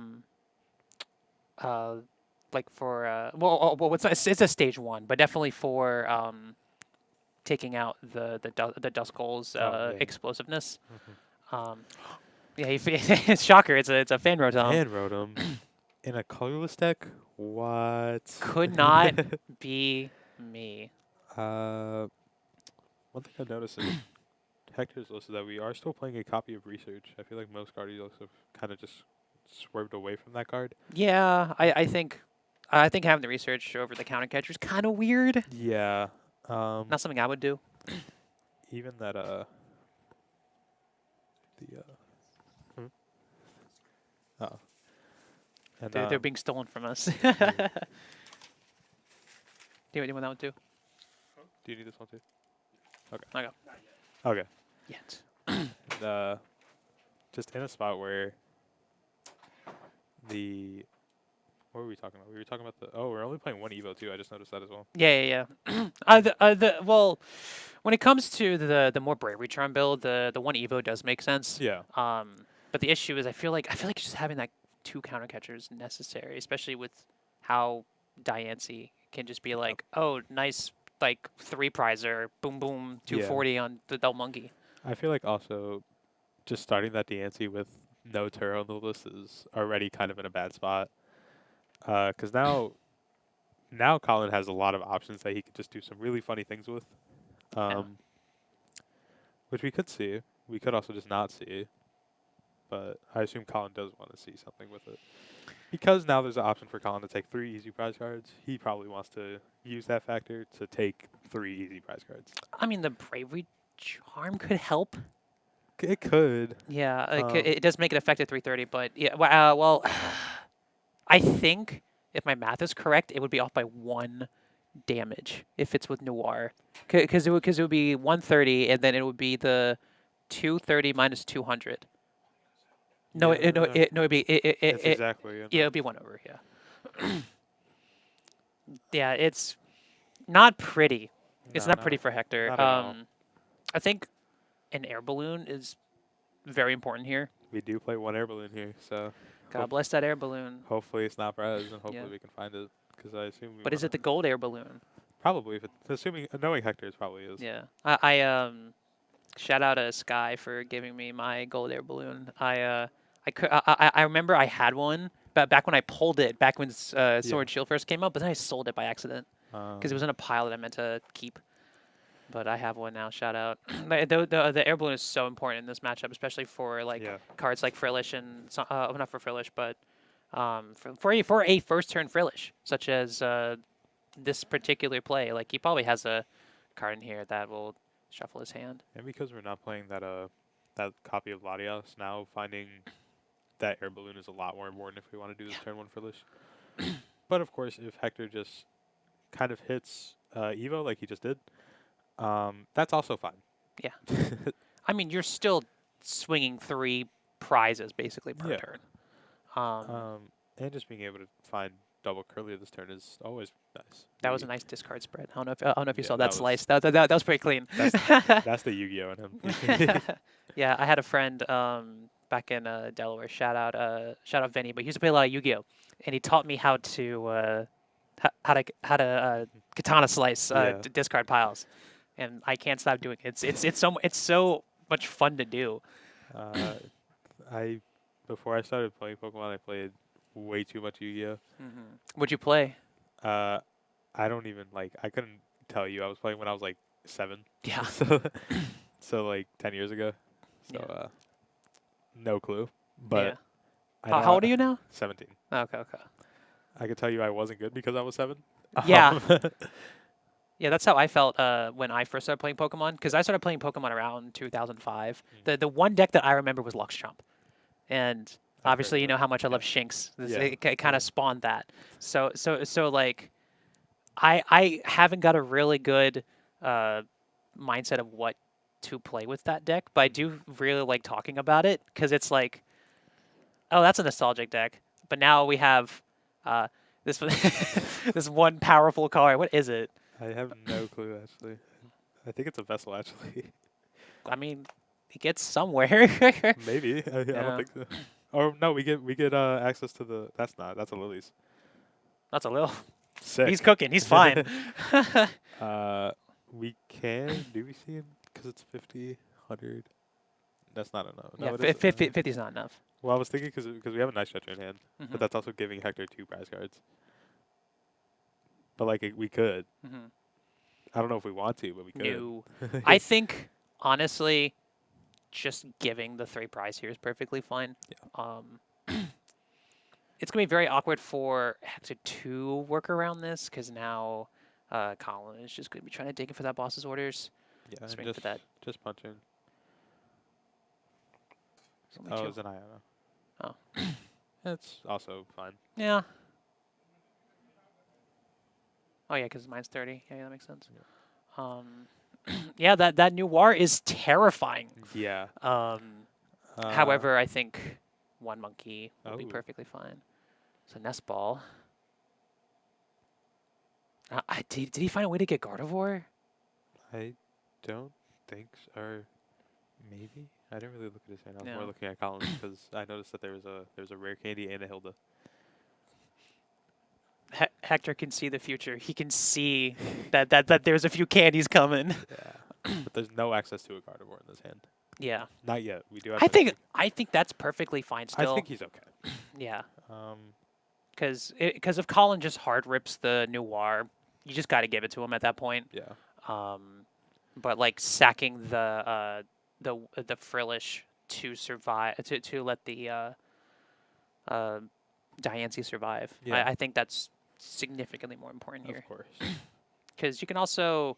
for well, it's a stage 1, but definitely for taking out the Duskull's yeah. explosiveness. Yeah, it's shocker. It's a fan rotom. And Rotom in a colorless deck. What? Could not be me. One thing I noticed in Hector's list is that we are still playing a copy of Research. I feel like most Guardians have kind of just swerved away from that card. Yeah, I think having the research over the counter catcher is kind of weird. Yeah. Not something I would do. Even that oh. And They're being stolen from us. Do you want that one too? do you need this one too? Okay. I go. Okay. Yet. Just in a spot where what were we talking about? We were talking about we're only playing one Evo too. I just noticed that as well. Yeah. Well, when it comes to the more Bravery Charm build, the one Evo does make sense. Yeah. But the issue is I feel like just having that 2 counter catchers necessary, especially with how Diancie can just be like, oh, nice, like 3 prizer, boom boom, 240 on the Del Monkey. I feel like also just starting that Diancie with no Turo on the list is already kind of in a bad spot. Because now Colin has a lot of options that he could just do some really funny things with. Which we could see. We could also just not see. But I assume Colin does want to see something with it. Because now there's an option for Colin to take 3 easy prize cards, he probably wants to use that factor to take 3 easy prize cards. I mean, the Bravery Charm could help. It could. Yeah, it does make it effective 330, but yeah, well, I think if my math is correct, it would be off by 1 damage if it's with Noir, because it would be 130, and then it would be the 230 minus 200. No, it'd be Exactly. yeah, it'd be 1 over. Yeah, yeah, it's not pretty. It's not pretty for Hector. Not at all. I think an air balloon is very important here. We do play 1 air balloon here, so God bless that air balloon. hopefully it's not Brez, and hopefully Yeah. we can find it. Because I assume. But is it the gold air balloon? Probably, if knowing Hector, it probably is. Yeah. I shout out to Sky for giving me my gold air balloon. I remember I had one, but back when I pulled it, back when Sword Shield first came out, but then I sold it by accident because it was in a pile that I meant to keep. But I have one now. Shout out. The air balloon is so important in this matchup, especially for cards like Frillish and not for Frillish, but for a first turn Frillish, such as this particular play. Like he probably has a card in here that will shuffle his hand. And because we're not playing that copy of Latias, now finding that air balloon is a lot more important if we want to do this turn 1 Frillish. But of course, if Hector just kind of hits Evo like he just did, that's also fine. Yeah. I mean, you're still swinging 3 prizes basically per turn. And just being able to find double Curlier this turn is always nice. That was a nice discard spread. I don't know if you saw that that slice. That was pretty clean. That's the Yu-Gi-Oh in him. Yeah, I had a friend back in Delaware. Shout out Vinny, but he used to play a lot of Yu-Gi-Oh, and he taught me how to katana slice discard piles, and I can't stop doing it. It's so much fun to do. before I started playing Pokemon, I played way too much Yu-Gi-Oh. What'd you play? I don't even like. I couldn't tell you. I was playing when I was like 7. Yeah. So like 10 years ago. So Yeah. no clue. Yeah. But I How know old are you now? 17. Okay. Okay. I could tell you I wasn't good because I was 7. Yeah. Yeah, that's how I felt when I first started playing Pokemon. Because I started playing Pokemon around 2005. The one deck that I remember was Luxchamp, and I've heard obviously you of it. know how much I Yeah. love Shinx. Yeah, It kind yeah. of spawned that. So like, I haven't got a really good mindset of what to play with that deck, but I do really like talking about it because it's like, oh, that's a nostalgic deck. But now we have this this one powerful card. What is it? I have no clue actually. I think it's a vessel actually. I mean, it gets somewhere. Maybe. I don't Yeah. think so. Or no, we get access to the. That's a Lily's. That's a little. Sick. He's cooking. He's fine. We can. Do we see him? Because it's 50, 100. That's not enough. Yeah, No, it is. 50 is not enough. Well, I was thinking because we have a nice stretcher in hand, Mhm. but that's also giving Hector 2 prize cards. But like we could. Mhm. I don't know if we want to, but we could. No. I think honestly, just giving the 3 prize here is perfectly fine. Yeah. It's gonna be very awkward for Hector to work around this because now Colin is just gonna be trying to dig in for that boss's orders. Yeah, and Swing for that. just punching. It's only Oh, 2. it's an Iono. Oh. That's also fine. Yeah. Oh yeah, because mine's 30. Yeah, that makes sense. Yeah, that new war is terrifying. Yeah. However, I think 1 monkey will be Oh. perfectly fine. So nest ball. Did he find a way to get Gardevoir? I don't think so. Or maybe I didn't really look at his hand. I was more No. looking at Colin's because I noticed that there was a rare candy and a Hilda. Hector can see the future. He can see that there's a few candies coming. Yeah. But there's no access to a Gardevoir in this hand. Yeah. Not yet. We do have. I to think think- I think that's perfectly fine still. I think he's okay. Yeah. Um. Because if Colin just hard rips the Noir, you just got to give it to him at that point. Yeah. But like sacking the Frillish to survive to let the Diancie survive. Yeah. I think that's significantly more important here. Of course. Because you can also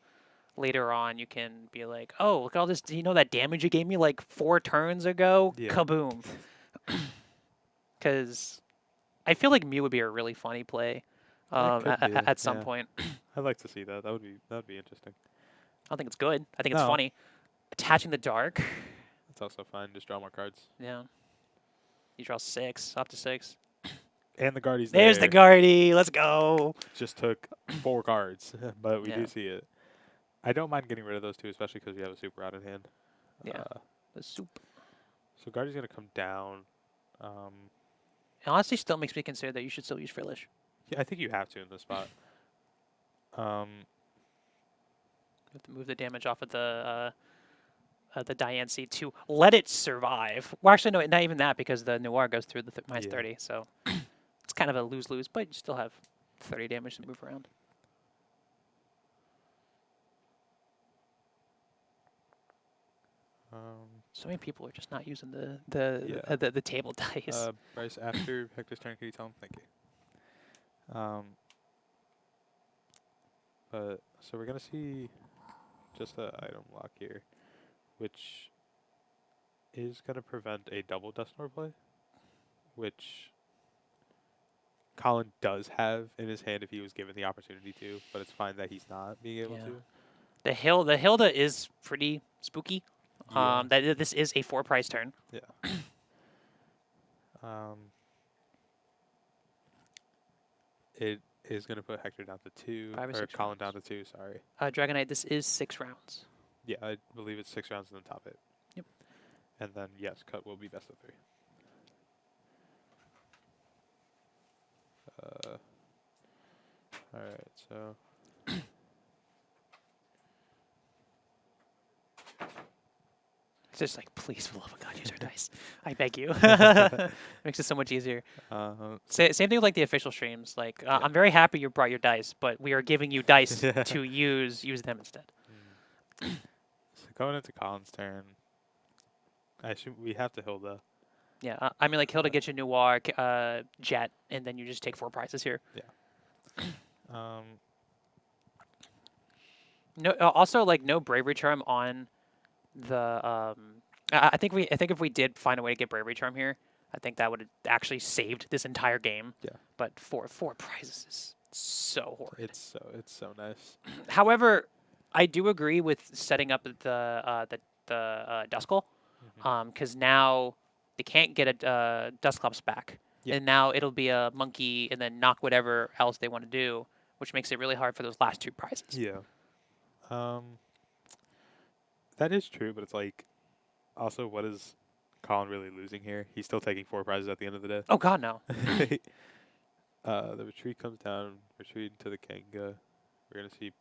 later on you can be like, oh, look at all this. Do you know that damage you gave me like 4 turns ago? Yeah. Kaboom. Because I feel like Mew would be a really funny play That could be, at some yeah. point. I'd like to see that. That'd be interesting. I don't think it's good. I think it's No. funny. Attaching the dark. That's also fine. Just draw more cards. Yeah. You draw 6, up to 6. And the Guardi's There's there. the Guardy. Let's go. Just took 4 cards, but we Yeah. do see it. I don't mind getting rid of those 2, especially because we have a super out in hand. Yeah. The soup. So Guardi's gonna come down. It honestly still makes me consider that you should still use Frillish. Yeah, I think you have to in this spot. You have to move the damage off of the Diancie to let it survive. Well, actually, no, not even that because the Noir goes through the minus Yeah. 30. So it's kind of a lose-lose, but you still have 30 damage to move around. So many people are just not using the table dice. Bryce, after Hector's turn, can you tell him? Thank you. But so we're gonna see just the item lock here, which is gonna prevent a double Dusknoir play, which Colin does have in his hand if he was given the opportunity to, but it's fine that he's not being able Yeah. to. The Hilda is pretty spooky. Yeah. This is a 4-price turn. Yeah. It is going to put Hector down to 2, 5 or or 6 Colin rounds. down to 2, sorry. Dragonite, this is 6 rounds. Yeah, I believe it's 6 rounds and then top it. Yep. And then, yes, cut will be best of 3. Alright, so... Just like, please, for the love of God, use our dice. I beg you. Makes it so much easier. Same thing with like the official streams. Like, Yeah. I'm very happy you brought your dice, but we are giving you dice to use them instead. So going into Colin's turn, I assume we have to Hilda. Yeah, I mean, like Hilda gets you Noir, Jet, and then you just take 4 prizes here. No, also like no Bravery Charm on the. I think if we did find a way to get Bravery Charm here, I think that would have actually saved this entire game. Yeah. But four prizes is so horrid. It's so nice. However, I do agree with setting up the Duskull, because now they can't get a Dusclops back, Yeah. and now it'll be a monkey and then knock whatever else they want to do, which makes it really hard for those last 2 prizes. Yeah. That is true, but it's like, also, what is Colin really losing here? He's still taking 4 prizes at the end of the day. Oh God, no. The retreat comes down, retreat to the Kanga. We're gonna see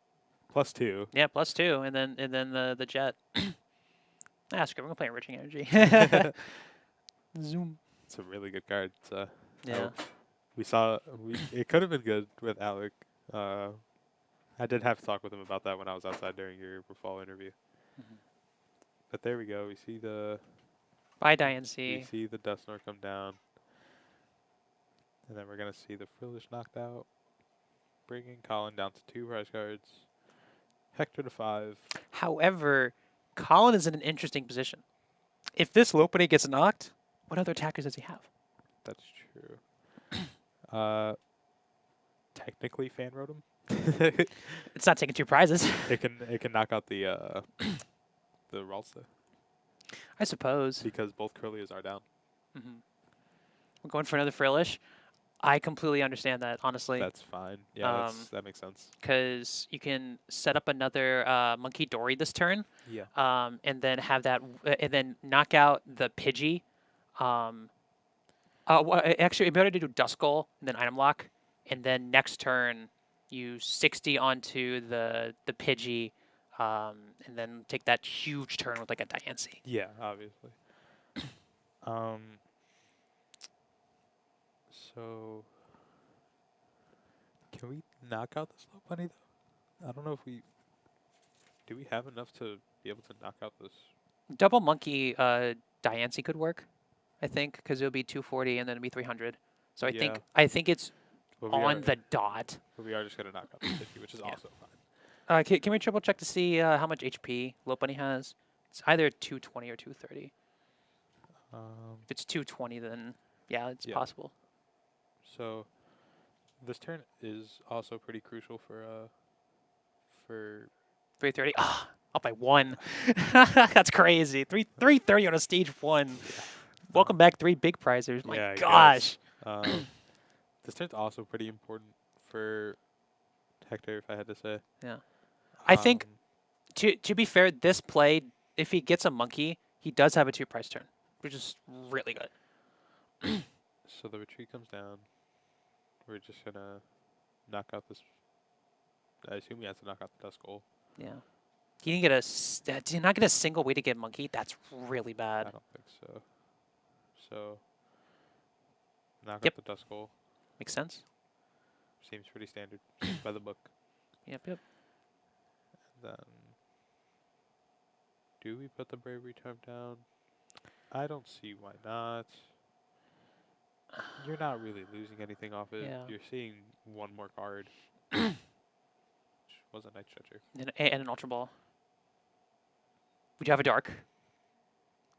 +2. Yeah, +2, and then the Jet. Screw it, we're gonna play Enriching Energy. Zoom. It's a really good card. So Yeah. it could have been good with Alec. I did have to talk with him about that when I was outside during your fall interview. But there we go. We see Bye, we Diane-C. see the Dusknoir come down, and then we're gonna see the Frillish knocked out, bringing Colin down to 2 prize cards. Hector to 5. However, Colin is in an interesting position. If this Lopunny gets knocked, what other attackers does he have? That's true. Technically, Fan wrote him. It's not taking 2 prizes. It can knock out the Ralsta I suppose. because both Curlias are down. We're going for another Frillish. I completely understand that, honestly. That's fine. Yeah, that makes sense. Because you can set up another Monkey Dory this turn, Yeah. and then have that, and then knock out the Pidgey. Actually, it'd be better to do Duskull and then item lock, and then next turn you 60 onto the Pidgey, and then take that huge turn with like a Diancie. Yeah, obviously. So can we knock out this Lopunny though? I don't know if we do. We have enough to be able to knock out this. Double Monkey Diancie could work, I think, because it'll be 240 and then it'll be 300. So I think it's But on the dot. But we are just gonna knock out the 50, which is Yeah. also fine. Can we triple check to see how much HP Lopunny has? It's either 220 or 230. If it's 220, then yeah, it's Yeah. possible. So this turn is also pretty crucial for 330. Ah, up by 1. That's crazy. 330 on a stage 1. Welcome back, 3 big prizers. My Yeah, I gosh. guess. This turn's also pretty important for Hector, if I had to say. Yeah. I think to be fair, this play, if he gets a monkey, he does have a 2 prize turn, which is really good. So the retreat comes down. We're just gonna knock out this. I assume he has to knock out the Duskull. Yeah. He didn't get did he not get a single way to get monkey? That's really I bad. don't think so. So knock Yep. out the Duskull. Makes sense. Seems pretty standard by the book. Yep. And then do we put the Bravery Charm down? I don't see why not. You're not really losing anything off it. Yeah. You're seeing one more card. Which was a Night Stretcher. And an Ultra Ball. We do have a Dark.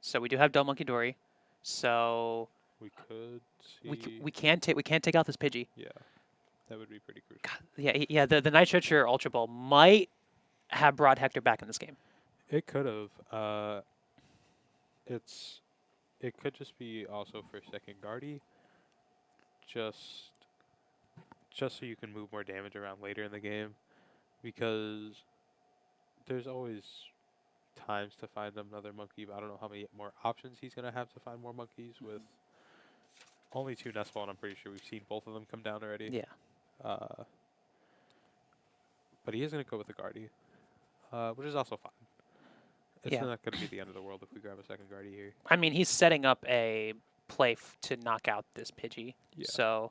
So we do have Dumb Monkey Dory. So We could see. we can't take out this Pidgey. Yeah. That would be pretty crucial. God, yeah. The Night Stretcher Ultra Ball might have brought Hector back in this game. It could have. It could just be also for second Guardy. Just so you can move more damage around later in the game, because there's always times to find another monkey, but I don't know how many more options he's gonna have to find more monkeys with only 2 Nestball, and I'm pretty sure we've seen both of them come down already. Yeah. But he is gonna go with the Guardy, which is also fine. It's Yeah. not going to be the end of the world if we grab a second Guardy here. I mean, he's setting up a play to knock out this Pidgey. Yeah. So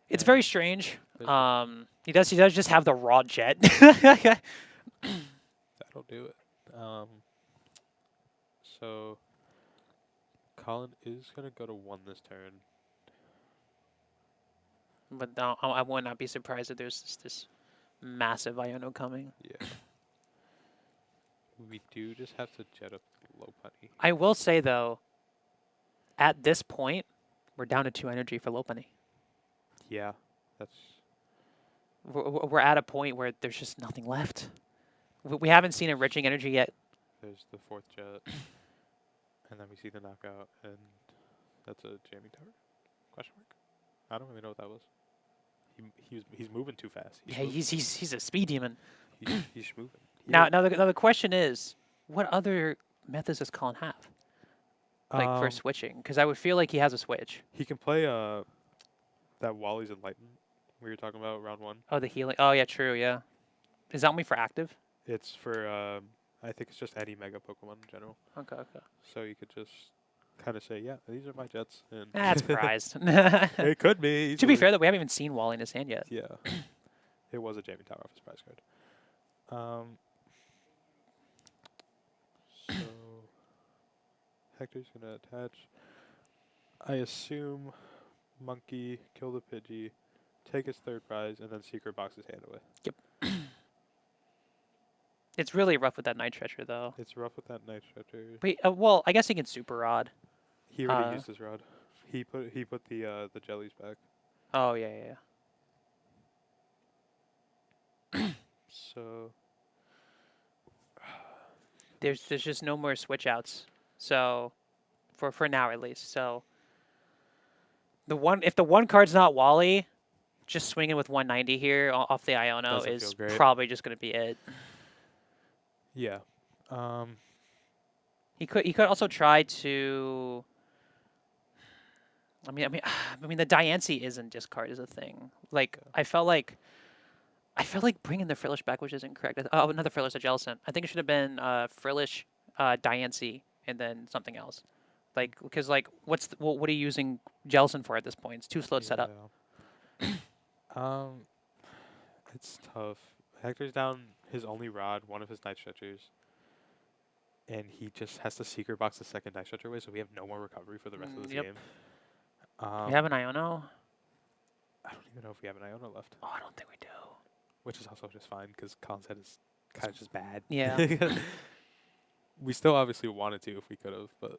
it's And very strange. there's He does just have the raw jet. that'll do it. So Colin is going to go to 1 this turn. But no, I would not be surprised if there's this massive Iono coming. Yeah. We do just have to jet up low punny. I will say, though, at this point, we're down to 2 energy for Lopunny. Yeah, that's We're at a point where there's just nothing left. We haven't seen enriching energy yet. there's the 4th jet, and then we see the knockout, and that's a jamming tower? Question mark? I don't really know what that was. He's moving too fast. Yeah, he's a speed demon. He's moving. Now the question is, what other methods does Colin have? Like for switching, because I would feel like he has a switch. he can play that Wally's Enlightenment we were talking about round 1. Oh, the healing. Oh yeah, true. Yeah, is that only for active? It's for I think it's just any Mega Pokemon in general. Okay, okay. So you could just kind of say, yeah, these are my jets. And That's prized. it could be. To be easily. fair, though, we haven't even seen Wally in his hand yet. Yeah, it was a jamming tower off his prize card. So Hector's gonna attach. I assume Monkey kill the Pidgey, take his 3rd prize, and then Secret Box his hand away. It's really rough with that Night Stretcher, though. It's rough with that Night Stretcher. Wait, well, I guess he can Super Rod. He already used his rod. He put the jellies back. Oh yeah, yeah. So There's just no more switch outs. So for now at least. So if the one card's not Wally, just swinging with 190 here off the Iono Doesn't is feel great. probably just going to be it. yeah, He could also try to. I mean, the Diancie isn't discard is a thing. Like Yeah. I felt like bringing the Frillish back, which isn't correct. Oh, another Frillish, a Jellicent. I think it should have been Frillish, Diancie, and then something else. Like because like what are you using Jellicent for at this point? It's too slow to set up. Yeah. It's tough. Hector's down his only rod, one of his Night Stretchers, and he just has to Secret Box the 2nd Night Stretcher away, so we have no more recovery for the rest of this Yep. game. We have an Iono. I don't even know if we have an Iono left, Oh, I don't think we do. which is also just fine because Colin's head is kind of just bad. Yeah. We still obviously wanted to if we could have, but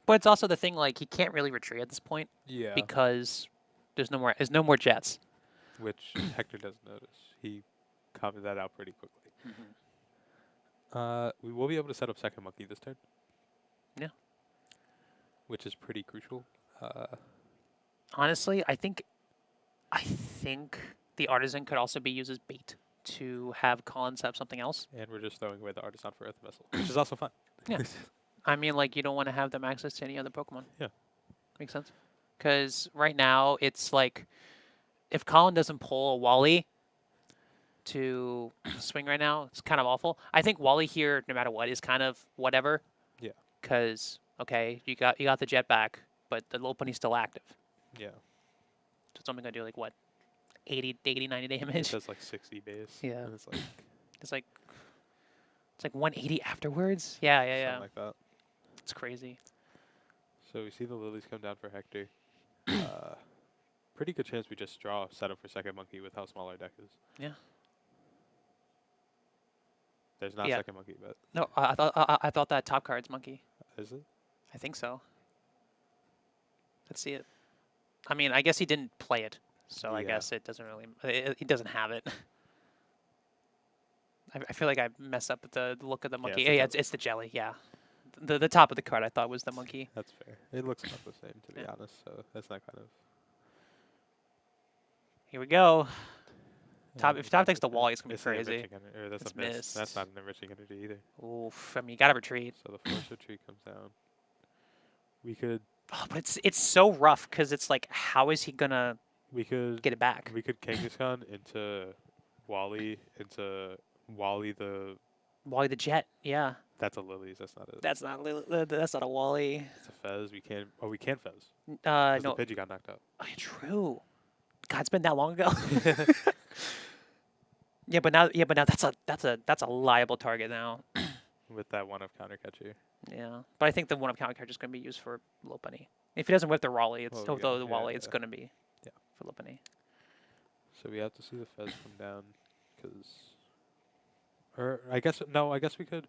But it's also the thing like he can't really retreat at this point yeah, because there's no more jets. which Hector doesn't notice. He commented that out pretty quickly. We will be able to set up 2nd Monkey this turn. Yeah. Which is pretty crucial. Honestly, I think the Artisan could also be used as bait to have Collins have something else. And we're just throwing away the Artisan for Earth Vessel, which is also fun. Yeah. I mean, like, you don't want to have them access to any other Pokemon. Yeah. Makes sense. Because right now, it's like, if Colin doesn't pull a Wally to swing right now, it's kind of awful. I think Wally here, no matter what, is kind of whatever. Yeah. Because, okay, you got the jet back, but the Lopunny's still active. Yeah. So it's only going to do, like, what, 80, 90 It damage? does like 60 base. Yeah. And it's like It's like 180 afterwards? Yeah, yeah, yeah. something like that. It's crazy. So we see the lilies come down for Hector. Pretty good chance we just draw set up for 2nd Monkey with how small our deck is. Yeah. There's not Yeah. 2nd Monkey, but No, I thought that top card's Monkey. is it? I think so. Let's see it. I mean, I guess he didn't play it, so I Yeah. guess it doesn't really. He doesn't have it. I feel like I messed up with the look of the monkey. the Yeah, jelly. it's the jelly. Yeah, the top of the card I thought was the monkey. That's fair. It looks about the same, to be Yeah. honest. So that's not kind of. Here we go. Top Yeah, if top takes that's the wall, it's gonna be it's an crazy. enriching or that's It's a miss. missed. That's not an enriching energy either. Oof. I mean, you gotta retreat. So the force retreat comes down. We could Oh, but it's so rough because it's like, how is he gonna get it back? we could Kangaskhan into Wally the Wally the Jet. Yeah. That's a Lilies. That's not a. That's not a Wally. It's a Fez. We can't. Oh, we can Fez. Because No. the Pidgey got knocked out. Oh, true. God, it's been that long ago. Yeah, but now that's a liable target now. With that one of counter catcher. Yeah, but I think the one of counter catcher is going to be used for Lopunny. If he doesn't whip the Raleigh, it's Oh, yeah, the Wally. It's yeah. going to be Yeah. for Lopunny. So we have to see the Fez come down, because. Or I guess no. I guess we could.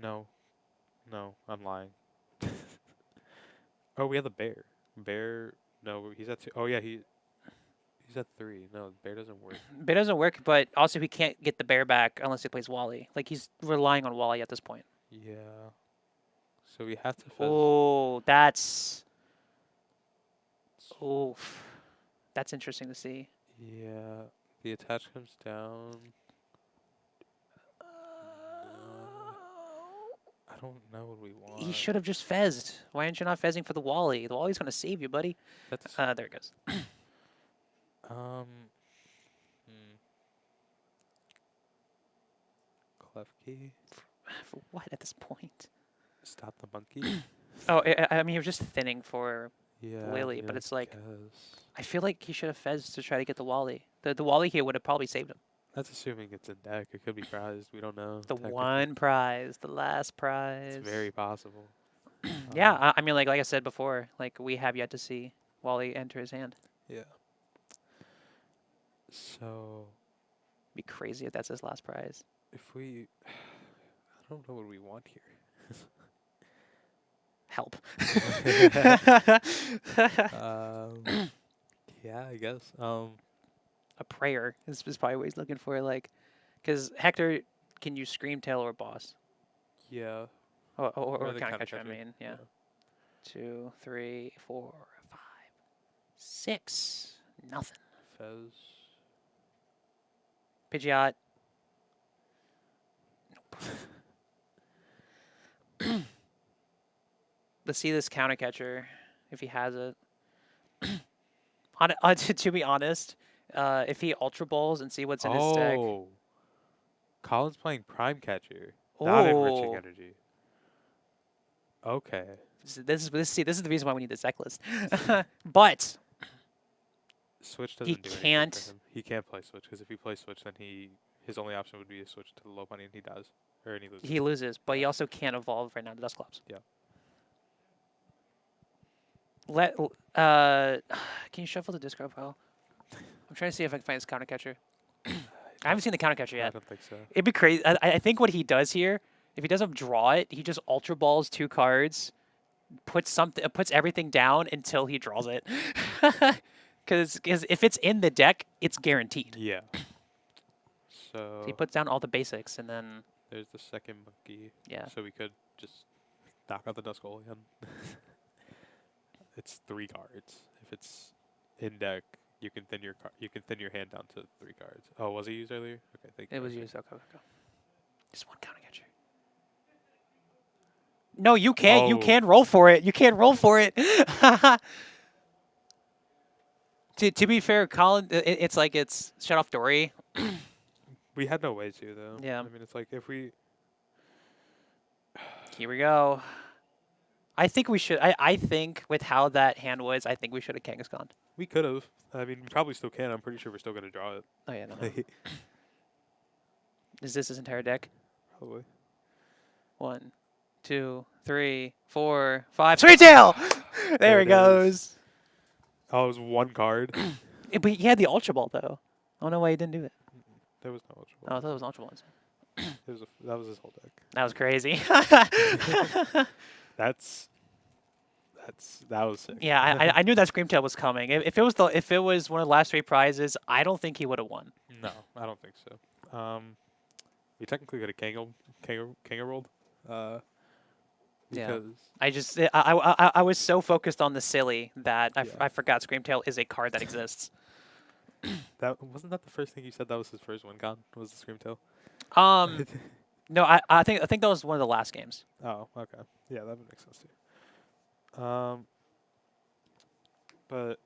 No. No, I'm lying. Oh, we have the bear. Bear. No, he's at 2. Oh yeah, he's at 3. No, bear doesn't work. But it doesn't work, but also he can't get the bear back unless he plays Wally. Like, he's relying on Wally at this point. Yeah. So we have to Fez. Oh, that's... Oof. That's interesting to see. Yeah. The attach comes down. I don't know what we want. He should have just fezzed. Why aren't you not fezzing for the Wally? The Wally's going to save you, buddy. That's There it goes. hmm. Klefki. For what at this point? Stop the monkey. Oh, I mean, he was just thinning for Yeah. Lily, but I it's like, guess. I feel like he should have fezzed to try to get the Wally. The Wally here would have probably saved him. That's assuming it's in deck. It could be prized. We don't know. The technically. one prize, the last prize. It's very possible. Yeah, I mean, like I said before, like we have yet to see Wally enter his hand. Yeah. So Be crazy if that's his last prize. if we, I don't know what we want here. Help. Yeah, I guess. A prayer is probably what he's looking for, like, because Hector can use Scream Tail or Boss. Yeah. Or the Counter counter Catcher, I catcher, mean, yeah. 2, 3, 4, 5, 6. Nothing. Fez. Pidgeot. Nope. Let's see this Counter Catcher, if he has it. To be honest, if he Ultra Balls and see what's in his deck. Oh. Colin's playing Prime Catcher. Not enriching Oh. energy. Okay. This is the reason why we need this deck list. But Switch doesn't He do anything can't- for him. He can't play Switch, because if he plays Switch, then his only option would be to switch to the low money, and he does. Or and he loses. he loses, but he also can't evolve right now to Dusclops. Yeah. Can you shuffle the discard pile? I'm trying to see if I can find his Counter Catcher. I haven't seen the Counter Catcher I yet. don't think so. It'd be crazy. I think what he does here, if he doesn't draw it, he just Ultra Balls 2 cards, puts everything down until he draws it. Because if it's in the deck, it's guaranteed. Yeah. So So he puts down all the basics, and then there's the second monkey. yeah. So we could just knock out the Duskull again. It's 3 cards. If it's in deck, you can thin your hand down to 3 cards. Oh, was it used earlier? Okay, thank you. It was used. Okay. Just one Counter Catcher. No, you can't. You Oh. can't roll for it. You can't roll for it. To be fair, Colin, it's like it's shut off Dory. We had no way to though. Yeah. I mean, it's like if we. Here we go. I think we should. I think with how that hand was, I think we should have Kangaskhan. We could have. I mean, we probably still can. I'm pretty sure we're still gonna draw it. Oh yeah, no. Is this his entire deck? Probably. 1, 2, 3, 4, 5. Sweet Tail! There it he goes. Oh, it was 1 card. But he had the Ultra Ball though. I don't know why he didn't do it. There was no Ultra Oh, I Ball. thought it was Ultra Balls. That was his whole deck. That was crazy. That was sick. Yeah, I knew that Scream Tail was coming. If it was one of the last 3 prizes, I don't think he would have won. No, I don't think so. We technically could have Kanga rolled. Yeah. Because I was so focused on the silly that Yeah. I forgot Scream Tail is a card that exists. that wasn't that the first thing you said. That was his first one. Gone was the Scream Tail. No, I think that was one of the last games. Oh, okay. Yeah, that would make sense too. But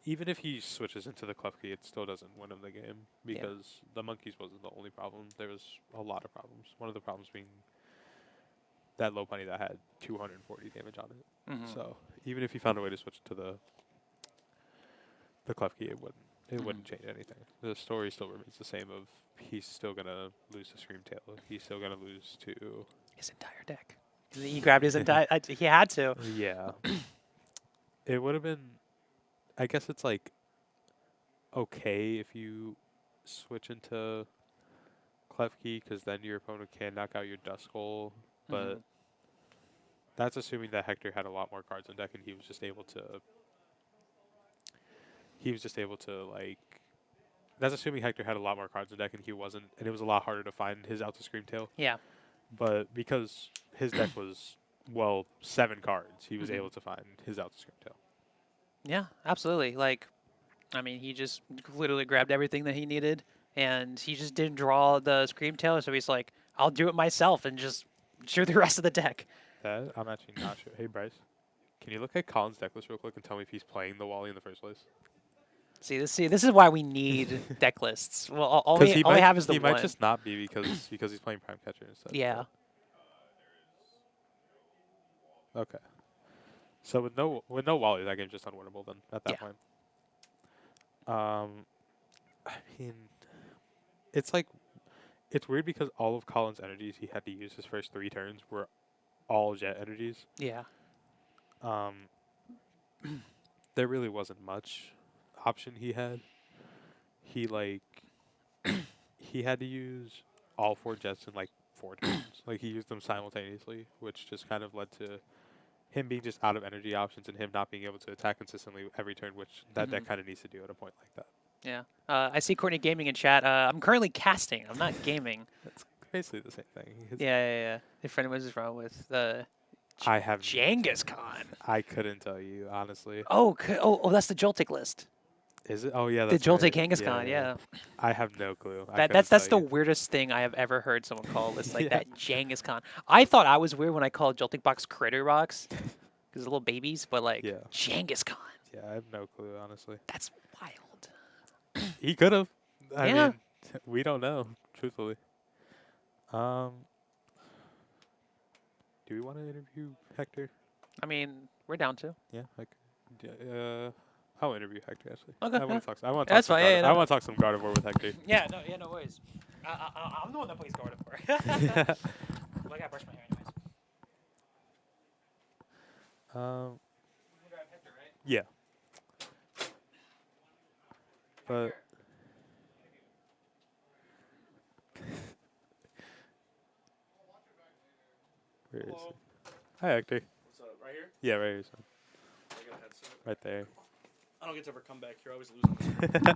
even if he switches into the Klefki, it still doesn't win him the game Yeah. because the monkeys wasn't the only problem. There was a lot of problems. One of the problems being that low bunny that had 240 damage on it. Mhm. So even if he found a way to switch to the Klefki, it wouldn't change anything. The story still remains the same. Of he's still gonna lose to Screamtail. He's still gonna lose to His entire deck. He grabbed his entire. He had to. yeah. It would have been. I guess it's like okay if you switch into Klefki because then your opponent can knock out your Duskull, but Mhm. that's assuming that Hector had a lot more cards in deck and he was just able to. He was just able to like. That's assuming Hector had a lot more cards in deck and he wasn't, and it was a lot harder to find his out to Screamtail. Yeah. But because his deck was 7 cards, he was Mhm. able to find his out to Screamtail. Yeah, absolutely. Like, I mean, he just literally grabbed everything that he needed, and he just didn't draw the Screamtail, so he's like, I'll do it myself and just drew the rest of the deck. That I'm actually not sure. Hey Bryce, can you look at Colin's deck list real quick and tell me if he's playing the Wally in the first place? See, this is why we need deck lists. Well, all we he have is the he one. might just not be because he's playing Prime Catcher instead. Yeah. Okay. So with no Wally, that game's just unwinnable then at that Yeah. point. I mean, it's like it's weird because all of Colin's energies he had to use his first 3 turns were all Jet energies. Yeah. There really wasn't much option he had. He like he had to use all 4 Jets in like 4 turns. Like he used them simultaneously, which just kind of led to him being just out of energy options and him not being able to attack consistently every turn, which that deck kind of needs to do at a point like that. Yeah. I see Courtney Gaming in chat. I'm currently casting. I'm not gaming. That's basically the same thing. Yeah. The friend was wrong with I have Genghis Khan. I couldn't tell you honestly. Oh, that's the Joltik list. Is it? Oh yeah, The that's Joltik right. Genghis Khan. Yeah. I have no clue. That's the weirdest thing I have ever heard someone call a list like Yeah. that. Genghis Khan. I thought I was weird when I called Joltik Box Critter Box because little babies, but like Yeah. Genghis Khan. Yeah, I have no clue honestly. That's wild. He could have. I Yeah. mean, we don't know, truthfully. Do we want to interview Hector? I mean, we're down to. Yeah, I'll interview Hector actually. Okay, I want yeah. to talk. I want to talk. That's some fine, yeah, Gardevoir. no. I want to talk some Gardevoir with Hector. Yeah, no worries. I'm the one that plays Gardevoir. Well, I gotta brush my hair anyways. Grab Hector, right? Yeah. But where is he? Hi, Hector. What's up? Right here? Yeah, right here. Son. I got a headset. Right there. I don't get to ever come back here. I always lose.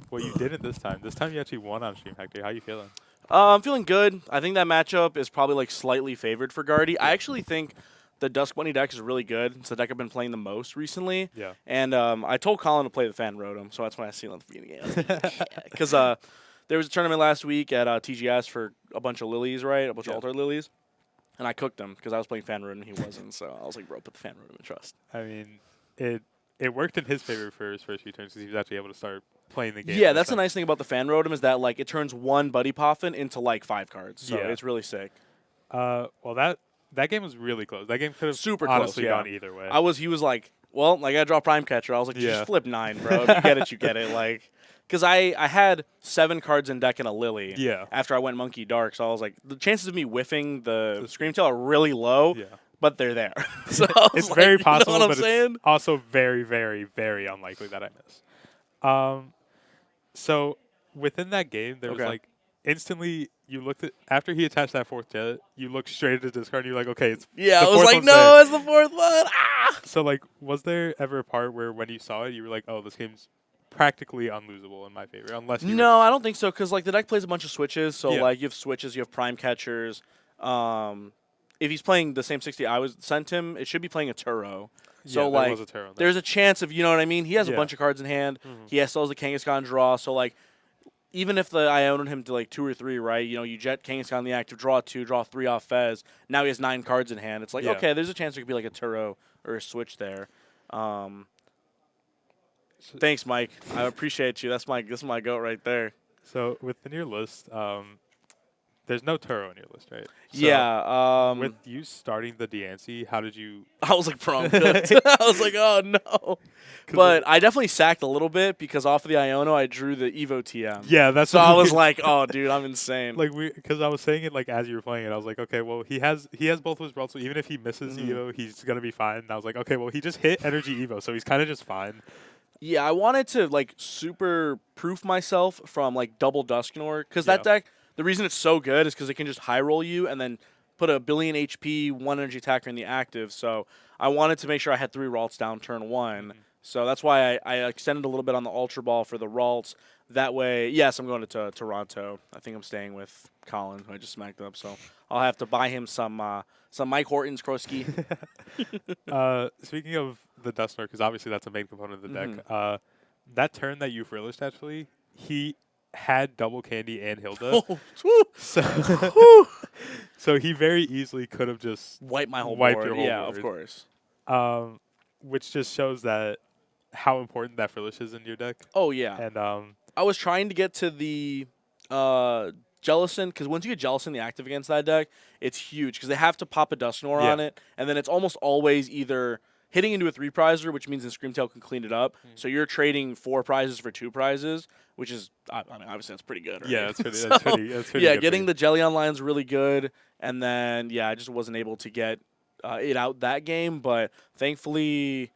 Well, you did it this time. This time you actually won on stream, Hector. How you feeling? I'm feeling good. I think that matchup is probably like slightly favored for Guardy. I actually think the Dusk Bunny deck is really good. It's the deck I've been playing the most recently. Yeah. And I told Colin to play the Fan Rotom, so that's why I see it at the beginning of the game. Because there was a tournament last week at TGS for a bunch of lilies, right? A bunch of altar lilies. And I cooked him because I was playing Fan Rotom and he wasn't. So I was like, bro, put the Fan Rotom in trust. I mean, it worked in his favor for his first few turns because he was actually able to start playing the game. Yeah, that's the nice thing about the Fan Rotom is that like it turns one Buddy Poffin into like 5 cards. So Yeah. it's really sick. Well, that game was really close. That game could have Super close, honestly yeah. gone either way. He was like, well, I gotta draw Prime Catcher. I was like, Yeah. just flip 9, bro. If you get it, you get it. Like, because I had 7 cards in deck and a Lily. Yeah. After I went Monkey Dark, so I was like, the chances of me whiffing the Screamtail are really low. Yeah. But they're there. So I was It's like, very possible, you know what but I'm saying? it's also very, very, very unlikely that I miss. So within that game, there was Okay. like instantly you looked at after he attached that 4th jet, you looked straight at the discard and you're like, okay, it's Yeah, the I was 4th like, one's no, there. it's the 4th one. Ah! So like, was there ever a part where when you saw it, you were like, oh, this game's practically unlosable in my favor, unless you No, I don't think so, because like the deck plays a bunch of switches. So Yeah. like you have switches, you have Prime Catchers. If he's playing the same 60 I was sent him, it should be playing a Turo. So there like was a Terra on that. there's a chance of, you know what I mean? He has a Yeah. bunch of cards in hand. Mhm. He still has the Kangaskhan draw. So like even if I owned him to like 2 or 3, right? You know, you jet Kangaskhan the active, draw 2, draw 3 off Fez. Now he has 9 cards in hand. It's like, Yeah. okay, there's a chance there could be like a Turo or a switch there. Thanks, Mike. I appreciate you. This is my goat right there. So within your list, there's no Turo in your list, right? So Yeah. with you starting the Diancie, how did you? I was like, bro, I'm cooked. I was like, oh no. But I definitely sacked a little bit because off of the Iono, I drew the Evo TM. Yeah, that's So what I was we- like, oh, dude, I'm insane. like because I was saying it like as you were playing it, I was like, okay, well he has both of his belts, so even if he misses Evo, he's gonna be fine. And I was like, okay, well he just hit Energy Evo, so he's kind of just fine. Yeah, I wanted to like super proof myself from like double Dusknoir because that deck. The reason it's so good is because it can just high roll you and then put a billion HP, 1 energy attacker in the active. So I wanted to make sure I had 3 Ralts down turn 1. So that's why I extended a little bit on the Ultra Ball for the Ralts. That way, yes, I'm going to Toronto. I think I'm staying with Colin, who I just smacked up. So I'll have to buy him some Mike Hortons Kroski. Speaking of the Dusknoir, because obviously that's a main component of the deck. That turn that you frillished, actually, he had double Candy and Hilda. Oh, woo. So, so he very easily could have just Wipe my whole wiped board. your whole Yeah, board. of course. Which just shows that how important that frillish is in your deck. Oh, yeah. And I was trying to get to the Jellison, because once you get Jellison the active against that deck, it's huge, because they have to pop a Dusknoir on it, and then it's almost always either hitting into a 3-prizer, which means the Screamtail can clean it up, so you're trading 4 prizes for 2 prizes, which is, I mean, obviously that's pretty good, right? yeah, that's pretty. So, That's pretty yeah, good for getting you. the Jelly online is really good, and then, yeah, I just wasn't able to get it out that game, but thankfully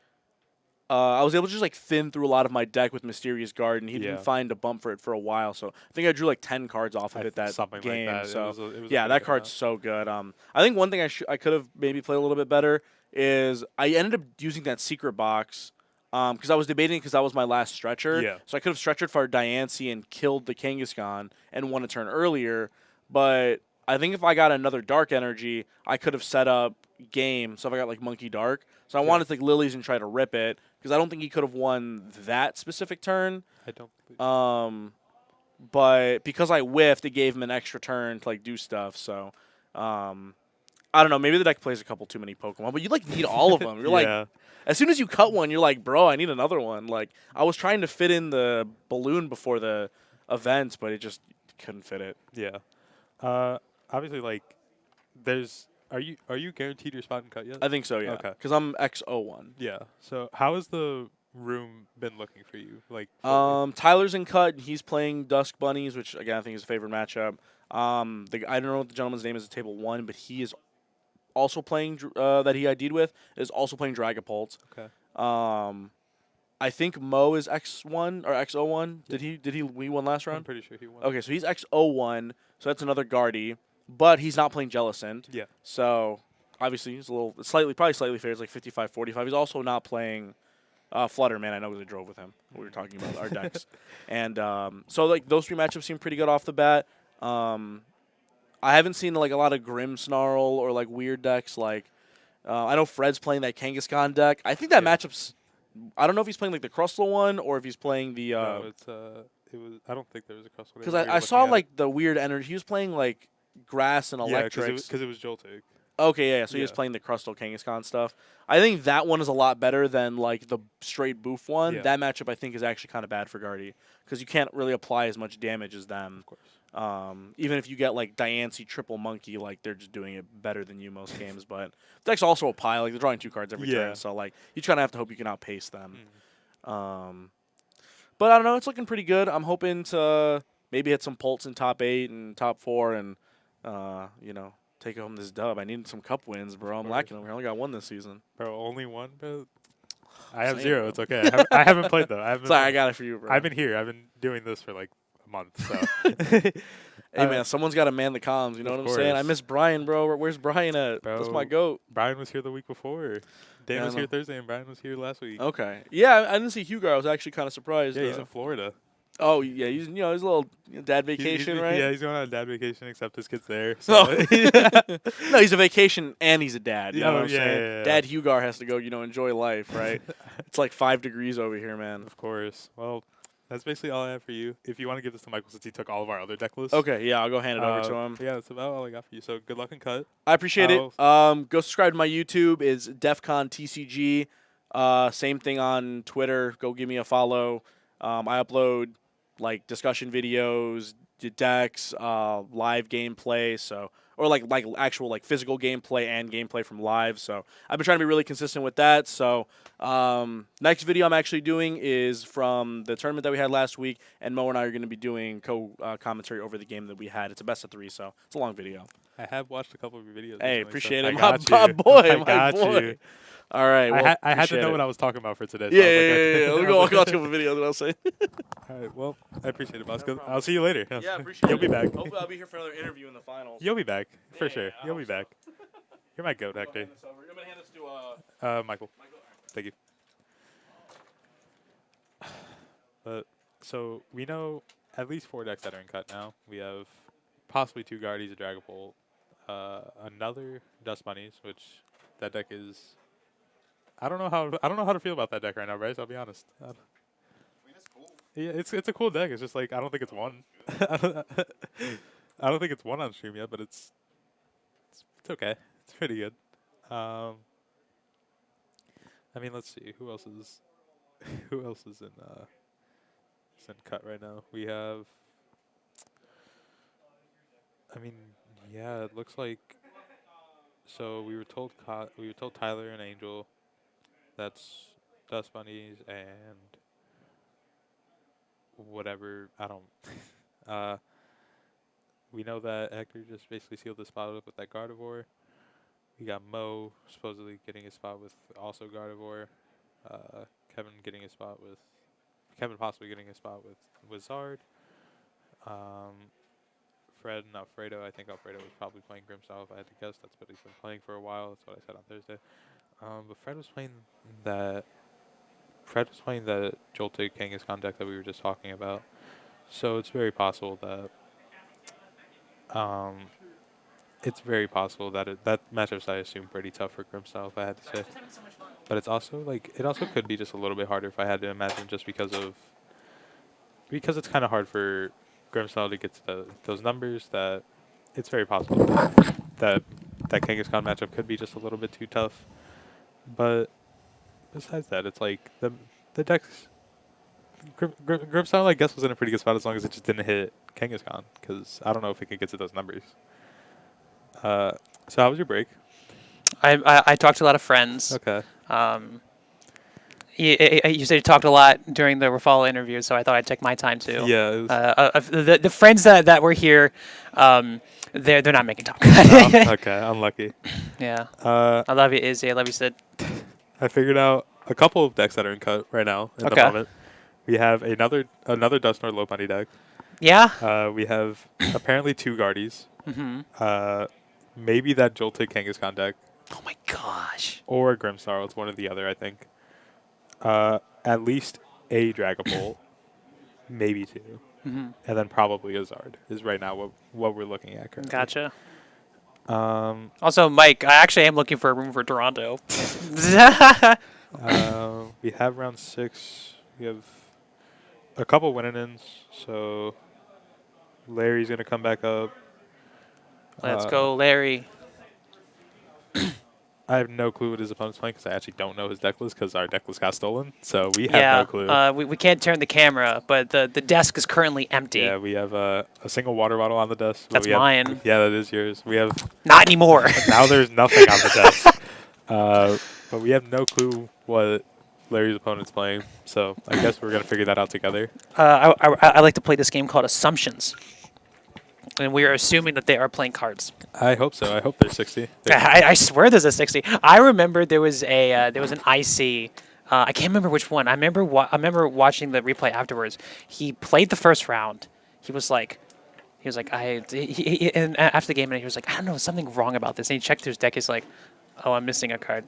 I was able to just like thin through a lot of my deck with Mysterious Garden. He didn't find a bump for it for a while, so I think I drew like 10 cards off of it that something game. like that. So It was a yeah, pretty that good card's amount. so good. I think one thing I could have maybe played a little bit better is I ended up using that secret box because I was debating because that was my last stretcher. Yeah. So I could have stretchered for Diancie and killed the Kangaskhan and won a turn earlier, but I think if I got another Dark Energy, I could have set up game. So if I got like Monkey Dark, so I wanted to take Lilies and try to rip it because I don't think he could have won that specific turn. I don't. Believe But because I whiffed, it gave him an extra turn to like do stuff. So I don't know. Maybe the deck plays a couple too many Pokemon, but you like need all of them. You're like, as soon as you cut one, you're like, bro, I need another one. Like I was trying to fit in the balloon before the event, but it just couldn't fit it. yeah. Obviously, like, are you guaranteed your spot in cut yet? I think so, yeah. Okay. Because I'm X01. Yeah. So how has the room been looking for you? Like, Tyler's in cut. He's playing Dusk Bunnies, which again I think is a favorite matchup. I don't know what the gentleman's name is at table 1, but he is also playing that he ID'd with is also playing Dragapult. Okay. I think Mo is X1 or X01. Yeah. Did he we won last I'm round? pretty sure he won. Okay, so he's X01, so that's another Guardy, but he's not playing Jellicent. Yeah. So obviously he's probably slightly fair. It's like 55-45. He's also not playing Flutterman. I know because I drove with him. We were talking about our decks, and so like those 3 matchups seem pretty good off the bat. I haven't seen like a lot of Grim Snarl or like weird decks. Like I know Fred's playing that Kangaskhan deck. I think that matchup's. I don't know if he's playing like the Crustle one or if he's playing the. No, it was. I don't think there was a cross. Because I saw like the weird energy. He was playing like grass and electrics. because it was Joltik. Okay, yeah. So he was playing the Crustle Kangaskhan stuff. I think that one is a lot better than like the straight boof one. Yeah. That matchup I think is actually kind of bad for Guardy because you can't really apply as much damage as them. Of course. Even if you get like Diancie triple monkey, like they're just doing it better than you most games. But the deck's also a pile. Like they're drawing 2 cards every turn, so like you kind of have to hope you can outpace them. But I don't know. It's looking pretty good. I'm hoping to maybe hit some Pults in top 8 and top 4, and take home this dub. I need some cup wins, bro. I'm lacking over here. I only got 1 this season. Bro, only 1, bro. I have Same, 0. bro. It's okay. I haven't played though. Sorry, I got it for you, bro. I've been here. I've been doing this for like a month. So. Hey man, someone's got to man the comms. You know what I'm saying? I course. miss Brian, bro. Where's Brian at? That's my Bro. goat. Brian was here the week before. Dan Yeah, I was here know. Thursday, and Brian was here last week. Okay. Yeah, I didn't see Hugo. I was actually kind of surprised. Yeah, he's in Florida. Oh yeah, he's he's a little dad vacation, right? Yeah, he's going on a dad vacation, except his kid's there. So. No, he's a vacation and he's a dad. You know what I'm yeah, saying? yeah. Dad Hugar has to go, enjoy life, right? It's like 5 degrees over here, man. Of course. Well, that's basically all I have for you. If you want to give this to Michael since he took all of our other deck lists. Okay, yeah, I'll go hand it over to him. Yeah, that's about all I got for you. So good luck and cut. I appreciate it. Go subscribe to my YouTube. It's DefCon TCG. Same thing on Twitter. Go give me a follow. I upload like discussion videos, decks, live gameplay. So or like actual like physical gameplay and gameplay from live. So I've been trying to be really consistent with that. So next video I'm actually doing is from the tournament that we had last week, and Mo and I are going to be doing commentary over the game that we had. It's a best of 3, so it's a long video. I have watched a couple of your videos. Hey, recently, appreciate so it, I my got you. boy, I my got boy. you. All right, well, I had to appreciate know it. what I was talking about for today. So Yeah, I was like, yeah. Let me I go was watch a like, couple videos. What I'll say. all right, well, I appreciate it, boss. No Good. problem. I'll see you later. Yeah, appreciate You'll it. be back. Hopefully, I'll be here for another interview in the finals. You'll be back for Yeah, sure. I You'll be hope so. back. You're my goat, Hector. I'm gonna hand this to Michael. Thank you. But so we know at least 4 decks that are in cut now. We have possibly 2 Guardies, a Dragapult, another Dust Bunnies, which that deck is. I don't know how to feel about that deck right now, Bryce. I'll be honest. Yeah, it's a cool deck. It's just like I don't think it's won. I don't think it's won on stream yet, but it's okay. It's pretty good. I mean, let's see who else is in cut right now. We have. I mean, yeah, it looks like. So we were told Tyler and Angel. That's Dust Bunnies and whatever. I don't. We know that Hector just basically sealed the spot up with that Gardevoir. We got Mo supposedly getting his spot with also Gardevoir. Kevin possibly getting his spot with Zard. Fredo. I think Alfredo was probably playing Grimstyle if I had to guess. That's what he's been playing for a while. That's what I said on Thursday. But Fred was playing that Joltik Kangaskhan deck that we were just talking about. So it's very possible that that matchup's I assume pretty tough for Grimstyle if I had to say. But it's also it also could be just a little bit harder if I had to imagine, just because it's kind of hard for Grimstyle to get to those numbers. That it's very possible that Kangaskhan matchup could be just a little bit too tough. But besides that, it's like the decks. Grimstyle, I guess, was in a pretty good spot as long as it just didn't hit Kangaskhan, because I don't know if it could get to those numbers. So how was your break? I talked to a lot of friends. Okay. You said you talked a lot during the referral interview, so I thought I'd take my time too. Yeah. It was The friends that were here, they're not making talk. okay, unlucky. Yeah. I love you, Izzy. I love you, Sid. I figured out a couple of decks that are in cut right now at the Okay. moment. We have another Dusknoir low money deck. Yeah. We have apparently 2 Guardies. Mm-hmm. Maybe that Joltik Kangaskhan deck. Oh my gosh. Or a Grimstar. It's one or the other, I think. At least a Dragapult. Maybe 2. Mm-hmm. And then probably a Zard is right now what we're looking at currently. Gotcha. Also, Mike, I actually am looking for a room for Toronto. We have round 6. We have a couple win-ins. So Larry's going to come back up. Let's go, Larry. I have no clue what his opponent's playing because I actually don't know his deck list because our deck list got stolen. So we have no clue. We can't turn the camera, but the desk is currently empty. Yeah, we have a single water bottle on the desk. That's mine. Yeah, that is yours. We have Not anymore. now there's nothing on the desk. But we have no clue what Larry's opponent's playing. So I guess we're gonna figure that out together. I like to play this game called Assumptions, and we are assuming that they are playing cards. I hope so. I hope they're 60. I swear there's a 60. I remember there was an IC. I can't remember which one. I remember watching the replay afterwards. He played the first round. He was like, and after the game, and he was like, I don't know, something wrong about this. And he checked his deck. He's like, oh, I'm missing a card.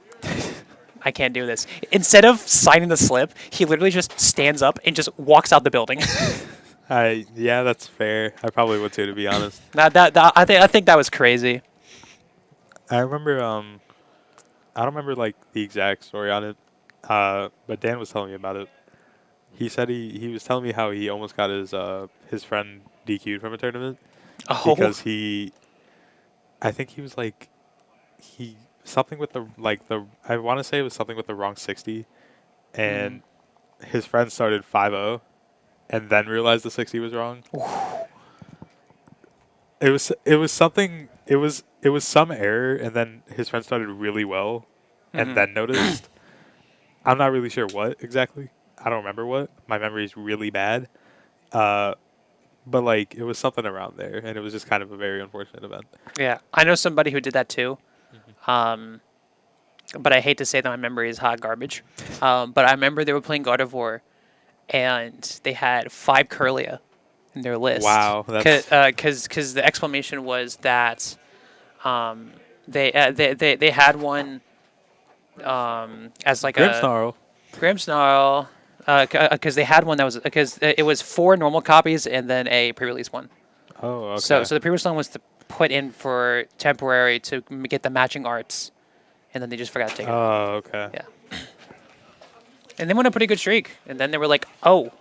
I can't do this. Instead of signing the slip, he literally just stands up and just walks out the building. Yeah, that's fair. I probably would too, to be honest. I think that was crazy. I remember. I don't remember like the exact story on it, but Dan was telling me about it. He said he was telling me how he almost got his friend DQ'd from a tournament because I think he was like something with the I want to say it was something with the wrong 60, and his friend started 5-0, and then realized the 60 was wrong. It was something. It was some error, and then his friend started really well, and then noticed. I'm not really sure what exactly. I don't remember what. My memory is really bad. But like it was something around there, and it was just kind of a very unfortunate event. Yeah, I know somebody who did that too. But I hate to say that my memory is hot garbage. But I remember they were playing God of War, and they had 5 Curlia in their list. Wow, that's Because the explanation was that they had one as like Grimmsnarl. Grimmsnarl. Because they had one that was because it was 4 normal copies and then a pre-release one. Oh, okay. So the pre-release one was to put in for temporary to get the matching arts, and then they just forgot to take it. Oh, okay. Yeah. And they went a pretty good streak, and then they were like, "Oh,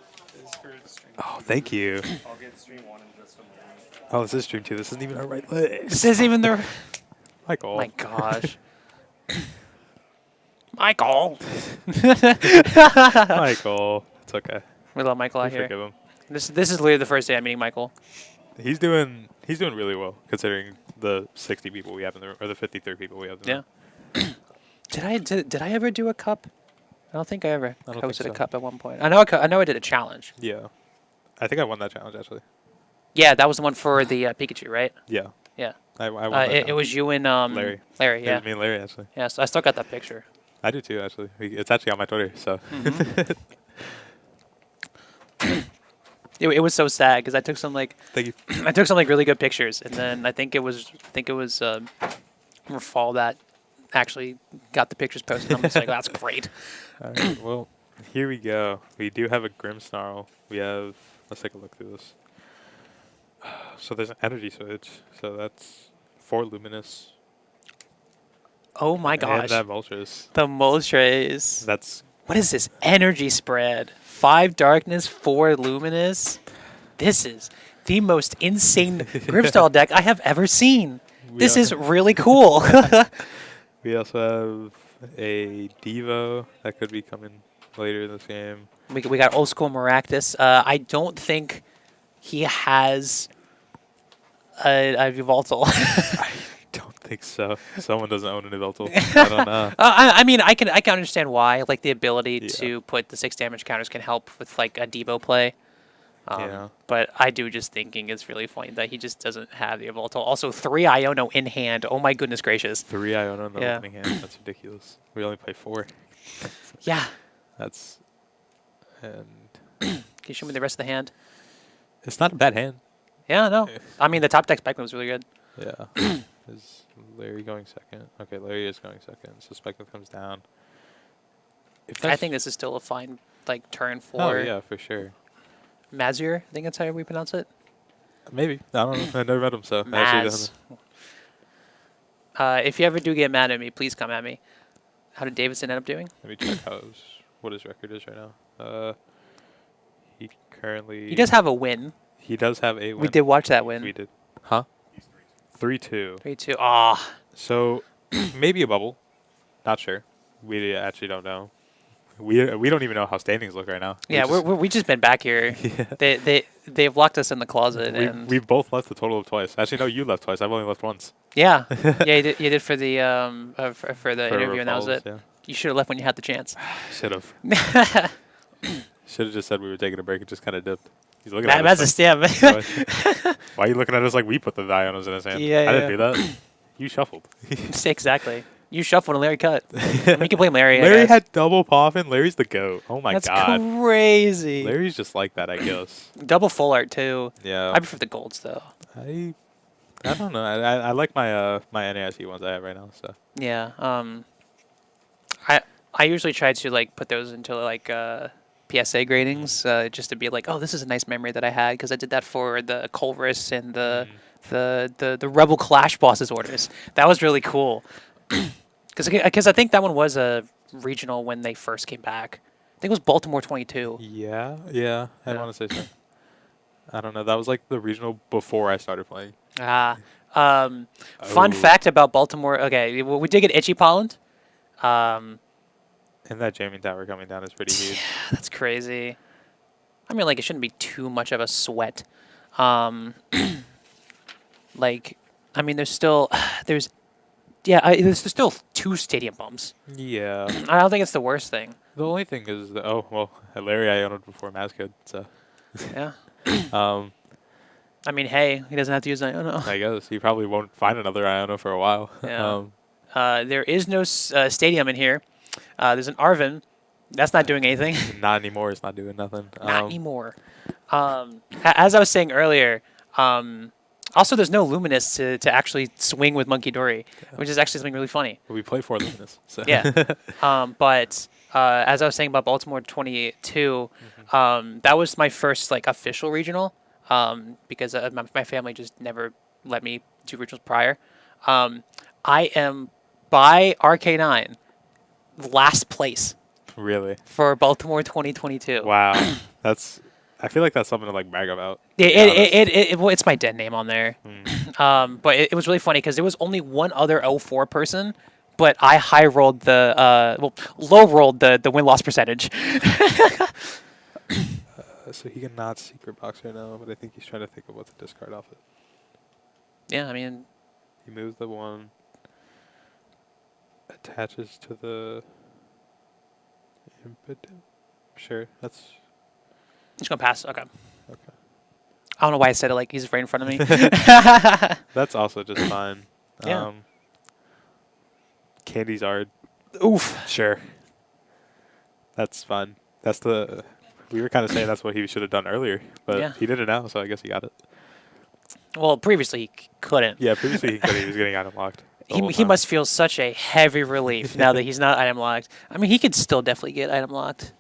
Oh, thank you. I'll get stream 1 in just a moment. Oh, this is stream 2. This isn't even our right list. this isn't even the." Michael. My gosh. Michael. Michael. It's okay. We love Michael We out here. forgive him. This is literally the first day I'm meeting Michael. He's doing really well considering the 60 people we have in the room, or the 53 people we have in the room. Did I ever do a cup? I don't think I ever I don't think hosted a so. cup at one point. I know I did a challenge. Yeah. I think I won that challenge actually. Yeah, that was the one for the Pikachu, right? Yeah. Yeah. I won that It challenge. was you and Larry. Larry, It yeah. was me and Larry actually. Yeah, so I still got that picture. I do too actually. It's actually on my Twitter, so. It was so sad because I took some like Thank you. I took some like really good pictures, and then I think it was Rafal that actually got the pictures posted. I'm just like, oh, that's great. All right. Well, here we go. We do have a Grimmsnarl. We have. Let's take a look through this. So there's an energy switch. So that's 4 luminous. Oh my And gosh, that Moltres. the Moltres. That's What is this energy spread? 5 darkness, 4 luminous. This is the most insane Grimmsnarl deck I have ever seen. This is really cool. We also have a Devo that could be coming later in this game. we got old school Maractus. I don't think he has a Yveltal. I don't think so. Someone doesn't own an Yveltal. I don't know. I mean, I can understand why. Like the ability Yeah. to put the 6 damage counters can help with like a Devo play. Yeah. But I do just thinking it's really funny that he just doesn't have the Yveltal. Also, 3 Iono in hand. Oh my goodness gracious. 3 Iona in the Yeah. opening hand. That's ridiculous. We only play 4. Yeah. That's. And. Can you show me the rest of the hand? It's not a bad hand. Yeah, no. I mean, the top deck Spectrum was really good. Yeah. Is Larry going second? Okay, Larry is going second. So Spectrum comes down. If I that's- think this is still a fine like turn for Oh, yeah, for sure. Mazir. I think that's how we pronounce it. Maybe. I don't know. I never met him, so. I actually Maz. don't If you ever do get mad at me, please come at me. How did Davidson end up doing? Let me check what his record is right now. He currently. He does have a win. He does have a win. We did watch that win. We did. Huh? 3-2. 3-2. Ah. So maybe a bubble. Not sure. We actually don't know. We don't even know how standings look right now. Yeah, we just been back here. Yeah. They've locked us in the closet, and We've both left a total of twice. Actually, no, you left twice. I've only left once. yeah, you did for the for the For interview, and that was Rafals, it. Yeah. You should have left when you had the chance. Should have. Should have just said we were taking a break and just kind of dipped. He's looking at That's a us. stem. Why are you looking at us like we put the Dionos in his hand? Yeah, I didn't yeah. do that. You shuffled. Exactly. You shuffled and Larry cut. I mean, you can blame Larry. I Larry guess. had double popping. Larry's the GOAT. Oh my That's god. crazy. Larry's just like that, I guess. Double full art too. Yeah. I prefer the golds though. I don't know. I like my my NAIC ones I have right now. So Yeah. I usually try to like put those into like PSA gradings just to be like, oh, this is a nice memory that I had because I did that for the Culverus and the Rebel Clash bosses orders. That was really cool. Because I think that one was a regional when they first came back. I think it was Baltimore 22. yeah, I Yeah. want to say so. I don't know. That was like the regional before I started playing. Fun Oh. fact about Baltimore. Okay, we did get Itchy Polland. And that jamming tower coming down is pretty huge. That's crazy. I mean, like, it shouldn't be too much of a sweat. Like, I mean, there's still, there's still 2 stadium bumps. Yeah. I don't think it's the worst thing. The only thing is that, oh, well, Larry I owned before Maz could, so. Yeah. um, I mean, hey, he doesn't have to use Iono. I guess he probably won't find another Iono for a while. Yeah. There is no stadium in here. There's an Arvin. That's not doing anything. Not anymore. It's not doing nothing. Not anymore. As I was saying earlier, also there's no Luminous to actually swing with Monkey Dory, which is actually something really funny. We play for Luminous. So. Yeah. But as I was saying about Baltimore 22, that was my first like official regional because my family just never let me do regionals prior. I am by RK9 last place Really? for Baltimore 2022. Wow. I feel like that's something to like brag about. Well, it's my dead name on there. Mm. But it was really funny because there was only one other 04 person, but I high rolled low rolled the win loss percentage. So he cannot secret box right now, but I think he's trying to think of what to discard off it. Yeah, I mean, He moves the one, attaches to the impetus. Sure, that's just gonna pass. Okay. okay. I don't know why I said it like he's right in front of me. That's also just fine. Yeah. Candy's Ard. Oof. Sure. That's fine. We were kind of saying that's what he should have done earlier, but Yeah. he did it now, so I guess he got it. Well, previously he couldn't. Yeah, previously he was getting item locked. the whole He time. must feel such a heavy relief now that he's not item locked. I mean, he could still definitely get item locked.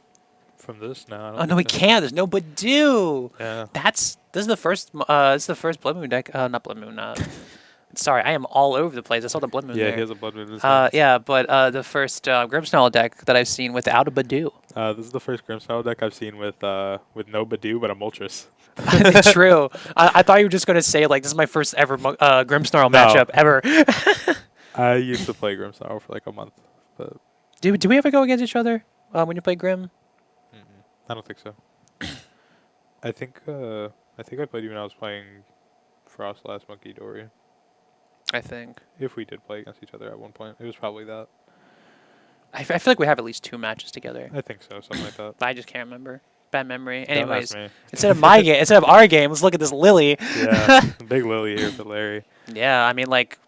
From this now. I don't Oh no, he think so. can't. There's no Badoo. Yeah. This is the first Blood Moon deck. Not Blood Moon. Sorry, I am all over the place. I saw the Blood Moon Yeah, there. he has a blood moon in his hands. Yeah, but the first Grimsnarl deck that I've seen without a Badoo. This is the first Grimstyle deck I've seen with no Badoo, but a Moltres. True. I thought you were just going to say, like, this is my first ever Grimsnarl No. matchup ever. I used to play Grimstyle for like a month, but Do we ever go against each other when you play Grim? I don't think so. I think I played you when I was playing Frost last Monkey Dory. I think. If we did play against each other at one point, it was probably that. I feel like we have at least 2 matches together. I think so, something like that. I just can't remember. Bad memory. Don't Anyways, ask me. instead of my game, instead of our game, let's look at this Lily. Yeah, big Lily here for Larry. Yeah, I mean, like,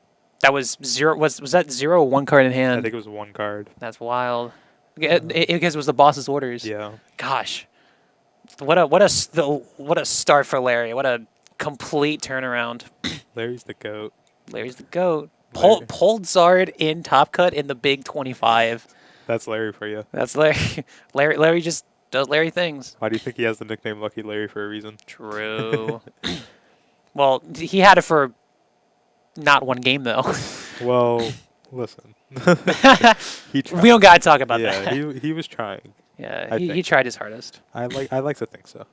that was 0. Was that 0 or 1 card in I hand? think it was one card. That's wild. Because it was the boss's orders. Yeah. Gosh, what a start for Larry. What a complete turnaround. Larry's the GOAT. Larry's the goat. Larry. Pulled Zard in top cut in the big 25. That's Larry for you. That's Larry. Larry just does Larry things. Why do you think he has the nickname Lucky Larry for a reason? True. Well, he had it for not one game though. Well, listen. He tried. We don't gotta talk about Yeah, that. he was trying. Yeah, I he think. tried his hardest. I like to think so.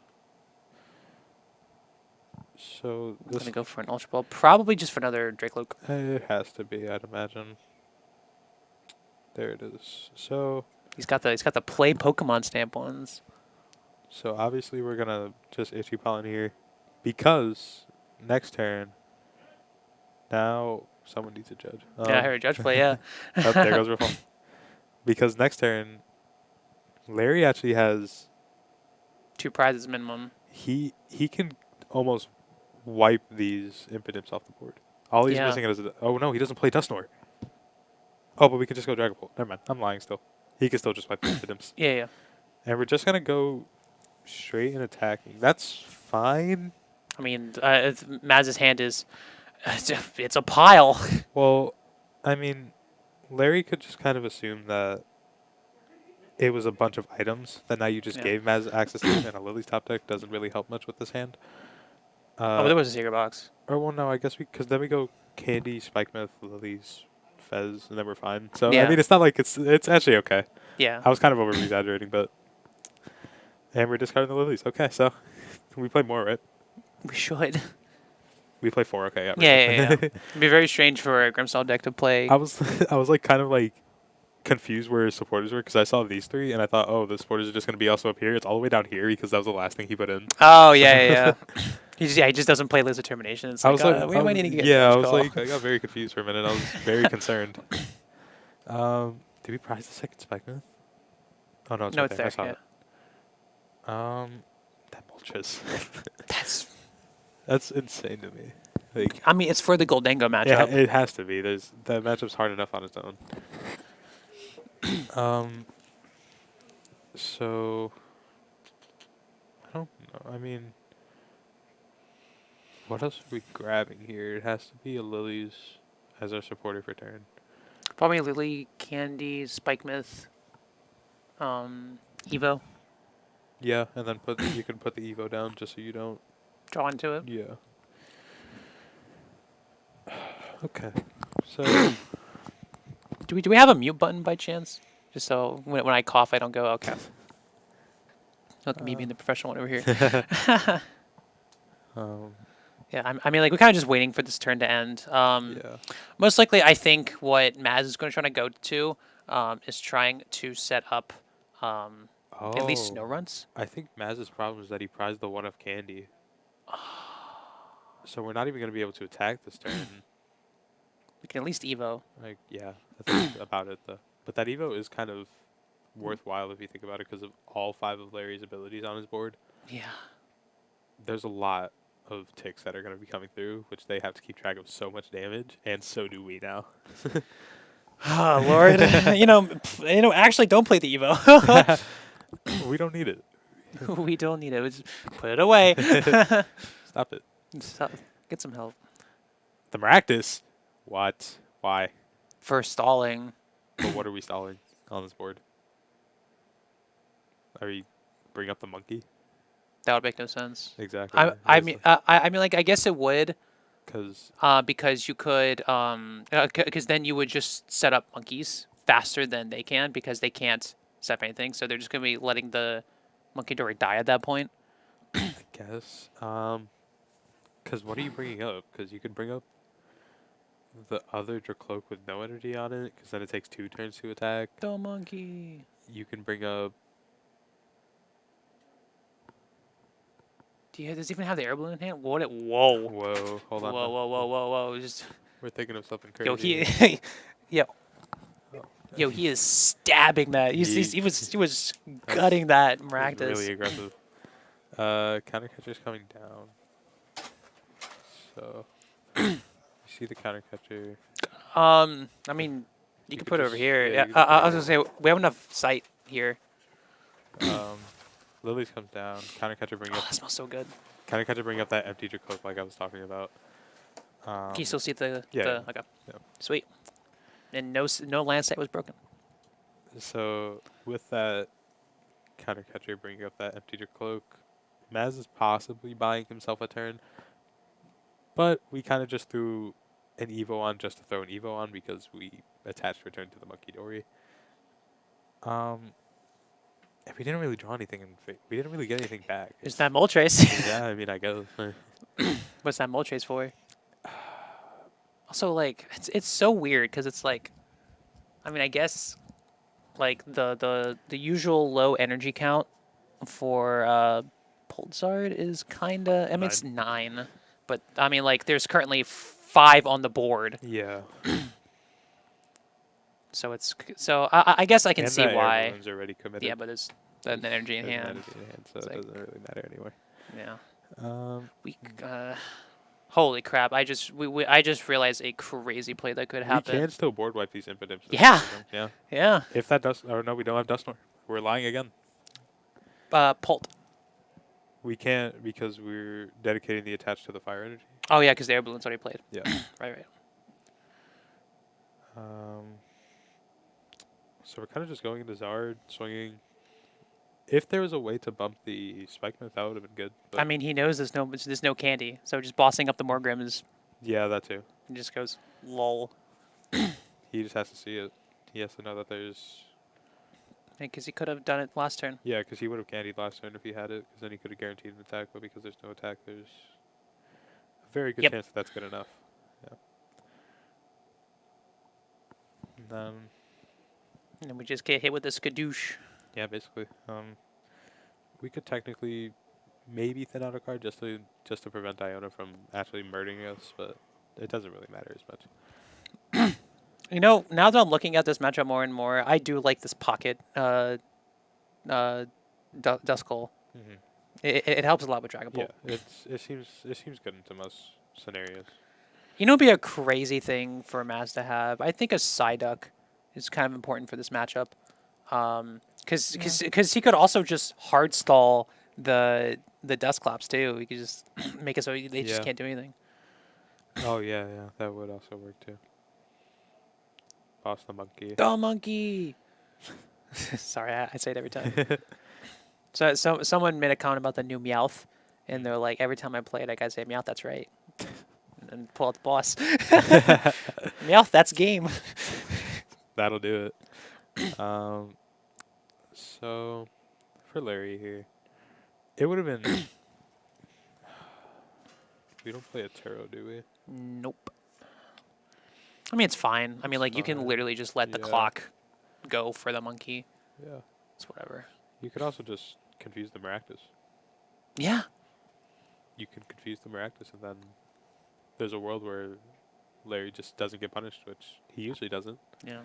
So I'm this gonna go for an Ultra Ball, probably just for another Drakeloak. it has to be, I'd imagine. There it is. So He's got the play Pokemon stamp ones. obviously we're gonna just issue pollen here, because next turn. Now someone needs a judge. Yeah, I heard Judge play. Yeah. Oh, there goes Riffle. Because next turn, Larry actually has 2 prizes minimum. he can almost wipe these impotence off the board. All he's Yeah. missing is oh no, he doesn't play Dustnor. Oh, but we could just go Dragon Bolt. Never mind, I'm lying still. He can still just wipe the impotence. Yeah, yeah. And we're just gonna go straight in attacking. That's fine. I mean, Maz's hand is it's a pile. Well, I mean, Larry could just kind of assume that it was a bunch of items that now you just Yeah. gave Maz access to, and a Lily's top deck doesn't really help much with this hand. Oh, there was a secret box. Or well, no, I guess because then we go Candy, Spike Myth, Lily's, Fez, and then we're fine. So Yeah. I mean, it's not like it's actually okay. Yeah. I was kind of over exaggerating, but and we're discarding the Lilies. Okay, so we play more, right? We should. We play 4. Okay, Yeah. It'd be very strange for a Grimstall deck to play. I was I was like kind of like confused where his supporters were because I saw these three and I thought, oh, the supporters are just going to be also up here. It's all the way down here because that was the last thing he put in. Oh yeah. He just doesn't play List Determination. It's I like, was like, we might need to get yeah, I Dodge was Call. like, I got very confused for a minute. I was very concerned. Did we prize the second Spikeman? Oh no, it's No, right it's there. I there. saw Yeah. it. That Moltres. That's. That's insane to me. Like, I mean, it's for the Goldango it, matchup. it has to be. That matchup's hard enough on its own. So I don't know. I mean, what else are we grabbing here? It has to be a Lily's as our supporter for turn. Probably Lily, Candy, Spike Myth, Evo. Yeah, and then you can put the Evo down just so you don't. Draw into it. Yeah. Okay. So Do we have a mute button by chance? Just so when I cough, I don't go, okay. Look at me being the professional one over here. Yeah, I mean, like, we're kind of just waiting for this turn to end. yeah. Most likely, I think what Maz is going to try to go to is trying to set up at least snow runs. I think Maz's problem is that he prized the one of candy. So we're not even going to be able to attack this turn. We can at least Evo. Like, yeah, that's about it though. But that Evo is kind of worthwhile if you think about it because of all 5 of Larry's abilities on his board. Yeah. There's a lot of ticks that are going to be coming through, which they have to keep track of so much damage, and so do we now. Oh Lord, actually, don't play the Evo. We don't need it. We don't need it. Just put it away. Stop it. Stop. Get some help. The Maractus. What? Why? For stalling. But what are we stalling on this board? Are we bring up the monkey? That would make no sense. Exactly. I mean, like, I guess it would. Because you could, because then you would just set up monkeys faster than they can because they can't set up anything. So they're just going to be letting the monkey door die at that point. I guess. Because what are you bringing up? Because you could bring up the other Dracloak with no energy on it, because then it takes 2 turns to attack. The monkey. You can bring up. Does he even have the air balloon in hand? Whoa. Whoa, hold on. Whoa. Just. We're thinking of something crazy. He is stabbing that. He was gutting that Maractus. Really aggressive. Counter catcher's coming down. So you see the counter catcher. I mean, you can put it over here. yeah, Yeah, I was gonna say we have enough sight here. Lily's comes down. Counter catcher bring Oh, up. that smells so good. Counter catcher bring up that empty Dracloak like I was talking about. Can you still see the? yeah. Okay. Yeah. Sweet. And no land sight was broken. So with that counter catcher bringing up that empty Dracloak, Maz is possibly buying himself a turn. But we kind of just threw an Evo on just to throw an Evo on because we attached return to the Monkey Dory. And we didn't really draw anything, we didn't really get anything back. Is that Moltres? Yeah, I mean, I guess. What's that Moltres for? Also, like, it's so weird because it's like, I mean, I guess, like the usual low energy count for Pulsard is kind of. I mean, it's 9, but I mean, like, there's currently 5 on the board. Yeah. So I guess I can And see that why. air balloon's already committed. Yeah, but there's an energy in There's an hand. energy in hand, so It's it like- doesn't really matter anyway. Yeah. Holy crap! I just realized a crazy play that could happen. We can still board wipe these input imps. Yeah. Yeah. Yeah. If that does, or no, we don't have Dustnor. We're lying again. Pult. We can't because we're dedicating the attach to the fire energy. Oh yeah, because the air balloon's already played. Yeah. Right. So we're kind of just going into Zard, swinging. If there was a way to bump the Spike Myth, that would have been good. I mean, he knows there's no candy, so just bossing up the Morgrim is Yeah, that too. he just goes lol. He just has to see it. He has to know that there's. Because he could have done it last turn. Yeah, because he would have candied last turn if he had it, because then he could have guaranteed an attack. But because there's no attack, there's a very good Yep. chance that that's good enough. Yeah. And then And then we just get hit with a skadoosh. Yeah, basically. We could technically maybe thin out a card just to prevent Iona from actually murdering us, but it doesn't really matter as much. You know, now that I'm looking at this matchup more and more, I do like this pocket Duskull. Mm-hmm. It helps a lot with Dragon Yeah, Bolt. it seems good into most scenarios. You know, it'd be a crazy thing for Maz to have. I think a Psyduck is kind of important for this matchup, because he could also just hard stall the Dusclops too. He could just make it so they just Yeah. can't do anything. Oh yeah, that would also work too. Boss the monkey. The monkey. Sorry, I say it every time. So someone made a comment about the new Meowth, and they're like, every time I play it, I gotta say Meowth, that's right, and pull out the boss. Meowth, that's game. That'll do it. So for Larry here, it would have been. We don't play a tarot, do we? Nope. I mean, it's fine. I mean, like, you can fine. literally just let the Yeah. clock go for the monkey. Yeah. It's whatever. You could also just confuse the Maractus. Yeah. You can confuse the Maractus, and then there's a world where Larry just doesn't get punished, which he usually doesn't. Yeah.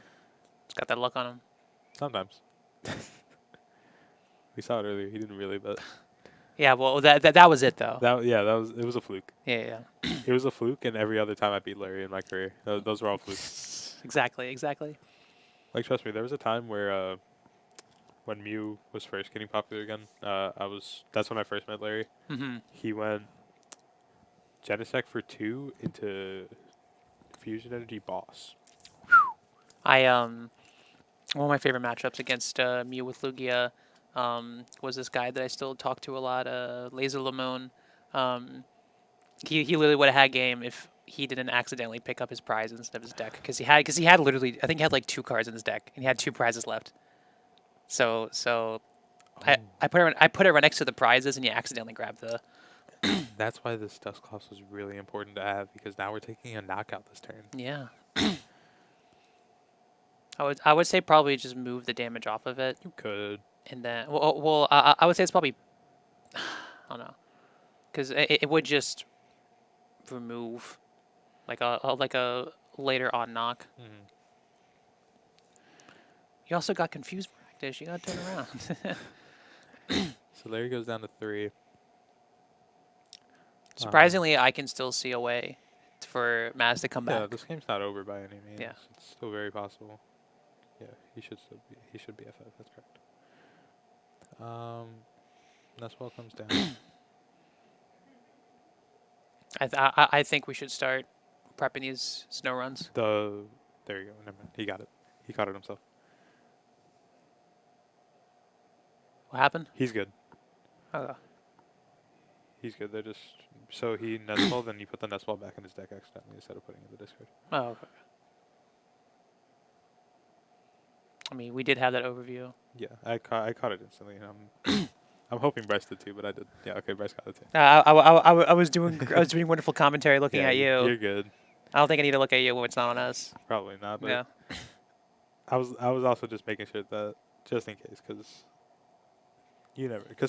It's got that luck on him. Sometimes. We saw it earlier. He didn't really, but Yeah, well, that was it, though. it was a fluke. Yeah. It was a fluke, and every other time I beat Larry in my career, those were all flukes. Exactly. Like, trust me, there was a time where when Mew was first getting popular again, that's when I first met Larry. Mm-hmm. He went Genesect for 2 into Fusion Energy Boss. One of my favorite matchups against Mew with Lugia was this guy that I still talk to a lot, Laser Lamone. He literally would have had game if he didn't accidentally pick up his prize instead of his deck, because he had literally, I think he had like 2 cards in his deck and he had 2 prizes left. So I put it right next to the prizes and he accidentally grabbed the. That's why this Dusclops was really important to have, because now we're taking a knockout this turn. Yeah. I would say probably just move the damage off of it, You could. and then I would say it's probably I don't know, because it would just remove like a later on knock. Mm-hmm. You also got confused practice. You got to turn around. So Larry goes down to 3. Surprisingly, I can still see a way for Maz to come Yeah, back. this game's not over by any means. Yeah. It's still very possible. Yeah, he should be FF. That's correct. Nestball comes down. I think we should start prepping these snow runs. There you go. Never mind. He got it. He caught it himself. What happened? He's good. Oh, He's good. They're just so he Nestball, then you put the Nestball back in his deck accidentally instead of putting it in the discard. okay. I mean, we did have that overview. Yeah, I caught it instantly. And I'm hoping Bryce did too, but I did. Yeah, okay, Bryce got it too. I was doing wonderful commentary looking Yeah, at you. You're good. I don't think I need to look at you when it's not on us. Probably not, but Yeah. I was also just making sure that just in case, because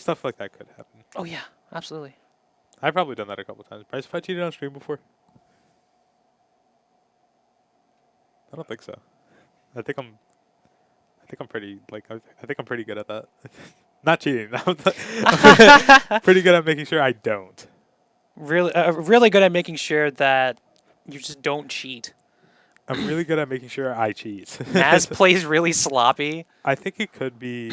stuff like that could happen. Oh yeah, absolutely. I've probably done that a couple times. Bryce, have I cheated on stream before? I don't think so. I think I'm pretty good at that. Not cheating. I'm pretty good at making sure I don't. Really good at making sure that you just don't cheat. I'm really good at making sure I cheat. Maz plays really sloppy. I think it could be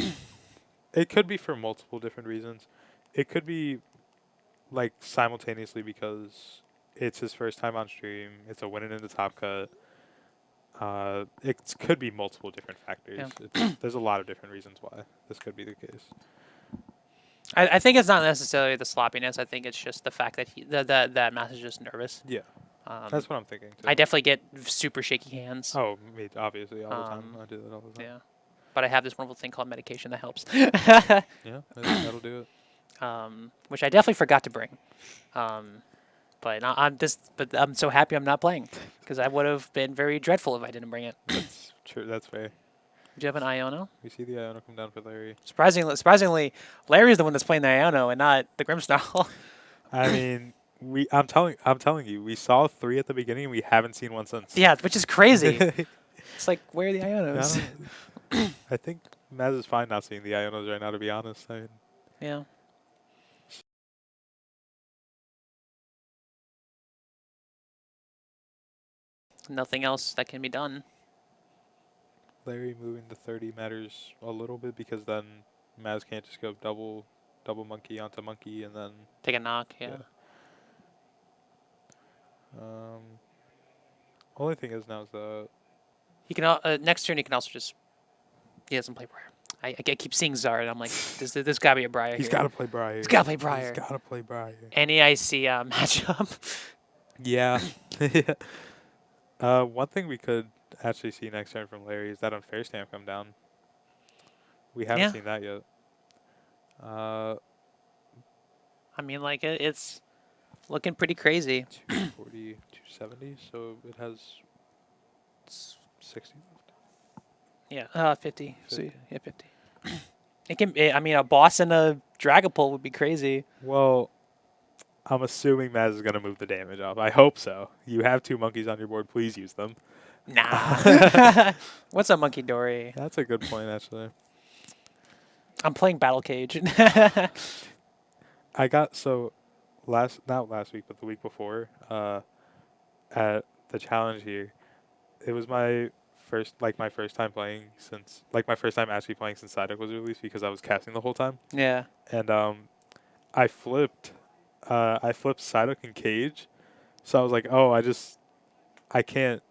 for multiple different reasons. It could be like simultaneously because it's his first time on stream. It's a winning in the top cut. It could be multiple different factors. Yeah. There's a lot of different reasons why this could be the case. I think it's not necessarily the sloppiness. I think it's just the fact that that Maz is just nervous. Yeah, Um, that's what I'm thinking too. I definitely get super shaky hands. Oh, me obviously all the time. Um, I do that all the time. Yeah, but I have this wonderful thing called medication that helps. Yeah, that'll do it. Which I definitely forgot to bring. But I'm so happy I'm not playing, because I would have been very dreadful if I didn't bring it. That's true. That's fair. Do you have an Iono? We see the Iono come down for Larry. Surprisingly, Larry's the one that's playing the Iono and not the Grimmsnarl. I mean, I'm telling you, we saw 3 at the beginning, and we haven't seen one since. Yeah, which is crazy. I It's like, where are the Ionos? I think Maz is fine not seeing the Ionos right now, to be honest. I mean, Yeah. Nothing else that can be done. Larry moving to 30 matters a little bit because then Maz can't just go double monkey onto monkey and then Take a knock, yeah. only thing is now is the He can next turn. He can also just. He doesn't play Briar. I keep seeing Zard, and I'm like, there's gotta be a Briar he's here. got to play Briar. He's gotta play Briar. He's got to play Briar. Any IC matchup. Yeah. One thing we could actually see next turn from Larry is that Unfair Stamp come down. We haven't Yeah. seen that yet. I mean, like it's looking pretty crazy. 240, 270, so it has 60 left. Yeah, 50. So, 50. yeah, 50. It can. I mean, a boss and a Dragapult would be crazy. Well, I'm assuming Maz is going to move the damage off. I hope so. You have 2 monkeys on your board. Please use them. Nah. What's a Monkey Dory? That's a good point, actually. I'm playing Battle Cage. I got, so, not last week, but the week before, at the challenge here, it was my first time playing since, my first time actually playing since Psyduck was released because I was casting the whole time. Yeah. And I flipped Psyduck and Cage, so I was like, oh, I can't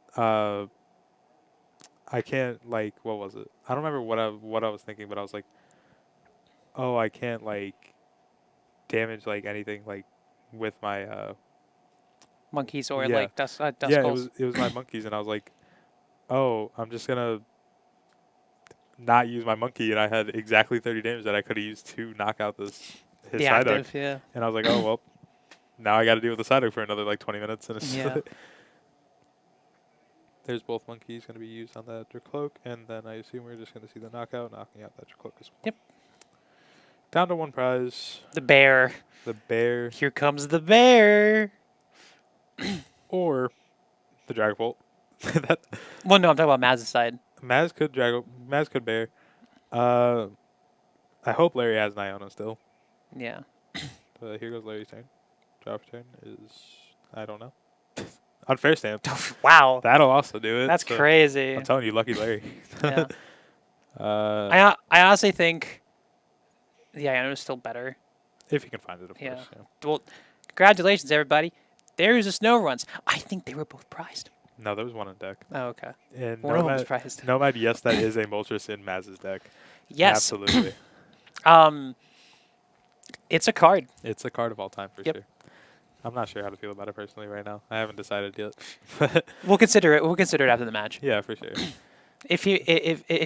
what was it? I don't remember what I was thinking, but I was like, oh, I can't damage anything with my Monkeys or Yeah. Dust yeah, Skulls. it was my monkeys, and I was like, oh, I'm just gonna not use my monkey, and I had exactly 30 damage that I could have used to knock out his The Psyduck. active, yeah. And I was like, oh, well, now I got to deal with the Psyduck for another 20 minutes. And it's Yeah. There's both monkeys going to be used on that Cloak, and then I assume we're just going to see the knockout, knocking out that Cloak as well. Yep. Down to 1 prize. The bear. The bear Here comes the bear. or the Dragapult. that Well, no, I'm talking about Maz's side. Maz could bear. I hope Larry has an Iono still. Yeah. But here goes Larry's turn. Drop turn is, I don't know. Unfair Stamp. Wow. That'll also do it. That's so crazy. I'm telling you, lucky Larry. Yeah. Uh, I honestly think the Iono is still better. if you can find it, of Yeah. course. Yeah. Well, congratulations, everybody. There's the snow runs. I think they were both prized. No, there was one in deck. Oh, okay. And One of them was prized. Nomad, yes, that is a Moltres in Maz's deck. Yes. Absolutely. It's a card. It's a card of all time for Yep. sure. I'm not sure how to feel about it personally right now. I haven't decided yet. We'll consider it. We'll consider it after the match. Yeah, for sure. If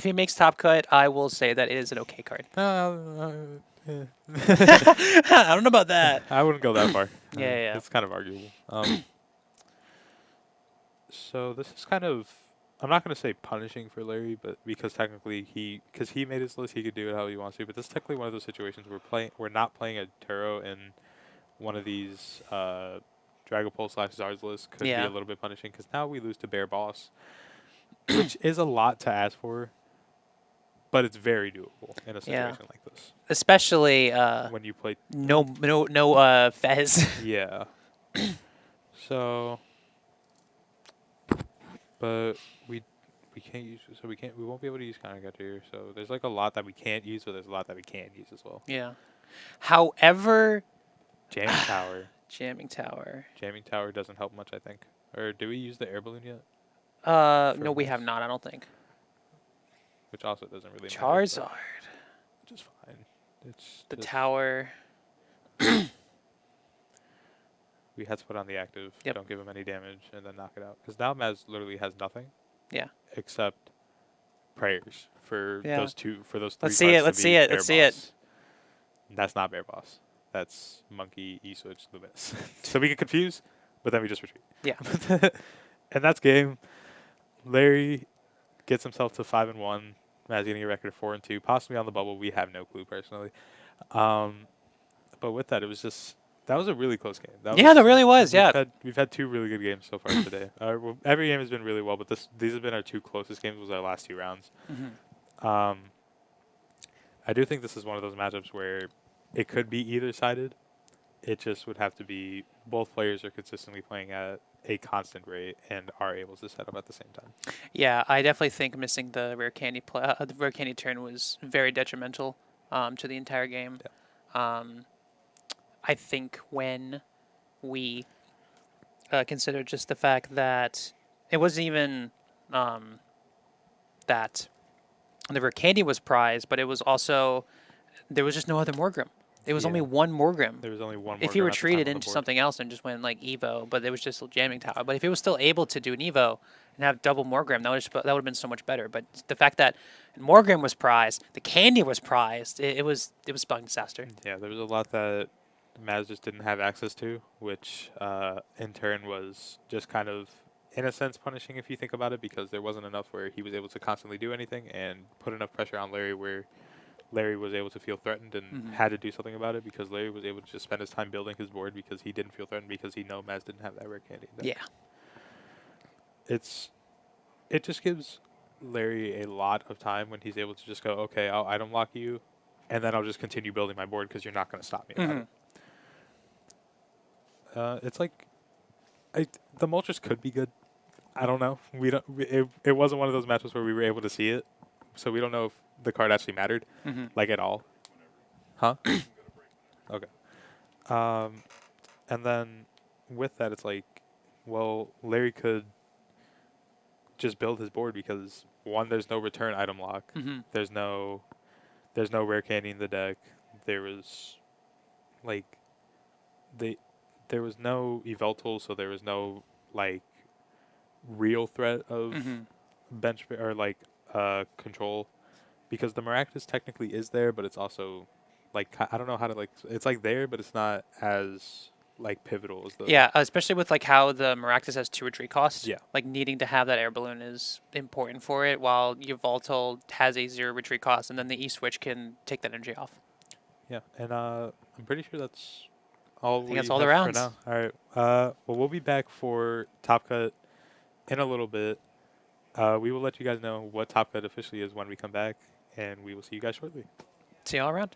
he makes top cut, I will say that it is an okay card. Yeah. I don't know about that. I wouldn't go that far. Yeah. It's kind of arguable. So this is kind of, I'm not going to say punishing for Larry, but because technically he made his list, he could do it how he wants to. But this is technically one of those situations where we're not playing a Turo in one of these Dragapult / Zards lists could be Yeah. a little bit punishing because now we lose to Bear Boss, which is a lot to ask for, but it's very doable in a situation like this. Especially When you play, no Fez. yeah. So, but we can't use, so we won't be able to use Countergut here. So there's a lot that we can't use, but there's a lot that we can use as well. Yeah. However, Jamming Tower. Jamming Tower. Jamming Tower doesn't help much, I think. Or do we use the air balloon yet? No, we have not. I don't think. Which also doesn't really matter. Charizard. Which is fine. It's The just- tower. we had to put on the active. Yep. Don't give him any damage, and then knock it out. Because now Maz literally has nothing. Yeah. Except prayers for Yeah. those 3 Let's see it, cards to let's be see it, Bear let's see it. Boss. That's not Bear Boss. That's Monkey, E-Switch, Loomis. So we get confused, but then we just retreat. Yeah. And that's game. Larry gets himself to 5-1 Maz getting a record of 4-2, possibly on the bubble. We have no clue personally. But with that, it was just that was a really close game. Yeah, that really was. We've Yeah. we've had 2 really good games so far today. Well, every game has been really well, but these have been our 2 closest games. Was our last 2 rounds. Mhm. I do think this is one of those matchups where it could be either sided. It just would have to be both players are consistently playing at a constant rate and are able to set up at the same time. Yeah, I definitely think missing the rare candy the rare candy turn was very detrimental to the entire game. I think when we consider just the fact that it wasn't even that the rare candy was prized, but it was also there was just no other Morgrim. There was only Yeah. one Morgrim. There was only one. If Morgan you at the time retreated on the into board. something else and just went like Evo, but it was just a jamming tower. But if it was still able to do an Evo and have double Morgrim, that would have been so much better. But the fact that Morgrim was prized, the candy was prized, it was spelling disaster. Yeah, there was a lot that Maz just didn't have access to, which in turn was just kind of, in a sense, punishing if you think about it, because there wasn't enough where he was able to constantly do anything and put enough pressure on Larry where Larry was able to feel threatened and had to do something about it, because Larry was able to just spend his time building his board because he didn't feel threatened because he know Maz didn't have that rare candy. Yeah. It just gives Larry a lot of time when he's able to just go, okay, I'll item lock you, and then I'll just continue building my board because you're not going to stop me. About it. It's like the Moltres could be good. I don't know. We don't. It wasn't one of those matches where we were able to see it, so we don't know if the card actually mattered, like at all. Huh? Okay. And then with that, it's like, well, Larry could just build his board because one, there's no return item lock. There's no rare candy in the deck. There was like there was no Eveltal, so there was no like real threat of bench or like control, because the Maractus technically is there, but it's also like I don't know how to like it's like there, but it's not as like pivotal as the Yeah, especially with like how the Maractus has 2 retreat costs. Yeah. Like needing to have that air balloon is important for it, while your Voltal has a 0 retreat cost, and then the E-switch can take that energy off. Yeah, and I'm pretty sure that's all. I think that's all the have rounds. for now. All right. Well, we'll be back for Top Cut in a little bit. We will let you guys know what Top Cut officially is when we come back, and we will see you guys shortly. See you all around.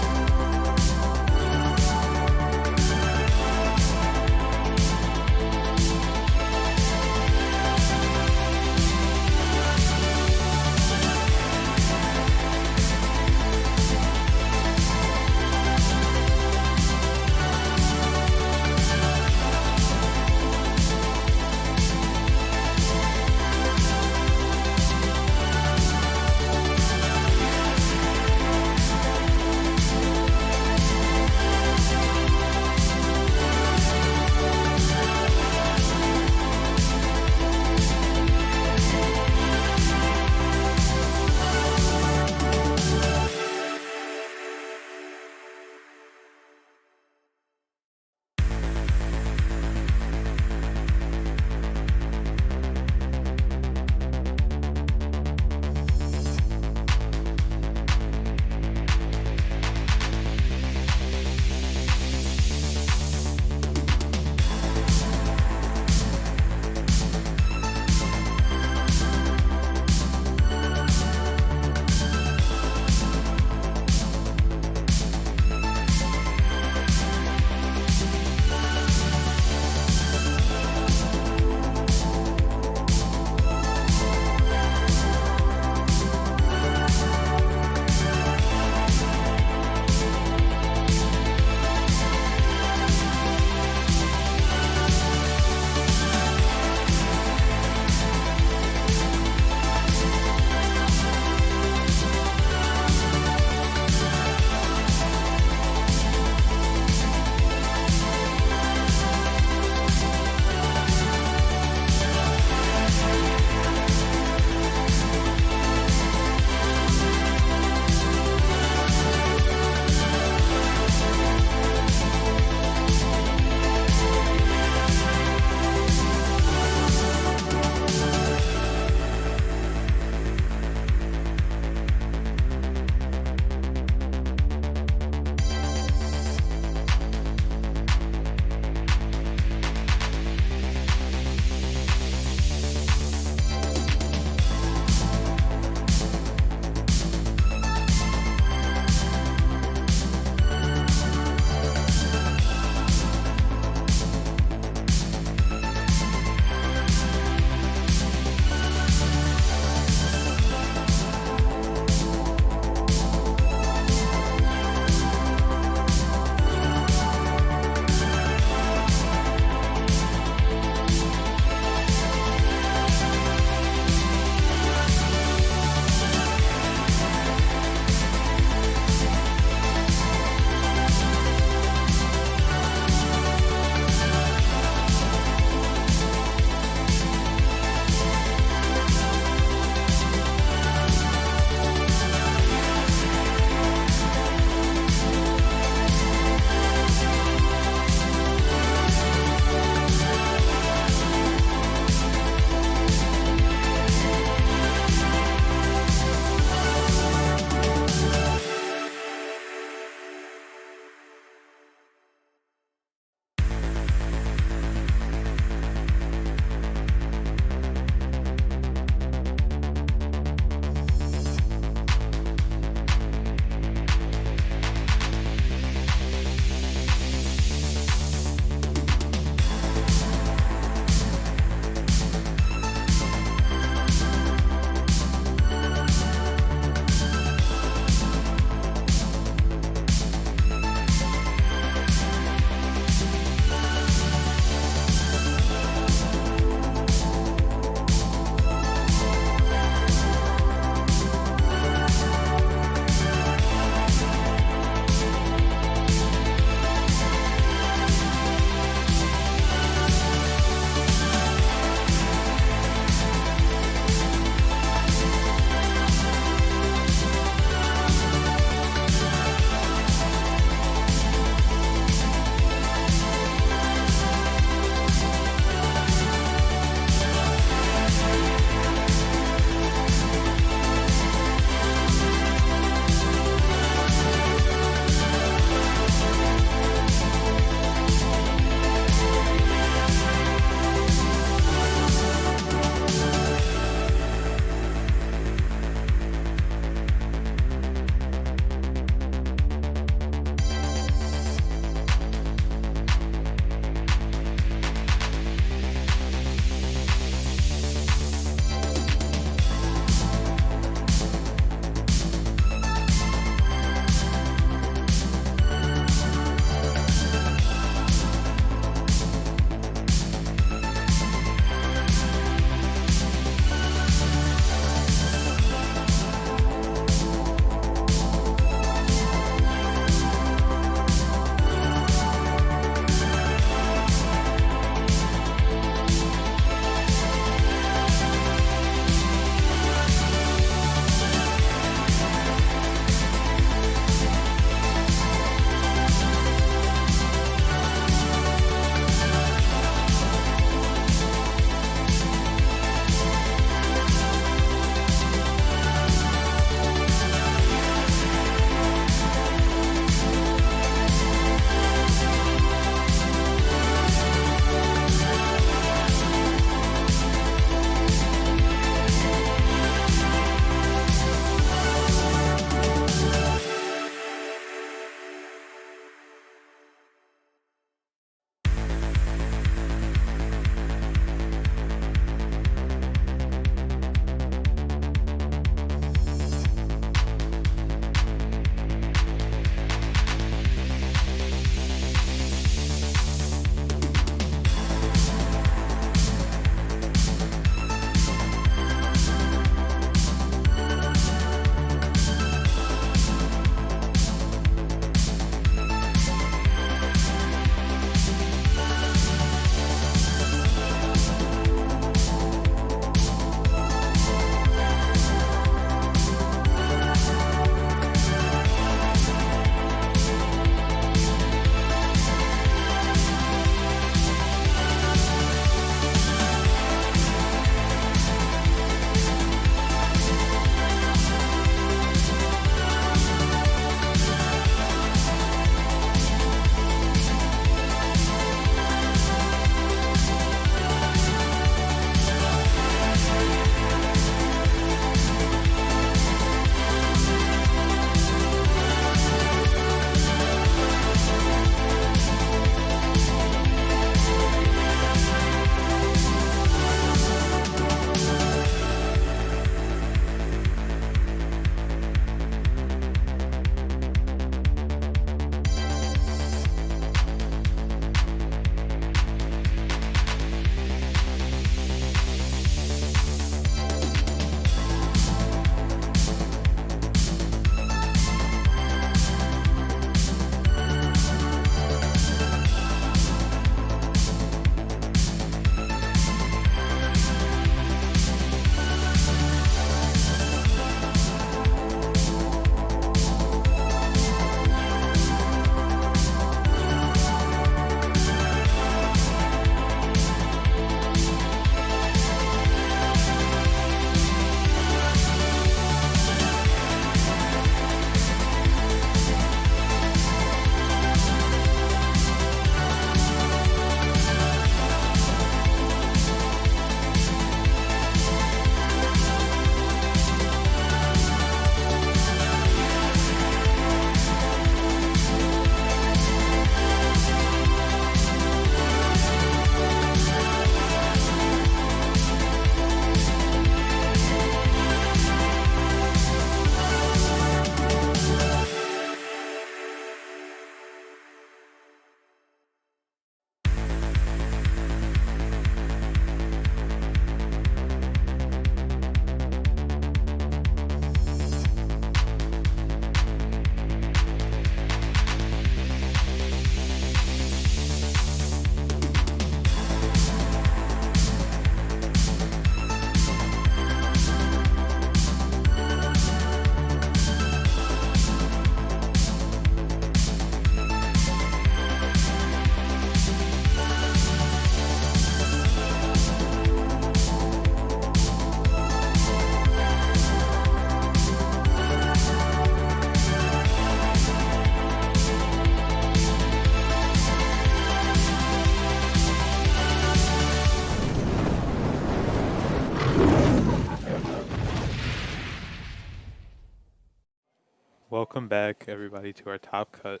Welcome back, everybody, to our top cut.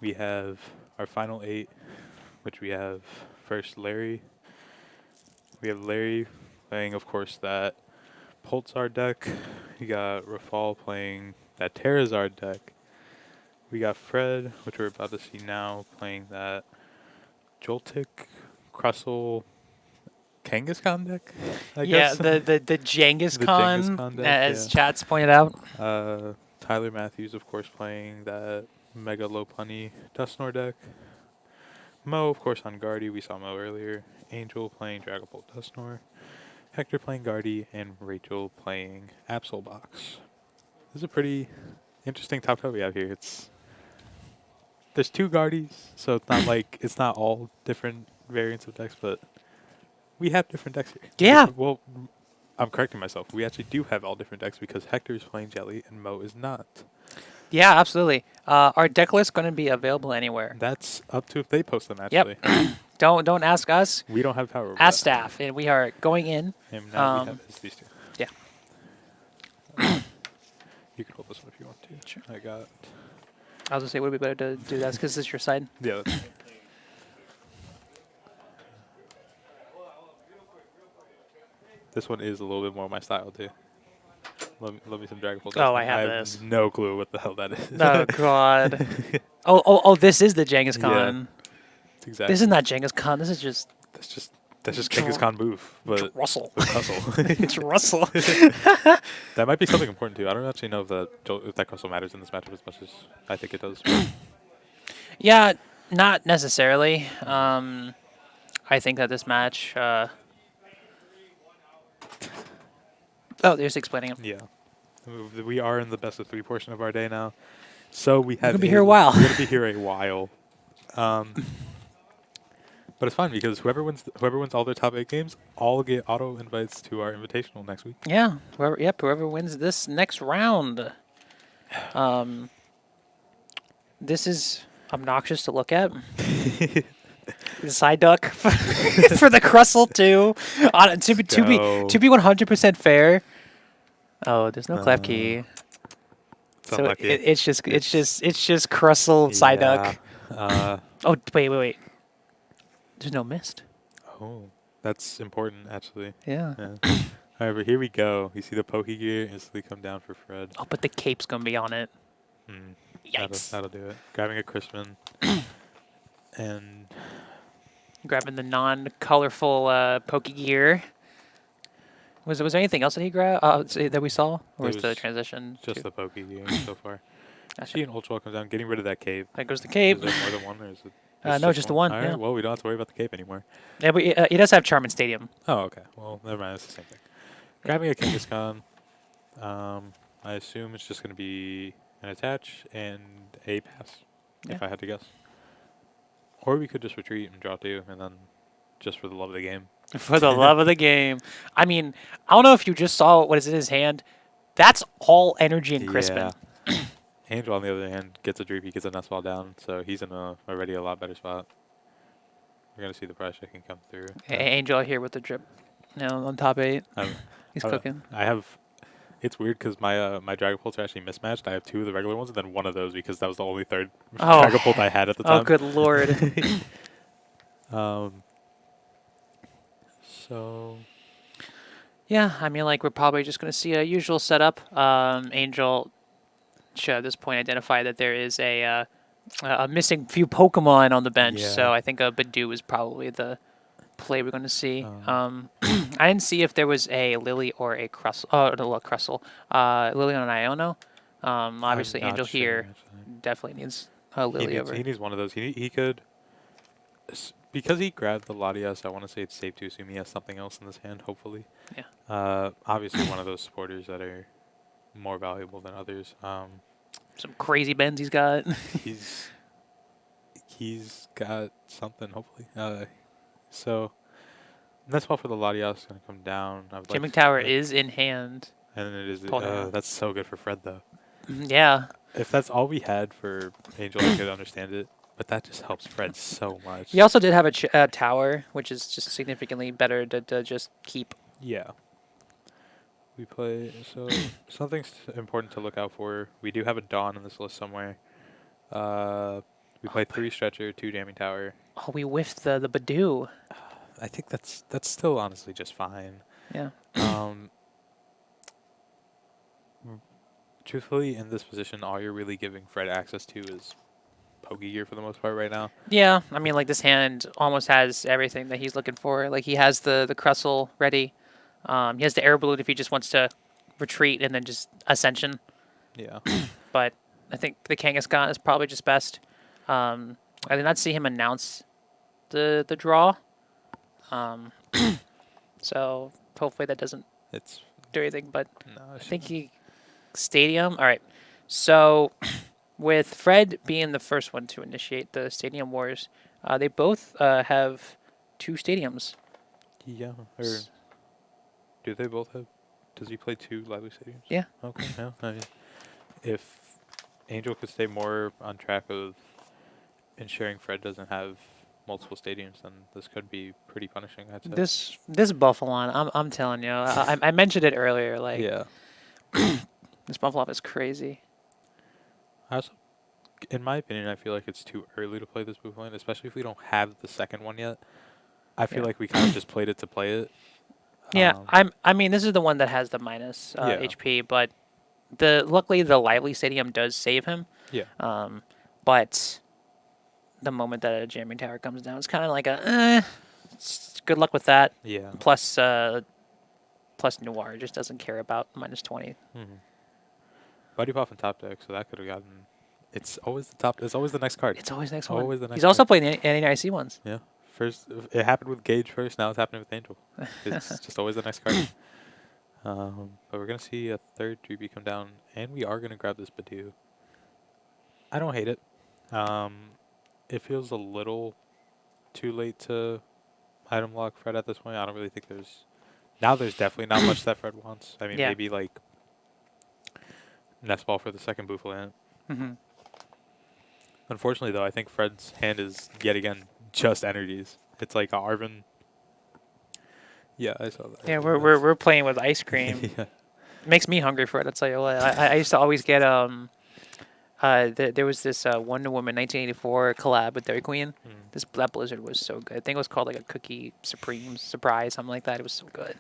We have our final 8, which we have first Larry. We have Larry playing, of course, that Pulsar deck. We got Rafal playing that Terrazard deck. We got Fred, which we're about to see now, playing that Joltik, Crustle, Kangaskhan deck, I Yeah, guess. the Genghis The Khan, Genghis Khan deck, as yeah. Chats pointed out. Tyler Matthews, of course, playing that Mega Lopunny Dusknoir deck. Mo, of course, on Guardy. We saw Mo earlier. Angel playing Dragapult Dusknoir. Hector playing Guardy. And Rachel playing Absolbox. This is a pretty interesting top cut we have here. There's 2 Guardies, so it's not like it's not all different variants of decks, but we have different decks here. Yeah. Well, I'm correcting myself. We actually do have all different decks because Hector is playing Jelly and Mo is not. Yeah, absolutely. Our deck list going to be available anywhere. That's up to if they post them, Yep. actually. Don't ask us. We don't have power over Ask that. staff, and we are going in. And now we have these 2. Yeah. You can hold this one if you want to. Sure. I got... I was gonna say, would it be better to do that because this is your side? Yeah. This one is a little bit more my style, too. Love me some Dragon Ball. Oh, I have this. No clue what the hell that is. Oh God. Oh! This is the Genghis Yeah. Khan. It's exactly. This is not Genghis Khan. This is just That's just Genghis Khan move, but Russell. with Russell. It's Russell. That might be something important too. I don't actually know if that Russell matters in this matchup as much as I think it does. Yeah, not necessarily. I think that this match. Oh, there's explaining it. Yeah, we are in the best of 3 portion of our day now, so we have. gonna be here a while. We're gonna be here a while. But it's fine because whoever wins all their top 8 games all get auto invites to our invitational next week. Yeah. Whoever wins this next round. This is obnoxious to look at. The side duck for the Crustle too. To be 100% fair. Oh, there's no clap key. So it's just Crustle side duck. Oh wait. There's no mist. Oh, that's important actually. Yeah. However, here we go. You see the Poke Gear instantly come down for Fred. Oh, but the cape's gonna be on it. Yikes. That'll do it. Grabbing a Crispin. And grabbing the non-colorful Poke Gear. Was there anything else that he grabbed that we saw, or was the transition? Just the Poke Gear so far. Gotcha. See an Ultra Ball comes down, getting rid of that cape. There goes the cape. Is there more than one, or is it? No, just the one. All Yeah. right, well, we don't have to worry about the cape anymore. Yeah, but he does have Charm in Stadium. Oh, okay. Well, never mind. It's the same thing. Grabbing a Kangaskhan. I assume it's just going to be an attach and a pass, if I had to guess. Or we could just retreat and draw 2, and then just for the love of the game. For the love of the game. I mean, I don't know if you just saw what is in his hand. That's all energy and Crispin. Yeah. Angel, on the other hand, gets a Dreepy, gets a Nest Ball down, so he's in already a lot better spot. We're going to see the price checking come through. Angel here with the drip. On top 8. He's cooking. It's weird because my my Dragapults are actually mismatched. I have 2 of the regular ones and then one of those because that was the only third Dragapult I had at the time. Oh, good lord. So... Yeah, I mean, like, we're probably just going to see a usual setup. Angel should at this point identify that there is a missing few Pokemon on the bench, so I think a Badoo is probably the play we're going to see. I didn't see if there was a Lily or a Crustle. Oh, no, Crustle. Lily on an Iono. Obviously, Angel here definitely needs a Lily over. He needs one of those. He could... Because he grabbed the Latias, I want to say it's safe to assume he has something else in his hand, hopefully. Yeah. Obviously, one of those supporters that are more valuable than others. Some crazy bends he's got. he's got something, hopefully. So, that's all for the Latias. Going to come down. Jamming Tower is in hand. And it is. Pulling That's so good for Fred, though. Yeah. If that's all we had for Angel, I could understand it. But that just helps Fred so much. He also did have a tower, which is just significantly better to just keep. Yeah. We play, so something's important to look out for. We do have a Dawn in this list somewhere. We play 3 Stretcher, 2 Jamming Tower. Oh, we whiffed the Badoo. I think that's still honestly just fine. Yeah. Um, Truthfully, in this position, all you're really giving Fred access to is Pokegear for the most part right now. Yeah, I mean, like, this hand almost has everything that he's looking for. Like, he has the Crustle ready. He has the Air Balloon if he just wants to retreat and then just Ascension. Yeah. But I think the Kangaskhan is probably just best. I did not see him announce the draw. So hopefully that doesn't It's do anything. But no. I think he Stadium. All right. So with Fred being the first one to initiate the Stadium Wars, they both have 2 stadiums. Yeah. Or do they both have? Does he play 2 lively stadiums? Yeah. Okay. No. I mean, if Angel could stay more on track of ensuring Fred doesn't have multiple stadiums, then this could be pretty punishing. I'd say. This Buffalon, I'm telling you, I mentioned it earlier. Like, Yeah. this Buffalon is crazy. I also, in my opinion, I feel like it's too early to play this Buffalon, especially if we don't have the second one yet. I feel Yeah. like we kind of just played it to play it. Yeah, I mean, this is the one that has the minus Yeah. HP, but luckily the lively stadium does save him. Yeah. But the moment that a jamming tower comes down, it's kind of like good luck with that. Yeah. Plus Noir just doesn't care about minus 20. Mm-hmm. Buddy Puff and top deck, so that could have gotten. It's always the top. It's always the next card. It's always the next one. Always the next He's also card. played any NIC ones. Yeah. First, it happened with Gage first. Now it's happening with Angel. It's just always the next card. But we're gonna see a 3rd 3B come down, and we are gonna grab this Badoo. I don't hate it. It feels a little too late to item lock Fred at this point. I don't really think there's. Now there's definitely not much that Fred wants. I mean, Yeah. maybe like Nest Ball for the second Buffalo. Mm-hmm. Unfortunately, though, I think Fred's hand is yet again just energies. It's like Arvin. Yeah, I saw that. Yeah, we're playing with ice cream. Yeah. Makes me hungry for it. I'll tell you what. I used to always get there was this Wonder Woman 1984 collab with Dairy Queen. That Blizzard was so good. I think it was called like a Cookie Supreme Surprise, something like that. It was so good.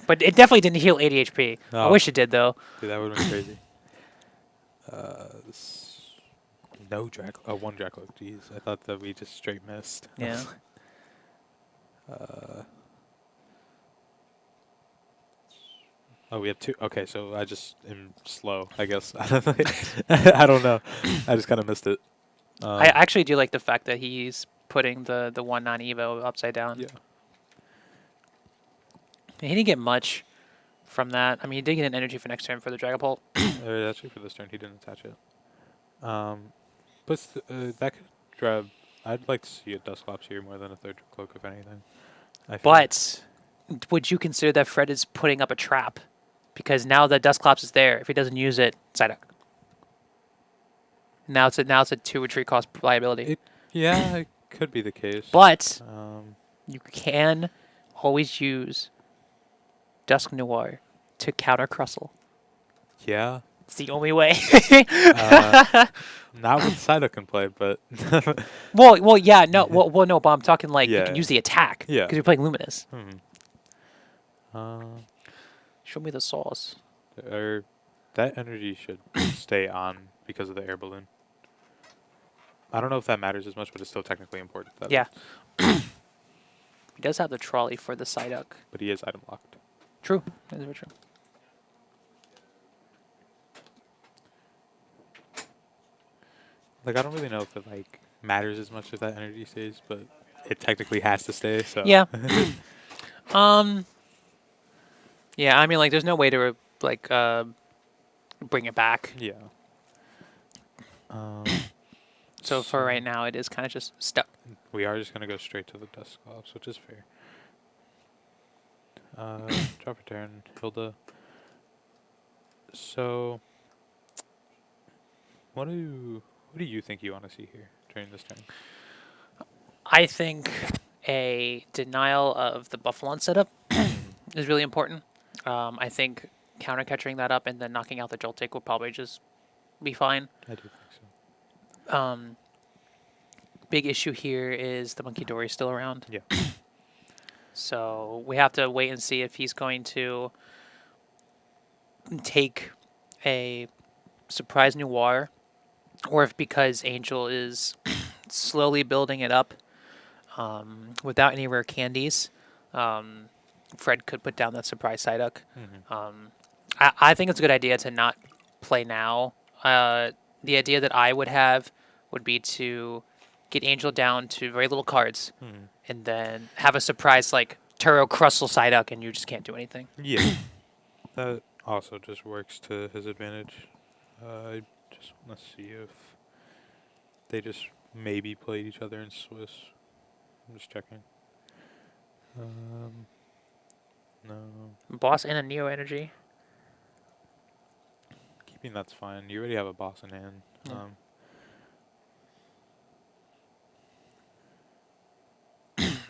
But it definitely didn't heal 80 HP. I Oh. wish it did though. Dude, that would have been crazy. No one Dracloak. Jeez, I thought that we just straight missed. Yeah. Oh, we have 2. Okay, so I just am slow, I guess. I don't know. I just kind of missed it. I actually do like the fact that he's putting the 1/9 Evo upside down. Yeah. He didn't get much from that. I mean, he did get an energy for next turn for the Dragapult. Actually, for this turn, he didn't attach it. But that could grab. I'd like to see a Dusclops here more than a 3rd Cloak, if anything. I feel But would you consider that Fred is putting up a trap? Because now that Dusclops is there, if he doesn't use it, Psyduck. Now it's a 2 retreat cost liability. yeah, it could be the case. But Um, you can always use Dusk Noir to counter Crustle. yeah. It's the only way. Not with Psyduck can play, but well, yeah, no, no, but I'm talking like you Yeah. can use the attack. Yeah. Because you're playing Luminous. Hmm. Show me the sauce. That energy should stay on because of the air balloon. I don't know if that matters as much, but it's still technically important. That Yeah. He does have the trolley for the Psyduck. But he is item locked. True. That is very true. Like, I don't really know if it like matters as much if that energy stays, but it technically has to stay. So Yeah. Yeah, I mean, like, there's no way to bring it back. Yeah. So for right now, it is kind of just stuck. We are just gonna go straight to the Dusclops, which is fair. Drop a turn, Hilda. So, what do you think you want to see here during this turn? I think a denial of the Buffalon setup is really important. I think counter catching that up and then knocking out the Joltik would probably just be fine. I do think so. Big issue here is the Monkey Dory still around. Yeah. So we have to wait and see if he's going to take a surprise Noir, or if because Angel is slowly building it up without any rare candies, Fred could put down that surprise Psyduck. I think it's a good idea to not play now. The idea that I would have would be to get Angel down to very little cards, and then have a surprise like Turo Crustle Psyduck, and you just can't do anything. Yeah. That also just works to his advantage. I just want to see if they just maybe played each other in Swiss. I'm just checking. No. Boss and a Neo Energy. Keeping that's fine. You already have a boss in hand. Yeah.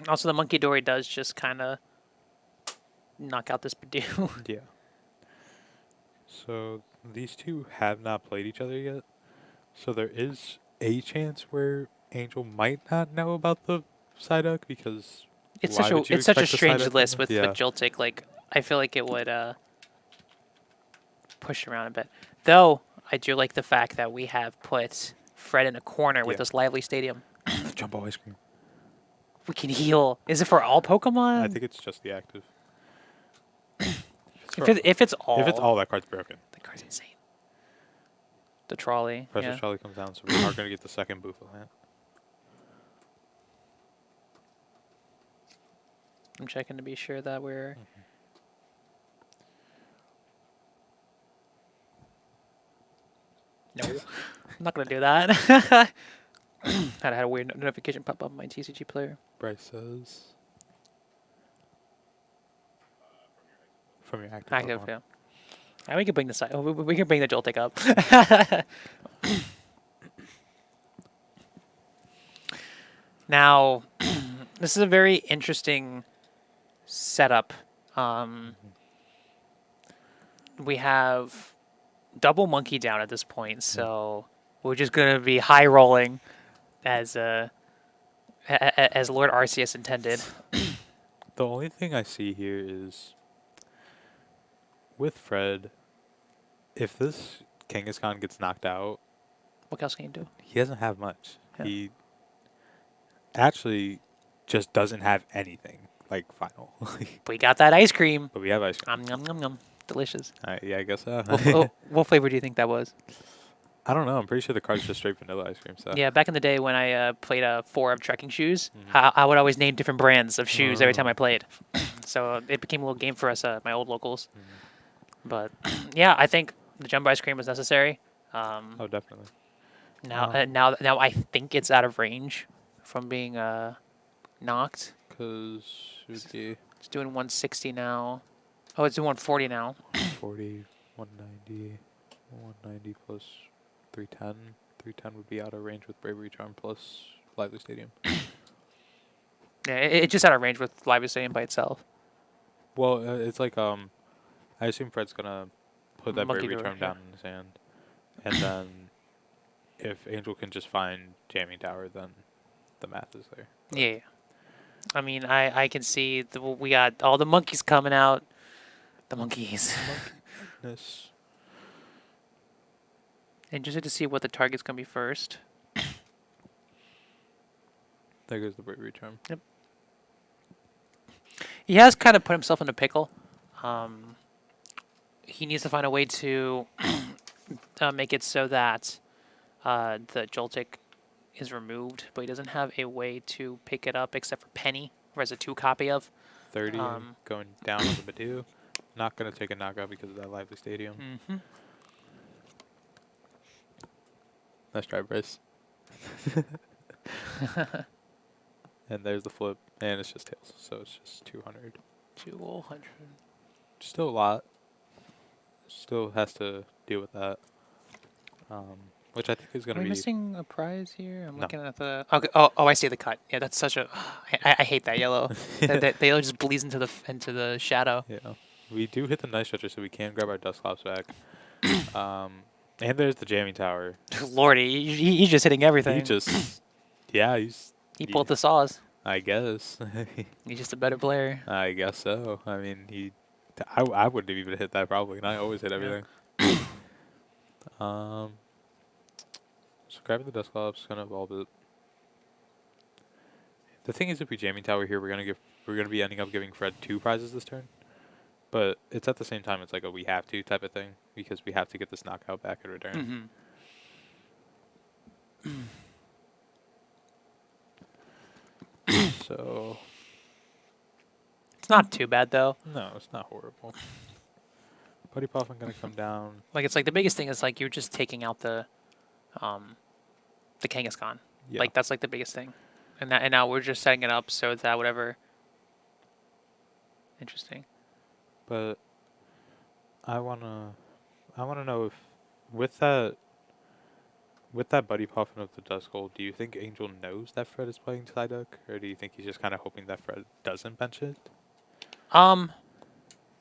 Also, the Monkey Dory does just kind of knock out this Badoo. Yeah. So these two have not played each other yet. So there is a chance where Angel might not know about the Psyduck because It's why such a would you it's such a expect the strange Psyduck to list know? with Yeah. Joltik. Like, I feel like it would push around a bit. Though I do like the fact that we have put Fred in a corner with Yeah. this lively stadium. Jumbo ice cream. We can heal. Is it for all Pokemon? I think it's just the active. if it's all, If it's all, that card's broken. the card's insane. The trolley. Pressure Yeah. Trolley comes down, so we are going to get the second Boofalant. I'm checking to be sure that we're. No, I'm not gonna do that. Had a weird notification pop up on my TCG player. Bryce says. From your active. Active, Pokemon. yeah. And we can bring the side. Oh, we can bring the Joltik up. Now, this is a very interesting setup. We have double monkey down at this point, so we're just gonna be high rolling as Lord Arceus intended. The only thing I see here is with Fred, if this Kangaskhan gets knocked out, What else can you do? he doesn't have much. Yeah. He actually just doesn't have anything like final. We got that ice cream. But we have ice cream. Yum, yum, yum. Delicious. Yeah, I guess so. What flavor do you think that was? I don't know. I'm pretty sure the card's just straight vanilla ice cream. So Yeah, back in the day when I played a 4 of trekking shoes, I would always name different brands of shoes every time I played. So it became a little game for us, my old locals. But yeah, I think the jumbo ice cream was necessary. Oh, definitely. Now I think it's out of range from being knocked. Because it's It's doing 160 now. Oh, it's doing 140 now. 40, 190, 190 plus 310. 310 would be out of range with Bravery Charm plus Lively Stadium. Yeah, it's just out of range with Lively Stadium by itself. Well, it's like I assume Fred's gonna put that Monkey Bravery Door, Charm yeah. down in his hand, and then if Angel can just find Jamming Tower, then the math is there. But Yeah. I mean, I can see we got all the monkeys coming out. The monkeys. This Interested to see what the target's going to be first. there goes the Bravery Charm. He has kind of put himself in a pickle. He needs to find a way to make it so that the Joltik is removed, but he doesn't have a way to pick it up except for Penny, who has a 2 copy of. 30 going down on the Badoo. Not gonna take a knockout because of that Lively Stadium. Mm-hmm. Nice try, Bryce. And there's the flip, and it's just tails, so it's just 200. 200. Still a lot. Still has to deal with that. Which I think is Are gonna we be. missing a prize here? I'm No. looking at the. Okay. Oh, I see the cut. Yeah, that's such a. I hate that yellow. That yellow just bleeds into the shadow. Yeah. We do hit the Night Stretcher, so we can grab our Dusclops back. And there's the Jamming Tower. Lordy, he's just hitting everything. He just, yeah, he pulled the saws. I guess. He's just a better player. I guess so. I mean, I wouldn't have even hit that probably, and I always hit everything. So grabbing the Dusclops, kind of all the. The thing is, if we Jamming Tower here, we're gonna be ending up giving Fred 2 prizes this turn. But it's at the same time, it's like a we have to type of thing because we have to get this knockout back in return. So It's not too bad though. no, it's not horrible. Buddy Puffin gonna come down. Like it's like the biggest thing is like you're just taking out the Kangaskhan. Yeah. Like that's like the biggest thing. And now we're just setting it up so that whatever. Interesting. But I wanna know if with that Buddy Puffin of the Duskull, do you think Angel knows that Fred is playing Psyduck, or do you think he's just kind of hoping that Fred doesn't bench it?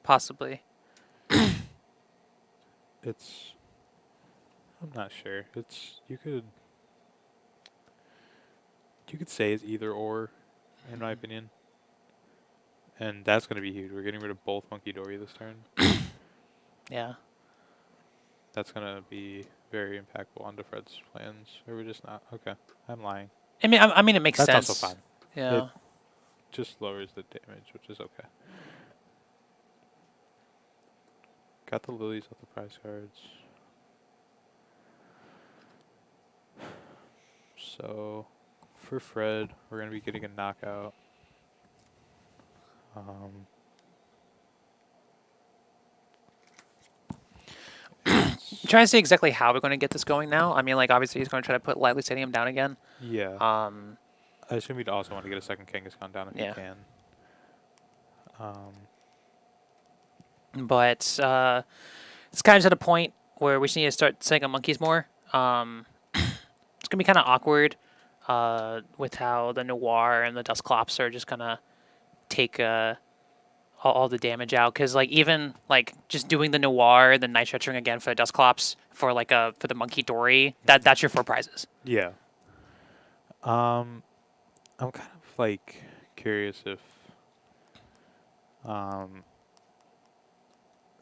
Possibly. I'm not sure. You could say it's either or, in my opinion. And that's going to be huge. We're getting rid of both Monkey Dory this turn. Yeah. That's going to be very impactful onto Fred's plans. Or we're just not. Okay. I'm lying. I mean, it makes That's sense. also fine. Yeah. It just lowers the damage, which is okay. Got the lilies off the prize cards. So, for Fred, we're going to be getting a knockout. Trying to see exactly how we're going to get this going now. I mean, like obviously he's going to try to put Lively Stadium down again. Yeah. I assume we'd also want to get a second Kangaskhan down if you can. But it's kind of at a point where we just need to start setting up monkeys more. It's going to be kind of awkward with how the Noir and the Dusclops are just going to take all the damage out. Because like even like just doing the Noir, the Night Stretching again for the Dusclops for like for the Monkey Dory, that's your 4 prizes. Yeah. I'm kind of like curious if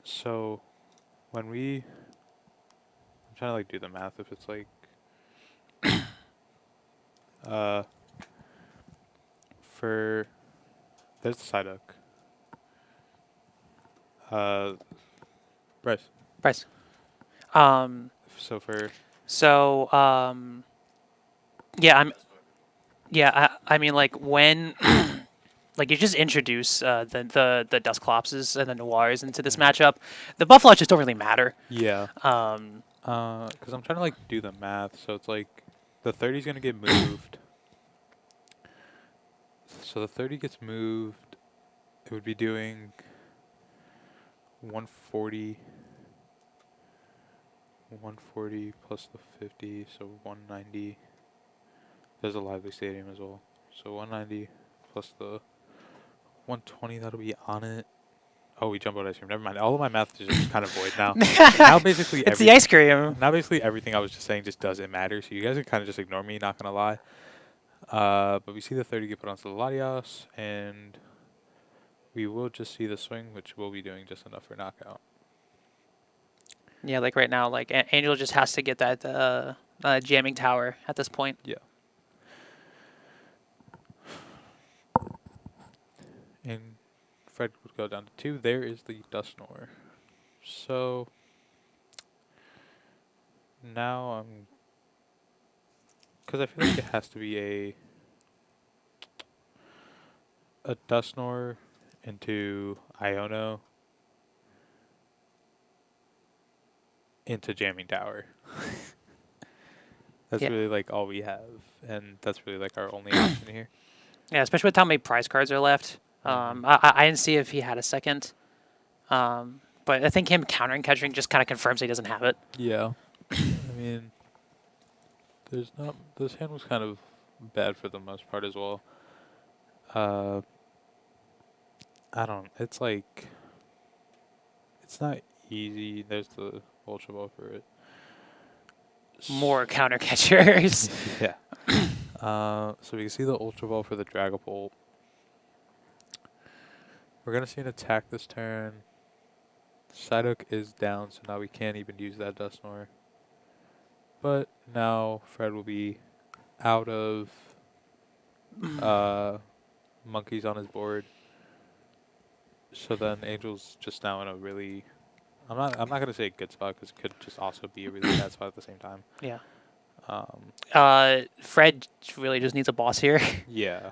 so when I'm trying to like do the math if it's like for there's the Psyduck. Bryce. So for I mean like when like you just introduce the Dusclopses and the Noirs into this matchup, the Buffalo just don't really matter. yeah. Because I'm trying to like do the math, so it's like the 30's gonna get moved. So the 30 gets moved. It would be doing 140 plus the 50, so 190. There's a Lively Stadium as well. So 190 plus the 120 that'll be on it. Oh, we jump out ice cream. Never mind. All of my math is just kind of void now. Now basically It's the ice cream. Now basically everything I was just saying just doesn't matter. So you guys can kind of just ignore me, not gonna lie. But we see the 30 get put onto the Latias, and we will just see the swing, which we'll be doing just enough for knockout. Yeah, like right now, like Angel just has to get that jamming tower at this point. Yeah. And Fred would go down to 2. There is the Dusknoir. So now I'm, because I feel like it has to be a Dusknoir into Iono into Jamming Tower. That's really like all we have, and that's really like our only option here. Yeah, especially with how many prize cards are left. I didn't see if he had a second, but I think him countering catching just kind of confirms he doesn't have it. Yeah. I mean, this hand was kind of bad for the most part as well. It's like, It's not easy. There's the Ultra Ball for it. More counter catchers. Yeah. So we can see the Ultra Ball for the Dragapult. We're going to see an attack this turn. Psyduck is down, so now we can't even use that Dusknoir. But now Fred will be out of monkeys on his board. So then Angel's just now in a really... I'm not gonna say a good spot because it could just also be a really bad spot at the same time. Yeah. Um, Fred really just needs a boss here. yeah.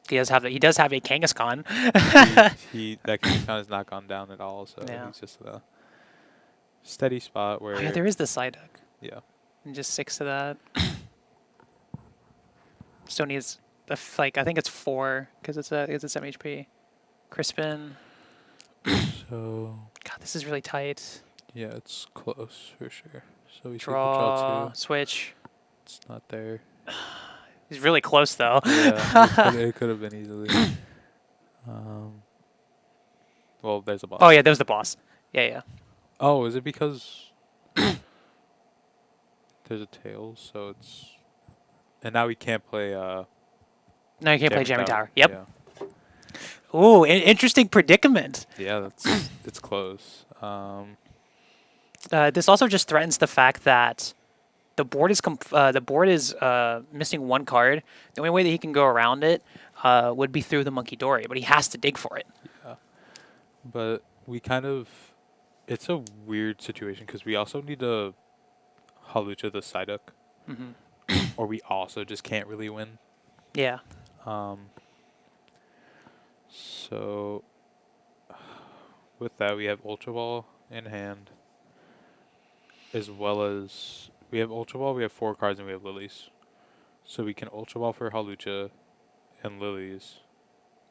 He does have a Kangaskhan. That Kangaskhan has not gone down at all, so Yeah. he's just a steady spot where Oh, yeah, there is the Psyduck. yeah. And just 6 to that. Still needs I think it's 4 because it's a 7 HP. Crispin. So God, this is really tight. yeah, it's close for sure. So we Draw, draw 2. switch. It's not there. He's really close though. Yeah, it could have been easily. Well, there's a boss. Oh yeah, there's the boss. Yeah. Oh, is it because there's a tail? So it's and now we can't play. No, you can't play Jamming Tower. Yep. Yeah, Ooh, interesting predicament. yeah, that's it's close. This also just threatens the fact that the board is missing 1 card. The only way that he can go around it would be through the Monkey Dory, but he has to dig for it. Yeah, but we kind of it's a weird situation because we also need to Halucha the Psyduck, or we also just can't really win. Yeah. So with that, we have Ultra Ball in hand, as well as we have Ultra Ball. We have 4 cards and we have Lilies, so we can Ultra Ball for Halucha and Lilies,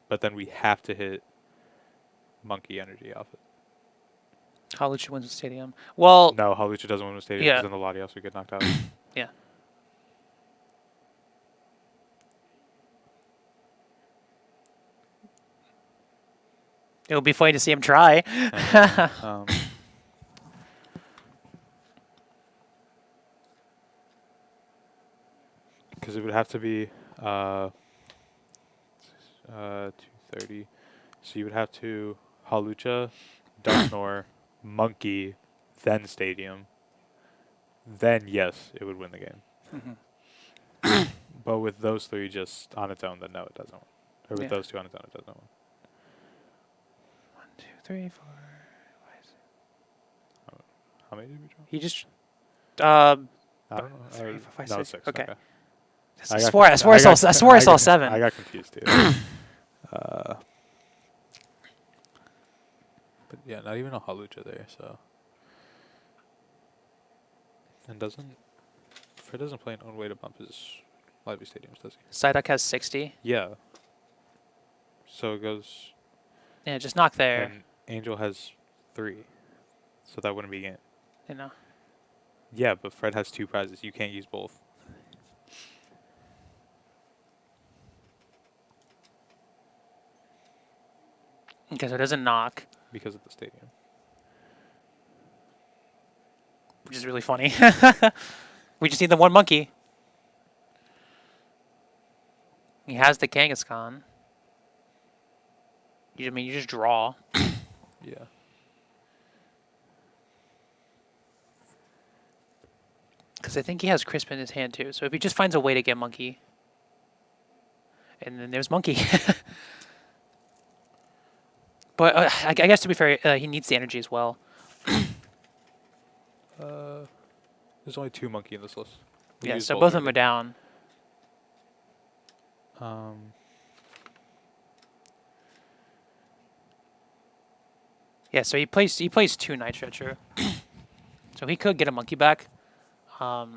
but then we have to hit Monkey Energy off it. Halucha wins the stadium. Well, No, Halucha doesn't win the stadium Yeah. because then the Latios would get knocked out. yeah. It would be funny to see him try. Because it would have to be 230. So you would have to Halucha, Dusknoir, Monkey, then Stadium. Then yes, it would win the game. But with those 3 just on its own, then no, it doesn't win. Or with Yeah. those 2 on its own, it doesn't win. 1, 2, 3, 4. How many did we draw? He just. I don't know. 3, 4, 5, no, 6. 6. Okay. Okay. I swore I saw 7. I got confused too. But yeah, not even a Halucha there, so. And Fred doesn't play an own way to bump his Lively Stadiums, does he? Psyduck has 60. Yeah. So it goes. Yeah, just knock there. And Angel has 3. So that wouldn't be game. You know. Yeah, but Fred has 2 prizes. You can't use both. Okay, so it doesn't knock, Because of the stadium. which is really funny. We just need the 1 monkey. He has the Kangaskhan. You just draw. Yeah. Because I think he has Crisp in his hand too. So if he just finds a way to get monkey. And then there's monkey. But I guess to be fair, he needs the energy as well. There's only 2 monkey in this list. We Yeah, use so both of them are already. down. Yeah, so he plays 2 Night Stretcher. So he could get a monkey back. But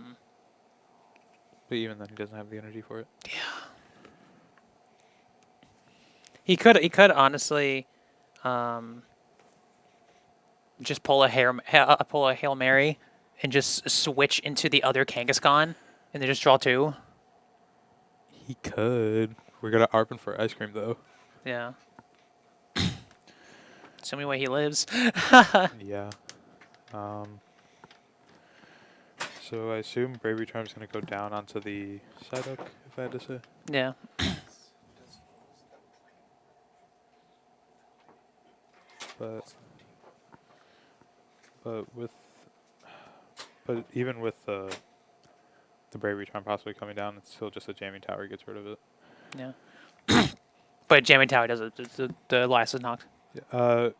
even then, he doesn't have the energy for it. He could honestly just pull a Hail Mary and just switch into the other Kangaskhan and then just draw 2. He could. We're gonna ARPing for ice cream though. Yeah. Assuming where he lives. Yeah. So I assume Bravery Charm's gonna go down onto the side hook, if I had to say. Yeah. But with but even with the Bravery Charm possibly coming down, it's still just a jamming tower gets rid of it. Yeah. But jamming tower does it. The Elias is knocked.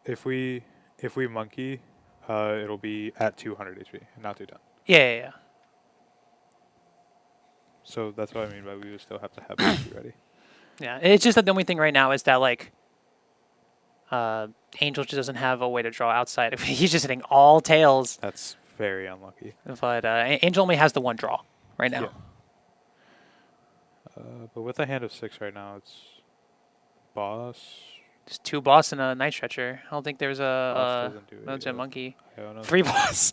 If we monkey, it'll be at 200 HP, not 210. Yeah. So that's what I mean by we would still have to have monkey ready. Yeah. It's just that the only thing right now is that like Angel just doesn't have a way to draw outside. He's just hitting all tails. That's very unlucky. But Angel only has the one draw right now. Yeah. But with a hand of 6 right now, it's boss. Just 2 boss and a night stretcher. I don't think there's Boss a doesn't do it no yet. monkey. I don't know. 3 boss.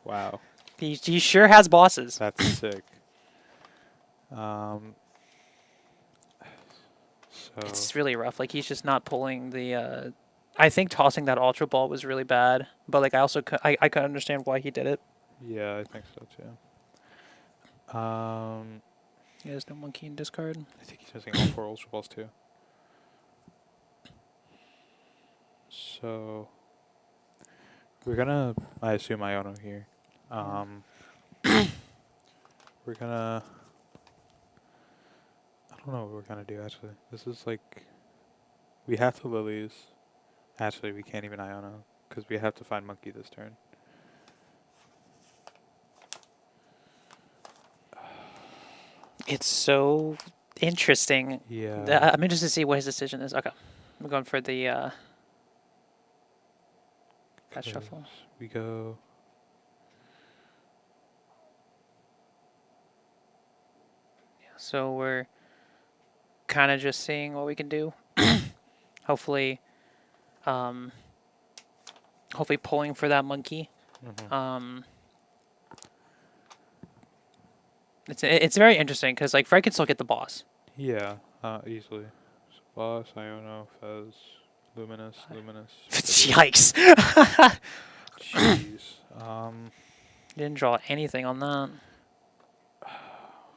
Wow, He sure has bosses. that's sick. So It's really rough. Like he's just not pulling the. I think tossing that ultra ball was really bad, but like I also I could understand why he did it. yeah, I think so too. He has no monkey in discard. I think he's missing all 4 ultra balls too. So we're gonna, I assume Iono here. We're gonna. I don't know what we're gonna do actually. This is like, we have to lilies. Actually, we can't even Iono because we have to find monkey this turn. It's so interesting. Yeah. I'm interested to see what his decision is. Okay, I'm going for the that shuffle. 'Cause we go. So we're kind of just seeing what we can do. Hopefully, hopefully pulling for that monkey. Mhm. It's very interesting because like Fred can still get the boss. Yeah, easily. So boss, Iono, Fez, Luminous. Yikes! Jeez. Didn't draw anything on that.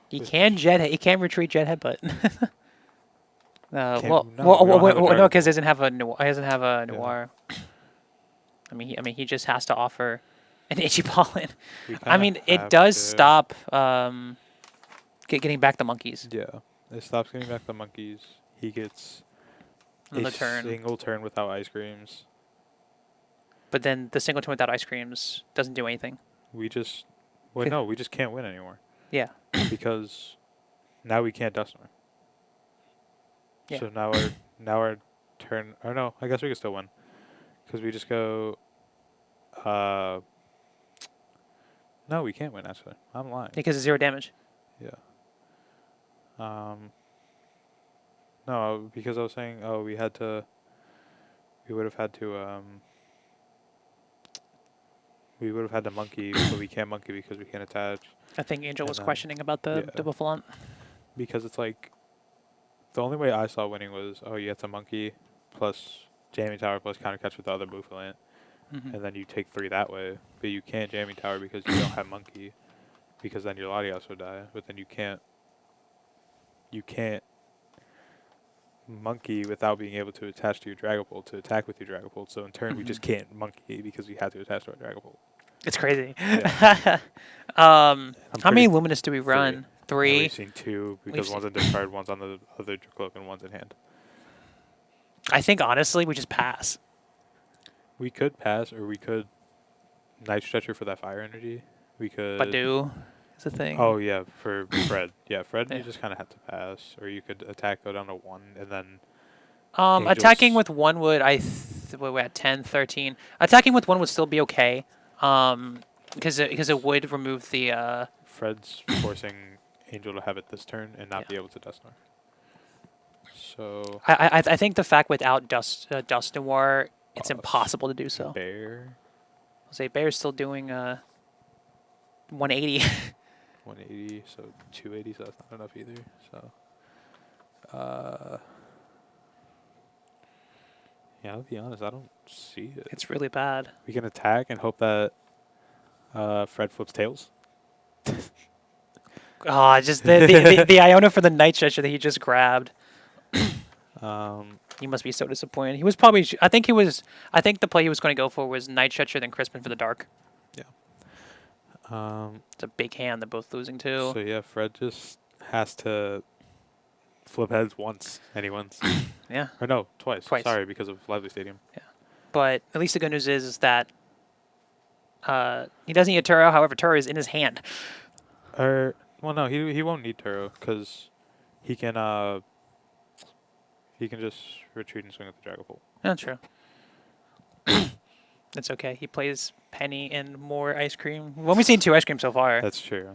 He Which- can he can retreat jet headbutt. No, Well, we don't have a no, Dragon because he doesn't have a noir. I mean, he just has to offer an Ichiballin. We I kinda mean, it have does to- stop getting back the monkeys. Yeah, it stops getting back the monkeys. He gets Another a turn. single turn without ice creams. But then the single turn without ice creams doesn't do anything. We just, well, no, we just can't win anymore Yeah. because now we can't Dustnor. Yeah. So now our turn. Or no, I guess we can still win because we just go. No, we can't win. Actually, I'm lying. Because it's 0 damage. Yeah. No, because I was saying, oh, we would have had to, we would have had to monkey, but we can't monkey because we can't attach. I think Angel was And then- questioning about the yeah. double flant. Because it's like, the only way I saw winning was, oh, you have to monkey plus jamming tower plus counter catch with the other Bouffalant, and then you take 3 that way. But you can't jamming tower because you don't have monkey, because then your Latias would die. But then you can't monkey without being able to attach to your Dragapult to attack with your Dragapult. So in turn, we just can't monkey because we have to attach to our Dragapult. It's crazy. Yeah. How many pretty- Luminous do we run? And 3. we've seen 2 because We've one's in discard, one's on the other cloak, and one's in hand. I think honestly we just pass. We could pass, or we could Night Stretcher for that fire energy. We could. Badu is a thing. Oh yeah, for Fred. Yeah, Fred. Yeah. You just kind of have to pass, or you could attack, go down to 1, and then. Attacking Angels- with 1 would we're at 10, 13. Attacking with 1 would still be okay. Because it would remove the Fred's forcing Angel to have it this turn and not Yeah. be able to Dustnor. So. I think the fact without Dust Noir, it's Boss. impossible to do so. Bear. I'll say Bear's still doing 180. 180, so 280, so that's not enough either. So. Yeah, I'll be honest. I don't see it. It's really bad. We can attack and hope that Fred flips tails. Oh, just the Iona for the Night Stretcher that he just grabbed. He must be so disappointed. He was probably. I think the play he was going to go for was Night Stretcher, then Crispin for the Dark. It's a big hand. They're both losing too. So yeah, Fred just has to flip heads once, and he wins. Yeah. Or no, twice. Twice. Sorry, because of Lively Stadium. But at least the good news is that he doesn't need a Turo. However, Turo is in his hand. Well, no, he won't need Turo because he can just retreat and swing with the Dragon Bolt. That's true. It's okay. He plays Penny and more ice cream. We've only seen 2 ice cream so far. That's true.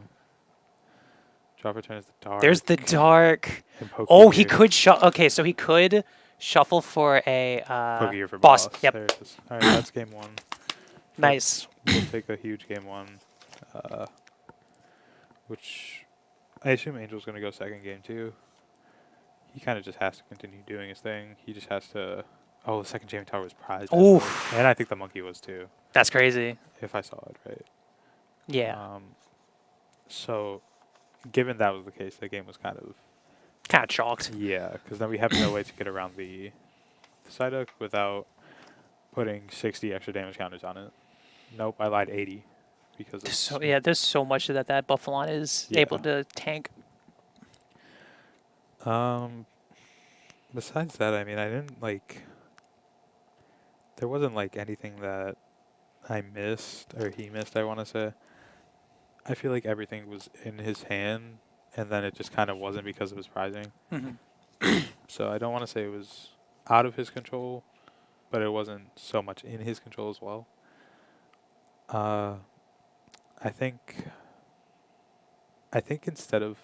Drop return is the dark. There's the dark. and Poke Oh, he Gear. could Okay, so he could shuffle for a Poke Gear for boss. boss. Yep. There it is. All right, that's game 1. Nice. We'll take a huge game 1, which I assume Angel's going to go second game 2. He kind of just has to continue doing his thing. He just has to. Oh, the second jamming tower was prized. Oof. And I think the monkey was too, That's crazy. if I saw it right. Yeah. So, given that was the case, the game was kind of Kind of chalked. yeah, because then we have no way to get around the side hook without putting 60 extra damage counters on it. Nope, I lied 80 because it's, So yeah, there's so much that Buffalon is able to tank. Besides that, I mean, I didn't like. There wasn't like anything that I missed or he missed. I want to say. I feel like everything was in his hand, and then it just kind of wasn't because of his prizing. So I don't want to say it was out of his control, but it wasn't so much in his control as well. I think instead of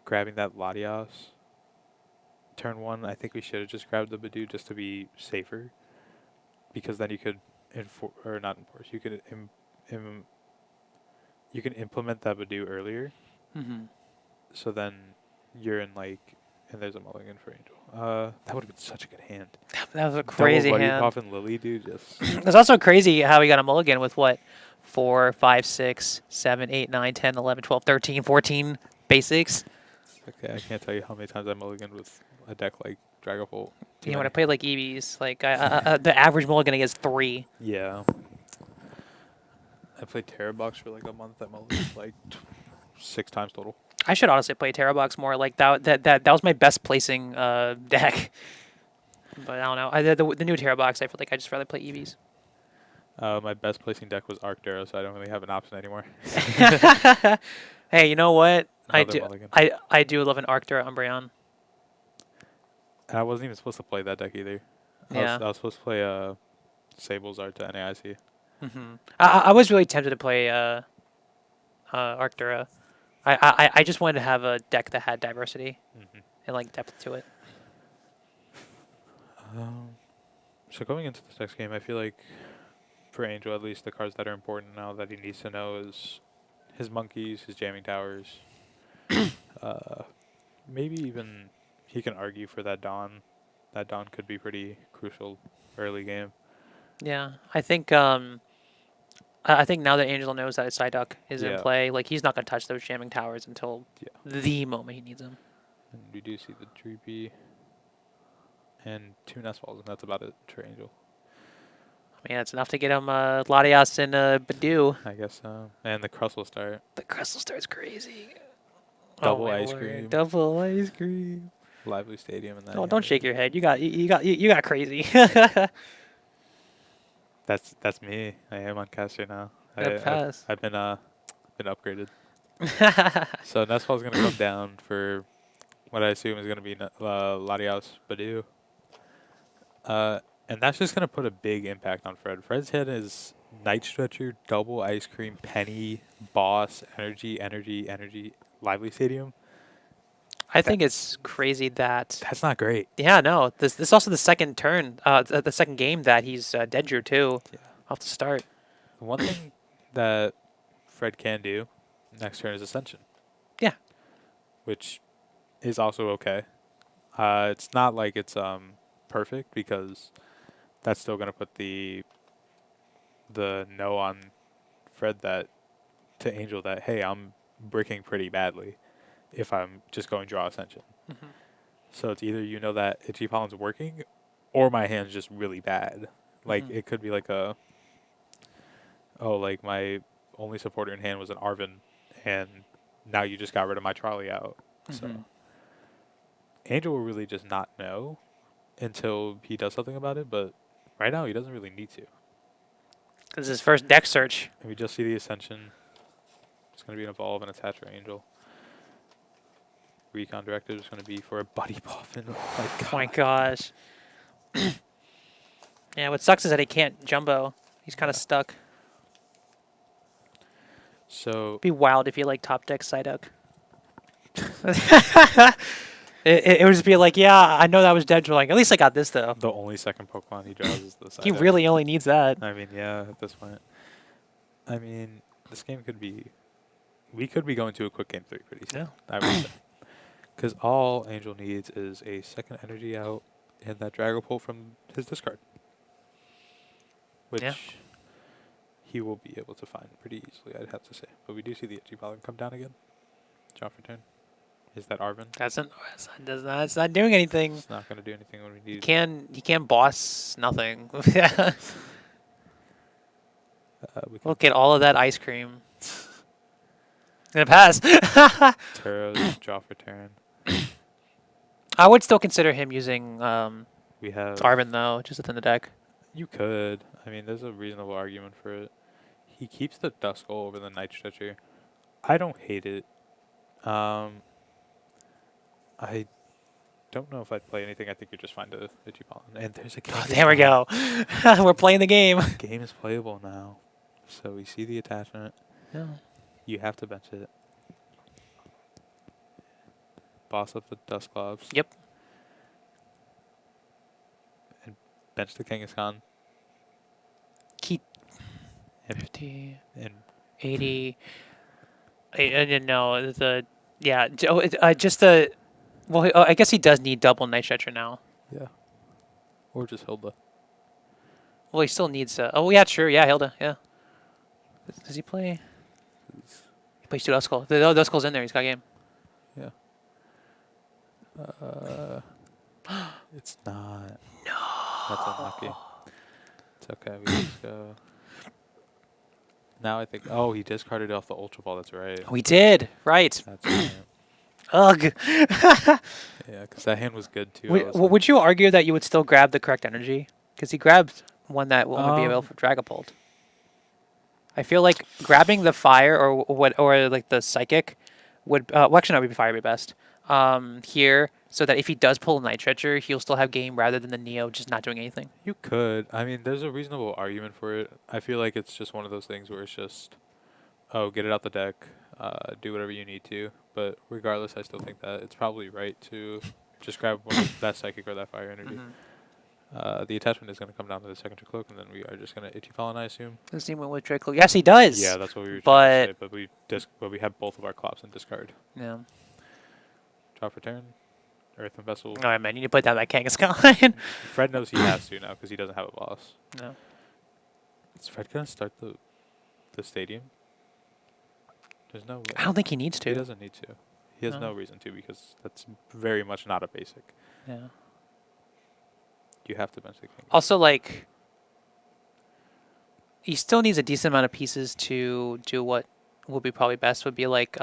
grabbing that Latias turn 1, I think we should have just grabbed the Badoo just to be safer, because then you could not enforce. You could you can implement that Badoo earlier. So then you're in and there's a mulligan for Angel. That would have been such a good hand. That was a crazy Double Buddy hand. Pop and Lily, dude. Just It's also crazy how he got a mulligan with what? 4, 5, 6, 7, 8, 9, 10, 11, 12, 13, 14 basics. okay. I can't tell you how many times I mulliganed with a deck like Dragapult. You know, when I played like EVs, the average mulligan is 3. Yeah. I played Terra Box for like a month. I mulliganed like 6 times total. I should honestly play Terra Box more. Like that was my best placing deck. But I don't know. The new Terra Box, I feel like I just rather play EVs. My best placing deck was Arctero, so I don't really have an option anymore. Hey, you know what? Another mulligan. I do love an Arctura Umbreon. And I wasn't even supposed to play that deck either. I was supposed to play Sable's Art to NAIC. I was really tempted to play Arctura. I just wanted to have a deck that had diversity and like depth to it. So going into this next game, I feel like for Angel, at least, the cards that are important now that he needs to know is his monkeys, his jamming towers. Maybe even he can argue for that Dawn. That Dawn could be pretty crucial early game. Yeah, I think now that Angel knows that his Psyduck is in play, like he's not gonna touch those jamming towers until the moment he needs them. And we do see the Dreepy and 2 Nest Balls, and that's about it for Angel. I mean, that's enough to get him Latias and Badoo. I guess so. And the Crust will start. The Crystal Star's crazy. Double my ice lord. cream. Double ice cream. Lively Stadium and that. Oh, don't shake your head. You got crazy. That's me. I am on caster now. Good pass. I've been upgraded. So Nestball's gonna come down for what I assume is gonna be Latias Badoo. And that's just gonna put a big impact on Fred. Fred's head is Night Stretcher, Double Ice Cream, Penny, Boss, Energy, Lively Stadium. I think it's crazy that. That's not great. Yeah, no. This is also the second turn, the second game that he's dead drew too. Yeah. Off the start. The one thing that Fred can do next turn is Ascension. Yeah. Which is also okay. It's not like it's perfect because that's still going to put the no on Fred that to Angel that, hey, I'm bricking pretty badly if I'm just going draw Ascension. Mhm. So it's either you know that Itchy Pollen's working or my hand's just really bad. Like, Mhm. it could be like like my only supporter in hand was an Arvin, and now you just got rid of my trolley out. So Mhm. Angel will really just not know until he does something about it, but right now he doesn't really need to. This is his first deck search. And we just see the Ascension. It's going to be an Evolve and Attach for Angel. Recon Directive is going to be for a Buddy Boffin. Oh Oh my gosh. Yeah, what sucks is that he can't jumbo. He's kind of Yeah. stuck. So Be wild if you like top deck Psyduck. It would just be like, yeah, I know that was dead drilling. At least I got this though. the only second Pokemon he draws is the He Psyduck. really only needs that. I mean, yeah, at this point. I mean, this game could be... We could be going to a quick game 3 pretty soon. Yeah. I would say. Because all Angel needs is a second energy out and that Dragapult from his discard. Which Yeah. he will be able to find pretty easily, I'd have to say. But we do see the Itchy Pollen come down again. Draw for turn. Is that Arvin? That's not doing anything. It's not going to do anything when we need He can boss nothing. we can Look at all of that ice cream. Gonna pass. Turos, draw for turn. I would still consider him using We have... Arvin though, just within the deck. You could. I mean, there's a reasonable argument for it. He keeps the Duskull over the Night Stretcher. I don't hate it. I don't know if I'd play anything. I think you just find a Itchy Pollen. And there's a game. Oh, there we go. We're playing the game. Game is playable now. So we see the attachment. Yeah. You have to bench it. Boss up the Dusclops. Yep. And bench the Kangaskhan. Keep And, 50, and 80. No, just the. Well, I guess he does need double Night Stretcher now. yeah. Or just Hilda. Well, he still needs. Oh yeah, true. Yeah, Hilda. Yeah. Does he play? He plays 2 Duskull. The Duskull's in there. He's got game. Yeah. It's not. No. That's unlucky. It's okay. We just go. Now I think. Oh, he discarded off the Ultra Ball. That's right. We did. Right. That's right. Ugh. Yeah, because that hand was good too. Would you argue that you would still grab the correct energy? Because he grabbed one that will only be available for Dragapult. I feel like grabbing the fire or like the psychic would actually no, would be fire would be best. Here, so that if he does pull a Night Stretcher, he'll still have game rather than the Neo just not doing anything. You could. I mean, there's a reasonable argument for it. I feel like it's just one of those things where it's just, oh, get it out the deck, do whatever you need to. But regardless, I still think that it's probably right to just grab that psychic or that fire energy. The attachment is going to come down to the second cloak, and then we are just going to Itchy Pollen, I assume. Does he win with Draco? Yes, he does. Yeah, that's what we were trying to say. But But we have both of our Clops in discard. yeah. Draw for turn. Earth and Vessel. All right, man. You need to put down that Kangaskhan. Fred knows he has to now because he doesn't have a boss. No. Is Fred going to start the stadium? There's no. I don't think he needs He to. doesn't need to. He has No. no reason to because that's very much not a basic. Yeah. You have to bench the king. Also, like, he still needs a decent amount of pieces to do what would be probably best. Would be like,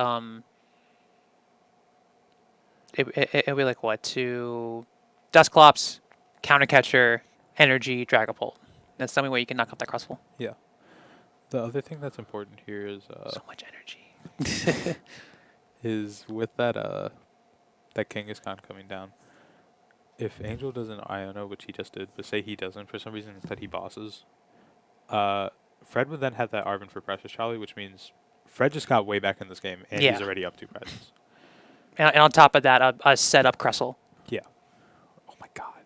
it'd be like what? To Dusclops, Countercatcher, Energy, Dragapult. That's something where you can knock off that Crustful. Yeah. The other thing that's important here is So much energy. is with that that Kangaskhan coming down. If Angel doesn't Iono, which he just did, but say he doesn't for some reason instead he bosses, Fred would then have that Arvin for Precious Charlie, which means Fred just got way back in this game and Yeah. he's already up 2 prizes. And on top of that, a set up Crustle. Yeah. Oh my God.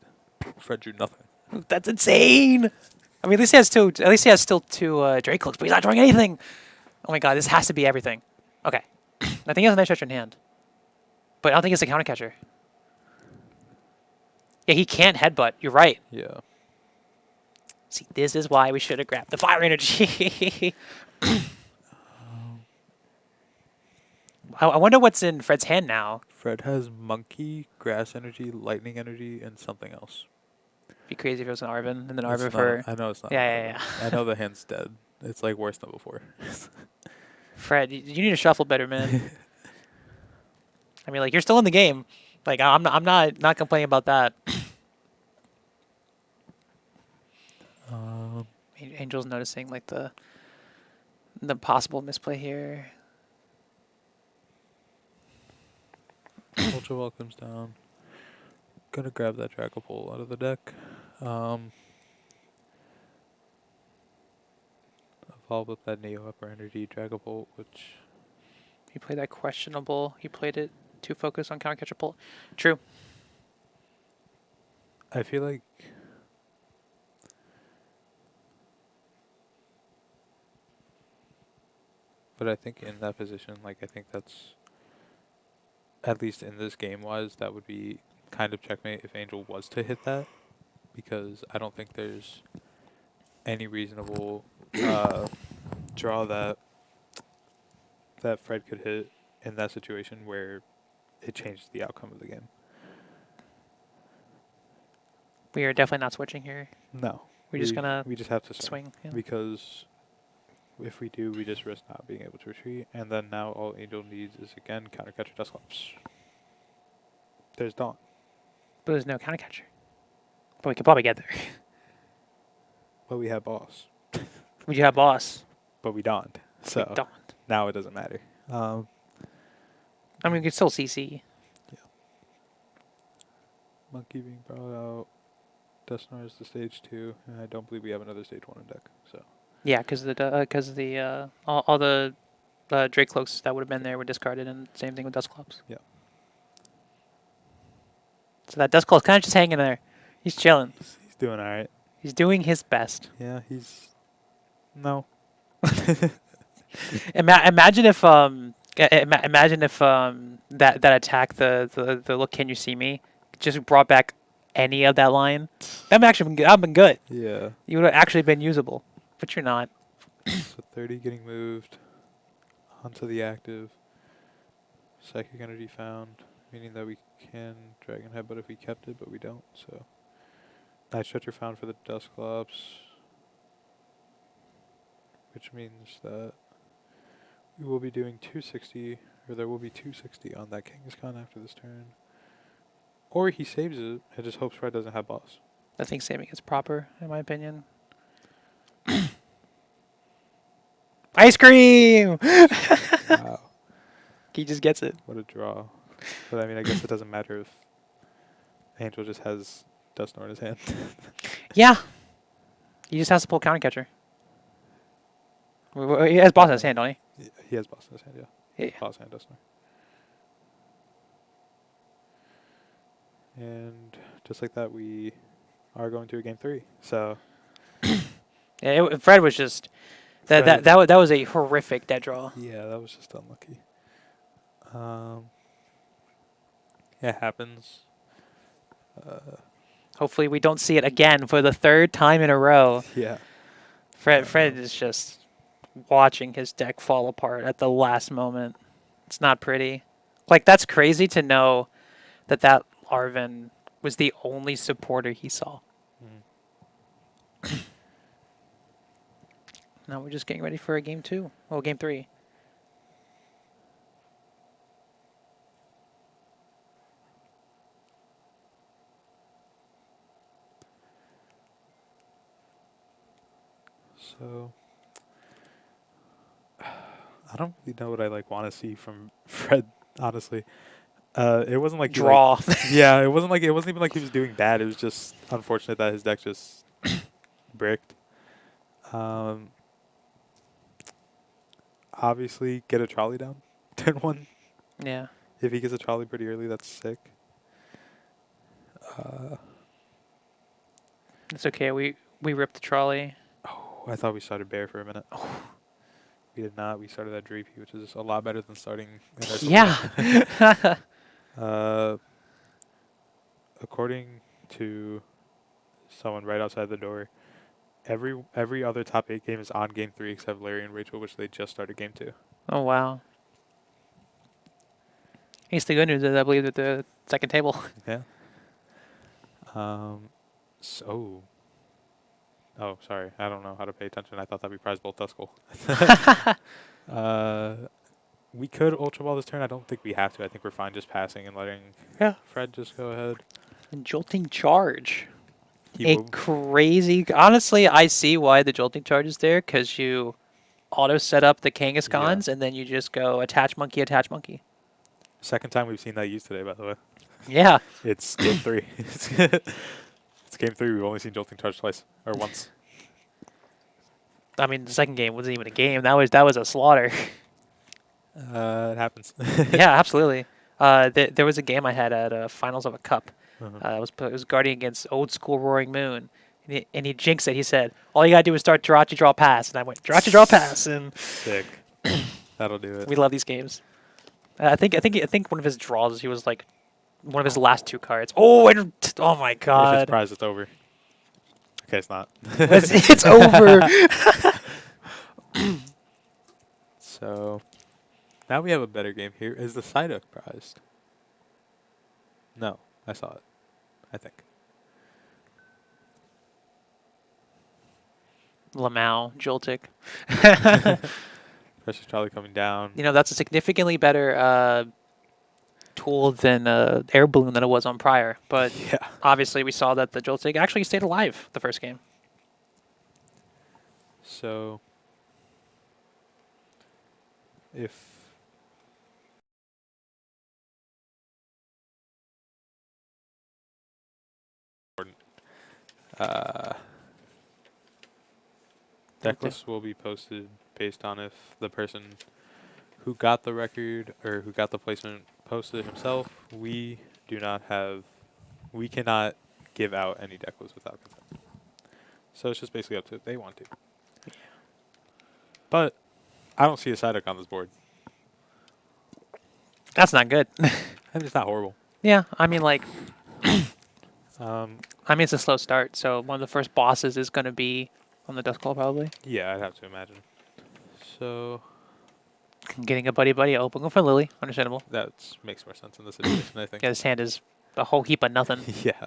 Fred drew nothing. That's insane. I mean, at least he has two. At least he has still 2 Dracocloaks, but he's not drawing anything. Oh my God, this has to be everything. Okay, I think he has a Night Stretcher in hand, but I don't think it's a Countercatcher. Yeah, he can't headbutt. You're right. Yeah. See, this is why we should have grabbed the fire energy. I wonder what's in Fred's hand now. Fred has monkey, grass energy, lightning energy, and something else. Be crazy if it was an Arvin, and then It's Arvin not- for I know it's not. Yeah, an Arvin. I know the hand's dead. It's like worse than before. Fred. You need to shuffle better, man. I mean, like you're still in the game. Like I'm not complaining about that. Angel's noticing like the possible misplay here. Ultra Ball comes down. Gonna grab that Dragapult out of the deck. Evolve with that Neo Upper Energy Dragapult, which He played that questionable. He played it too focused on counter catcher pull. True. I feel like but I think in that position, like I think that's at least in this game wise, that would be kind of checkmate if Angel was to hit that, because I don't think there's any reasonable draw that Fred could hit in that situation where it changed the outcome of the game. We are definitely not switching here. No. We're just gonna we just have to swing. Yeah. because if we do, we just risk not being able to retreat, and then now all Angel needs is again counter catcher Dusclops. There's Dawn. But there's no counter catcher. But we could probably get there. But we have boss. We do have boss. But we don't. So We don't. now it doesn't matter. I mean, we could still CC. Monkey being brought out. Dusknoir is the stage 2, and I don't believe we have another stage 1 in deck. So Yeah, because the all the Drake cloaks that would have been there were discarded, and same thing with Dusclops. Yeah. So that Dusclops kind of just hanging there. He's chilling. he's doing all right. He's doing his best. Yeah, he's no. Imagine if that attack the look can you see me just brought back any of that line. That would actually been good. Yeah. You would have actually been usable, but you're not. So 30 getting moved onto the active. Psychic energy found, meaning that we can Dragon Head, but if we kept it, but we don't, so. Night Stretcher found for the Dusclops, which means that we will be doing 260, or there will be 260 on that Kangaskhan after this turn. Or he saves it and just hopes Fred doesn't have boss. I think saving is proper, in my opinion. Ice cream! Wow, He just gets it. what a draw. But I mean, I guess it doesn't matter if Angel just has Dusknoir in his hand. Yeah. He just has to pull counter catcher. He has boss in his hand, don't he? He has boss in his hand, yeah. Yeah. Boss and Dusknoir. And just like that, we are going to a game 3. So Yeah, Fred was just that was a horrific dead draw. yeah, that was just unlucky. It happens. Hopefully we don't see it again for the 3rd time in a row. Yeah. Fred is just watching his deck fall apart at the last moment. It's not pretty. Like, that's crazy to know that Arvin was the only supporter he saw. Now we're just getting ready for a game 2. Well, game 3. So I don't really know what I want to see from Fred, honestly. It wasn't like Draw. yeah, it wasn't even like he was doing bad. It was just unfortunate that his deck just bricked. Obviously get a trolley down. Turn 1. Yeah. If he gets a trolley pretty early, that's sick. It's okay. We ripped the trolley. Oh, I thought we started Bear for a minute. We did not. We started that Dreepy, which is a lot better than starting. Yeah. According to someone right outside the door, every other top 8 game is on game 3 except Larry and Rachel, which they just started game 2. Oh, wow. He's the good news is I believe at the second table. Yeah. So. Oh, sorry. I don't know how to pay attention. I thought that'd be prize bolt Duskull. We could Ultra Ball this turn. I don't think we have to. I think we're fine just passing and letting Fred just go ahead. Jolting Charge. He A will. crazy... Honestly, I see why the Jolting Charge is there, because you auto set up the Kangaskhan's, and then you just go attach monkey, attach monkey. Second time we've seen that used today, by the way. Yeah. It's game 3. It's game 3. We've only seen Jolting Charge twice. Or once. I mean, the second game wasn't even a game. That was a slaughter. It happens. Yeah, absolutely. There was a game I had at finals of a cup. Uh-huh. It was Guardian against old school Roaring Moon, and he jinxed it. He said, "All you gotta do is start Jirachi draw pass," and I went Jirachi draw pass, and Sick. That'll do it. we love these games. I think one of his draws he was like one of his last 2 cards. Oh, oh my If it's god! prize, it's over. Okay, it's not. It's over. So, now we have a better game here. Is the Psyduck prized? No, I saw it. I think. Lamau, Joltik. Precious Charlie coming down. You know, that's a significantly better tool than Air Balloon than it was on prior. But Yeah. obviously, we saw that the Joltik actually stayed alive the first game. So, if deck lists will be posted based on if the person who got the record or who got the placement posted himself. We cannot give out any deck lists without consent. So it's just basically up to if they want to. But I don't see a Psyduck on this board. That's not good. And it's not horrible. Yeah, I mean, like, Um, I mean, it's a slow start, so one of the first bosses is going to be on the Dust Claw, probably. yeah, I'd have to imagine. So Getting a buddy open for Lily, understandable. that makes more sense in this situation, I think. Yeah, his hand is a whole heap of nothing. Yeah.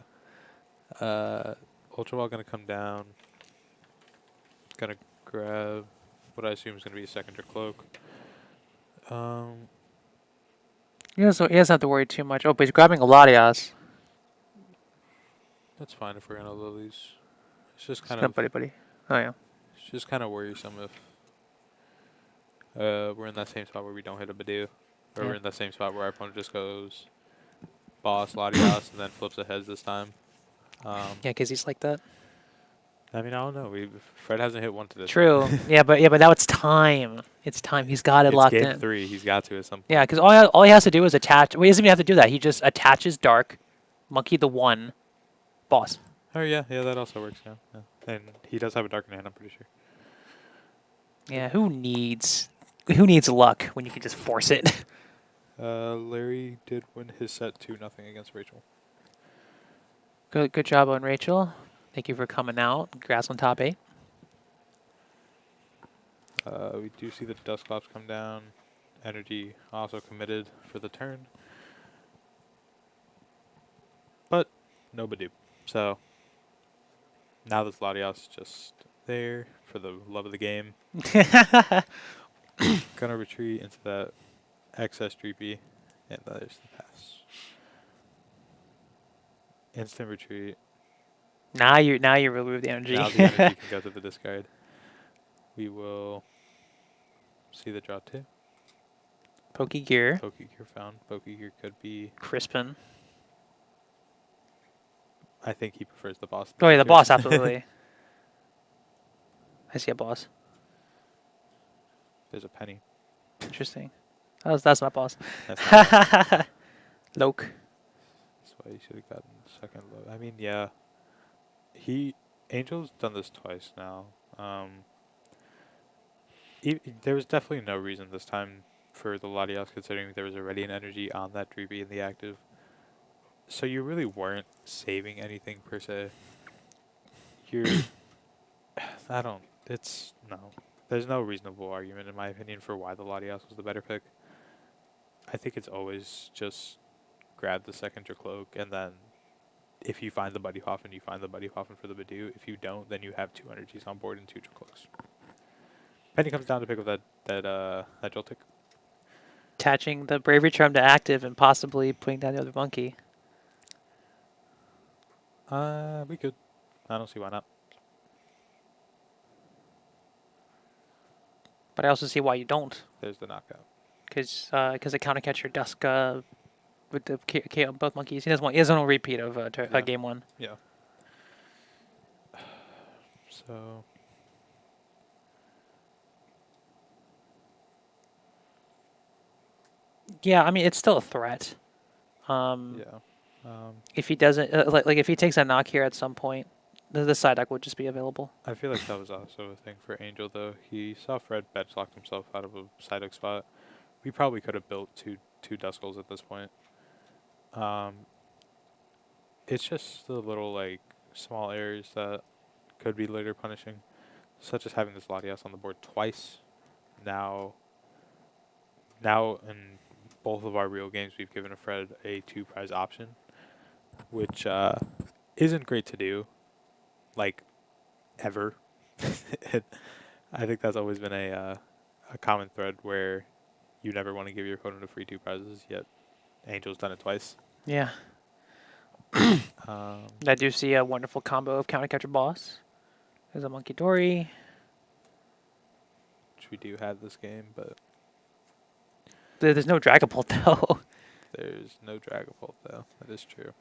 Ultra Ball gonna come down. Gonna grab what I assume is gonna be a secondary cloak. He doesn't have to worry too much. Oh, but he's grabbing a Latias. That's fine if we're gonna lilies. It's just It's kind not of buddy. Oh, yeah. it's just kind of worrisome if we're in that same spot where we don't hit a Badoo, or Yeah. we're in that same spot where our opponent just goes boss Latias and then flips a heads this time. Yeah, because he's like that. I mean, I don't know. Fred hasn't hit one to this. True. yeah, but now it's time. It's time. He's got it It's locked game in. 3. He's got to at some point. Yeah, because all he has to do is attach. Well, he doesn't even have to do that. He just attaches Dark, Monkey the 1, boss. Oh yeah, that also works. Yeah. And he does have a dark in hand. I'm pretty sure. Yeah, who needs luck when you can just force it? Larry did win his set 2-0 against Rachel. Good job on Rachel. Thank you for coming out. Congrats on top 8. We do see the Dusclops come down. NRG also committed for the turn. But no Badoo. So now this Latias just there for the love of the game. Gonna retreat into that excess Dreepy. And there's the pass. Instant retreat. now you remove the energy. Now the energy can go to the discard. We will see the draw 2. Pokegear, Pokegear found. Pokegear could be. Crispin. I think he prefers the boss. Oh yeah, the boss absolutely. I see a boss. There's a penny. Interesting. That's not boss. That's not Loke. That's why he should have gotten second low. I mean, yeah. Angel's done this twice now. There was definitely no reason this time for the Latias, considering there was already an energy on that Dreepy in the active. So you really weren't saving anything per se. I don't. It's no. There's no reasonable argument, in my opinion, for why the Latias was the better pick. I think it's always just grab the second your cloak, and then if you find the Buddy Hoffman, you find the Buddy Hoffman for the Badoo. If you don't, then you have 2 energies on board and 2 cloaks. Penny comes down to pick up that Joltik. Attaching the Bravery Charm to active and possibly putting down the other monkey. We could. I don't see why not. But I also see why you don't. There's the knockout. Because the counter catcher Dusk with the KO both monkeys. He doesn't want a repeat of Yeah. game 1. Yeah. So. Yeah, I mean it's still a threat. Yeah. If he doesn't like if he takes a knock here at some point, the side deck would just be available. I feel like that was also a thing for Angel, though. He saw Fred bench locked himself out of a side deck spot. We probably could have built two Duskulls at this point. It's just the little like small errors that could be later punishing, such as having this Latias on the board twice. Now in both of our real games, we've given a Fred a 2 prize option, which isn't great to do, like ever. I think that's always been a common thread where you never want to give your opponent a free 2 prizes, yet Angel's done it twice. Yeah. I do see a wonderful combo of counter catcher boss. There's a Monkey Dory. Which we do have this game, but There's no Dragapult though. there's no Dragapult, though. That is true.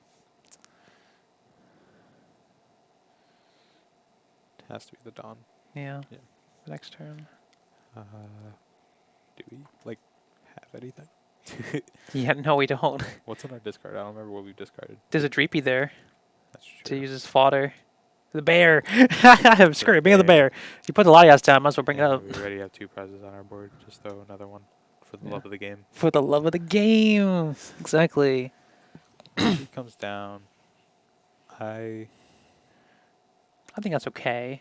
Has to be the Dawn. Yeah. Yeah. Next turn. Do we, like, have anything? Yeah, no, we don't. What's in our discard? I don't remember what we've discarded. There's a Dreepy there That's true. to use as fodder. The bear. I'm screwed. Bring up the bear. You put the Latias down, might as well bring it Yeah, up. We already have 2 prizes on our board. Just throw another one for the Yeah. love of the game. For the love of the game. Exactly. He comes down. I think that's okay.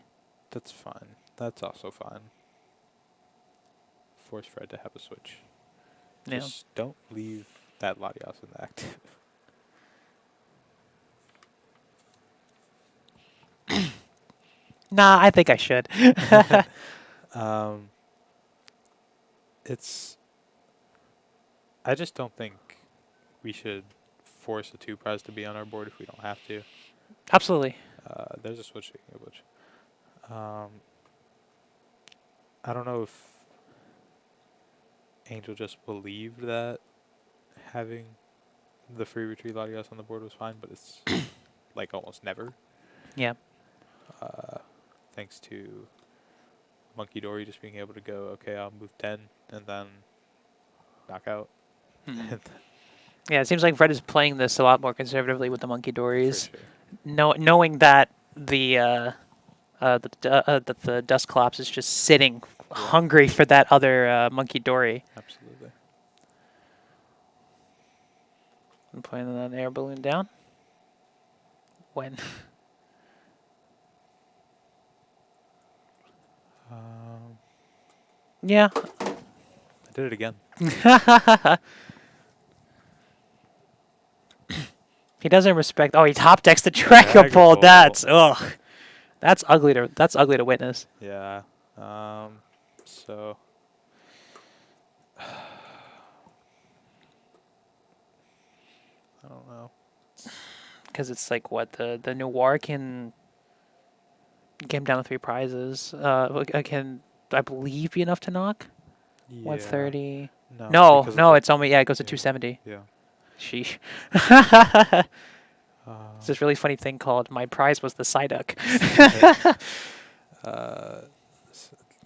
That's fine. That's also fine. Force Fred to have a switch. Yeah. Just don't leave that Latias in the active. Nah, I think I should. I just don't think we should force a 2 prize to be on our board if we don't have to. Absolutely. There's a switch, speaking of which. I don't know if Angel just believed that having the free retreat Latias on the board was fine, but it's like almost never. Yeah. Thanks to Monkey Dory just being able to go, okay, I'll move 10 and then knock out. Yeah, it seems like Fred is playing this a lot more conservatively with the Monkey Dories, For sure. knowing that the Dusclops is just sitting hungry for that other Monkey Dory. Absolutely. I'm putting an air balloon down. When? Yeah. I did it again. He doesn't respect. Oh, he top decks the Dragapult. That's ugly to witness. Yeah. So. I don't know. Because it's like what the Noir can get him down to 3 prizes. Can I believe be enough to knock? Yeah. 130. No, No, because of no, the- it's only it goes to yeah. 270. Yeah. Sheesh. Um, It's this really funny thing called my prize was the Psyduck.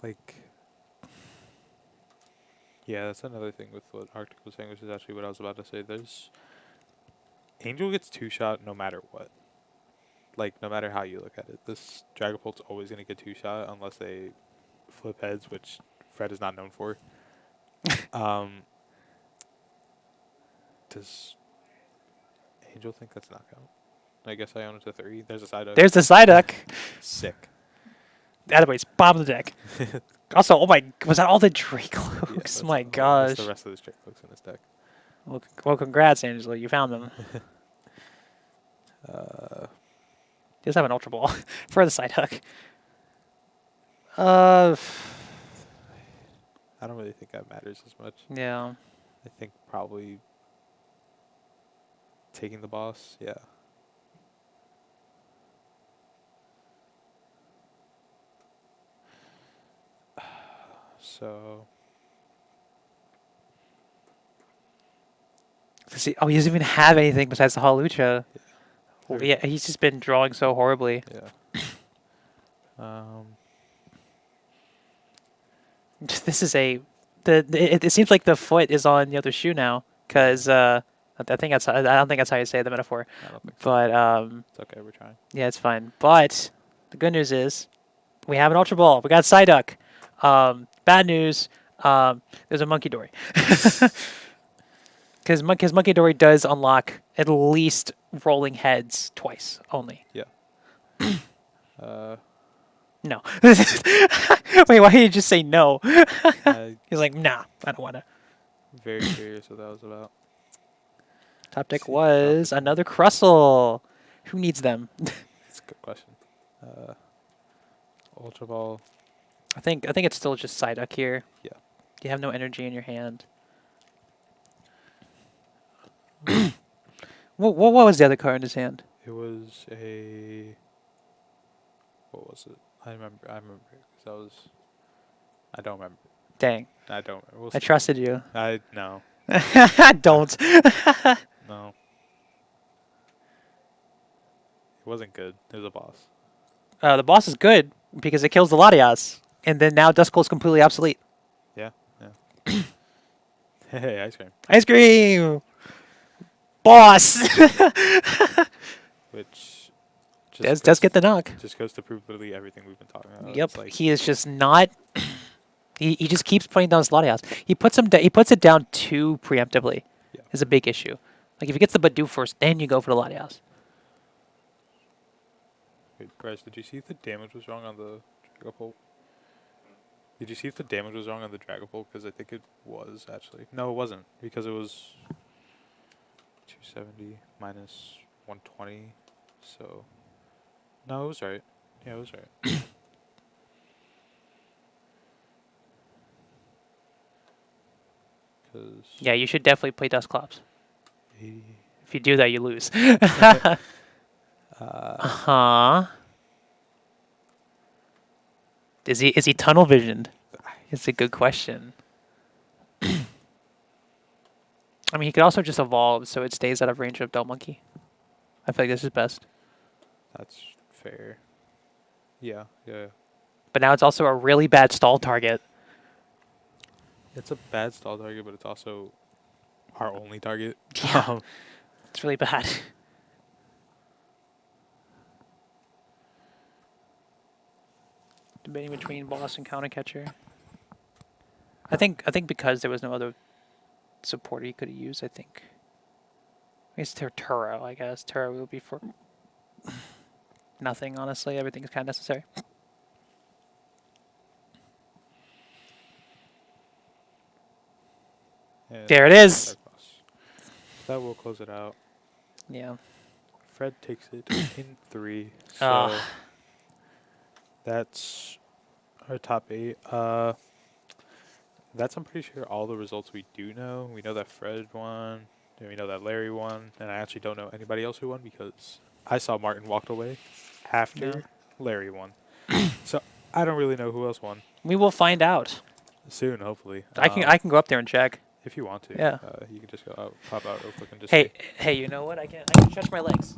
like, yeah, that's another thing with what Arctic was saying, which is actually what I was about to say. There's Angel gets 2-shot no matter what. Like, no matter how you look at it, this Dragapult's always gonna get 2-shot unless they flip heads, which Fred is not known for. Does Angel think that's knockout? I guess I own it to 3. There's a side up. There's the Psyduck. Sick. Anyways, bottom of the deck. Also, oh my, was that all the Dracoloaks? that's My That's gosh. the rest of the straight folks in this deck. Well, congrats, Angela. You found them. He does have an Ultra Ball for the side hook. I don't really think that matters as much. Yeah. I think probably taking the boss, yeah. So See, oh, he doesn't even have anything besides the Hawlucha. Well, Very- yeah, he's just been drawing so horribly. yeah. This is it seems like the foot is on the other shoe now, because I think that's I don't think that's how you say the metaphor, I don't think so. but It's okay, we're trying. yeah, it's fine. But the good news is we have an Ultra Ball. We got Psyduck. Bad news, there's a Monkey Dory. Because Monkey Dory does unlock at least rolling heads twice only. No. Wait, why did you just say no? I'm He's like, nah, I don't want to. very curious what that was about. Top deck See, was top deck. another Crustle. Who needs them? That's a good question. Ultra Ball. I think it's still just Psyduck here. Yeah. You have no energy in your hand. what was the other card in his hand? It was a. What was it? I remember. Because that was. I don't remember. Dang, I don't remember. We'll I see. trusted you. No. Don't. No. It wasn't good. It was a boss. The boss is good because it kills the Latias, and then now Duskull is completely obsolete. Yeah. Yeah. Hey, ice cream. Ice cream, boss. Which. Does get the knock. Just goes to prove literally everything we've been talking about. Yep, It's like, he is just not. He just keeps putting down his Latias. He puts it down too preemptively. Yeah. Is a big issue. Like if he gets the Bidoof first, then you go for the Latias. wait, Bryce, did you see if the damage was wrong on the Dragapult? Did you see if the damage was wrong on the Dragapult? Because I think it was, actually. No, it wasn't. Because it was 270 minus 120. So, no, it was right. Yeah, it was right. Because Yeah, you should definitely play Dusclops. 80. If you do that, you lose. Huh? Is he tunnel visioned? It's a good question. I mean, he could also just evolve so it stays out of range of Del Monkey. I feel like this is best. That's fair. Yeah, yeah. But now it's also a really bad stall target. It's a bad stall target, but it's also our only target. Yeah. It's really bad. Debating between boss and counter catcher. I think because there was no other supporter he could have used, I think. I guess Turo, I guess. Turo would be for nothing, honestly. Everything's kind of necessary. And There it is. that boss. That will close it out. Yeah. Fred takes it in 3. So Ah. that's our top 8. That's, I'm pretty sure, all the results we do know. We know that Fred won, and we know that Larry won, and I actually don't know anybody else who won because I saw Martin walked away after Yeah. Larry won. So I don't really know who else won. We will find out. Soon, hopefully. I can go up there and check. If you want to. Yeah. You can just go out, pop out real quick and just Hey, see. hey, you know what? I can stretch my legs.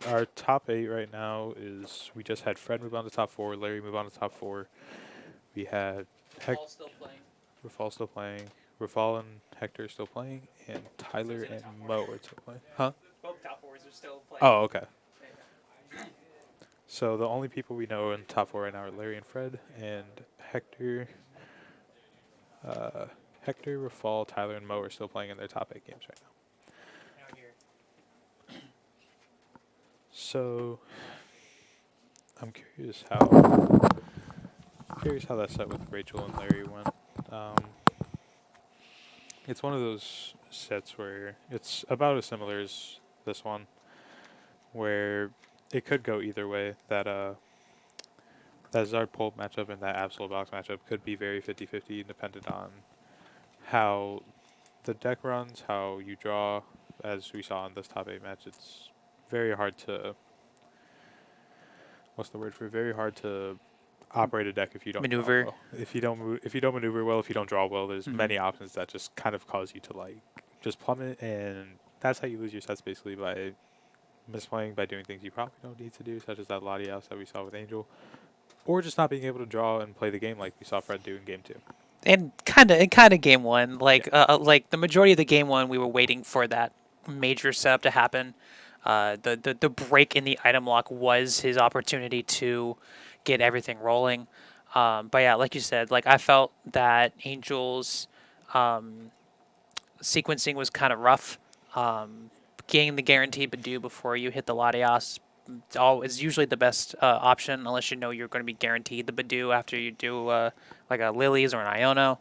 Our top 8 right now is we just had Fred move on to top 4, Larry move on to top 4. We had Still playing. Rafal still playing, Rafal and Hector still playing, and Tyler and Mo are still playing. Huh? Both top fours are still playing. Oh, okay. So the only people we know in top 4 right now are Larry and Fred, and Hector, Rafal, Tyler, and Mo are still playing in their top 8 games right now. So I'm curious how that set with Rachel and Larry went. Um, it's one of those sets where it's about as similar as this one, where it could go either way. That Zard Pulp matchup and that Absol Box matchup could be very 50-50 dependent on how the deck runs, how you draw. As we saw in this top 8 match, it's very hard to very hard to operate a deck if you don't draw Maneuver. well. If you don't maneuver well, if you don't draw well, there's Mhm. many options that just kind of cause you to like just plummet, and that's how you lose your sets basically by misplaying, by doing things you probably don't need to do, such as that Latias that we saw with Angel, or just not being able to draw and play the game like we saw Fred do in game 2. And kind of game one, like the majority of the game one, we were waiting for that major setup to happen. The break in the item lock was his opportunity to get everything rolling. But yeah, like you said, like I felt that Angel's sequencing was kind of rough. Getting the guaranteed Badu before you hit the Latias is usually the best option, unless you know you're going to be guaranteed the Badu after you do like a Lilies or an Iono.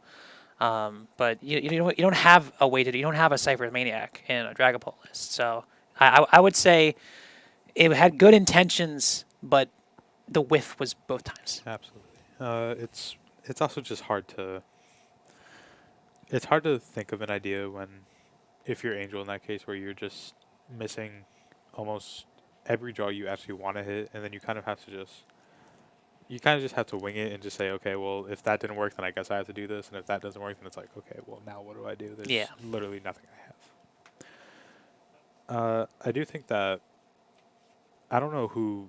But you don't have a way to you don't have a Cypher's Maniac in a Dragapult list. So I would say it had good intentions, but the whiff was both times. Absolutely. It's also just hard to think of an idea when, if you're Angel in that case, where you're just missing almost every draw you actually want to hit, and then you kind of just have to wing it and just say, okay, well, if that didn't work, then I guess I have to do this, and if that doesn't work, then it's like, okay, well, now what do I do? There's literally nothing I have. I do think that, I don't know who,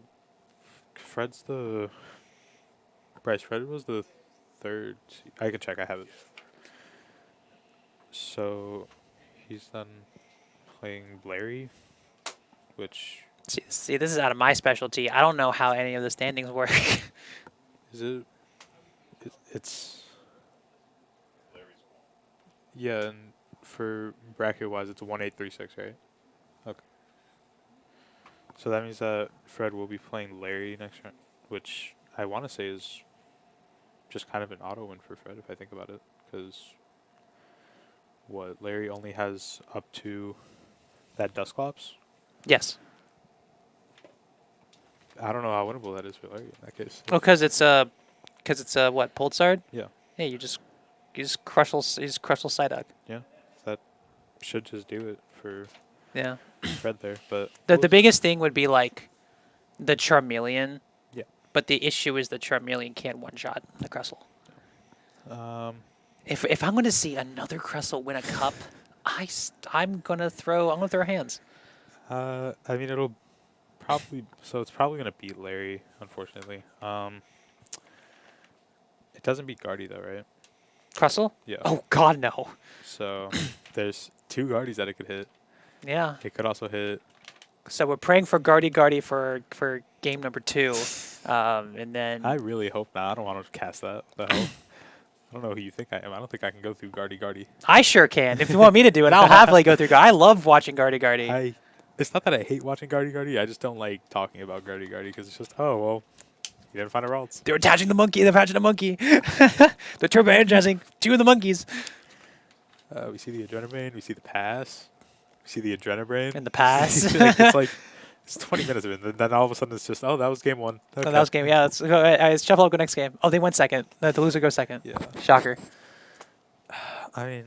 Fred was the third, I can check, I have it. So, he's then playing Larry, which... See, this is out of my specialty. I don't know how any of the standings work. Is it? It's... Yeah, and for bracket-wise, it's 1-8-3-6, right? Okay. So that means that Fred will be playing Larry next round, which I want to say is just kind of an auto win for Fred, if I think about it, because... Larry only has up to that Dusclops? Yes. I don't know how winnable that is for Larry in that case. Oh, because it's what, Poltzard? Yeah. Yeah, you just crush Psyduck. Yeah. That should just do it for Yeah. Fred there. But The biggest thing would be like the Charmeleon. Yeah. But the issue is the Charmeleon can't one-shot the Crustle. If I'm going to see another Crustle win a cup, I'm gonna throw hands. I mean, it'll probably... So it's probably going to beat Larry, unfortunately. It doesn't beat Guardy, though, right? Crustle? Yeah. Oh, God, no. So there's 2 Guardies that it could hit. Yeah. It could also hit... So we're praying for Guardy for game number 2. And then... I really hope not. I don't want to cast that. What the hell? I don't know who you think I am. I don't think I can go through Guardy. I sure can. If you want me to do it, I'll happily go through Guardy. I love watching Guardy. It's not that I hate watching Guardy. I just don't like talking about Guardy because it's just, oh, well, you didn't find a Ralts. They're attaching the monkey. They're turbo energizing 2 of the monkeys. We see the Adrenabrain. We see the pass. We see the Adrenabrain. And the pass. It's 20 minutes of it. And then all of a sudden it's just, oh, that was game 1. Okay. Oh, that was game. Yeah, let's go. Shuffle up, go next game. Oh, they went second. The loser goes second. Yeah. Shocker. I mean...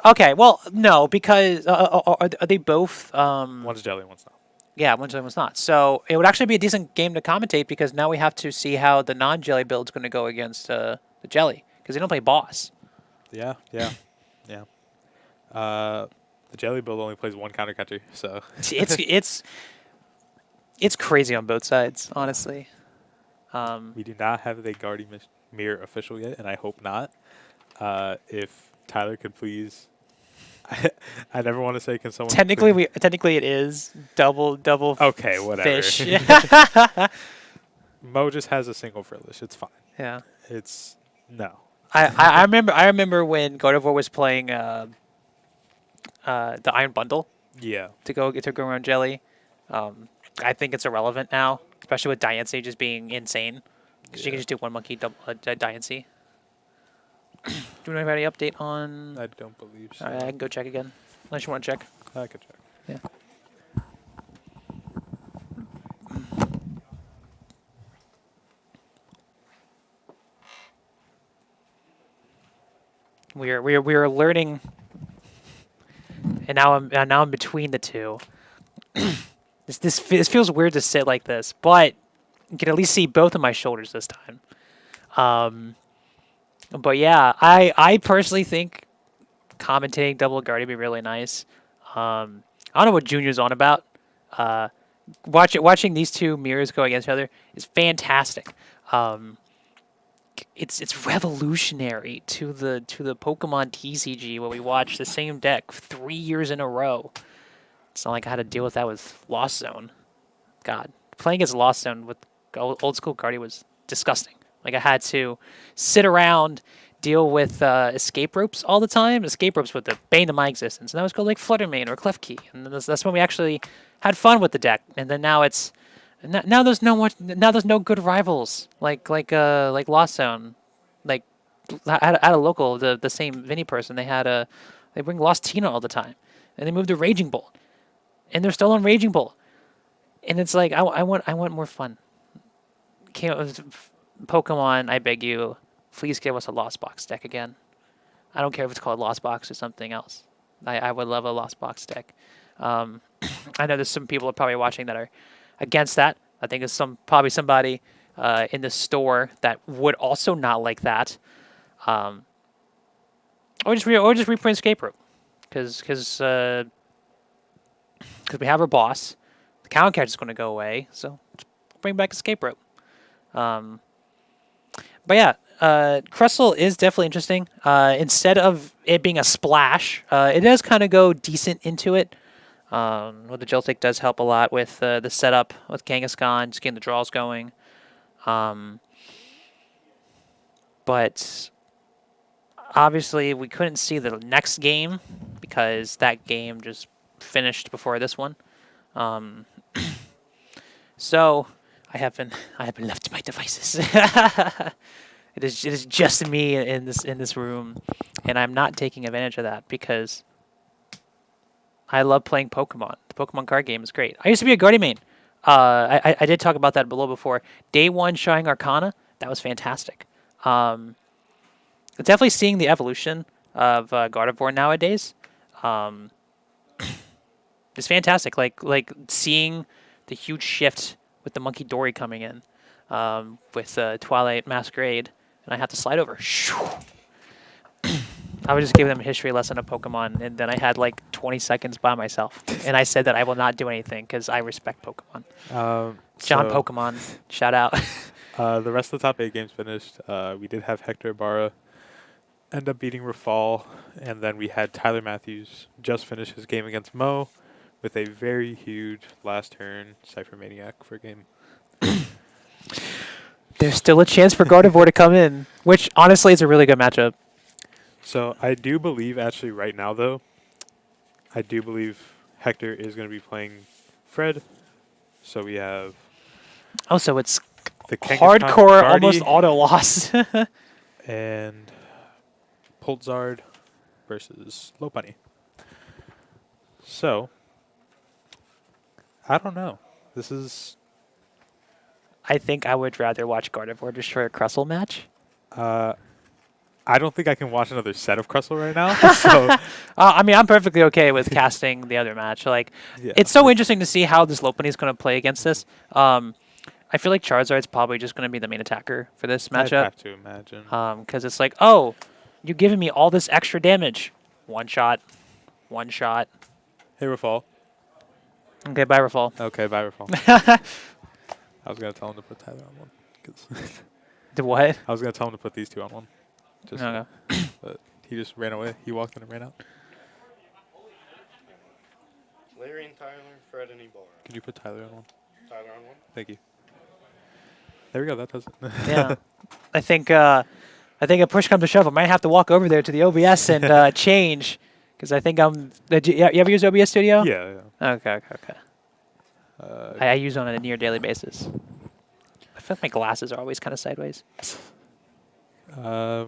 Okay, well, no, because are they both... one's jelly, one's not. Yeah, one's not. So it would actually be a decent game to commentate because now we have to see how the non-jelly build's going to go against the jelly because they don't play boss. Yeah. The jelly build only plays 1 counter catcher, so... It's crazy on both sides, honestly. We do not have the Guardy Mirror official yet, and I hope not. If Tyler could please... I never want to say, can someone... Technically it is double okay, whatever. fish. Mo just has a single frillish. It's fine. Yeah. It's... No. I remember when Gardevoir was playing the Iron Bundle. Yeah. To go around jelly. I think it's irrelevant now, especially with Diancie just being insane. Because you can just do one monkey Diancie. Do you have any update on? I don't believe so. Alright, I can go check again. Unless you want to check. I could check. Yeah. We are learning, and now I'm between the two. This feels weird to sit like this, but you can at least see both of my shoulders this time. But yeah, I personally think commentating double guard would be really nice. I don't know what Junior's on about. Watching these two mirrors go against each other is fantastic. It's revolutionary to the Pokemon TCG where we watch the same deck 3 years in a row. It's not like I had to deal with that with Lost Zone. God, playing against Lost Zone with old school Guardy was disgusting. Like I had to sit around, deal with escape ropes all the time. Escape ropes with the bane of my existence, and that was called like Fluttermane or Clefkey, and that's when we actually had fun with the deck. And then now it's now there's no good rivals like Lost Zone, like at a local the same Vinny person they bring Lost Tina all the time, and they moved to Raging Bolt, and they're still on Raging Bolt, and it's like I want more fun. Pokemon, I beg you, please give us a Lost Box deck again. I don't care if it's called Lost Box or something else. I would love a Lost Box deck. I know there's some people probably watching that are against that. I think there's probably somebody in the store that would also not like that. Or just reprint Escape Rope, because we have our boss. The counter catch is going to go away, so bring back Escape Rope. But yeah, Crustle is definitely interesting. Instead of it being a splash, it does kind of go decent into it. Well, the Joltik does help a lot with the setup with Kangaskhan, just getting the draws going. But obviously, we couldn't see the next game because that game just finished before this one. So I have been left to my devices. It is just me in this room, and I'm not taking advantage of that because I love playing Pokemon. The Pokemon card game is great. I used to be a Guardian main. I did talk about that below before. Day 1 Shining Arcana, that was fantastic. Definitely seeing the evolution of Gardevoir nowadays. It's fantastic. Like seeing the huge shift with the Monkey Dory coming in with Twilight Masquerade, and I have to slide over. I would just give them a history lesson of Pokemon, and then I had like 20 seconds by myself. And I said that I will not do anything because I respect Pokemon. John Pokemon, shout out. The rest of the top 8 games finished. We did have Hector Ibarra end up beating Rafal, and then we had Tyler Matthews just finish his game against Mo with a very huge last turn Cypher Maniac for a game. There's still a chance for Gardevoir to come in, which honestly is a really good matchup. So I do believe, actually right now though, I do believe Hector is going to be playing Fred. So we have... Oh, so it's the Kangaskhan hardcore, Guardy almost auto loss. and Poltzard versus Lopunny. So, I don't know. This is... I think I would rather watch Gardevoir destroy a Crustle match. I don't think I can watch another set of Crustle right now. So I mean, I'm perfectly okay with casting the other match. Like, yeah. It's so interesting to see how this Lopunny is going to play against this. I feel like Charizard's probably just going to be the main attacker for this matchup. I have to imagine. Because it's like, oh, you're giving me all this extra damage. One shot. Hey, Rafal. Okay, bye, Rafal. Okay, bye, Rafal. I was going to tell him to put Tyler on one. The what? I was going to tell him to put these two on one. Just Okay. but he just ran away. He walked in and ran out. Larry and Tyler, Fred and Ibarra. Can you put Tyler on one? Tyler on one. Thank you. There we go. That does it. Yeah. I think if push comes to shove, I might have to walk over there to the OBS and change. Because I think I'm... You ever use OBS Studio? Yeah. Okay. I use it on a near daily basis. I feel like my glasses are always kind of sideways. I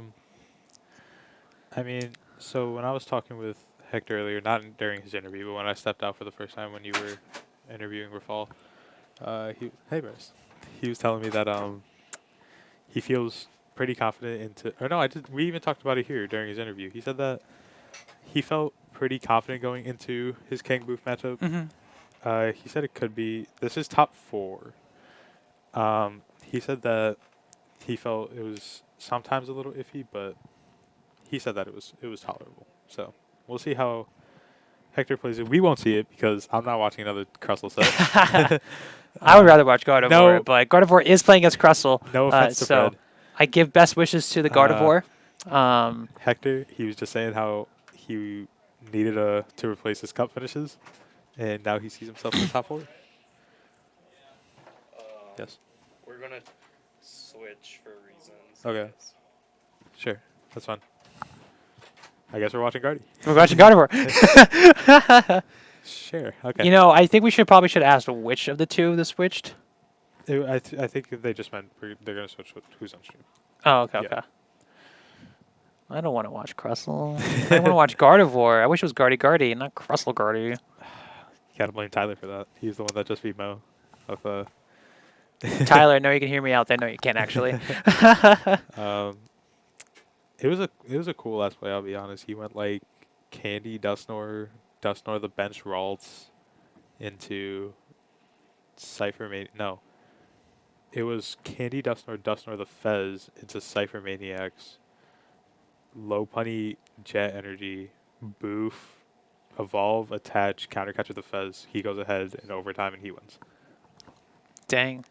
mean, so when I was talking with Hector earlier, not during his interview, but when I stepped out for the first time when you were interviewing Rafal, hey Bryce, he was telling me that he feels pretty confident into, or no, we even talked about it here during his interview. He said that he felt pretty confident going into his King Booth matchup. He said it could be, this is top 4. He said that he felt it was sometimes a little iffy, but he said that it was tolerable. So we'll see how Hector plays it. We won't see it because I'm not watching another Crustle set. I would rather watch Gardevoir, no- but Gardevoir is playing against Crustle. No offense to so Fred. I give best wishes to the Gardevoir. Hector, he was just saying how he needed to replace his cup finishes, and now he sees himself in the top 4. Yes. We're gonna switch for reasons. Okay. yes. Sure, that's fine. I guess we're watching Guardy. We're watching Gardevoir. Sure. Okay. You know, I think we probably should ask which of the two they switched. I think they just meant they're gonna switch with who's on stream. Oh, okay, Yeah. okay. I don't want to watch Crustle. I want to watch Gardevoir. I wish it was Gardy, not Crustle Gardy. You gotta blame Tyler for that. He's the one that just beat Mo. Of Tyler, I know you can hear me out there. No, you can't actually. It was a cool last play. I'll be honest. He went like Candy, Dustnor the bench Ralts into Cypher No, it was Candy, Dustnor the Fez into Cypher Maniacs. Low Punny, Jet Energy, Boof, Evolve, Attach, Counter Catch with the Fez. He goes ahead in overtime and he wins. Dang.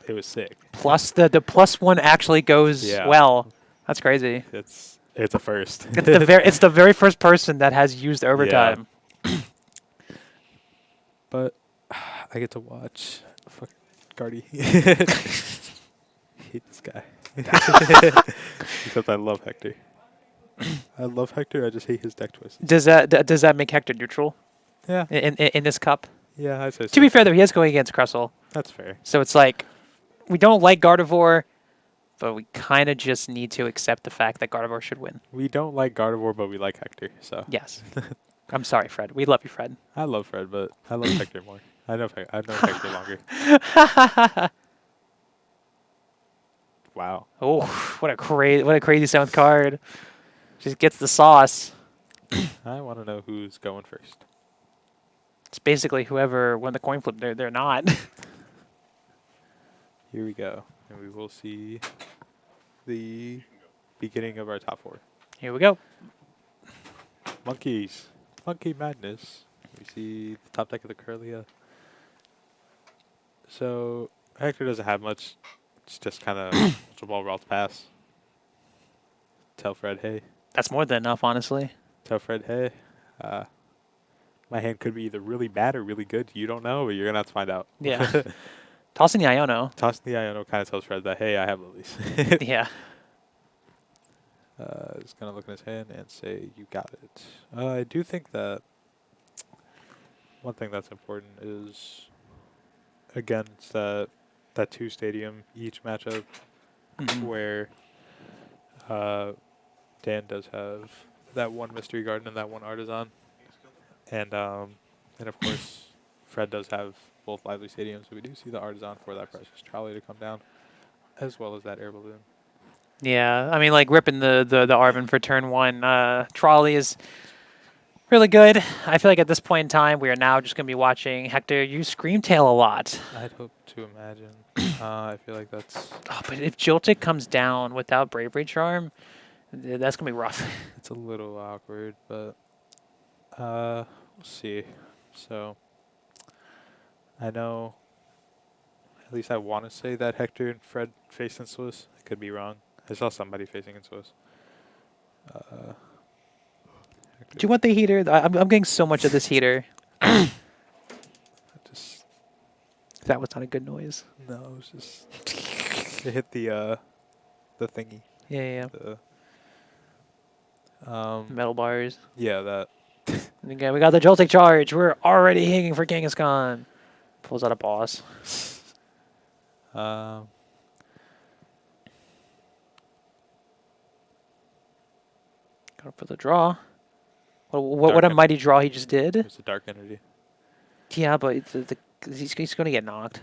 It was sick. Plus the +1 actually goes Yeah. well. That's crazy. It's a first. It's the very first person that has used overtime. But I get to watch fuck Guardy. Hate this guy. Except I love Hector. I love Hector. I just hate his deck choices. Does that make Hector neutral Yeah. in this cup? Yeah, I say so. To be fair, though, he is going against Crustle, That's fair. so it's like we don't like Gardevoir, but we kind of just need to accept the fact that Gardevoir should win. We don't like Gardevoir, but we like Hector. So Yes. I'm sorry, Fred. We love you, Fred. I love Fred, but I love Hector more. I've known Hector longer. Wow. Oh, what a crazy 7th card. Just gets the sauce. I want to know who's going first. It's basically whoever won the coin flip. They're not. Here we go, and we will see the beginning of our top 4. Here we go. Monkeys. Monkey Madness. We see the top deck of the Curlia. So, Hector doesn't have much. It's just kind of Ultra Ball Ralts pass. Tell Fred, hey. That's more than enough, honestly. Tell Fred, hey. My hand could be either really bad or really good. You don't know, but you're going to have to find out. Yeah. Tossing the Iono. Tossing the Iono kind of tells Fred that, hey, I have lilies. Yeah. Just going to look in his hand and say, you got it. I do think that one thing that's important is, again, it's that 2 stadium each matchup where Dan does have that one Mystery Garden and that one Artisan. And of course, Fred does have both lively stadiums, so we do see the Artisan for that precious trolley to come down, as well as that air balloon. Yeah, I mean, like ripping the Arvin for turn 1. Trolley is really good. I feel like at this point in time, we are now just going to be watching Hector use Screamtail a lot. I'd hope to imagine. I feel like that's... Oh, but if Joltik comes down without Bravery Charm, that's going to be rough. It's a little awkward, but we'll see. So I know, at least I want to say that Hector and Fred face in Swiss. I could be wrong. I saw somebody facing in Swiss. Do you want the heater? I'm getting so much of this heater. Just That was not a good noise. no, it was just it hit the thingy. Yeah. The Metal bars. yeah, that. And again, we got the Joltik charge. We're already hanging for Kangaskhan. Pulls out a boss. Um, Going for the draw. What a Dark mighty draw he just did. it's a dark entity. Yeah, but he's going to get knocked.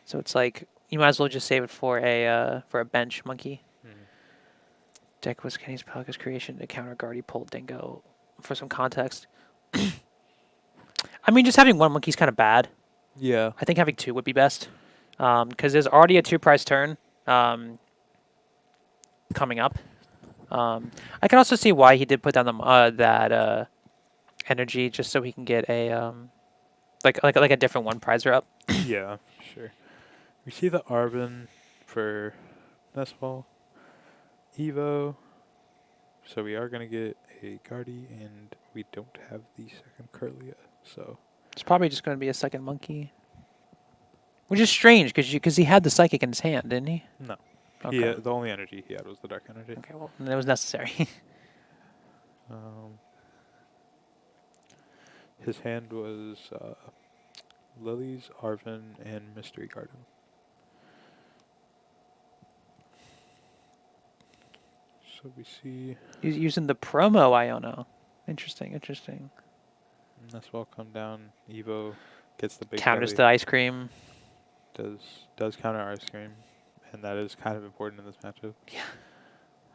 So it's like you might as well just save it for a bench monkey. Deck was Kenny's Pelican's creation to counter Guardy pulled Dingo. For some context, I mean, just having one monkey is kind of bad. Yeah. I think having two would be best, because there's already a 2-price turn coming up. I can also see why he did put down that energy just so he can get a like a different one prizer up. Yeah, sure. We see the Arvin for Nestball. Evo. So we are going to get a Guardy, and we don't have the second Curlia. So It's probably just going to be a second monkey, which is strange because he had the psychic in his hand, didn't he? no. Okay. The only energy he had was the dark energy. Okay, well, that was necessary. His hand was Lilies, Arvin, and Mystery Garden. So we see He's using the promo Iono. Interesting. Nestball come down. Evo gets the big Counters the belly. ice cream. Does counter ice cream, and that is kind of important in this matchup.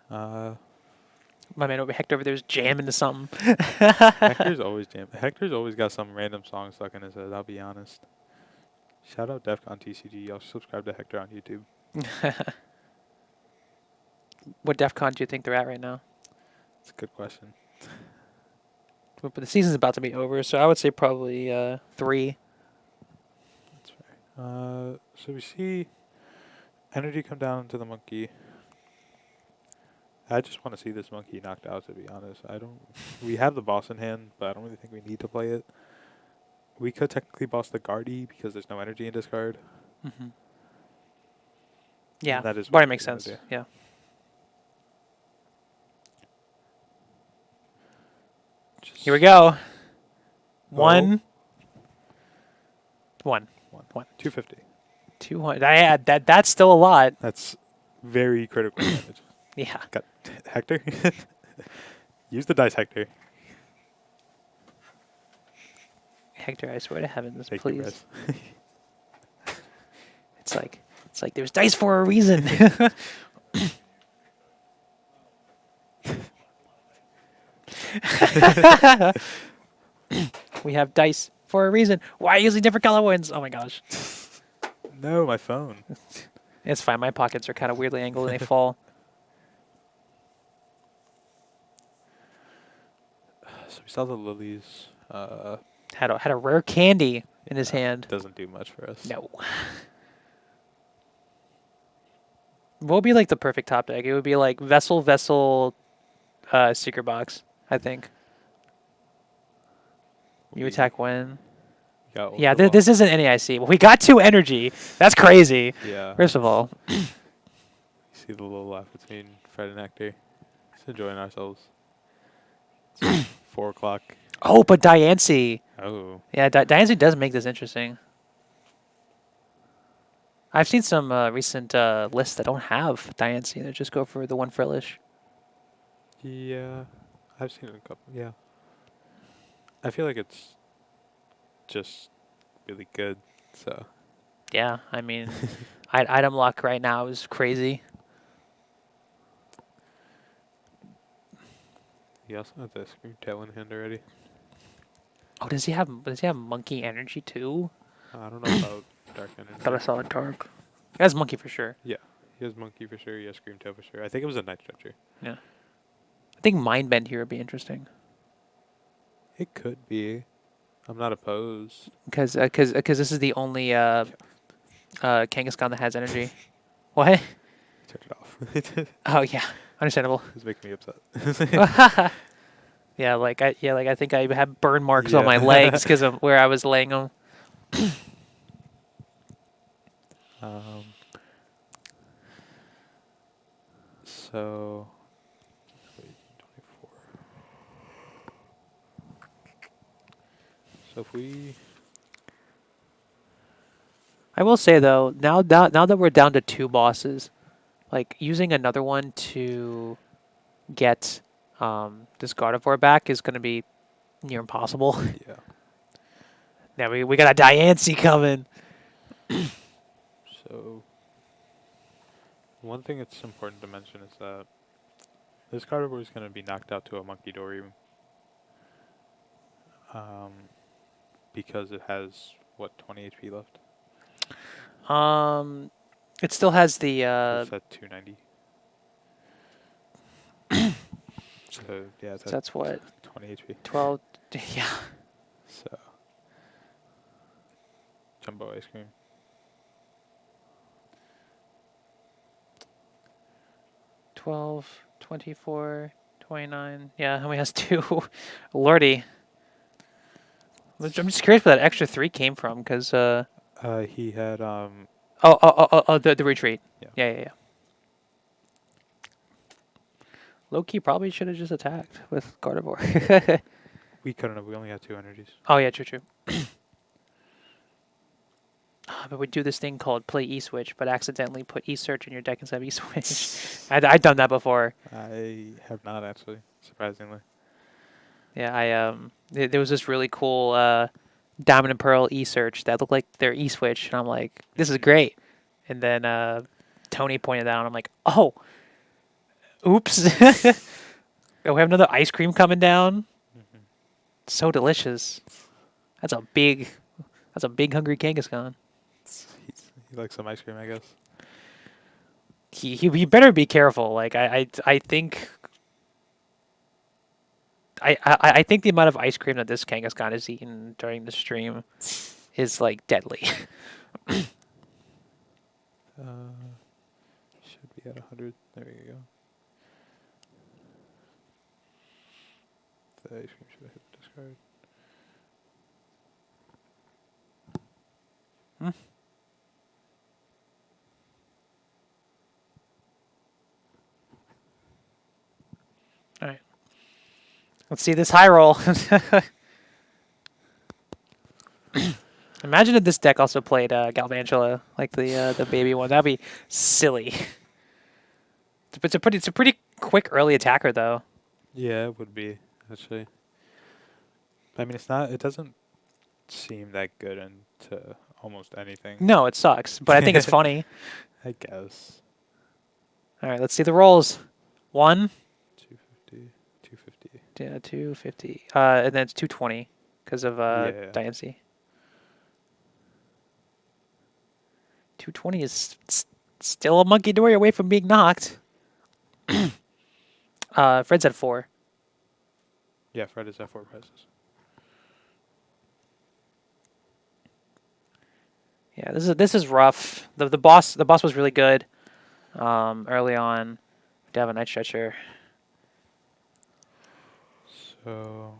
Yeah. My man Hector over there is jamming into something. Hector's always got some random song stuck in his head, I'll be honest. Shout out Defcon TCG. Y'all subscribe to Hector on YouTube. What DEF CON do you think they're at right now? It's a good question. But the season's about to be over, so I would say probably 3. That's fair. So we see energy come down to the monkey. I just want to see this monkey knocked out, to be honest. We have the boss in hand, but I don't really think we need to play it. We could technically boss the Guardy because there's no energy in discard. Mm-hmm. Yeah, That is but what it makes we're gonna sense. do. Yeah. Here we go. One. 250. 200. That's still a lot. That's very critical damage. Yeah. Got Hector. Use the dice, Hector. Hector, I swear to heavens, Take your please. breath. It's like there's dice for a reason. We have dice for a reason. Why using different color ones? Oh my gosh. No, my phone. It's fine. My pockets are kind of weirdly angled and they fall. So we saw the lilies. Had a rare candy in his hand. Doesn't do much for us. No. What would be like the perfect top deck? It would be like Vessel, Secret Box, I think. You attack when? Got Yeah, Ultra Ball. this isn't NEIC. Well, we got 2 energy. That's crazy. Yeah. First of all. You see the little laugh between Fred and Hector. Just enjoying ourselves. It's 4 o'clock. Oh, but Diancie. Oh. Yeah, Diancie does make this interesting. I've seen some recent lists that don't have Diancie. They just go for the one frillish. Yeah. I've seen it a couple. Yeah. I feel like it's just really good. So. Yeah, I mean, item luck right now is crazy. He also has the Scream Tail in hand already. Oh, does he have monkey energy too? I don't know about Dark Energy. I thought I saw a dark. He has monkey for sure. Yeah. He has Monkey for sure. He has Scream Tail for sure. I think it was a Night Stretcher. Yeah. I think Mind Bend here would be interesting. It could be. I'm not opposed. Because this is the only Kangaskhan that has energy. What? Turn it off. Oh yeah, understandable. It's making me upset. Yeah, I think I have burn marks on Yeah. my legs because of where I was laying them. So, wait, 24. So if we I will say though, now that we're down to 2 bosses, like using another one to get this Gardevoir back is going to be near impossible. Yeah. Now we got a Diancie coming. So, one thing that's important to mention is that this Gardevoir is going to be knocked out to a Monkey Dory. Because it has, what, 20 HP left? It still has the It's at 290. So, yeah, it's so at that's what 20 HP. 12. Yeah. So, Jumbo Ice Cream. 12, 24, 29. Yeah, and we has 2. Lordy. I'm just curious where that extra 3 came from, because He had, the retreat. Yeah. Yeah. Low-key probably should have just attacked with Gardevoir. we couldn't have, we only had 2 energies. Oh, yeah, true. But we do this thing called play E-Switch, but accidentally put E-Search in your deck instead of E-Switch. I've done that before. I have not actually, surprisingly. Yeah, there was this really cool Diamond and Pearl E-Search that looked like their E-Switch, and I'm like, this is great. And then Tony pointed out, and I'm like, oh, oops. Oh, we have another ice cream coming down. So delicious. That's a big hungry Kangaskhan. He likes some ice cream, I guess. He better be careful. Like I think I think the amount of ice cream that this Kangaskhan has eaten during the stream is like deadly. Should be at 100. There you go. The ice cream should have hit the discard. All right. Let's see this high roll. Imagine if this deck also played Galvantula, like the baby one. That'd be silly. It's a pretty quick early attacker though. Yeah, it would be, actually. I mean, it doesn't seem that good into almost anything. No, it sucks, but I think it's funny. I guess. All right, let's see the rolls. 1, 250, 250. yeah, 250, and then it's 220 because of Yeah. Diancie. 220 is still a Monkey Dory away from being knocked. Fred's at 4. Yeah, Fred is at 4 prices. Yeah, this is rough. The boss was really good early on. To have a Night Stretcher. So,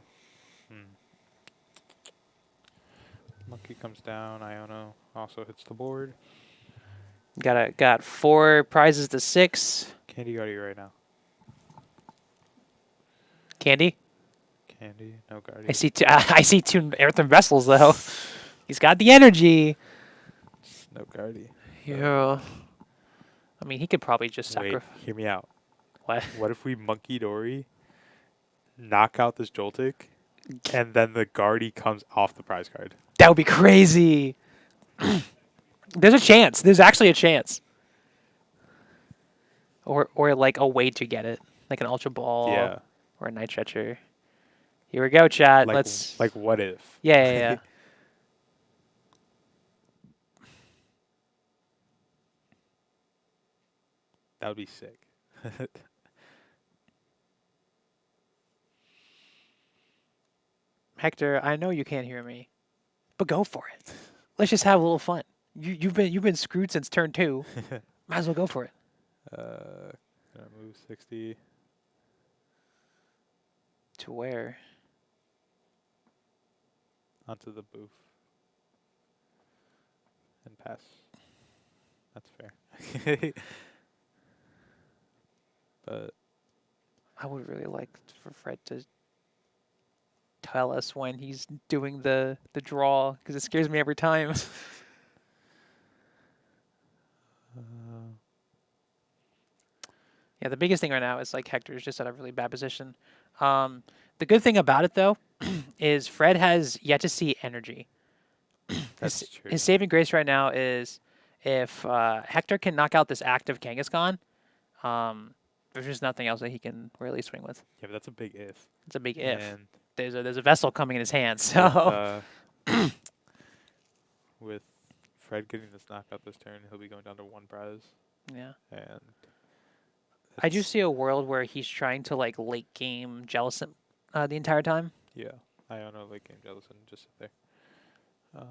Monkey comes down. Iono also hits the board. Got 4 prizes to 6. Candy Guardy right now. Candy. Candy, no Guardy. I see 2 Earthen Vessels though. He's got the energy. No Guardy. Yeah. I mean, he could probably just Wait, sacrifice. hear me out. What? What if we Monkey Dory, knock out this Joltik, and then the Guardy comes off the prize card? That would be crazy. There's a chance. There's actually a chance. Or like a way to get it, like an Ultra Ball. Yeah. Or a Night Stretcher. Here we go, chat. Like, Let's. like what if? Yeah. That would be sick. Hector, I know you can't hear me, but go for it. Let's just have a little fun. You've been screwed since turn 2. Might as well go for it. Gonna move 60. To where? Onto the booth. And pass. That's fair. But I would really like for Fred to tell us when he's doing the draw, because it scares me every time. Yeah, the biggest thing right now is like Hector's just at a really bad position. The good thing about it though is Fred has yet to see energy. That's true. His saving grace right now is if Hector can knock out this active Kangaskhan, there's just nothing else that he can really swing with. Yeah, but that's a big if. It's a big if. And There's a vessel coming in his hands, so with Fred getting this knockout this turn, he'll be going down to 1 prize. yeah. And I do it's- see a world where he's trying to like late game Jellison the entire time. Yeah, I don't know, late game Jellison, just sit there.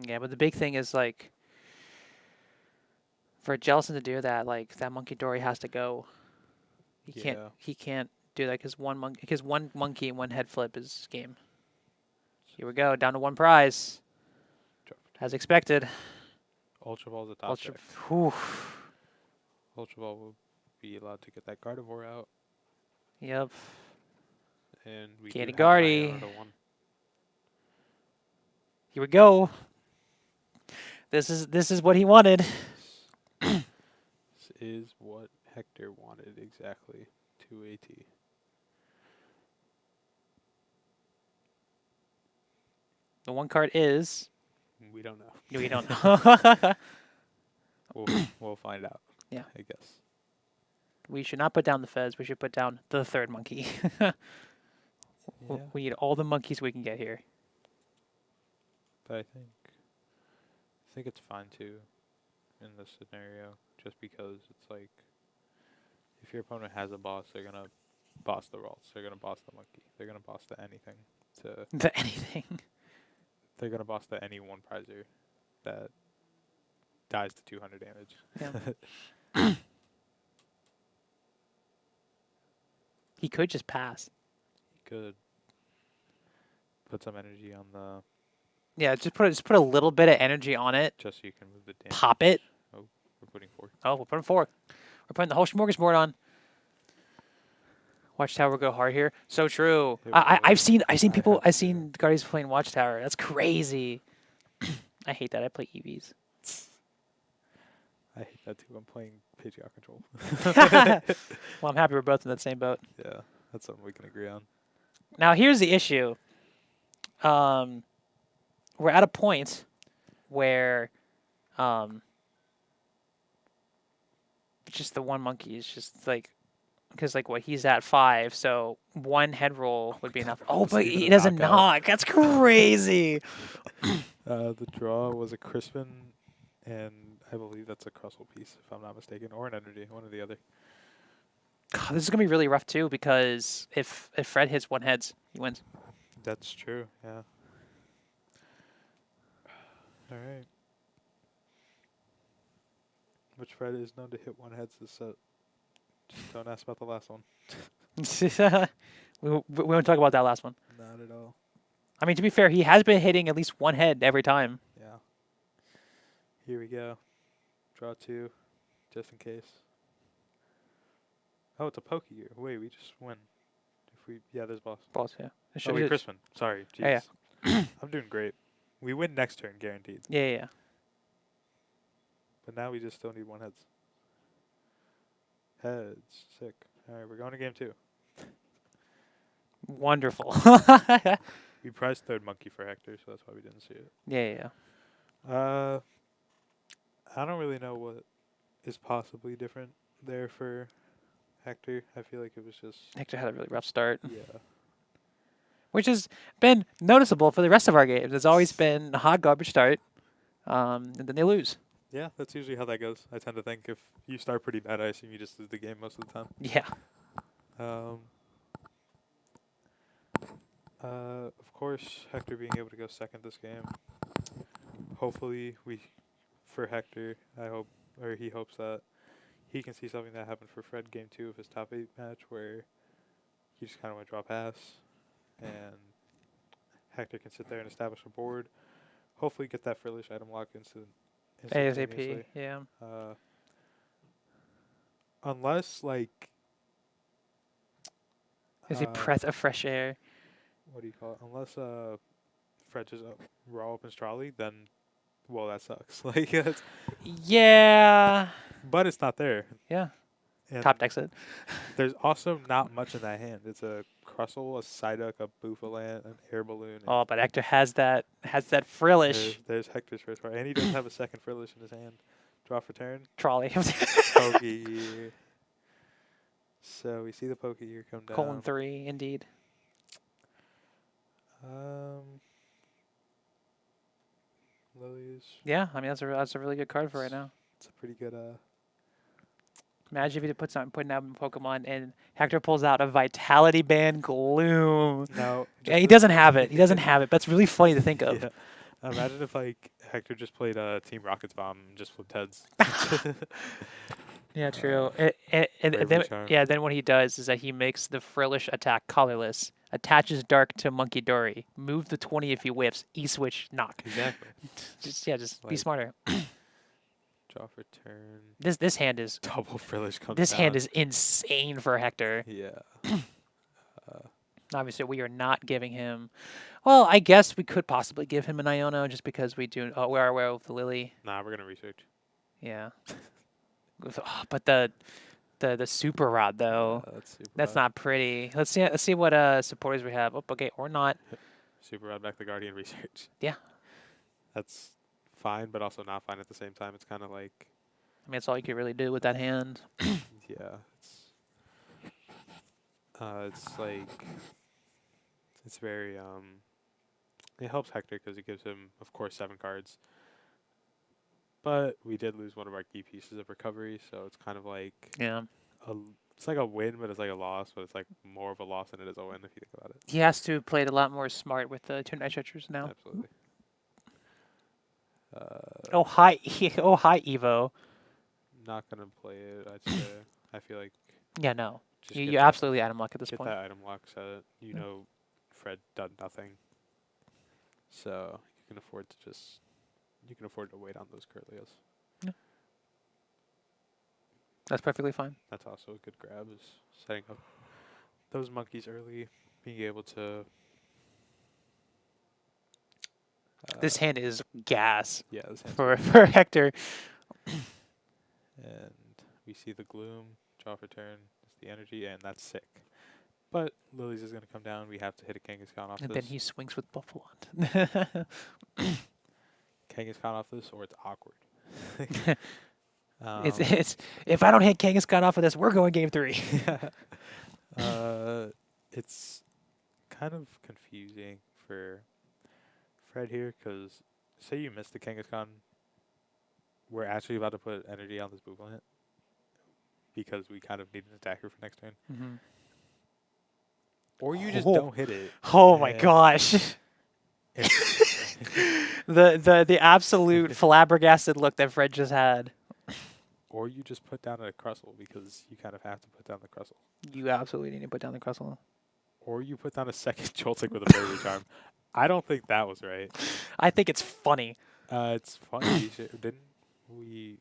Yeah, but the big thing is like for Jellison to do that, like that Monkey Dory has to go. Yeah. He can't do that because one monkey and one head flip is game. Here we go, down to 1 prize, Drop as expected. Ultra Ball's a top Ultra, deck. whew. Ultra Ball will be allowed to get that Gardevoir out, Yep. and we Katy do have an Gardy. Iono 1. Here we go. This is what he wanted. This is what Hector wanted exactly. 2 AT. The one card is We don't know. we don't know. We'll find out. Yeah. I guess. We should not put down the fez. We should put down the 3rd monkey. Yeah. We need all the monkeys we can get here. But I think it's fine too in this scenario, just because it's like if your opponent has a boss, they're gonna boss the Ralts, they're gonna boss the monkey, they're gonna boss the anything. The anything. They're gonna boss the any 1 prizer that dies to 200 damage. Yeah. He could just pass. Could put some energy on the Yeah, just put a little bit of energy on it. just so you can move the damage. Pop it. We're putting 4. Oh, we're putting 4. We're putting the whole smorgasbord on. Watchtower go hard here. So true. It I've seen I people. have I've to. seen Guardians playing Watchtower. That's crazy. I hate that. I play EVs. I hate that too. I'm playing Pidgeot control. Well, I'm happy we're both in that same boat. Yeah, that's something we can agree on. Now here's the issue. We're at a point where just the one monkey is just like, because like what he's at 5, so 1 head roll would be enough. Oh, Let's but see the he doesn't knockout. knock. That's crazy. The draw was a Crispin, and I believe that's a Crustle piece, if I'm not mistaken, or an Energy, one or the other. God, this is gonna be really rough too, because if Fred hits 1 heads, he wins. That's true, yeah. All right. Which Fred is known to hit 1 heads this set. Just don't ask about the last one. we won't talk about that last one. Not at all. I mean, to be fair, he has been hitting at least 1 head every time. Yeah. Here we go. Draw 2, just in case. Oh, it's a Pokegear. Wait, we just win. If we, yeah, there's boss. Balls, yeah. It Oh, should wait, be Crispin. Sorry. Jeez. Yeah, I'm doing great. We win next turn, guaranteed. yeah. But now we just still need 1 heads. Heads. Sick. All right, we're going to game 2. Wonderful. We prized 3rd monkey for Hector, so that's why we didn't see it. Yeah. I don't really know what is possibly different there for Hector. I feel like it was just Hector had a really rough start, yeah. which has been noticeable for the rest of our games. It's always been a hot garbage start, and then they lose. Yeah, that's usually how that goes. I tend to think if you start pretty bad, I assume you just lose the game most of the time. Yeah. Of course, Hector being able to go second this game. Hopefully, for Hector, I hope, or he hopes that he can see something that happened for Fred game 2 of his top 8 match, where he just kind of went draw pass, and Hector can sit there and establish a board. Hopefully, get that Frillish item lock instantaneously. ASAP. Yeah. Unless like. Is a breath of fresh air. What do you call it? Unless Fred just raw opens trolley, then well that sucks. Like that's, Yeah. but it's not there. Yeah. And Top decks it. there's also not much in that hand. It's a Crustle, a Psyduck, a Bouffalant, an Air Balloon. Oh, but Hector has that frillish There's Hector's first card. And he does have a second Frillish in his hand. Draw for turn. trolley. Pokegear. So we see the Pokegear come down. Colon 3, indeed. Lilies. Yeah, I mean that's a really good card for right now. It's a pretty good Imagine if he putting out Pokemon and Hector pulls out a Vitality Band Gloom. no. Yeah, he doesn't have it. He doesn't have it. But it's really funny to think of. Yeah. Imagine if like Hector just played Team Rocket's Bomb and just flipped heads. Yeah, true. And Bravery then, Charm. yeah, then what he does is that he makes the Frillish attack colorless, attaches Dark to Monkey Dory, move the 20 if he whiffs, E-switch, knock. Exactly. Just be Like- smarter. Draw for turn. This hand is Double Frillish comes this down. hand is insane for Hector. Yeah. Obviously, we are not giving him. Well, I guess we could possibly give him an Iono just because we are aware of the Lily. Nah, we're gonna research. Yeah. But the Super Rod though, that's not pretty. Let's see what supporters we have. Oh, okay, or not. Super Rod back the Guardian research. Yeah. That's fine, but also not fine at the same time. It's kind of like, I mean, that's all you could really do with that hand. yeah, it's like, it's very it helps Hector because it gives him, of course, 7 cards. But we did lose one of our key pieces of recovery, so it's kind of like Yeah. it's like a win, but it's like a loss, but it's like more of a loss than it is a win if you think about it. He has to play it a lot more smart with the 2 Night Stretchers now. Absolutely. Oh hi, Evo. Not gonna play it. I'd say. I feel like Yeah, no. just You get you that- absolutely item lock at this get point. that item lock set. You Yeah. know, Fred done nothing, so you can afford to wait on those Curlios. That's perfectly fine. That's also a good grab. Is setting up those monkeys early, being able to. This hand is gas Yeah, this hand's for Hector. and we see the gloom, draw for turn, it's the energy, and that's sick. But Lily's is going to come down. We have to hit a Kangaskhan off And this. then he swings with Buffalon. Kangaskhan off this, or it's awkward. It's if I don't hit Kangaskhan off of this, we're going game 3. It's kind of confusing for Fred here, because say you miss the Kangaskhan, we're actually about to put energy on this Bouffalant because we kind of need an attacker for next turn. Mm-hmm. Or you just Oh. don't hit it. Oh my and gosh. it's- the absolute flabbergasted look that Fred just had. Or you just put down a Crustle because you kind of have to put down the Crustle. You absolutely need to put down the Crustle. Or you put down a second Joltik with a Bravery Charm. I don't think that was right. I think it's funny. It's funny. Didn't we?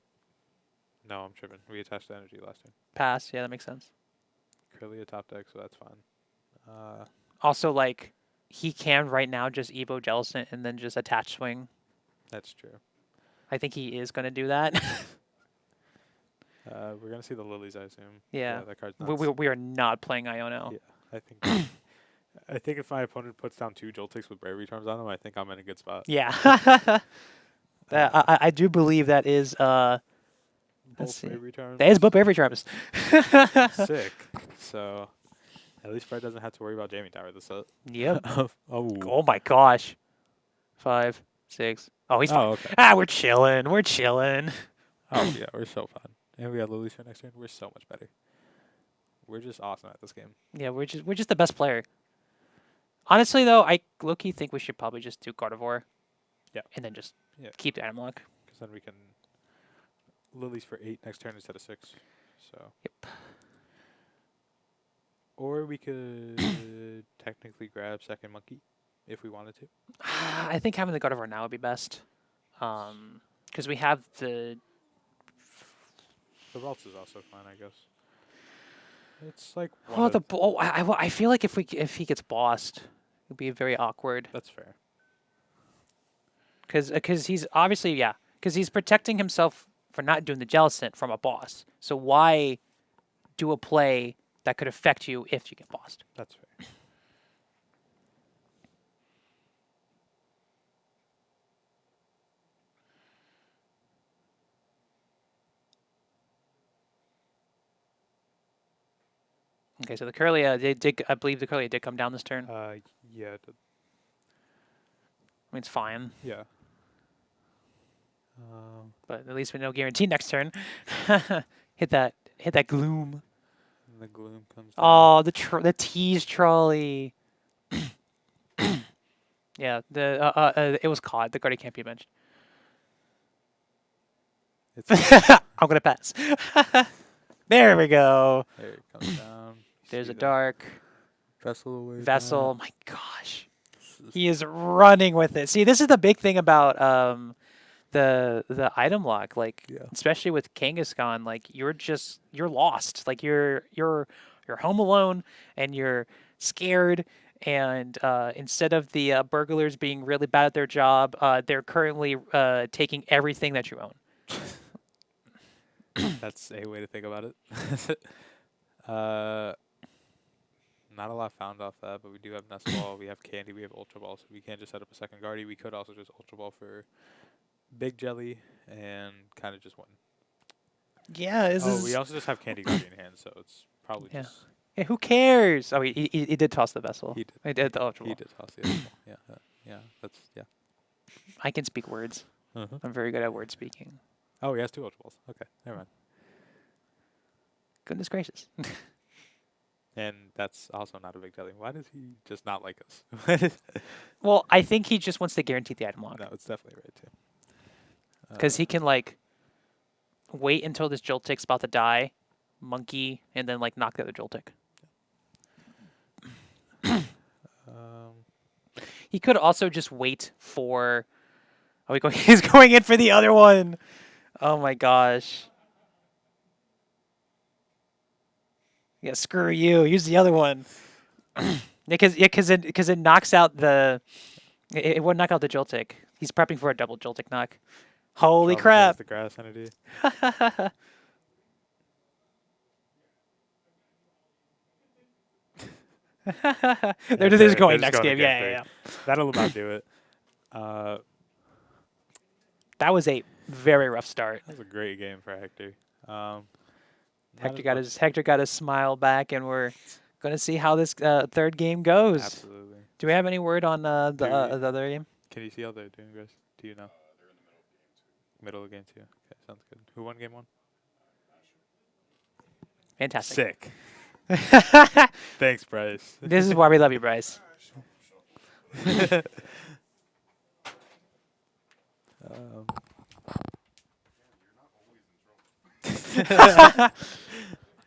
No, I'm tripping. We attached the energy last turn. Pass. Yeah, that makes sense. Krylia top deck, so that's fine. Also, like, he can right now just Evo Jellicent and then just attach swing. That's true. I think he is going to do that. We're gonna see the Lilies, I assume. Yeah. That card's we, nuts. we are not playing Iono. Yeah, I think. I think if my opponent puts down 2 Joltiks with Bravery Charms on them, I think I'm in a good spot. Yeah. I do believe that is Both see. Bravery Charms. that is both Bravery Charms. Sick. So at least Fred doesn't have to worry about Jamie Tower this set. Yep. Oh. Oh my gosh. 5, 6. Oh, he's fine. Oh, okay. We're chilling. We're chilling. Oh yeah, we're so fun. And we got Lilies for next turn. We're so much better. We're just awesome at this game. Yeah, we're just the best player. Honestly, though, I low-key think we should probably just do Gardevoir. Yeah. And then just Yeah. keep the item lock. Because then we can Lilies for 8 next turn instead of 6. So. Yep. Or we could technically grab second monkey if we wanted to. I think having the Gardevoir now would be best. Because we have the... The Ralts is also fine, I guess. It's like one Oh, of- I feel like if he gets bossed, it'd be very awkward. That's fair. Because he's obviously, because he's protecting himself for not doing the Jellicent from a boss. So why do a play that could affect you if you get bossed. That's fair. Okay, so the Curlia, I believe the Curlia did come down this turn. Yeah. I mean, it's fine, Yeah. but at least we no guarantee next turn. hit that gloom. And the gloom comes down. Oh, the tease trolley. Yeah, it was caught. The Guardian can't be mentioned. It's I'm gonna pass. There we go. there it comes down. You There's see a the dark vessel away. vessel. My gosh, he is running with it. See, this is the big thing about the item lock. Like, Yeah. especially with Kangaskhan, like you're lost. Like you're home alone and you're scared. And instead of the burglars being really bad at their job, they're currently taking everything that you own. That's a way to think about it. Not a lot found off that, but we do have Nest Ball, we have Candy, we have Ultra Ball, so we can't just set up a second Guardy. We could also just Ultra Ball for Big Jelly and kind of just win. Yeah, this is. We also just have Candy Guardy in hand, so it's probably Yeah. just... Yeah, who cares? Oh, he did toss the vessel. He did. He did the Ultra He Ball. did toss the other ball. Yeah, yeah, that's... Yeah. I can speak words. Uh-huh. I'm very good at word speaking. Oh, he has 2 Ultra Balls. Okay, never mind. Goodness gracious. And that's also not a Big Jelly. Why does he just not like us? Well, I think he just wants to guarantee the item lock. No, it's definitely right, too. Because he can, like, wait until this Joltik's about to die, monkey, and then, like, knock the other Joltik. He could also just wait for... Oh, he's going in for the other one! Oh my gosh. Yeah, screw you. Use the other one. Because it knocks out the... It won't knock out the Joltik. He's prepping for a double Joltik knock. Holy Traumatized crap. The grass entity. They're just going next game. Yeah. That'll about do it. That was a very rough start. That was a great game for Hector. Hector got his smile back, and we're gonna see how this third game goes. Absolutely. Do we have any word on the other game? Can you see how they're doing, guys? Do you know? Middle of game 2. Okay, sounds good. Who won game 1? Fantastic. Sick. Thanks, Bryce. This is why we love you, Bryce.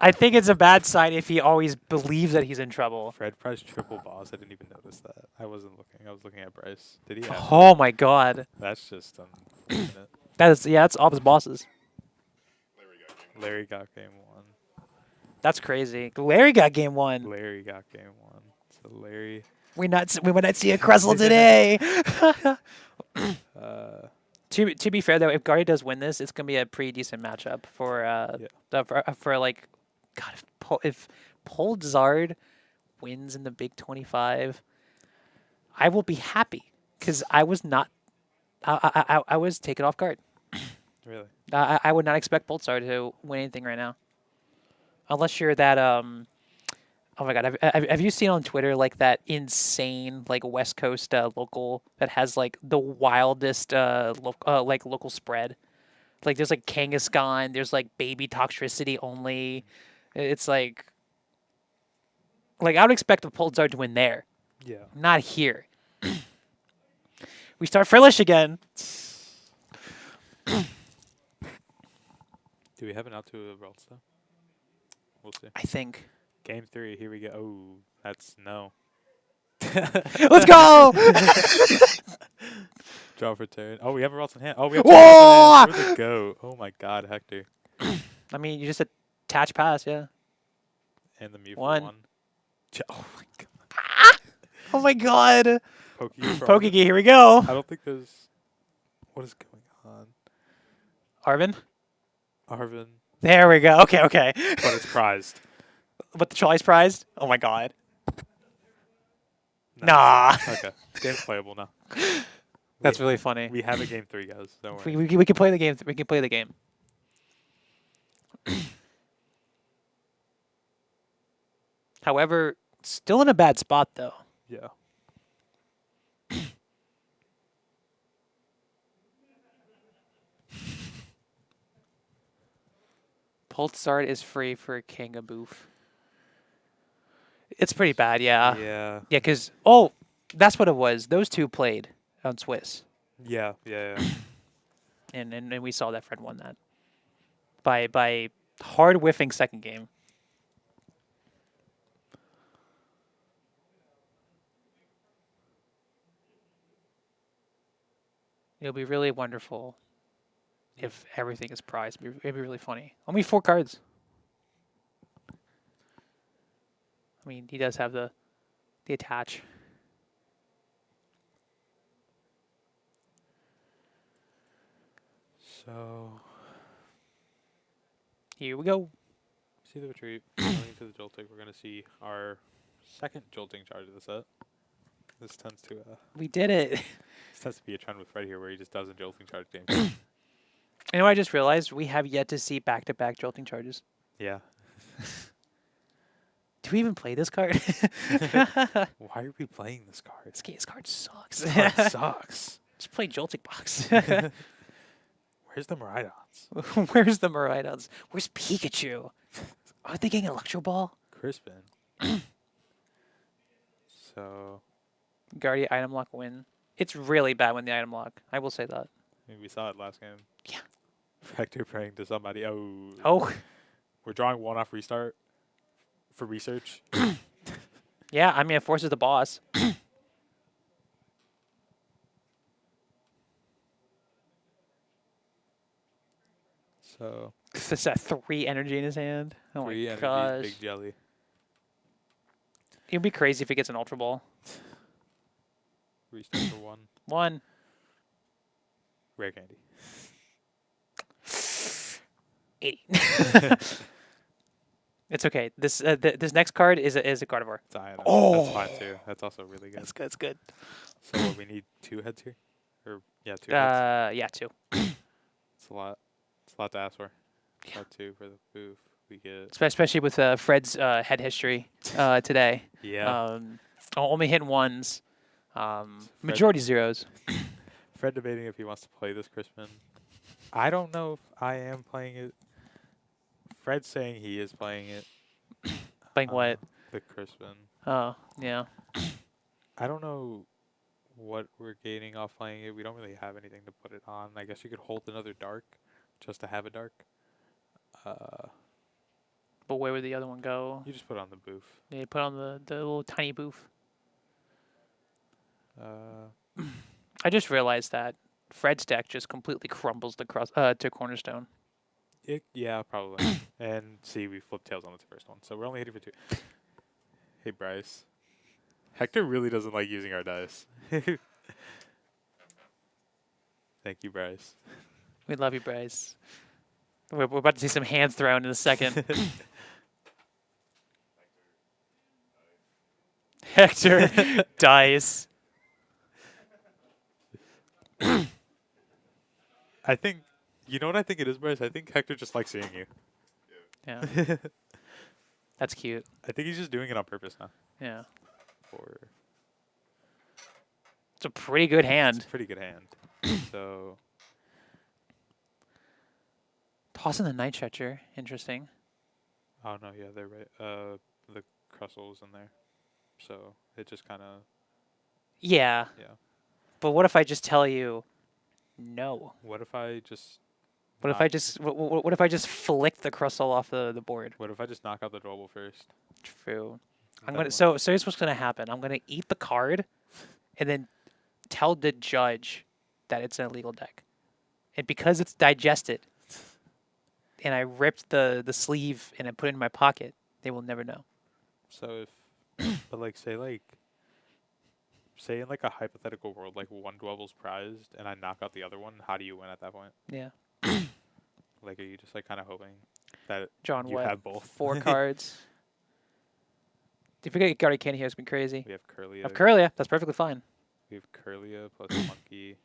I think it's a bad sign if he always believes that he's in trouble. Fred Price triple boss. I didn't even notice that. I wasn't looking. I was looking at Bryce. Did he have Oh my god. That's just unfortunate. That's Ob's bosses. Larry got game 1. That's crazy. Larry got game 1. Larry got game 1. So Larry... We might not see a Cressel today. To be fair though, if Guardy does win this, it's gonna be a pretty decent matchup for like, God, if Poldzard wins in the Big 25, I will be happy because I was not, I was taken off guard. Really? I would not expect Poldzard to win anything right now, unless you're that Oh my God! Have you seen on Twitter like that insane like West Coast local that has like the wildest local spread? Like there's like Kangaskhan, there's like baby Toxtricity only. It's like I would expect the Poldzard to win there, Yeah. not here. We start Frillish again. Do we have an out to Ralts though? We'll see. I think. Game 3, here we go. Oh, that's no. Let's go! Draw for turn. Oh, we have a Ralts in hand. Oh, we have Whoa! Ralts in hand. Where'd it go? Oh my God, Hector. I mean, you just attach pass, yeah. And the Mew for One. 1. Oh my God. Oh my God! Pokey. Here we go. I don't think there's... What is going on? Arvin? Arvin. There we go. Okay, okay. but it's prized. But the trolley's prized? Oh my god. No, Nah. Okay. Game's playable now. That's really funny. We have a game 3, guys. Don't worry. We can play the game. We can play the game. However, still in a bad spot though. Yeah. Pulsart is free for King of Boof. It's pretty bad, yeah. Yeah. Yeah, because, oh, that's what it was. Those two played on Swiss. Yeah. And we saw that Fred won that. By hard whiffing second game. It'll be really wonderful if everything is prized. It'd be really funny. Only 4 cards. I mean, he does have the attach. So, Here we go. see the retreat. Going into the jolting, we're going to see our second jolting charge of the set. This tends to We did it. this tends to be a trend with Fred here, where he just doesn't jolting charge games. You know what I just realized? We have yet to see back-to-back jolting charges. Yeah. Do we even play this card? Why are we playing this card? This card sucks. This card sucks. Just play Jolting Box. Where's the Miraidons? Where's the Miraidons? Where's Pikachu? Are they getting Electro Ball? Crispin. So, Guardian item lock win. It's really bad when the item lock. I will say that. I mean, we saw it last game. Yeah. Vector praying to somebody. Oh. Oh, We're drawing 1 off restart for research. yeah. I mean, it forces the boss. So, It's that 3 energy in his hand. Oh 3 my energies, gosh. big jelly. It'd be crazy if he gets an Ultra Ball. Restart for 1. 1. Rare candy. 80. It's okay. This this next card is a Gardevoir. It's iron. Oh. That's fine too. That's also really good. That's good. That's good. So what, we need 2 heads here? Or, yeah, 2 heads. Yeah, 2. It's a lot. It's a lot to ask for. Yeah. Got 2 for the booth. We get... Especially with Fred's head history today. Yeah. Only hitting 1s. Majority 0s. Fred debating if he wants to play this Crispin. I don't know if I am playing it. Fred's saying he is playing it. Playing what? The Crispin. Oh, yeah. I don't know what we're gaining off playing it. We don't really have anything to put it on. I guess you could hold another dark just to have a dark. But where would the other one go? You just put it on the booth. They put on the little tiny booth. I just realized that Fred's deck just completely crumbles to Cornerstone. Yeah, probably. And see, we flipped tails on the first one, so we're only hitting for 2. Hey, Bryce. Hector really doesn't like using our dice. Thank you, Bryce. We love you, Bryce. We're about to see some hands thrown in a second. Hector, dice. I think, you know what I think it is, Bryce? I think Hector just likes seeing you. Yeah. That's cute. I think he's just doing it on purpose now. Yeah. For It's a pretty good It's a hand. pretty good hand. So, Tossing the Night Stretcher. Interesting. oh no, yeah, they're right. The Crustle's in there. So, it just kind of, Yeah. yeah. But what if I just tell you no? What if I just... What if I just what if I just flick the Crustle off the board? What if I just knock out the drawable first? True. I'm That gonna one. so here's what's gonna happen. I'm gonna eat the card, and then tell the judge that it's an illegal deck, and because it's digested, and I ripped the sleeve and I put it in my pocket, they will never know. So if, but like say in like a hypothetical world, like one dwellable's prized and I knock out the other one, how do you win at that point? Yeah. Like, are you just like kind of hoping? that Drawing you what? have both. 4 cards. If you get Guardian Candy here, it's been crazy. We have Curlia. Of Curlia, that's perfectly fine. We have Curlia plus Monkey.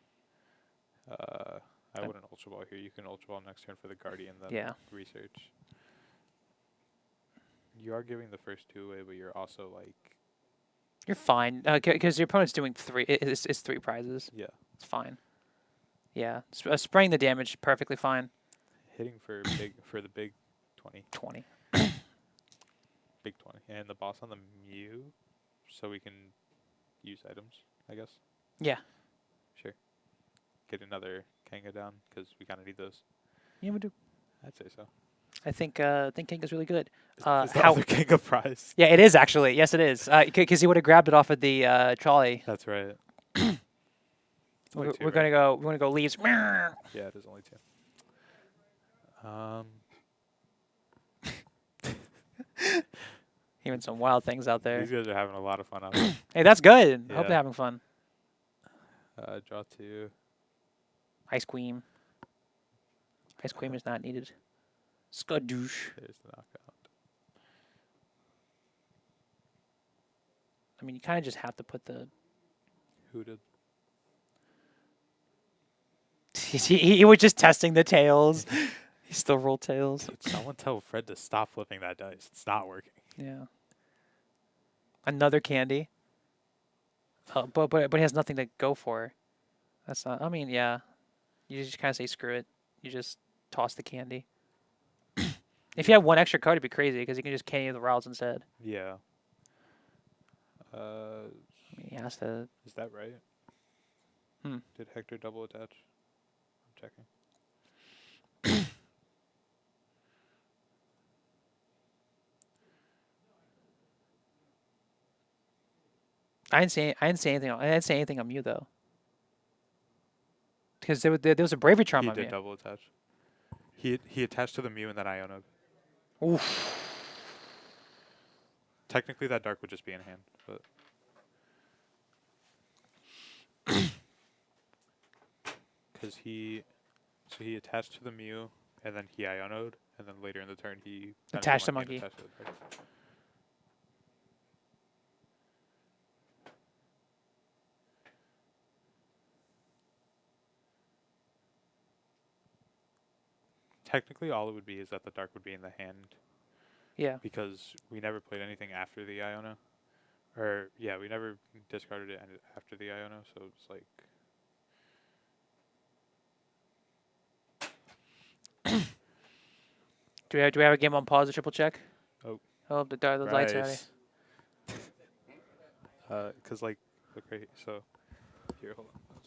I wouldn't Ultra Ball here. You can Ultra Ball next turn for the Guardian, then Yeah. research. You are giving the first 2 away, but you're also like, You're fine, because your opponent's doing 3. It's 3 prizes. yeah, It's fine. Yeah, spraying the damage, perfectly fine. hitting for the big 20. 20. Big 20. And the boss on the Mew, so we can use items, I guess. Yeah. Sure. Get another Kanga down, because we kind of need those. Yeah, we do. I'd say so. I think Kanga's really good. Is the How? other Kanga prize? Yeah, it is actually. Yes, it is. Because he would have grabbed it off of the trolley. That's right. It's only We're, two, we're gonna right? go. We're gonna go leaves. Yeah, it is only 2. Even some wild things out there. These guys are having a lot of fun out there. Hey, that's good. Hope Yeah. they're having fun. Draw 2. Ice cream. Ice cream is not needed. Skadoosh. There's the knockout. I mean, you kind of just have to put the. Who did? he was just testing the tails. He still rolled tails. Did someone tell Fred to stop flipping that dice? It's not working. Yeah. Another candy. But he has nothing to go for. That's not. I mean, yeah. You just kind of say screw it. You just toss the candy. If you had 1 extra card, it'd be crazy because you can just candy the Rowls instead. Yeah. I mean, he has to. Is that right? Hmm. Did Hector double attach? I'm checking. I didn't say anything. I didn't say anything on Mew though. Because there was a bravery charm He on did Mew. double attach. He attached to the Mew and then Iono. Oof. Technically, that dark would just be in hand, but because he attached to the Mew and then he Iono'd, and then later in the turn he Attached to and Monkey. attached to the dark. Technically, all it would be is that the dark would be in the hand, Yeah. because we never played anything after the Iono. Or, yeah, we never discarded it after the Iono, so it's like... Do we have a game on pause to triple check? Oh. Oh, the lights are ready. Because, like, look right here. So, here, hold on. I'll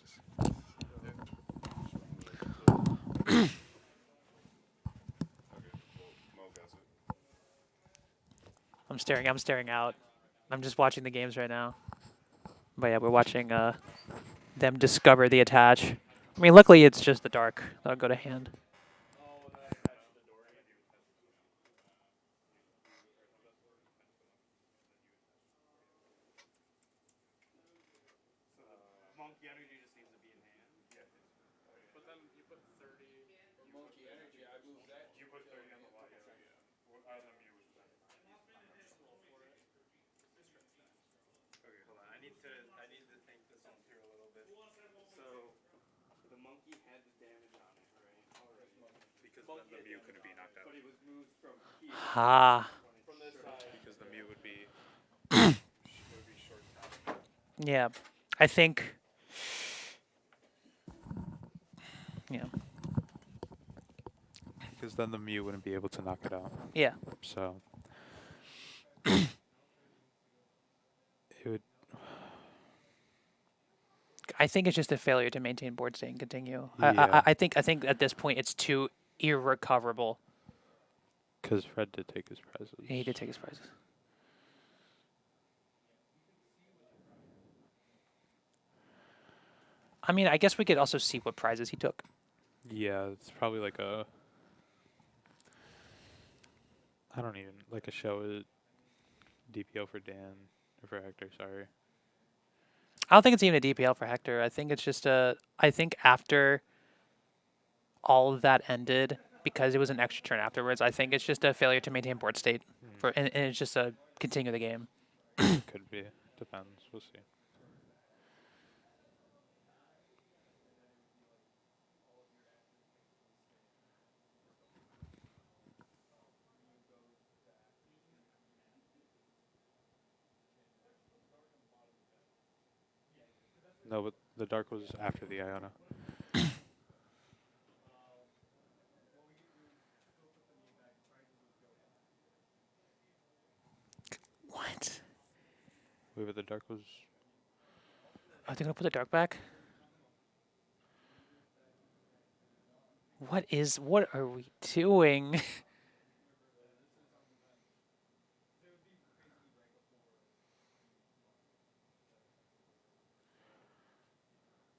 just... I'm staring out. I'm just watching the games right now. But yeah, we're watching them discover the attach. I mean, luckily it's just the dark that'll go to hand. Monkey energy just needs to be in hand. Yeah. But then you put 30. Monkey energy, I moved that. You put 30 on the wire. Yeah. On the Mew. Okay, hold on. I need to think this one through a little bit. So the monkey had the damage on it, right? Already. Because then the Mew couldn't be knocked out. But it was moved from here. Ah. From this side. Because the Mew would be... short down. Yeah. I think. Yeah. Because then the Mew wouldn't be able to knock it out. Yeah. So... it would... I think it's just a failure to maintain board state and continue. Yeah. I think at this point it's too irrecoverable. Because Fred did take his prizes. He did take his prizes. I mean, I guess we could also see what prizes he took. Yeah, it's probably like a... I don't even... Like a show DPO for Dan. Or for Hector, sorry. I don't think it's even a DPL for Hector. I think it's just I think after all of that ended, because it was an extra turn afterwards. I think it's just a failure to maintain board state, and it's just a continue the game. Could be. Depends. We'll see. No, but the dark was after the Iona. What? Wait, but the dark was. Are they gonna put the dark back? What are we doing?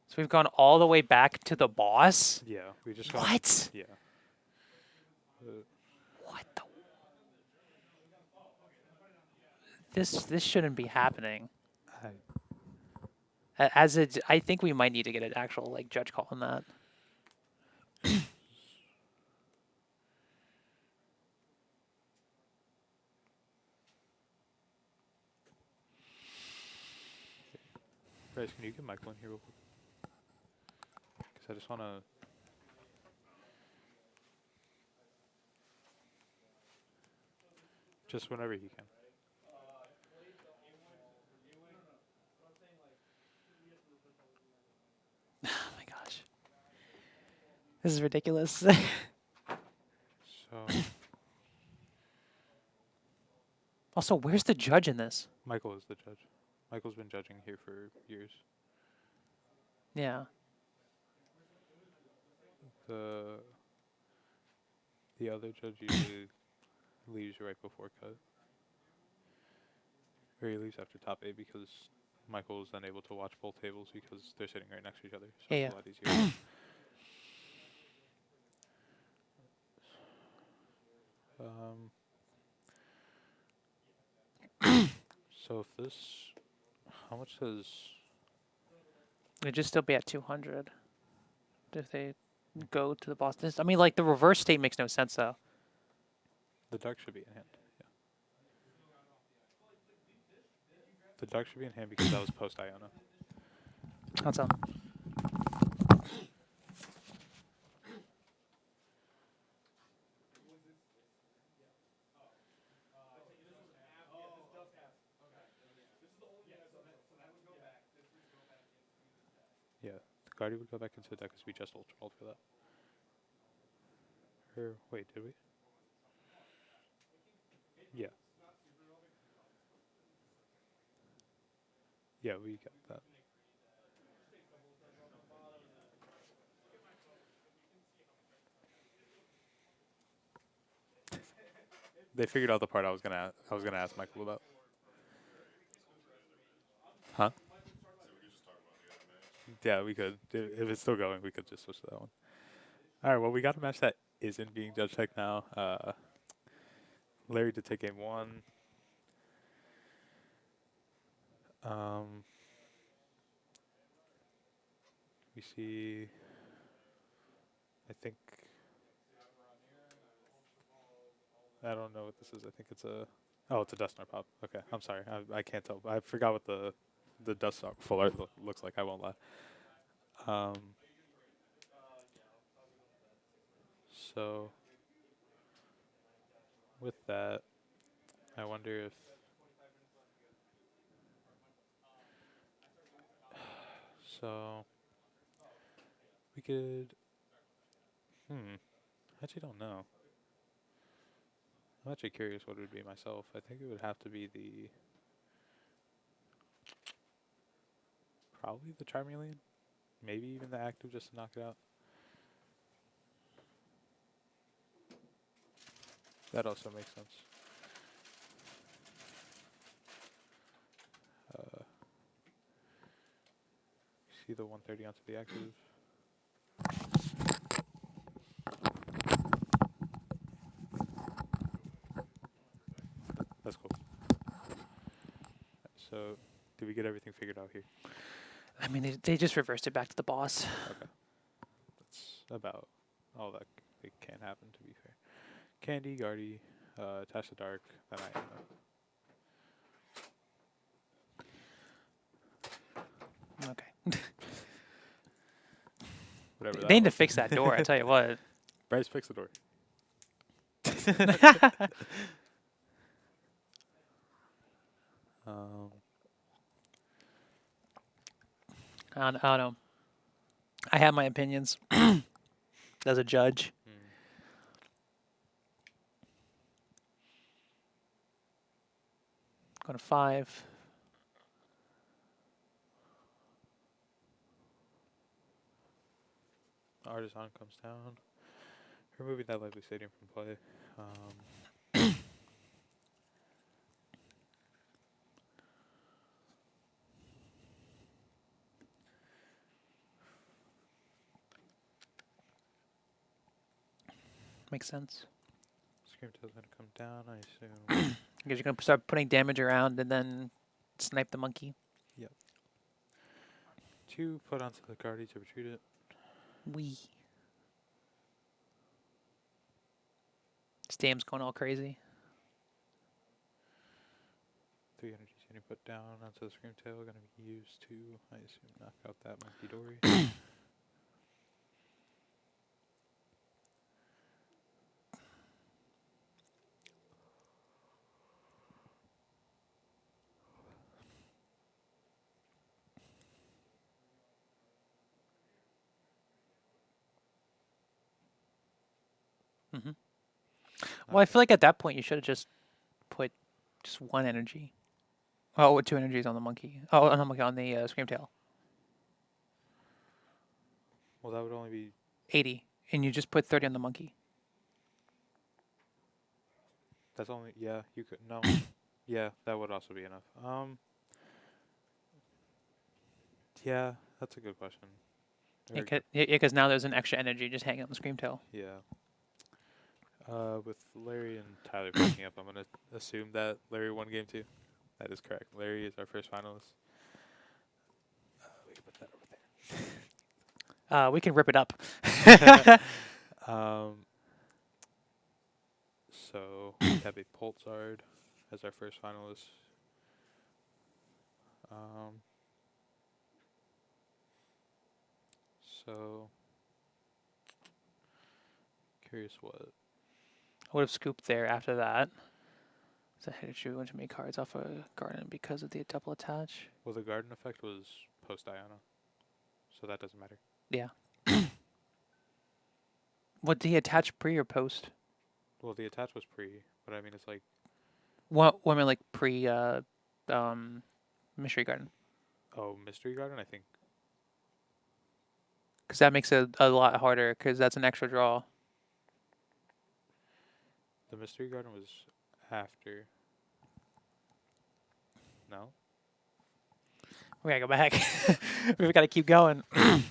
So we've gone all the way back to the boss? Yeah, we just. What? Yeah. What the? This shouldn't be happening. As it, I think we might need to get an actual like judge call on that. Bryce, can you get Michael in here real quick? Because I just want to. Just whenever he can. Oh my gosh. This is ridiculous. So. Also, where's the judge in this? Michael is the judge. Michael's been judging here for years. Yeah. The other judge usually leaves right before cut. Or he leaves after top 8 because Michael is then able to watch both tables because they're sitting right next to each other. So Yeah, it's a lot easier. So if this, how much does It'd just still be at 200 if they go to the boss. I mean, like the reverse state makes no sense though. the dark should be in hand? Yeah. The dark should be in hand because that was post Iona. That's all. Yeah, the Guardian would go back into the deck because we just ultra rolled for that. Or wait, did we? Yeah. Yeah, we got that. They figured out the part I was gonna ask Michael about. Huh? Yeah, we could. If it's still going, we could just switch to that one. All right. Well, we got a match that isn't being judge tech now. Larry did take game 1. We see. I think. I don't know what this is. I think it's a. Oh, it's a Dust Snarl pop. Okay, I'm sorry. I can't tell. I forgot what the Dust Snarl full art looks like. I won't lie. So with that, I wonder if so we could. I actually don't know. I'm actually curious what it would be myself. I think it would have to be probably the Charmeleon. Maybe even the active just to knock it out. That also makes sense. See the 130 onto the active. That's cool. So, did we get everything figured out here? I mean, they just reversed it back to the boss. Okay. That's about all that it can't happen, to be fair. Candy, Guardy, Attach the Dark, then I Okay. whatever that They need to was. fix that door. I tell you what. Bryce, fix the door. Um, I don't know. I have my opinions as a judge. Go to 5. Artisan comes down. Removing that lively stadium from play. Makes sense. Screamtail's gonna come down, I assume. Because you're going to start putting damage around and then snipe the monkey. 2 put onto the Guardy to retreat it. Wee. Stam's going all crazy. 3 energies getting put down onto the Screamtail, gonna be used to, I assume, knock out that Monkey Dory. Well, I feel like at that point you should have just put just 1 energy. Oh, with 2 energies on the monkey. Oh, on the monkey, on the Screamtail. Well, that would only be 80. And you just put 30 on the monkey. That's only, yeah, you could, no. Yeah, that would also be enough. Yeah, that's a good question. Or- Yeah, because now there's an extra energy just hanging on the Screamtail. Yeah. With Larry and Tyler picking up, I'm going to assume that Larry won game 2. That is correct. Larry is our first finalist. We can put that over there. We can rip it up. So we have a Pulsard as our first finalist. So curious what. I would have scooped there after that. So I had to choose too many cards off a garden because of the double attach. Well, the garden effect was post Diana, so that doesn't matter. Yeah. What did he attach pre or post? Well, the attach was pre, but I mean it's like What women like pre mystery garden? mystery garden. I think Because that makes it a lot harder. Because that's an extra draw. the mystery garden was after. No. We gotta go back. We've got to keep going. I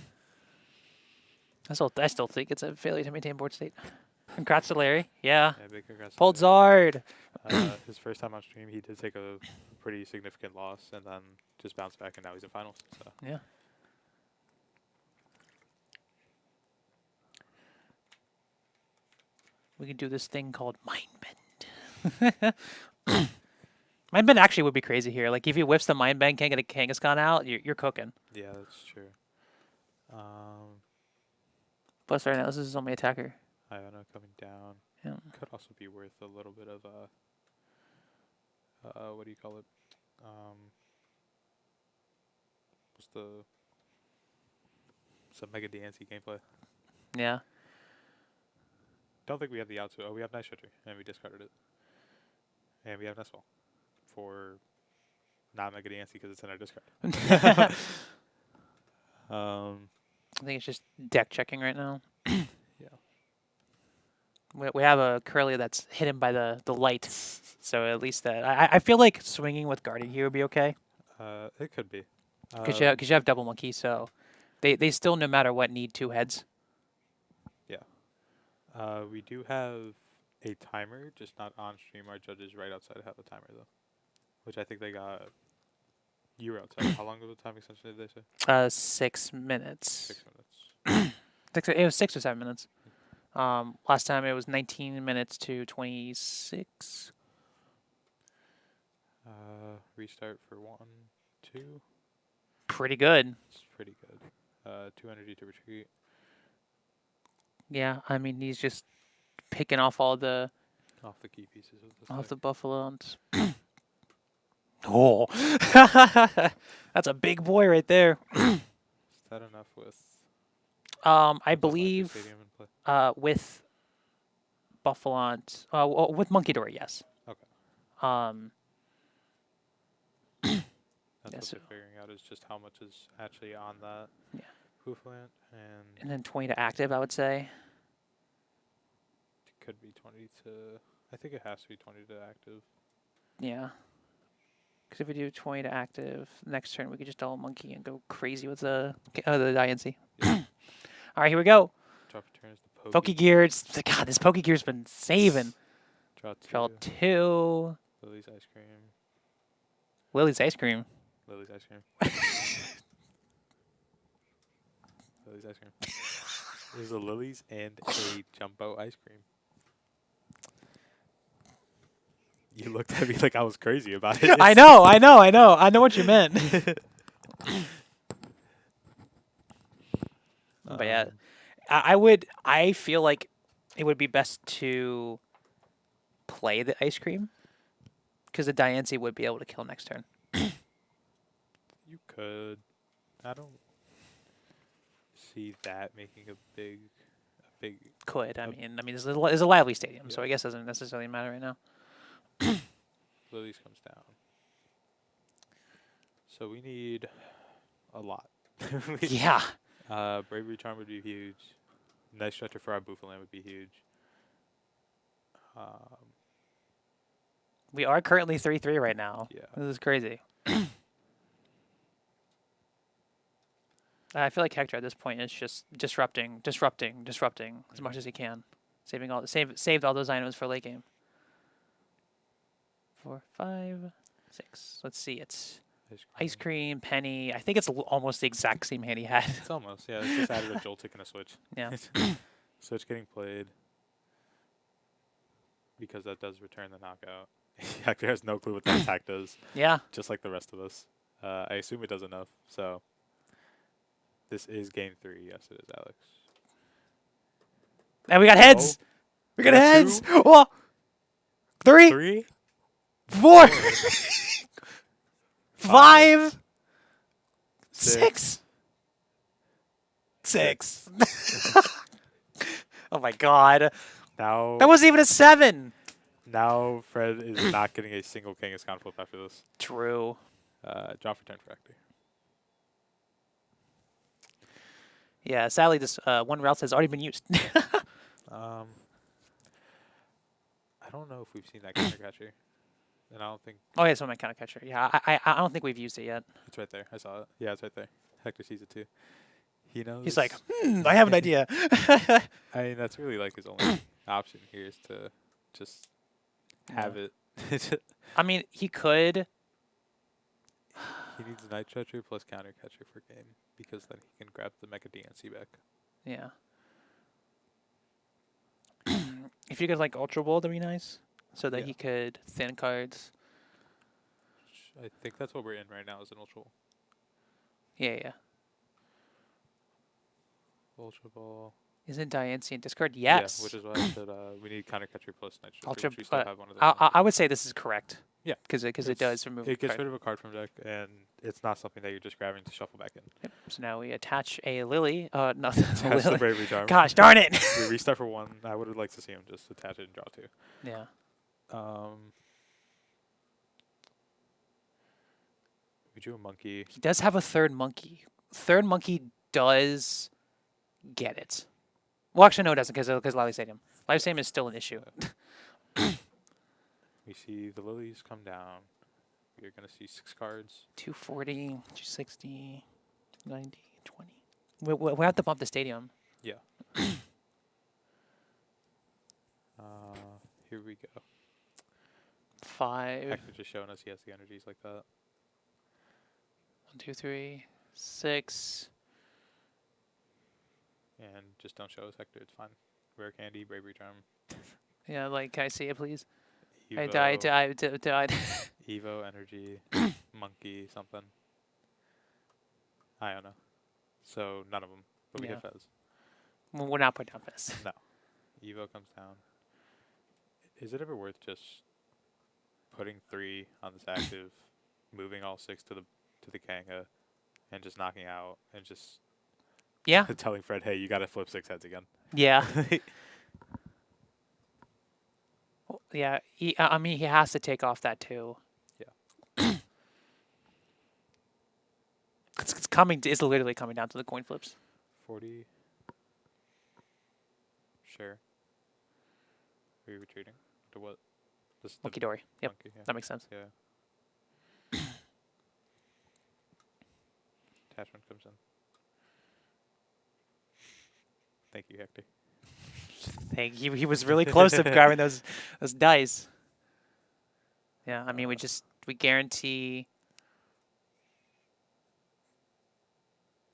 still think it's a failure to maintain board state. Congrats to Larry. Yeah. Yeah, big congrats. to Larry. Poldzard. His first time on stream, he did take a pretty significant loss and then just bounced back, and now he's in finals. So Yeah. We can do this thing called Mind Bend. Mind Bend actually would be crazy here. Like, if he whips the Mind Bend, can't get a Kangaskhan out, you're cooking. yeah, that's true. Plus, right now, this is only attacker. Iona coming down Yeah. could also be worth a little bit of what do you call it? What's the some Mega DNC gameplay? Yeah. Don't think we have the outs. Oh, we have Night Shifter, and we discarded it. And we have Nestfall for not Mega DNC because it's in our discard. I think it's just deck checking right now. Yeah. We have a Curly that's hidden by the light. So at least that. I feel like swinging with Guardian here would be okay. It could be. Because you have double monkey, so they still, no matter what, need 2 heads. We do have a timer, just not on stream. Our judges right outside have a timer, though. Which I think they got. You were outside. How long of a time extension did they say? 6 minutes. 6 minutes. It was 6 or 7 minutes. Last time it was 19 minutes to 26. Restart for 1, 2. Pretty good. It's pretty good. 2 energy to retreat. Yeah, I mean he's just picking off all the Off the key pieces of off the the buffaloes. Oh, that's a big boy right there. Is that enough with I the Black believe Stadium in play? with Buffalont, with Monkey Door, yes. Okay. Yeah, That's so- what they're figuring out is just how much is actually on that Yeah. Hoofland, and and then 20 to active, I would say. it could be 20 to. I think it has to be 20 to active. Yeah. Because if we do 20 to active, next turn we could just double Monkey and go crazy with the INC. Yeah. All right, here we go. Drop returns the Pokegear. God, this Pokegear's been saving. Draw Draw 2. 2. Lily's ice cream. Lily's ice cream. Lily's ice cream. Lily's ice cream. There's a Lily's and a Jumbo ice cream. You looked at me like I was crazy about it. I know what you meant. But yeah, I feel like it would be best to play the ice cream because the Diancie would be able to kill next turn. You could. I don't see that making a big. Could. I Uh, mean, it's a lively stadium, so yeah. I guess it doesn't necessarily matter right now. Lily's comes down. So we need a lot. Yeah. Bravery Charm would be huge. Nice stretcher for our Buffaland would be huge. We are currently 3-3 right now. Yeah. This is crazy. I feel like Hector at this point is just disrupting as much as he can, saved all those items for late game. 4, 5, 6. Let's see. It's ice cream, penny. I think it's almost the exact same hand he had. It's almost, yeah. It's just added a Joltik and a Switch. Yeah. Switch getting played because that does return the knockout. Hector has no clue what that attack does, Yeah. just like the rest of us. I assume it does enough. So this is game 3. Yes, it is, Alex. And we got heads. Oh, We got got heads. two? Oh, 3, 3? 4, 5, 6. 6. Oh my god. Now, That wasn't even a 7. now Fred is not getting a single Kangaskhan flip after this. True. Drop return for Hector. Yeah, sadly, this one route has already been used. I don't know if we've seen that counter catcher, and I don't think Oh, yeah, so my counter catcher. Yeah, I don't think we've used it yet. it's right there. I saw it. Yeah, it's right there. Hector sees it too. He knows. He's like, I have an idea. I mean, that's really like his only option here is to just have it. I mean, he could. He needs a Night Stretcher plus counter catcher for game because then he can grab the Mecha DNC back. Yeah. If you could like Ultra Bowl, that'd be nice. So that Yeah. he could thin cards. I think that's what we're in right now is an Ultra Yeah, yeah. Ultra Ball. Isn't Diancie in discard? Yes. Yeah, which is why I said we need counter catcher plus Night Stretcher. Ultra. Which we still have one of those. I would say this is correct. Yeah. Because it It's- does remove. It gets card. rid of a card from deck, and it's not something that you're just grabbing to shuffle back in. Yep. So now we attach a Lily. No, That's the Lily. Bravery Charm. Gosh darn it. We restart for 1. I would have liked to see him just attach it and draw 2. Yeah. We drew a monkey. He does have a third monkey. Third monkey does get it. Well, actually, no, it doesn't because Lively Stadium. Lively Stadium is still an issue. We see the lilies come down. We're going to see 6 cards. 240, 260, 90, 20. We have to bump the stadium. Yeah. Here we go. 5, Hector just showing us he has the energies like that. 1, 2, 3, 6. And just don't show us Hector. It's fine. Rare Candy, Bravery Charm, Yeah, like, can I see it, please? Evo, I died. Evo, Energy, Monkey, something. I don't know. So none of them, but we Yeah. hit Fez. Well, we're not putting down Fizz. No. Evo comes down. Is it ever worth just putting 3 on this active, moving all 6 to the Kanga, and just knocking out, and just Yeah. telling Fred, hey, you got to flip 6 heads again? Yeah. Well, yeah. I mean, he has to take off that too. Yeah. It's coming. It's literally coming down to the coin flips. 40. Sure. Are you retreating? To what? This is the Monkey Dory. Yep. Monkey, yeah. That makes sense. Yeah. Attachment comes in. Thank you, Hector. He was really close to grabbing those dice. Yeah, I mean, we guarantee,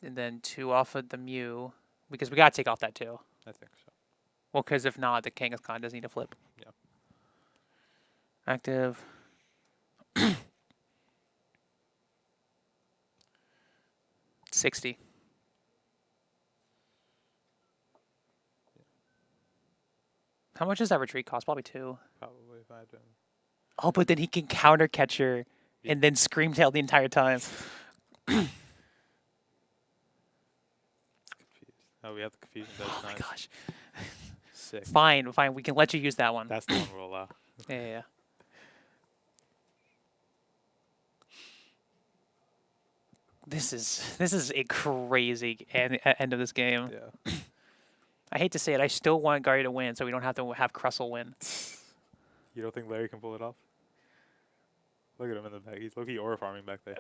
and then 2 off of the Mew, because we gotta take off that too. I think so. Well, because if not, the Kangaskhan does need to flip. Yeah. Active. 60. How much does that retreat cost? Probably 2. Probably if I had to. Oh, but then he can counter catcher Yeah. and then scream tail the entire time. Confused. Oh, we have the confusion. That's Oh my nice. gosh. Sick. Fine. We can let you use that one. That's the one we'll allow. Yeah. This is a crazy end of this game. Yeah. I hate to say it, I still want Gary to win, so we don't have to have Crustle win. You don't think Larry can pull it off? Look at him in the back. He's low-key aura farming back there.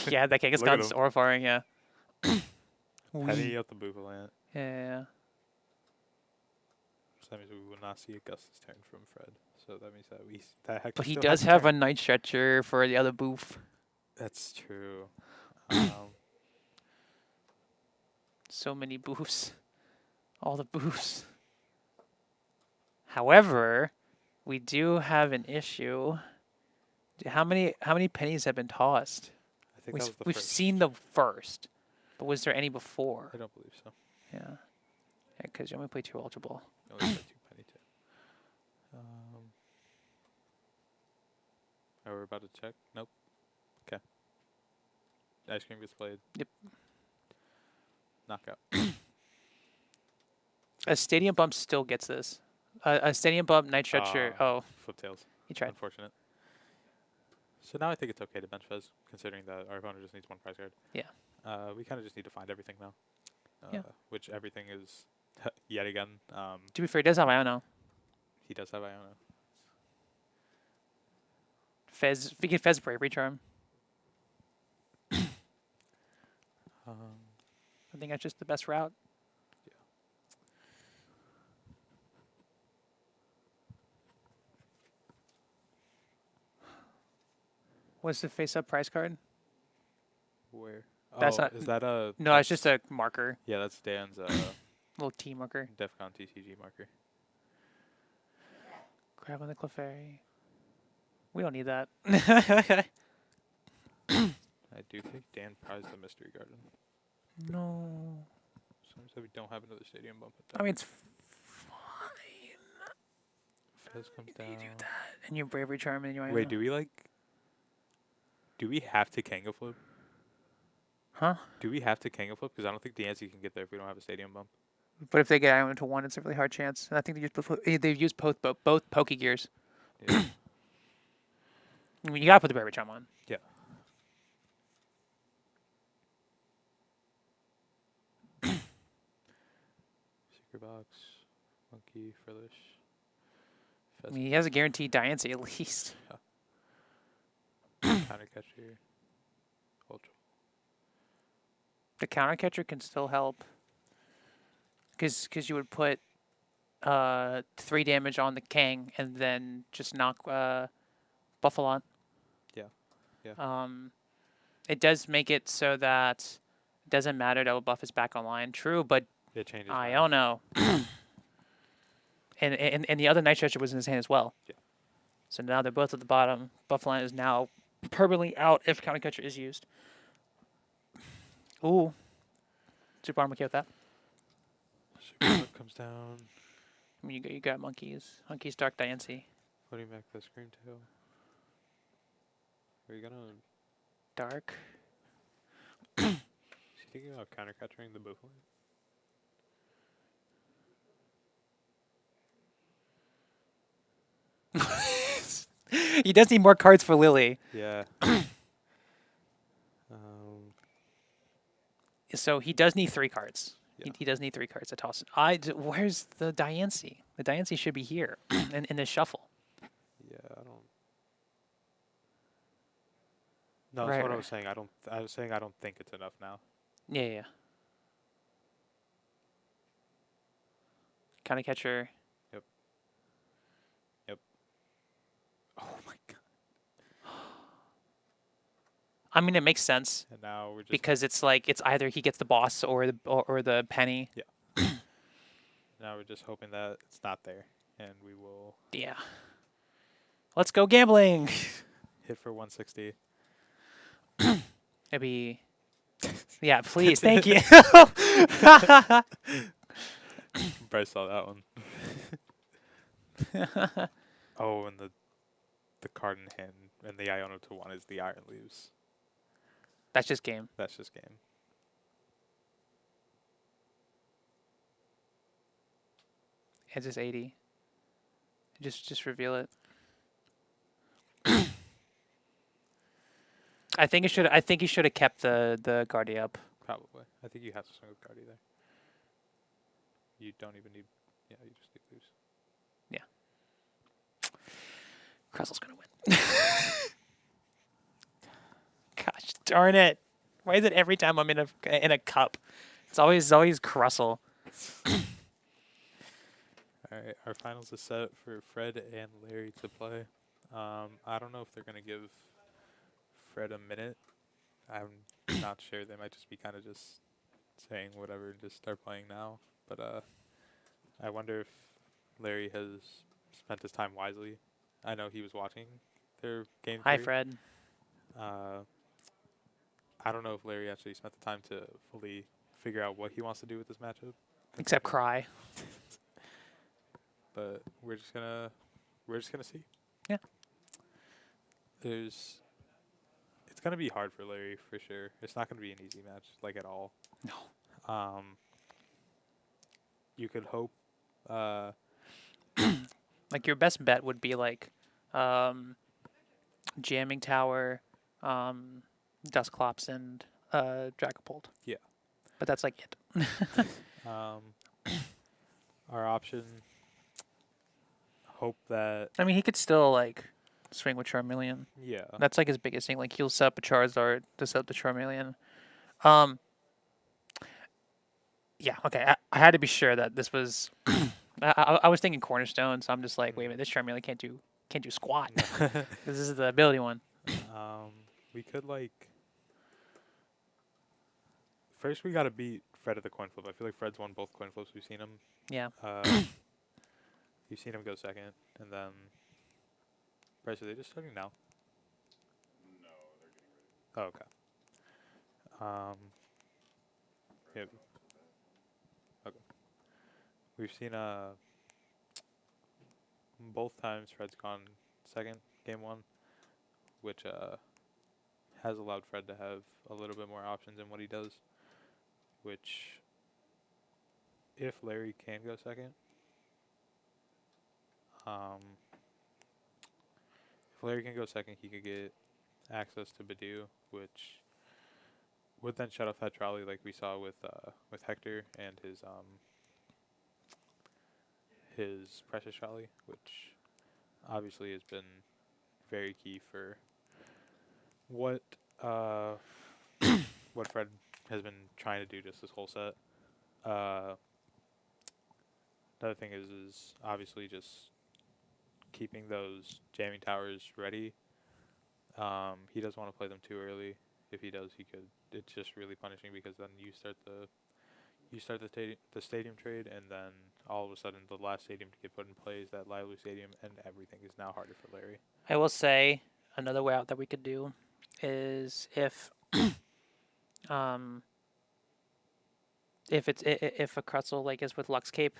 Yeah, that Look at Kangaskhan's him. aura firing, yeah. Penny up the Boogaland. Yeah. So that means we will not see Augustus' turn from Fred. So that means that Hector But he still does has have a turn. Night Stretcher for the other boof. That's true. So many boofs. All the boofs. However, we do have an issue. How many pennies have been tossed? I think that was the We've first. seen the first, but was there any before? I don't believe so. Yeah, because you only play 2 Ultra Ball. No, we played 2 penny too. Oh, we're about to check. Nope. Okay. Ice cream gets played. Yep. Knockout. A Stadium Bump still gets this. A Stadium Bump Night Stretcher. Oh, Flip tails. he tried. Unfortunate. So now I think it's okay to bench Fez, considering that our opponent just needs 1 prize card. Yeah. We kind of just need to find everything now. Yeah. Which everything is, yet again, To be fair, he does have Iono. he does have Iona. Fez, we get Fez Bravery Charm. I think that's just the best route. What's the face-up prize card? Where? That's oh, not- is that a... No, it's just a marker, Yeah, that's Dan's little T marker. DEFCON TCG marker. Grab on the Clefairy. We don't need that. I do think Dan prized the Mystery Garden. No. Seems that we don't have another Stadium Bump at I that. mean, it's fine. Fez comes down. You do that. And your Bravery Charm and your Iono. Wait, do we have to Kanga Flip? Huh? Do we have to Kanga Flip? Because I don't think the answer can get there if we don't have a Stadium Bump. But if they get Iono to 1, it's a really hard chance. And I think they've used both Poke Gears. Yeah. I mean, you gotta put the Bravery Charm on. Yeah. Secret Box, Monkey, Frillish. I mean, he has a guaranteed Diancie at least. Counter Catcher. Ultra. The counter catcher can still help. Because you would put 3 damage on the Kang and then just knock Buffalon. Yeah. Yeah. It does make it so that it doesn't matter that buff is back online. True, but It changes. I now. don't know. and the other Night Stretcher was in his hand as well. Yeah. So now they're both at the bottom. Buffline is now permanently out if Counter Catcher is used. Ooh. Super Arm okay with that? Super comes down. I mean, you got Monkeys. Monkeys, Dark Diancie. Putting back the Scream Tail. Are you gonna... Dark. Is he thinking about counter catching the Buffalo? He does need more cards for Lily. Yeah. So he does need 3 cards. Yeah. He does need 3 cards to toss. Where's the Diancie? The Diancie should be here in this shuffle. Yeah, I don't... No, Right, that's what I right. was saying. I was saying I don't think it's enough now. Yeah. Counter Catcher. Yep. Oh my god. I mean, it makes sense And now we're just... because it's like it's either he gets the boss or the penny. Now we're just hoping that it's not there. And we will Yeah. Let's go gambling. hit for 160. Maybe. Yeah, please. Thank you. Bryce saw that one. Oh, and the card in hand and the Iono to 1 is the Iron Leaves. That's just game. That's just game. It's just 80. Just reveal it. I think he should have kept the Guardia up. Probably. I think you have to swing with Guardy there. You don't even need... Yeah, you just need Leaves. Cruzzle's gonna win. Gosh darn it! Why is it every time I'm in a cup? It's always Cruzzle. Alright, our finals is set for Fred and Larry to play. I don't know if they're going to give Fred a minute. I'm not sure. They might just be kind of just saying whatever and just start playing now. But I wonder if Larry has spent his time wisely. I know he was watching their game. Hi, 3. Fred. I don't know if Larry actually spent the time to fully figure out what he wants to do with this matchup. Except cry. But we're just gonna see. Yeah. It's gonna be hard for Larry for sure. It's not gonna be an easy match, like at all. No. You could hope. Like your best bet would be like, Jamming Tower, Dusclops, and Dragapult. Yeah. But that's like it. Our option. Hope that. I mean, he could still like swing with Charmeleon. Yeah. That's like his biggest thing. Like he'll set up a Charizard to set up the Charmeleon. Yeah. Okay. I had to be sure that this was. I was thinking Cornerstone, so I'm just like, wait a minute, this Charmeleon can't do squat. This is the ability one. We could like. First, we gotta beat Fred at the coin flip. I feel like Fred's won both coin flips. We've seen him. Yeah. You've seen him go second, and then. Bryce, are they just starting now? No, they're getting ready. Oh, okay. Yeah. Okay. We've seen both times Fred's gone second game 1, which has allowed Fred to have a little bit more options in what he does. Which, if Larry can go second, if Larry can go second, he could get access to Badoo, which would then shut off that trolley like we saw with Hector and his precious trolley, which obviously has been very key for what what Fred has been trying to do just this whole set. Another thing is obviously just keeping those jamming towers ready. He doesn't want to play them too early. If he does, he could. It's just really punishing because then you start the stadium trade, and then all of a sudden the last stadium to get put in play is that Lively Stadium, and everything is now harder for Larry. I will say another way out that we could do is if if a Crutzel like is with Lux Cape,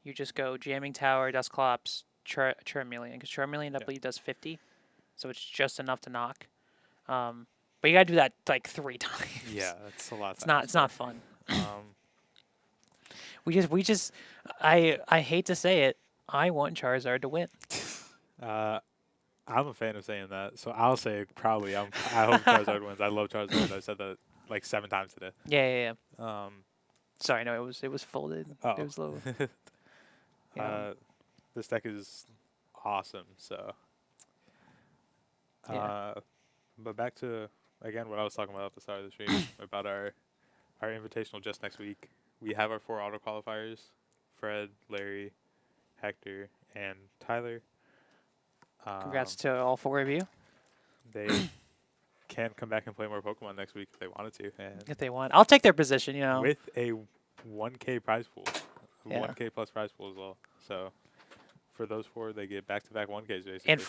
you just go Jamming Tower, Dusclops, Charmeleon, because Charmeleon I believe does 50, so it's just enough to knock. But you gotta do that like 3 times. Yeah, that's a lot. It's not fun. Um, I hate to say it, I want Charizard to win. I'm a fan of saying that, so I'll say probably. I hope Charizard wins. I love Charizard. I said that like 7 times today. Yeah. Um, Sorry, no, it was folded. Oh. It was low. Yeah. This deck is awesome. So, Yeah. but back to again what I was talking about at the start of the stream about our invitational just next week. We have our 4 auto qualifiers: Fred, Larry, Hector, and Tyler. Congrats to all 4 of you. They can come back and play more Pokemon next week if they wanted to, and If they want, I'll take their position. You know. with a 1K prize pool, Yeah. 1K plus prize pool as well. So for those 4, they get back-to-back 1Ks basically. And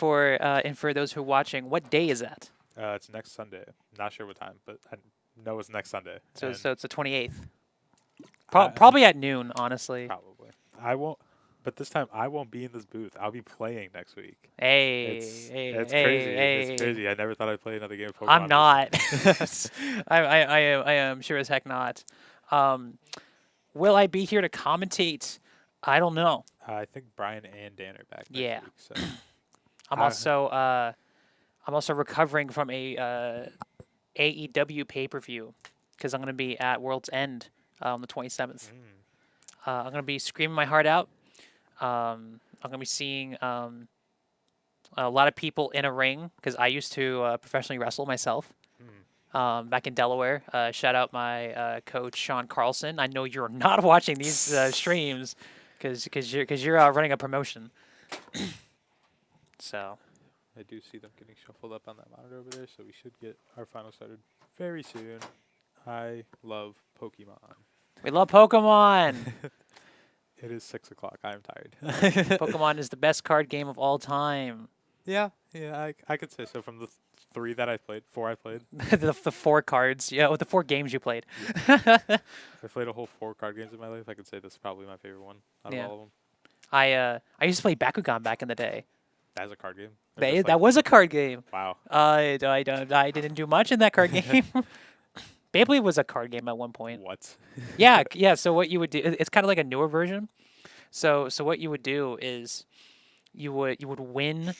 for those who are watching, what day is that? It's next Sunday. Not sure what time, but I know it's next Sunday. So and it's the 28th. I- Probably at noon, honestly. probably. I won't. But this time I won't be in this booth. I'll be playing next week. Hey, It's hey, it's hey, crazy. hey. It's crazy. I never thought I'd play another game of Pokemon. I'm not. I am sure as heck not. Will I be here to commentate? I don't know. I think Brian and Dan are back next Yeah. week. So I'm also recovering from a AEW pay-per-view because I'm going to be at World's End on the 27th. I'm going to be screaming my heart out. I'm going to be seeing a lot of people in a ring because I used to professionally wrestle myself back in Delaware. Shout out my coach, Sean Carlson. I know you're not watching these streams because you're running a promotion. So I do see them getting shuffled up on that monitor over there, so we should get our final started very soon. I love Pokemon. we love Pokemon. It is 6 o'clock. I am tired. Pokemon is the best card game of all time. Yeah, I could say so. From the 4 I played. the 4 cards, yeah, with the 4 games you played. I played a whole 4 card games in my life. I could say this is probably my favorite one out of all of them. I used to play Bakugan back in the day. That's a card game. Or just That like- was a card game. Wow. I didn't do much in that card game. Beyblade was a card game at one point. What? Yeah. So what you would do, it's kind of like a newer version. So what you would do is you would win.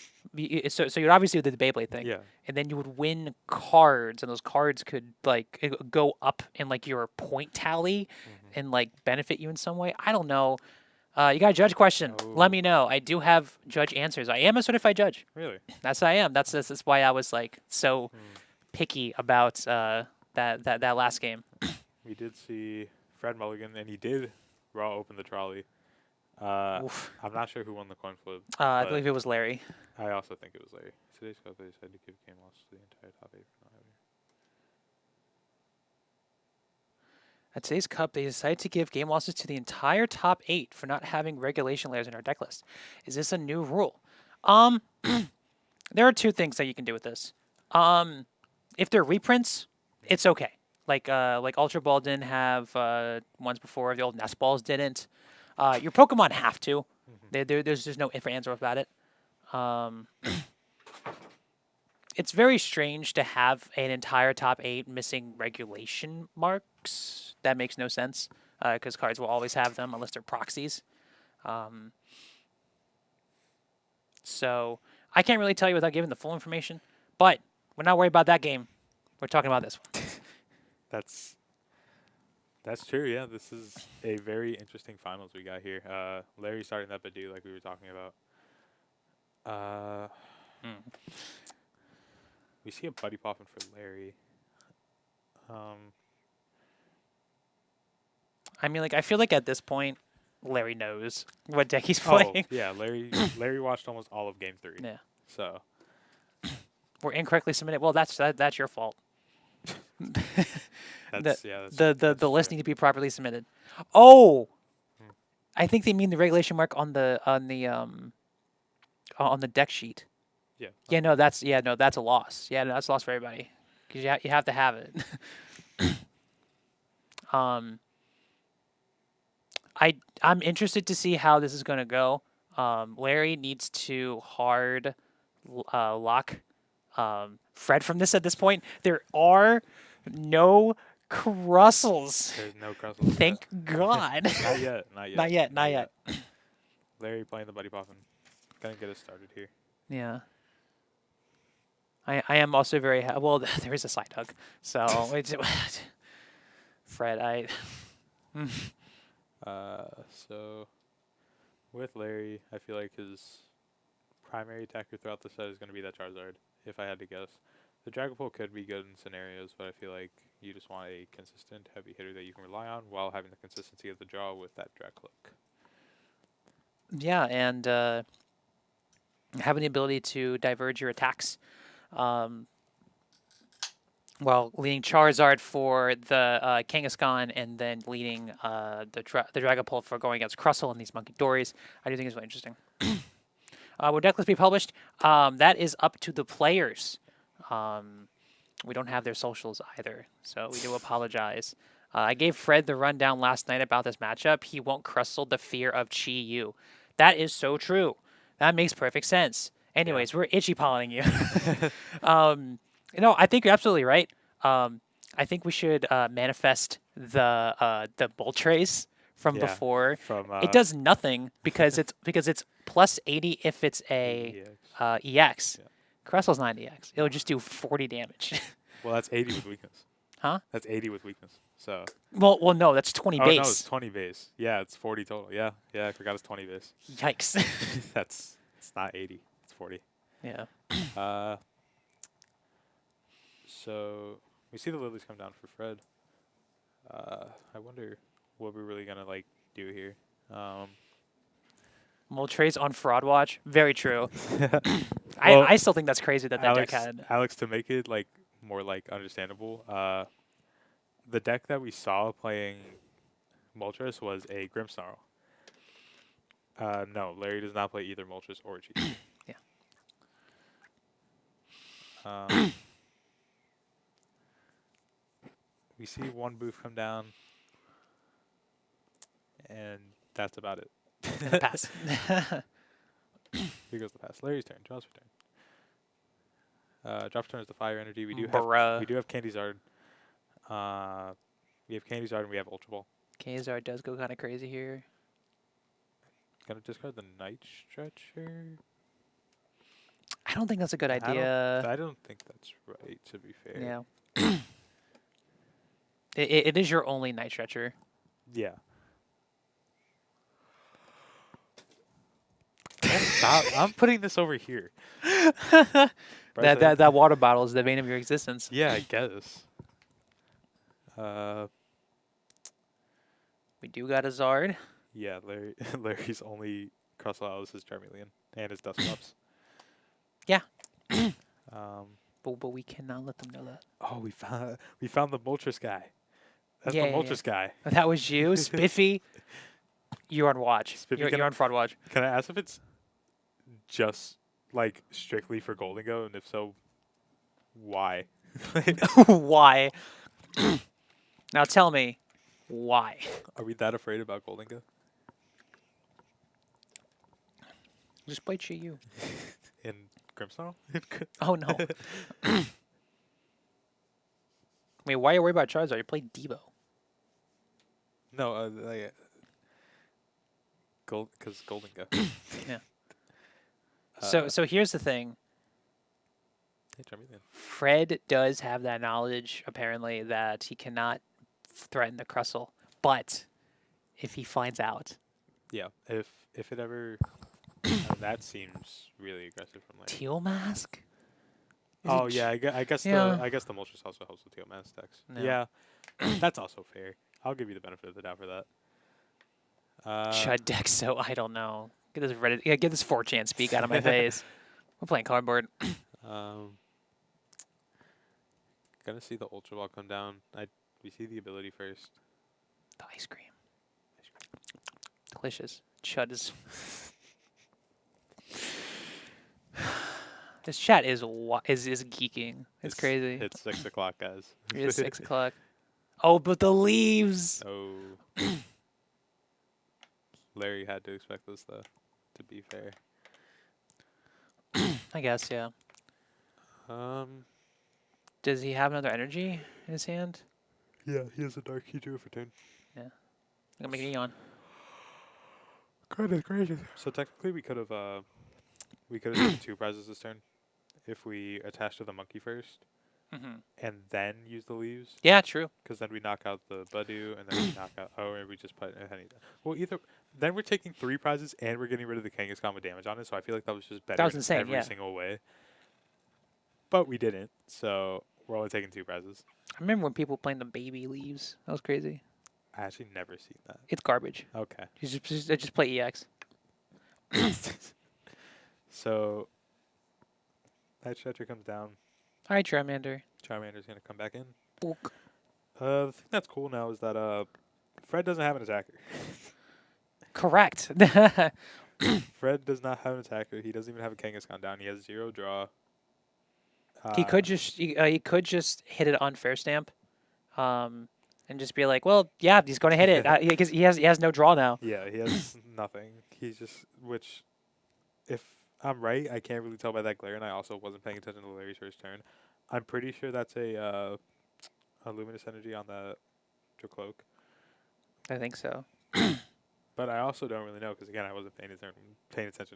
So you'd obviously do the Beyblade thing. Yeah. And then you would win cards, and those cards could like go up in like your point tally, and like benefit you in some way. I don't know. You got a judge question? Let Oh. me know. I do have judge answers. I am a certified judge. Really? That's I am. That's why I was like so picky about that last game. We did see Fred Mulligan, and he did raw open the trolley. Oof. I'm not sure who won the coin flip. I but believe it was Larry. I also think it was Larry. Today's cup they decided to give game loss to the entire top 8 for not having. At today's cup, they decided to give game losses to the entire top 8 for not having regulation layers in our deck list. Is this a new rule? There are 2 things that you can do with this. If they're reprints, it's okay. Like Ultra Ball didn't have ones before. The old Nest Balls didn't. Your Pokemon have to. There's no ifs or ands about it. It's very strange to have an entire top 8 missing regulation marks. That makes no sense because cards will always have them unless they're proxies. So I can't really tell you without giving the full information. But we're not worried about that game. We're talking about this one. That's true. Yeah, this is a very interesting finals we got here. Larry starting that Badoo like we were talking about. We see a Buddy Poppin for Larry. I mean, like I feel like at this point, Larry knows what deck he's Oh, playing. yeah, Larry watched almost all of Game 3. Yeah. So We're incorrectly submitted. Well, that's your fault. that's The list fair. need to be properly submitted. Oh, I think they mean the regulation mark on the on the deck sheet. Yeah. Yeah, no, that's a loss. Yeah, no, that's a loss for everybody because you have to have it. um, I'm interested to see how this is going to go. Larry needs to hard lock Fred from this at this point. There are no Crussels. There's no Crustle. Thank God. Not yet. Not yet. Not yet. Not yet. Larry playing the buddy poppin'. Gonna get us started here. Yeah. I am also very well. There is a side hug, so it's Fred. So with Larry, I feel like his primary attacker throughout the set is going to be that Charizard, if I had to guess. The Dragapult could be good in scenarios, but I feel like you just want a consistent heavy hitter that you can rely on while having the consistency of the draw with that Dracloak. Yeah, and having the ability to diverge your attacks. Well, leading Charizard for the Kangaskhan, and then leading the Dragapult for going against Crustle and these Monkey Dories. I do think it's really interesting. Will decklist be published? That is up to the players. We don't have their socials either, so we do apologize. I gave Fred the rundown last night about this matchup. He won't Crustle the fear of Chi-Yu. That is so true. That makes perfect sense. Anyways, we're itchy-palling you. I think you're absolutely right. I think we should manifest the Moltres from before. It does nothing because it's plus 80 if it's a EX. Yeah. Crustle's not an EX. It'll just do 40 damage. Well, that's 80 with weakness. Huh? That's 80 with weakness. So. Well, no, that's 20 Oh, base. no, it's 20 base. Yeah, it's 40 total. Yeah, I forgot it's 20 base. Yikes. It's not 80. It's 40. Yeah. So we see the lilies come down for Fred. I wonder what we're really gonna do here. Moltres on Fraud Watch. Very true. Well, I still think that's crazy that Alex, deck had. Alex, to make it more understandable, the deck that we saw playing Moltres was a Grimmsnarl. No, Larry does not play either Moltres or Chi. Yeah. We see one booth come down, and that's about it. Pass. Here goes the pass. Larry's turn. John's turn. Drop's turn is the fire energy. We do have Candy Zard. We have Candy Zard and we have Ultra Ball. Kazar does go kind of crazy here. Gonna discard the Night Stretcher. I don't think that's a good idea. I don't think that's right, to be fair. Yeah. It is your only Night Stretcher. Yeah. Stop. I'm putting this over here. That water bottle is the vein of your existence. Yeah, I guess. We do got a Zard. Yeah, Larry's only Crustle out is his Charmeleon and his Dusclops. Yeah. Um. But we cannot let them know that. Oh, we found the Moltres guy. That's Yeah, the yeah, Moltres guy. That was you, Spiffy. You're on watch. Spiffy, You're on Fraud Watch. Can I ask if it's just strictly for Golden Go, and if so, why? Why? Now tell me, why? Are we that afraid about Golden Go? Just play Chi-Yu. In Grimmsnarl? Oh no. Wait, why are you worried about Charizard? You play Debo. No, because Golden Go. Yeah. So here's the thing. Hey, Charmeleon. Fred does have that knowledge, apparently, that he cannot threaten the Crustle. But if he finds out, Yeah, if it ever, that seems really aggressive from Larry. Teal Mask. Is Oh it yeah, I guess Yeah. the Moltres also helps with Teal Mask decks. Yeah. Yeah, that's also fair. I'll give you the benefit of the doubt for that. Chud deck? So I don't know. Get this Reddit. Yeah, get this 4chan speak out of my face. We're playing cardboard. Gonna see the Ultra Ball come down. We see the ability first. The ice cream. Delicious. Chud is. This chat is geeking. It's crazy. It's 6 o'clock, guys. It is 6 o'clock. Oh, but the leaves. Oh. Larry had to expect this, though, to be fair. I guess, yeah. Does he have another energy in his hand? Yeah, he has a Dark Key Druid for turn. I'm gonna make an Eon. Goodness gracious. So technically, we could have taken 2 prizes this turn if we attach to the monkey first and then use the leaves. Yeah, true. Because then we knock out the Badu and then we knock out. Oh, and we just put a Henny. Well, either then we're taking 3 prizes and we're getting rid of the Kangaskhan with damage on it. So I feel like that was just better. That was insane, every yeah. single way. But we didn't. So we're only taking 2 prizes. I remember when people playing the baby leaves. That was crazy. I actually never seen that. It's garbage. Okay. You just play EX. So that Shelter comes down. All right, Charmander. Charmander's gonna come back in. Book. The thing that's cool now is that Fred doesn't have an attacker. Correct. Fred does not have an attacker. He doesn't even have a Kangaskhan down. He has 0 draw. He could just hit it on fair stamp, and just be like, well, yeah, he's going to hit it because he has no draw now. Yeah, he has nothing. He's just which, if I'm right, I can't really tell by that glare, and I also wasn't paying attention to Larry's first turn. I'm pretty sure that's a luminous energy on the cloak, I think so. but I also don't really know because again I wasn't paying attention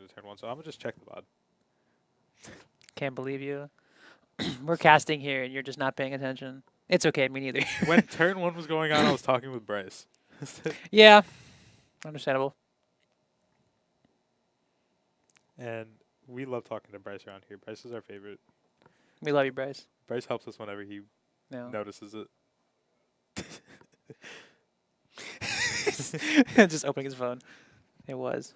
to turn 1, so I'm gonna just check the bod. Can't believe you. We're casting here, and you're just not paying attention. It's okay, me neither. When turn 1 was going on, I was talking with Bryce. Yeah, understandable. And we love talking to Bryce around here. Bryce is our favorite. We love you, Bryce. Bryce helps us whenever he No. notices it. Just opening his phone. It was.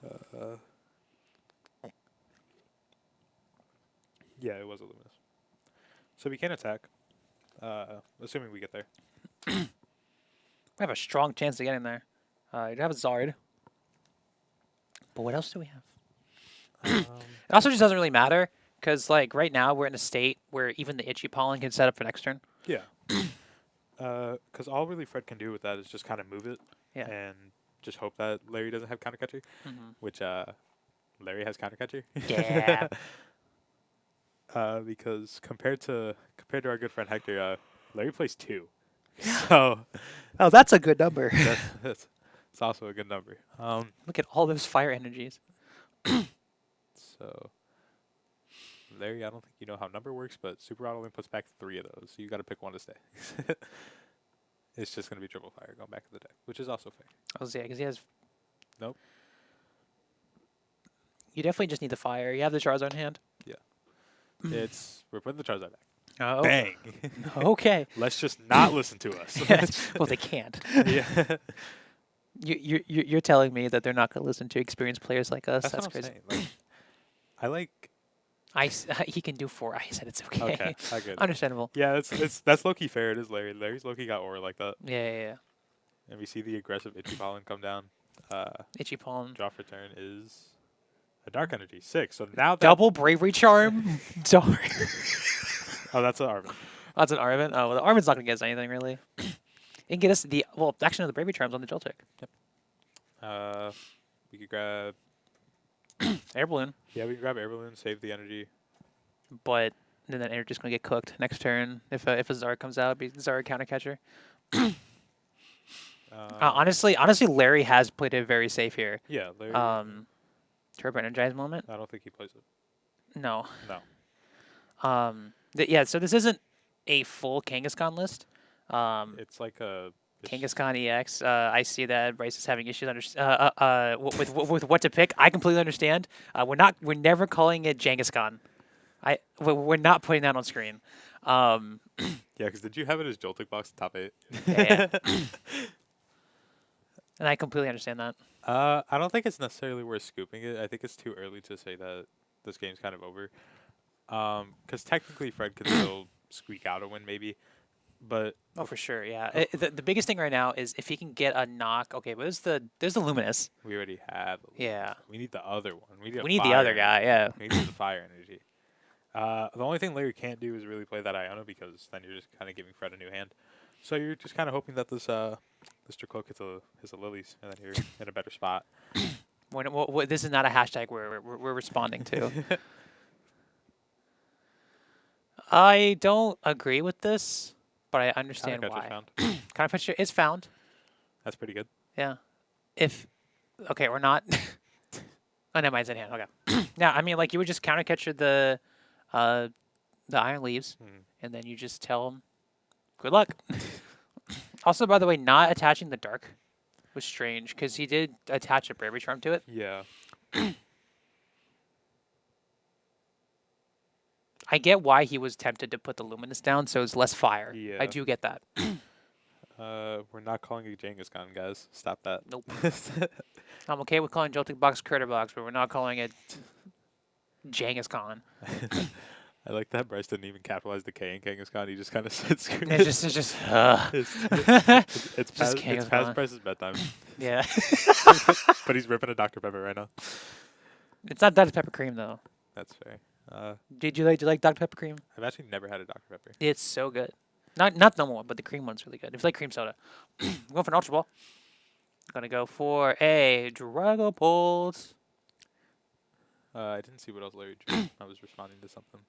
Yeah, it was a luminous. So we can attack, assuming we get there. We have a strong chance of getting there. You'd have a Zard. But what else do we have? It also just doesn't really matter, because like right now we're in a state where even the Itchy Pollen can set up for next turn. Yeah. Because all really Fred can do with that is just kind of move it Yeah. and just hope that Larry doesn't have counter catcher, which Larry has counter catcher. Yeah. Because compared to our good friend Hector, Larry plays 2. So Oh, that's a good number. it's also a good number. Look at all those fire energies. So Larry, I don't think you know how number works, but Super Auto only puts back 3 of those, so you got to pick one to stay. It's just going to be triple fire going back to the deck, which is also fair. Oh, yeah, because he has... Nope. You definitely just need the fire. You have the Charizard in hand. Yeah. We're putting the Charizard back. Oh. Bang. Okay. Let's just not listen to us. Yes. Well, they can't. Yeah. You're telling me that they're not going to listen to experienced players like us? That's what I'm crazy. saying. Like, I like. He can do 4. I said it's okay. Okay, I get it. Understandable. Yeah, that's low-key fair. It is Larry. Larry's low-key got aura like that. Yeah. And we see the aggressive Itchy Pollen come down. Itchy Pollen. Draw for turn is a Dark Energy 6. So now that Double Bravery Charm. Sorry. Oh, that's an Arvin. That's an Arvin. Oh, well, the Arvin's not going to get us anything, really. It can get us actually, no, the Bravery Charm's on the Joltik. Yep. We could grab. Air Balloon. Yeah, we can grab Air Balloon, save the energy. But then that energy's going to get cooked next turn if a Zard comes out. Be Zard counter catcher. Honestly, Larry has played it very safe here. Yeah, Larry. Turbo Energize moment? I don't think he plays it. No. No. Yeah, so this isn't a full Kangaskhan list. It's like a. Kangaskhan EX. I see that Bryce is having issues with what to pick. I completely understand. We're never calling it Jengiskan. We're not putting that on screen. Yeah, because did you have it as Joltik box top 8? Yeah. And I completely understand that. I don't think it's necessarily worth scooping it. I think it's too early to say that this game's kind of over. Because technically Fred could still squeak out a win maybe. But Oh, for sure, yeah. The biggest thing right now is if he can get a knock. Okay, but there's the Luminous. we already have. Yeah. We need the other one. We need, We need the other guy, yeah. We need the fire energy. The only thing Larry can't do is really play that Iona because then you're just kind of giving Fred a new hand. So you're just kind of hoping that this Cloak hits a Lilies, and then you're in a better spot. This is not a hashtag we're responding to. I don't agree with this, but I understand Countercatcher's why. found. Countercatcher is found. That's pretty good. Yeah. Okay, we're not. Oh, no, mine's in hand. Okay. Now, I mean, like you would just countercatcher the Iron Leaves, and then you just tell him, "Good luck." Also, by the way, not attaching the Dark was strange because he did attach a Bravery Charm to it. Yeah. I get why he was tempted to put the Luminous down, so it's less fire. Yeah. I do get that. We're not calling it Genghis-Khan, guys. Stop that. Nope. I'm okay with calling Jolting Box Critter Box, but we're not calling it Genghis Khan. I like that Bryce didn't even capitalize the K in Genghis-Khan. He just kind of said screw it. It's just It's past Bryce's bedtime. yeah. But he's ripping a Dr. Pepper right now. It's not Dr. Pepper Cream though. That's fair. Do you like Dr. Pepper Cream? I've actually never had a Dr. Pepper. It's so good. Not the normal one, but the cream one's really good. If you like cream soda, I'm going for an Ultra Ball. Gonna go for a Dragapult. I didn't see what else Larry drew. I was responding to something.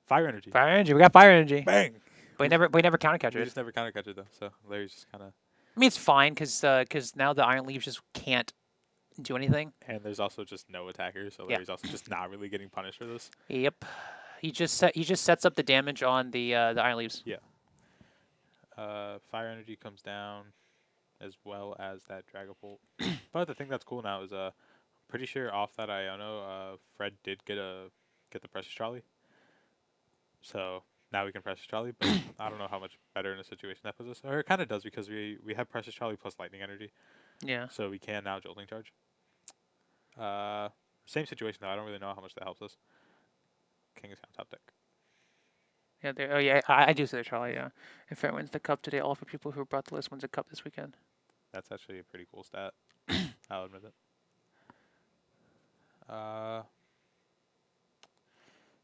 Fire energy. Fire energy. We got fire energy. Bang. But we never counter catch We it. just never counter catch it though. So Larry's just kind of. I mean, it's fine because now the Iron Leaves just can't do anything. And there's also just no attackers, so Yeah. Larry's also just not really getting punished for this. Yep. He just sets up the damage on the Iron Leaves. Yeah. Fire energy comes down, as well as that Dragapult. But the thing that's cool now is pretty sure off that Iono, Fred did get the Precious Trolley. So now we can Precious Trolley, but I don't know how much better in a situation that puts us. Or it kind of does because we have Precious Trolley plus Lightning Energy, Yeah. so we can now Jolting Charge. Same situation though. I don't really know how much that helps us. King is on top deck. Yeah. Oh yeah. I do say the trolley. Yeah. If Fred wins the cup today, all for people who brought the list wins a cup this weekend. That's actually a pretty cool stat. I'll admit it.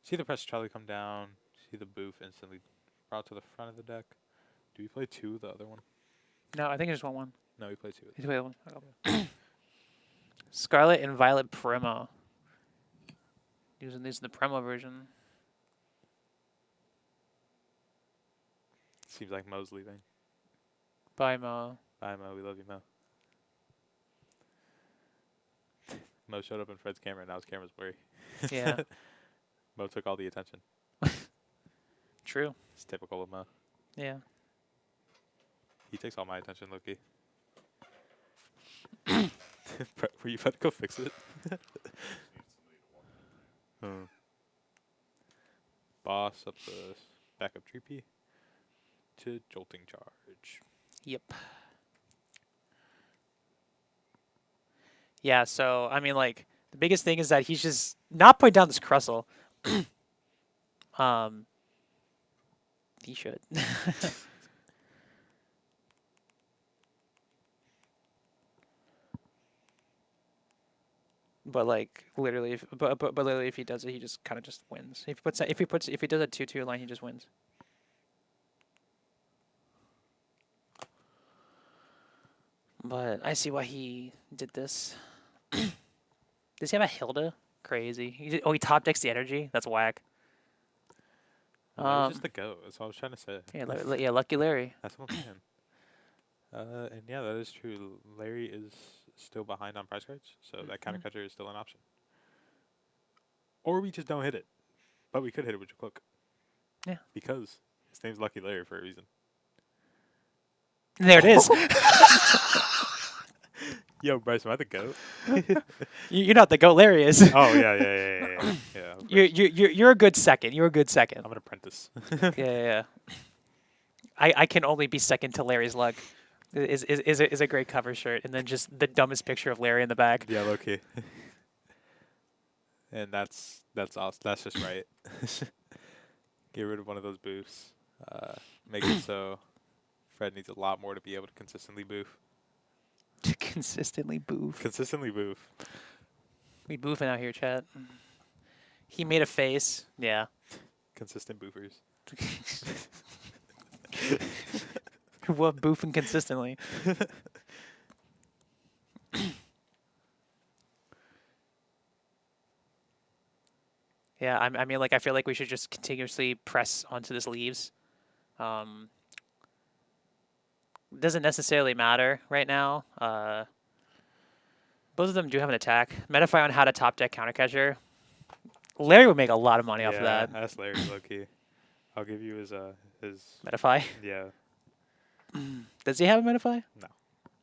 See the Precious Trolley come down. See the boof instantly brought to the front of the deck. Do we play two, the other one? No, I think I just want one. No, we play two. He's the one. Scarlet and Violet Primo. Using these in the Primo version. Seems like Mo's leaving. Bye, Mo. Bye, Mo. We love you, Mo. Mo showed up in Fred's camera, and now his camera's blurry. Yeah. Mo took all the attention. True. It's typical of Mo. Yeah. He takes all my attention, Loki. Were you about to go fix it? Boss up the backup Treepy to Jolting Charge. Yep. Yeah, so, I mean, like, the biggest thing is that he's just not putting down this Crustle. He should. But like literally, but literally, if he does it, he just kind of just wins. If he does a 2/2 line, he just wins. But I see why he did this. Does he have a Hilda? Crazy. He top decks the energy. That's whack. It was just the go. That's what I was trying to say. Yeah, Lucky Larry. That's what I'm saying. And yeah, that is true. Larry is still behind on prize cards, so that counter catcher is still an option. Or we just don't hit it. But we could hit it with your cloak. Yeah. Because his name's Lucky Larry for a reason. There it is. Yo, Bryce, am I the GOAT? You're not the GOAT. Larry is. Oh, yeah. You're a good second. You're a good second. I'm an apprentice. Yeah. I can only be second to Larry's luck. Is a great cover shirt, and then just the dumbest picture of Larry in the back. Yeah, low key. And that's awesome. That's just right. Get rid of one of those booths. Make it so Fred needs a lot more to be able to consistently boof. Consistently boof. Consistently boof. We boofing out here, chat. He made a face. Yeah. Consistent boofers. What boofing consistently? Yeah, I mean, like, I feel like we should just continuously press onto this leaves. Doesn't necessarily matter right now. Both of them do have an attack. Metafy on how to top deck counter catcher. Larry would make a lot of money off of that. That's Larry, low key. I'll give you his Metafy. yeah. Does he have a Metafy? No.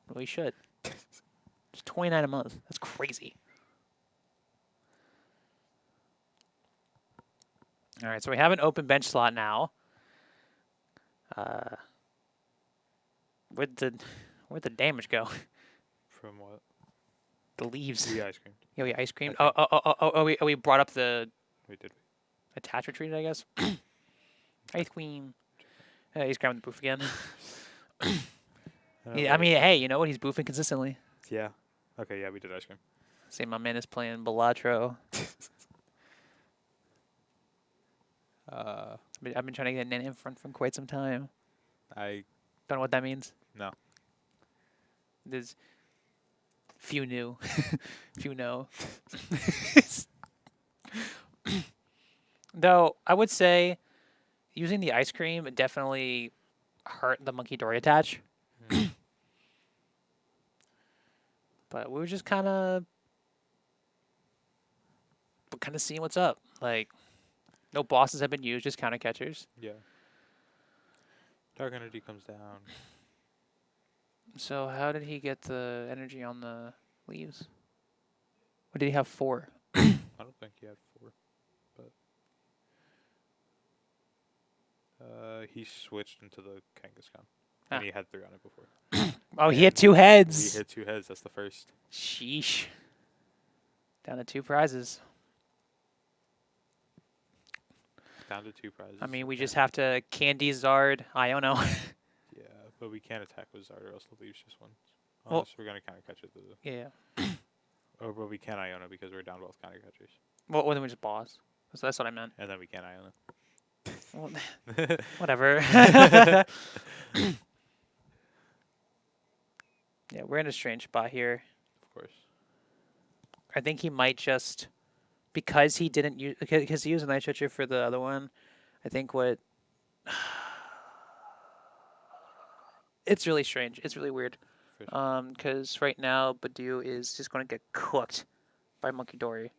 Well, he should. It's $29 a month. That's crazy. All right, so we have an open bench slot now. Where'd the damage go? From what? The leaves. We ice cream. Yeah, we ice creamed. I We brought up the We did. attach retreat, I guess. Ice cream. He's grabbing the boof again. Yeah, I mean, hey, you know what? He's boofing consistently. Yeah. Okay, yeah, we did ice cream. See, my man is playing Balatro. I've been trying to get an in front for quite some time. I Don't know what that means. no. There's few knew. Few know. Though, I would say using the ice cream definitely hurt the Monkey Dory attach. But we were just kind of seeing what's up. Like, no bosses have been used, just counter catchers. Yeah. Dark energy comes down. So how did he get the energy on the leaves? Or did he have 4? I don't think he had 4, but he switched into the Kangaskhan. And he had 3 on it before. Oh, he had 2 heads. He hit 2 heads. That's the first. Sheesh. Down to 2 prizes. Down to 2 prizes. I mean, we just have to Candy Zard Iono. Yeah, but we can't attack with Zard or else the leaves just win. Well- Unless we're going to counter catch it. Yeah. But we can't Iona because we're down both counter catchers. Well, then we just boss. So that's what I meant. And then we can't Iona. Well, whatever. Yeah, we're in a strange spot here. Of course. I think he might just, because he didn't use, because he used a Night Stretcher for the other one. I think what, it's really strange. It's really weird. For sure. Because right now Badu is just going to get cooked by Monkey Dory.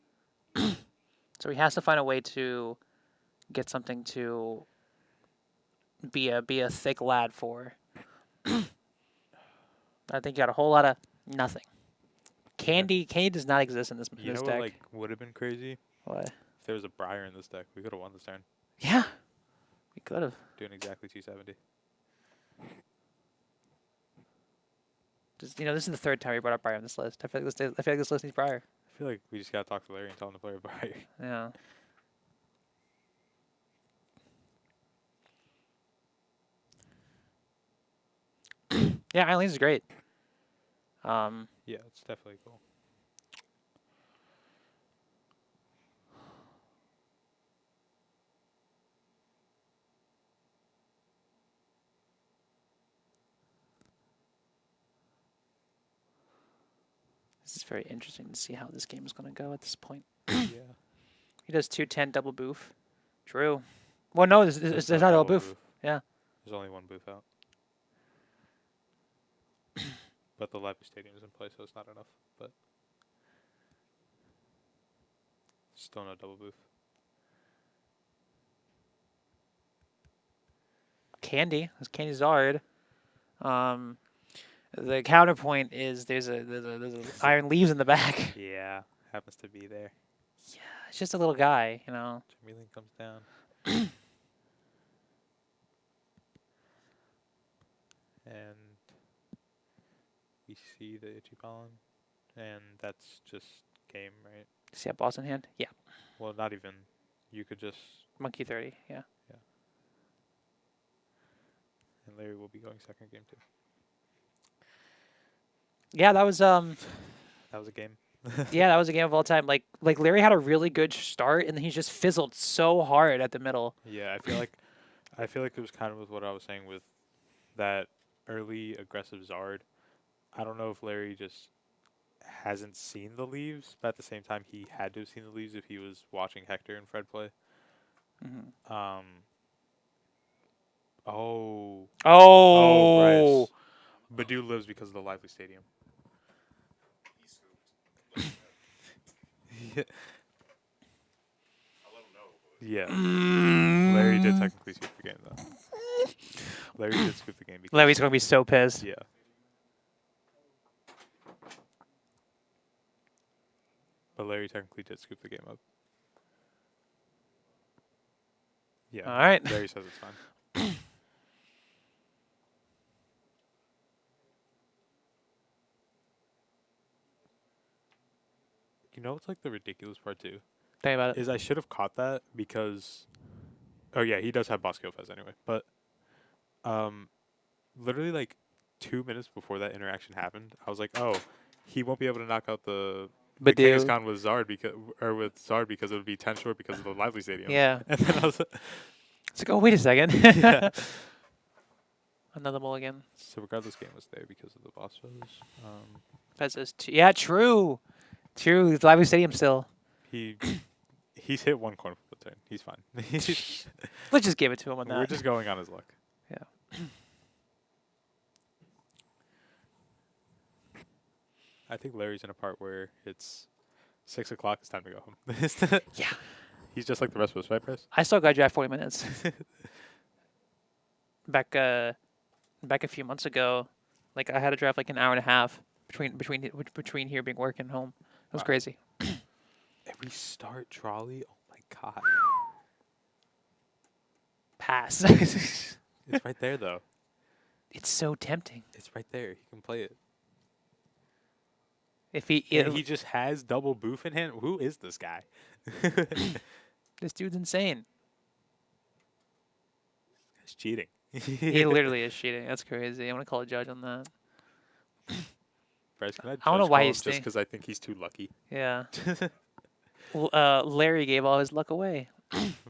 So he has to find a way to get something to be a thick lad for. I think you got a whole lot of nothing. Candy does not exist in this, You know deck. what, like, would have been crazy? What? If there was a Briar in this deck, we could have won this turn. Yeah, we could have. Doing exactly 270. Just, this is the 3rd time we brought up Briar on this list. I feel like this list needs Briar. I feel like we just got to talk to Larry and tell him to play a Briar. Yeah. Yeah, Eileen's is great. Yeah, it's definitely cool. This is very interesting to see how this game is going to go at this point. Yeah. He does 210 double boof. True. Well, no, it's not double boof. Yeah. There's only one booth out. But the Leipzig Stadium is in place, so it's not enough. But still no double booth. Candy. That's Candy Zard. The counterpoint is there's a Iron Leaves in the back. Yeah, happens to be there. Yeah, it's just a little guy, Charmeleon comes down. And we see the Itchy Pollen. And that's just game, right? See that boss in hand? Yeah. Well, not even. You could just... Monkey 30, yeah. Larry will be going second game 2. Yeah, that was That was a game. yeah, that was a game of all time. Like Larry had a really good start, and then he just fizzled so hard at the middle. Yeah, I feel like it was kind of with what I was saying with that early aggressive Zard. I don't know if Larry just hasn't seen the leaves, but at the same time, he had to have seen the leaves if he was watching Hector and Fred play. Mm-hmm. Oh, Oh, Bryce. Badu lives because of the lively stadium. Yeah. Larry did technically scoop the game though. Larry did scoop the game because Larry's gonna be so pissed. yeah. But Larry technically did scoop the game up. Yeah. All right. Larry says it's fine. You know what's like the ridiculous part too? Think about it. Is I should have caught that because oh yeah, he does have Bosco Fez anyway. But literally like 2 minutes before that interaction happened, I was like, oh, he won't be able to knock out the Badu. Kangaskhan with Zard because it would be 10 short because of the lively stadium. Yeah. And then I was It's like, oh, wait a second. yeah. Another mulligan. So regardless, game was there because of the boss Fez. That says yeah, true. True. It's Lively Stadium still. He's hit one corner for the turn. He's fine. Let's just give it to him on that. We're just going on his luck. Yeah. I think Larry's in a part where it's 6 o'clock. It's time to go home. Yeah. He's just like the rest of us, right, Bryce? I still got draft 40 minutes. Back a few months ago, like I had to draft like an hour and a half between here being work and home. It was Wow. crazy. And we start trolley. Oh my god! Pass. It's right there though. It's so tempting. It's right there. He can play it. If he, And he just has double boof in hand. Who is this guy? this dude's insane. He's cheating. He literally is cheating. That's crazy. I'm gonna call a judge on that. Bryce, can I don't know judge why call he's him just staying. because I think he's too lucky. Yeah. Larry gave all his luck away.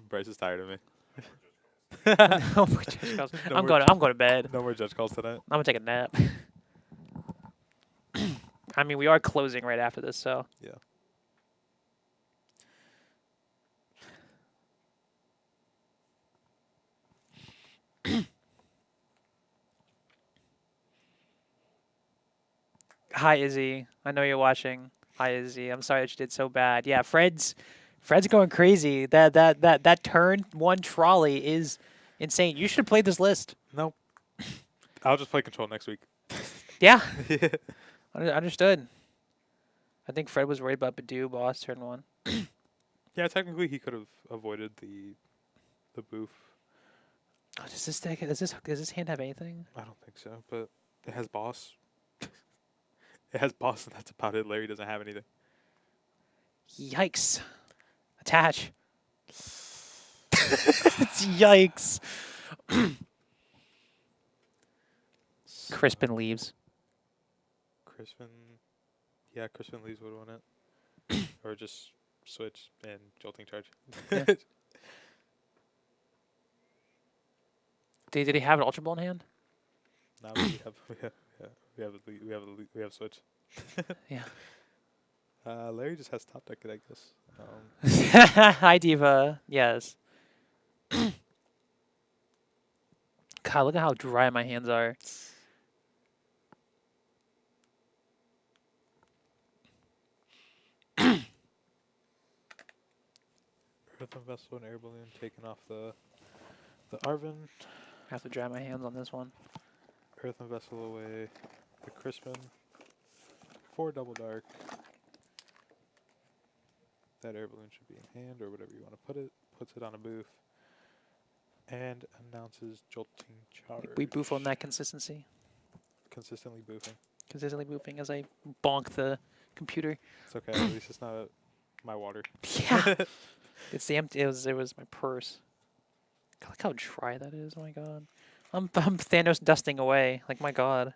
Bryce is tired of me. No more judge calls. No I'm more going to bed. No more judge calls tonight. I'm gonna take a nap. I mean, we are closing right after this, so. Yeah. Hi, Izzy. I know you're watching. Hi, Izzy. I'm sorry that you did so bad. Yeah, Fred's going crazy. That turn one trolley is insane. You should have played this list. No. I'll just play control next week. Yeah, Yeah. understood. I think Fred was worried about Badu boss turn one. Yeah, technically he could have avoided the boof. Oh, does this hand have anything? I don't think so, but it has boss. It has boss, and that's about it. Larry doesn't have anything. Yikes! Attach. Yikes! Crispin leaves. Crispin. Yeah, Crispin leaves would win it. Or just switch and jolting charge. Yeah. Did he have an Ultra Ball in hand? Now we have switch. Yeah. Larry just has top deck, I guess. Hi, Diva. Yes. God, look at how dry my hands are. Earthen Vessel and Air Balloon taking off the Arvin. I have to dry my hands on this one. Earthen Vessel away. The Crispin. 4 double dark. That air balloon should be in hand or whatever you want to put it. Puts it on a booth. And announces jolting charge. We boof on that consistency. Consistently boofing. Consistently boofing as I bonk the computer. It's okay. At least it's not my water. Yeah. It's the empty. It was my purse. God, look how dry that is. Oh my god. I'm Thanos dusting away. Like, my god.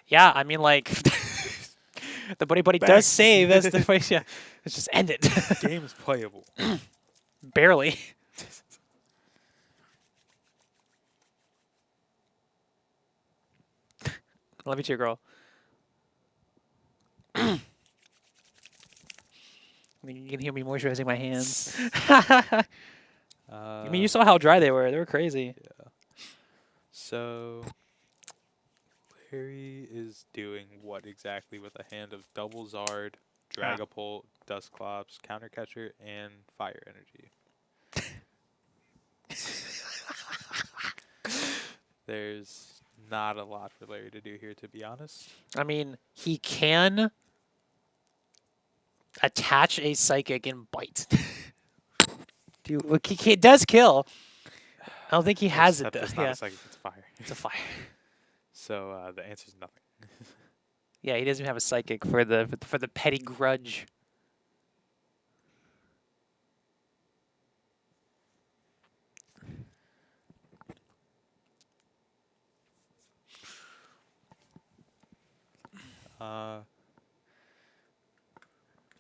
Yeah, I mean, like, the buddy buddy Bang. does save. That's the way. Yeah, let's just end it. Game is playable. Barely. Love you too, girl. You can hear me moisturizing my hands. I mean, you saw how dry they were. They were crazy. Yeah. So Larry is doing what exactly with a hand of double Zard, Dragapult, Dusclops, Countercatcher, and Fire Energy? There's not a lot for Larry to do here, to be honest. I mean, he can attach a psychic and bite. He does kill. I don't think he has it, Except though. it's not Yeah, a psychic, it's fire. it's a fire. So the answer is nothing. Yeah, he doesn't even have a psychic for the petty grudge.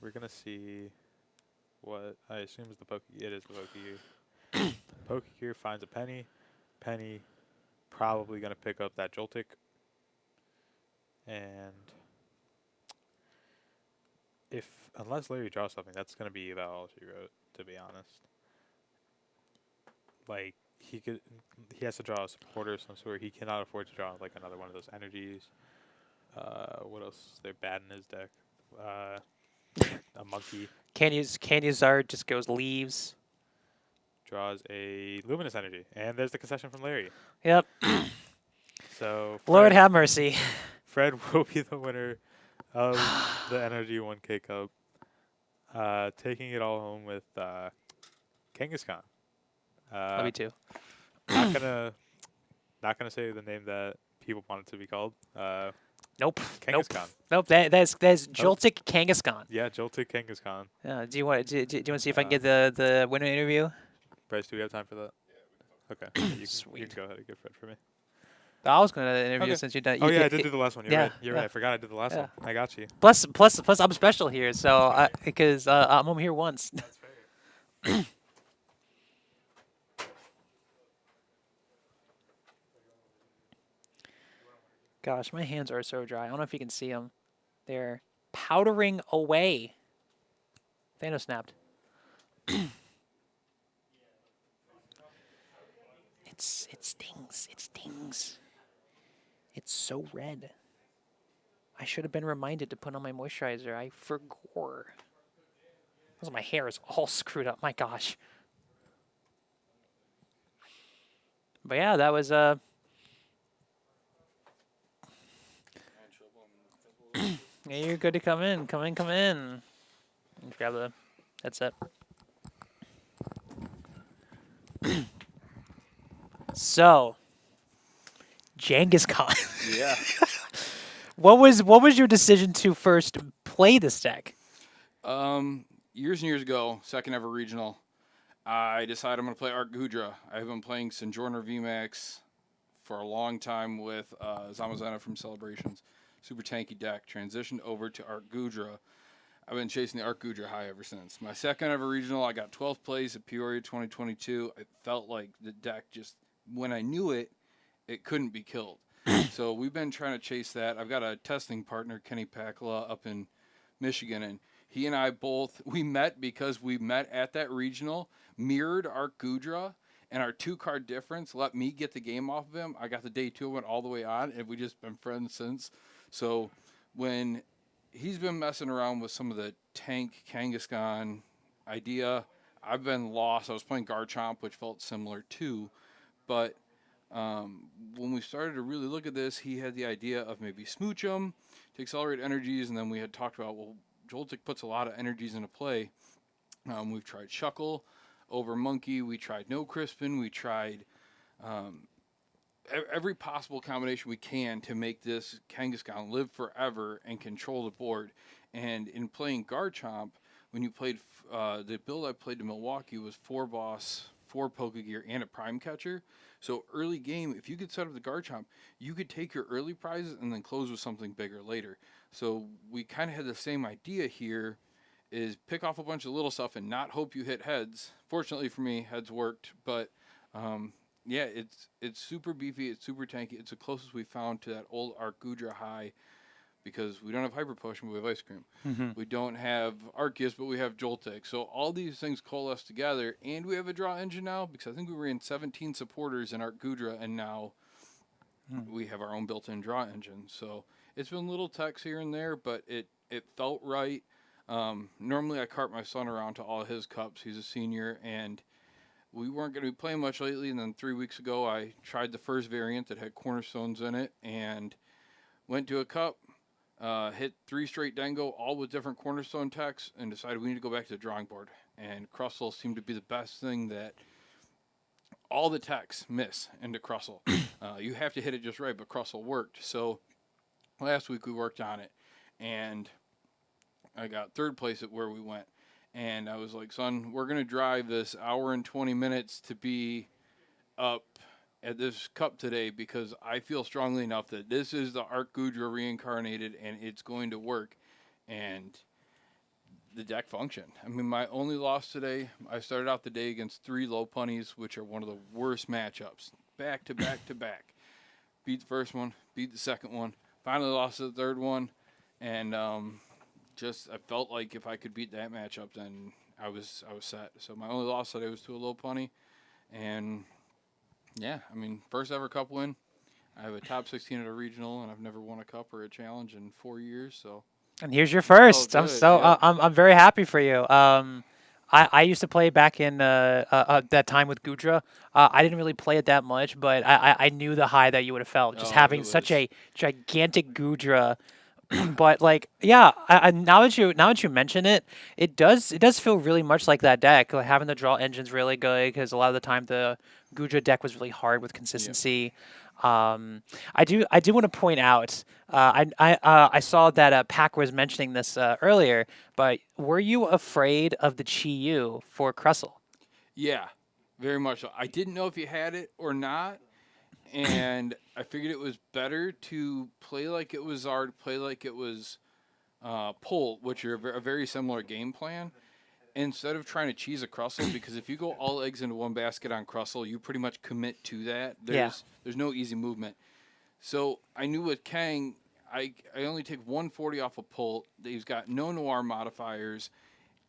We're gonna see what I assume is the Poke. It is the Pokegear. Pokegear finds a Penny. Penny probably gonna pick up that Joltik. And unless Larry draws something, that's gonna be about all she wrote, to be honest. Like he has to draw a supporter of some sort. He cannot afford to draw like another one of those energies. What else is there bad in his deck? A monkey Canuzard just goes leaves. draws a luminous energy, and there's the concession from Larry. Yep. So Lord have mercy. Fred will be the winner of the NRG 1K Cup, taking it all home with Kangaskhan. Love you too. Not gonna say the name that people want it to be called. Nope. Kangaskhan. Nope. That's Joltik Kangaskhan. Yeah, Joltik Kangaskhan. Yeah. Do you want to see if I can get the winner interview? Bryce, do we have time for that? Okay. You Sweet. can go ahead and get Fred for me. I was gonna interview Okay. since you're done. Oh yeah, I did do the last one. You're yeah, right. You're yeah. right. I forgot I did the last Yeah. one. I got you. Plus, I'm special here, so because I'm only here once. That's fair. Gosh, my hands are so dry. I don't know if you can see them. They're powdering away. Thanos snapped. It stings. It stings. It's so red. I should have been reminded to put on my moisturizer. I forgot. My hair is all screwed up. My gosh. But yeah, that was Yeah, you're good to come in. Come in. And grab the headset. So, Genghis Khan. Yeah. What was your decision to first play this deck? Years and years ago, second ever regional, I decided I'm going to play Art Gudra. I've been playing Sojourner VMAX for a long time with Zamazenta from Celebrations. Super tanky deck. Transitioned over to Art Gudra. I've been chasing the Art Gudra high ever since. My second ever regional, I got 12th place at Peoria 2022. It felt like the deck just, when I knew it, it couldn't be killed. So we've been trying to chase that. I've got a testing partner, Kenny Pakala, up in Michigan, and he and I we met because we met at that regional, mirrored Art Gudra, and our 2-card difference let me get the game off of him. I got the day 2, went all the way on, and we've just been friends since. So when he's been messing around with some of the tank Kangaskhan idea, I've been lost. I was playing Garchomp, which felt similar too, but when we started to really look at this, he had the idea of maybe Smooch 'em to accelerate energies, and then we had talked about, well, Joltik puts a lot of energies into play. We've tried Shuckle over Monkey. We tried No Crispin. We tried every possible combination we can to make this Kangaskhan live forever and control the board. And in playing Garchomp, when you played the build I played to Milwaukee was 4 boss, 4 Pokegear, and a Prime Catcher. So early game, if you could set up the Garchomp, you could take your early prizes and then close with something bigger later. So we kind of had the same idea here, is pick off a bunch of little stuff and not hope you hit heads. Fortunately for me, heads worked, but yeah, it's super beefy, it's super tanky. It's the closest we found to that old Arcudra high, because we don't have Hyper Potion, but we have Ice Cream. We don't have Arceus, but we have Joltik. So all these things coalesce together, and we have a draw engine now, because I think we ran 17 supporters in Arcudra, and now we have our own built-in draw engine. So it's been little techs here and there, but it felt right. Normally I cart my son around to all his cups. He's a senior, and we weren't going to be playing much lately, and then 3 weeks ago I tried the first variant that had cornerstones in it, and went to a cup, hit 3 straight Dengo, all with different cornerstone techs, and decided we need to go back to the drawing board. And Crustle seemed to be the best thing that all the techs miss into Crustle. You have to hit it just right, but Crustle worked. So last week we worked on it, and I got 3rd place at where we went. And I was like, son, we're going to drive this hour and 20 minutes to be up at this cup today, because I feel strongly enough that this is the Arcudra reincarnated and it's going to work. And the deck functioned. I mean, my only loss today, I started out the day against 3 Lopunnies, which are one of the worst matchups. Back to back to back. Beat the first one, beat the second one, finally lost the 3rd one, and I felt like if I could beat that matchup, then I was set. So my only loss today was to a Lopunny, and yeah, I mean, first ever cup win. I have a top 16 at a regional, and I've never won a cup or a challenge in 4 years. So. And here's your first. good, I'm I'm very happy for you. I used to play back in that time with Gudra. I didn't really play it that much, but I knew the high that you would have felt just Oh, having it such was- a gigantic Gudra. But like, yeah, now that you mention it, it does feel really much like that deck. Like, having the draw engine's really good, because a lot of the time the Gudra deck was really hard with consistency. I do want to point out. I saw that Pack was mentioning this earlier, but were you afraid of the Chi-Yu for Crustle? Yeah, very much so. I didn't know if you had it or not, and I figured it was better to play like it was Zard, play like it was Pull, which are a very similar game plan, instead of trying to cheese a Crustle, because if you go all eggs into one basket on Crustle, you pretty much commit to that. There's no easy movement. So I knew with Kang, I only take 140 off a Pull. He's got no Noir modifiers.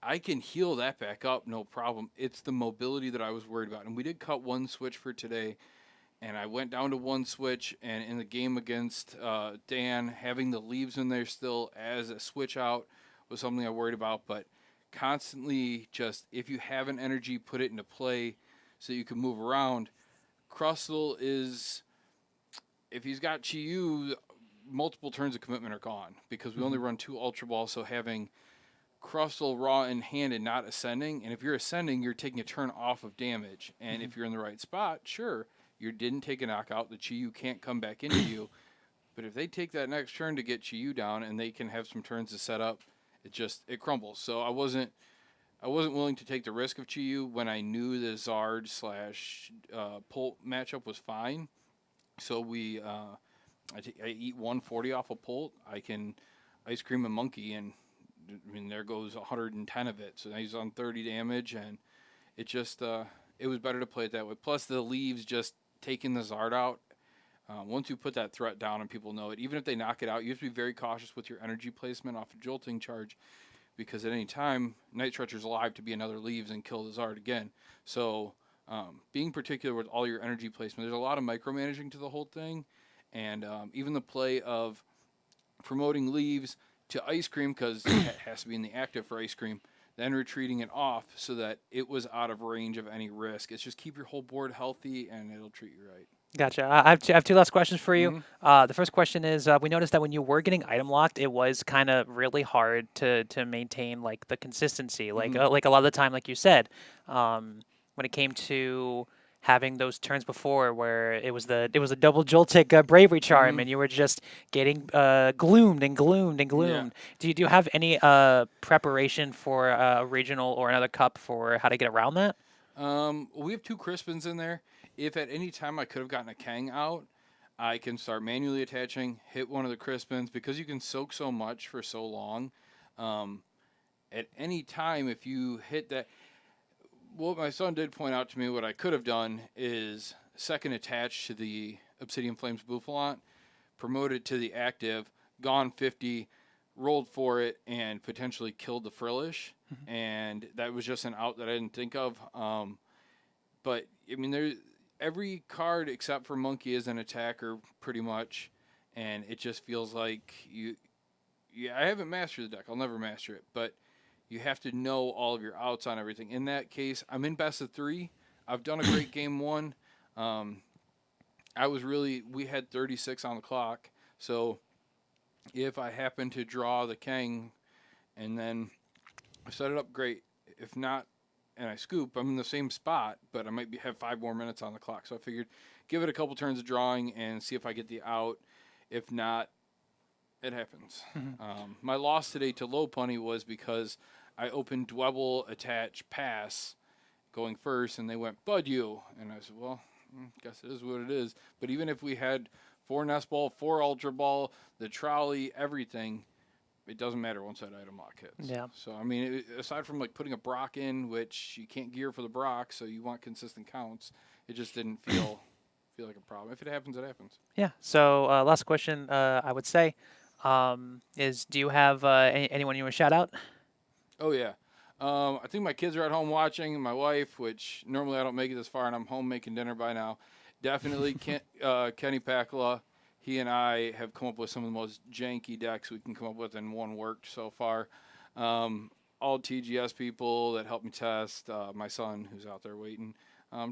I can heal that back up, no problem. It's the mobility that I was worried about. And we did cut 1 switch for today, and I went down to 1 switch, and in the game against Dan, having the leaves in there still as a switch out was something I worried about. But constantly, just if you have an energy, put it into play so you can move around. Crustle is, if he's got Chi-Yu, multiple turns of commitment are gone, because we only run 2 Ultra Balls, so having Crustle raw in hand and not ascending, and if you're ascending, you're taking a turn off of damage, and if you're in the right spot, sure, you didn't take a knockout, the Chi-Yu can't come back into you, but if they take that next turn to get Chi-Yu down and they can have some turns to set up, it crumbles. So I wasn't willing to take the risk of Chi-Yu when I knew the Zard / Pull matchup was fine. So I eat 140 off a Pull. I can Ice Cream a Monkey, and I mean, there goes 110 of it. So now he's on 30 damage, and it just it was better to play it that way. Plus the leaves just taking the Zard out. Once you put that threat down and people know it, even if they knock it out, you have to be very cautious with your energy placement off a Jolting charge, because at any time, Night Stretcher's alive to be another leaves and kill the Zard again. So being particular with all your energy placement, there's a lot of micromanaging to the whole thing, and even the play of promoting leaves to Ice Cream, because it has to be in the active for Ice Cream, then retreating it off so that it was out of range of any risk. It's just keep your whole board healthy, and it'll treat you right. Gotcha. I have 2 last questions for you. The first question is, we noticed that when you were getting item locked, it was kind of really hard to maintain like the consistency. Like a lot of the time, like you said, when it came to having those turns before where it was a double Joltik bravery charm, and you were just getting gloomed and gloomed and gloomed. Do you have any preparation for a regional or another cup for how to get around that? We have 2 Crispins in there. If at any time I could have gotten a Kang out, I can start manually attaching, hit one of the Crispins, because you can soak so much for so long. At any time, if you hit that, what my son did point out to me, what I could have done is second attach to the Obsidian Flames Bouffalont, promoted to the active, gone 50, rolled for it, and potentially killed the Frillish. And that was just an out that I didn't think of. But, I mean, every card except for Monkey is an attacker, pretty much. And it just feels like I haven't mastered the deck. I'll never master it. But you have to know all of your outs on everything. In that case, I'm in best of 3. I've done a great game 1. We had 36 on the clock. So if I happen to draw the Kang and then I set it up, great. If not, and I scoop, I'm in the same spot, but I might have 5 more minutes on the clock. So I figured give it a couple turns of drawing and see if I get the out. If not, it happens. My loss today to Low Punny was because I opened Dwebble, attach, pass, going first, and they went, Bud you. And I said, well, guess it is what it is. But even if we had 4 Nest Ball, 4 Ultra Ball, the trolley, everything, it doesn't matter once that item lock hits. Yeah. So, I mean, aside from like putting a Brock in, which you can't gear for the Brock, so you want consistent counts, it just didn't feel like a problem. If it happens, it happens. Yeah. So last question, I would say, is do you have anyone you want to shout out? Oh, yeah. I think my kids are at home watching. My wife, which normally I don't make it this far, and I'm home making dinner by now. Definitely Kenny Pakula. He and I have come up with some of the most janky decks we can come up with, and one worked so far. All TGS people that helped me test, my son who's out there waiting,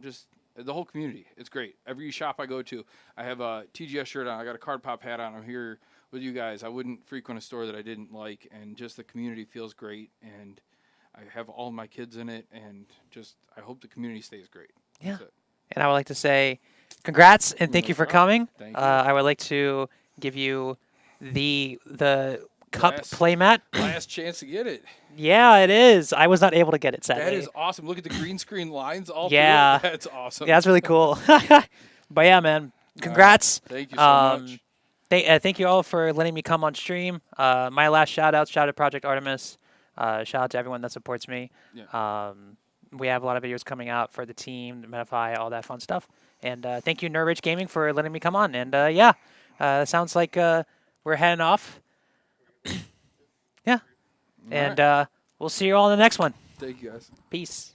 just the whole community. It's great. Every shop I go to, I have a TGS shirt on. I got a Card Pop hat on. I'm here with you guys. I wouldn't frequent a store that I didn't like, and just the community feels great, and I have all my kids in it, and just I hope the community stays great. Yeah. That's it. And I would like to say congrats and thank No you for problem. coming. Thank you. I would like to give you the cup Last- playmat. Last chance to get it. Yeah, it is. I was not able to get it sadly. That is awesome. Look at the green screen lines all Yeah. through it. That's awesome. Yeah, that's really cool. But yeah, man, congrats. Thank you so much. Thank you all for letting me come on stream. My last shout out to Project Artemis. Shout out to everyone that supports me. Yeah. We have a lot of videos coming out for the team, Metafy, all that fun stuff. And thank you, Nerd Rich Gaming, for letting me come on. And sounds like we're heading off. Yeah. All And right. we'll see you all in the next one. Thank you, guys. Peace.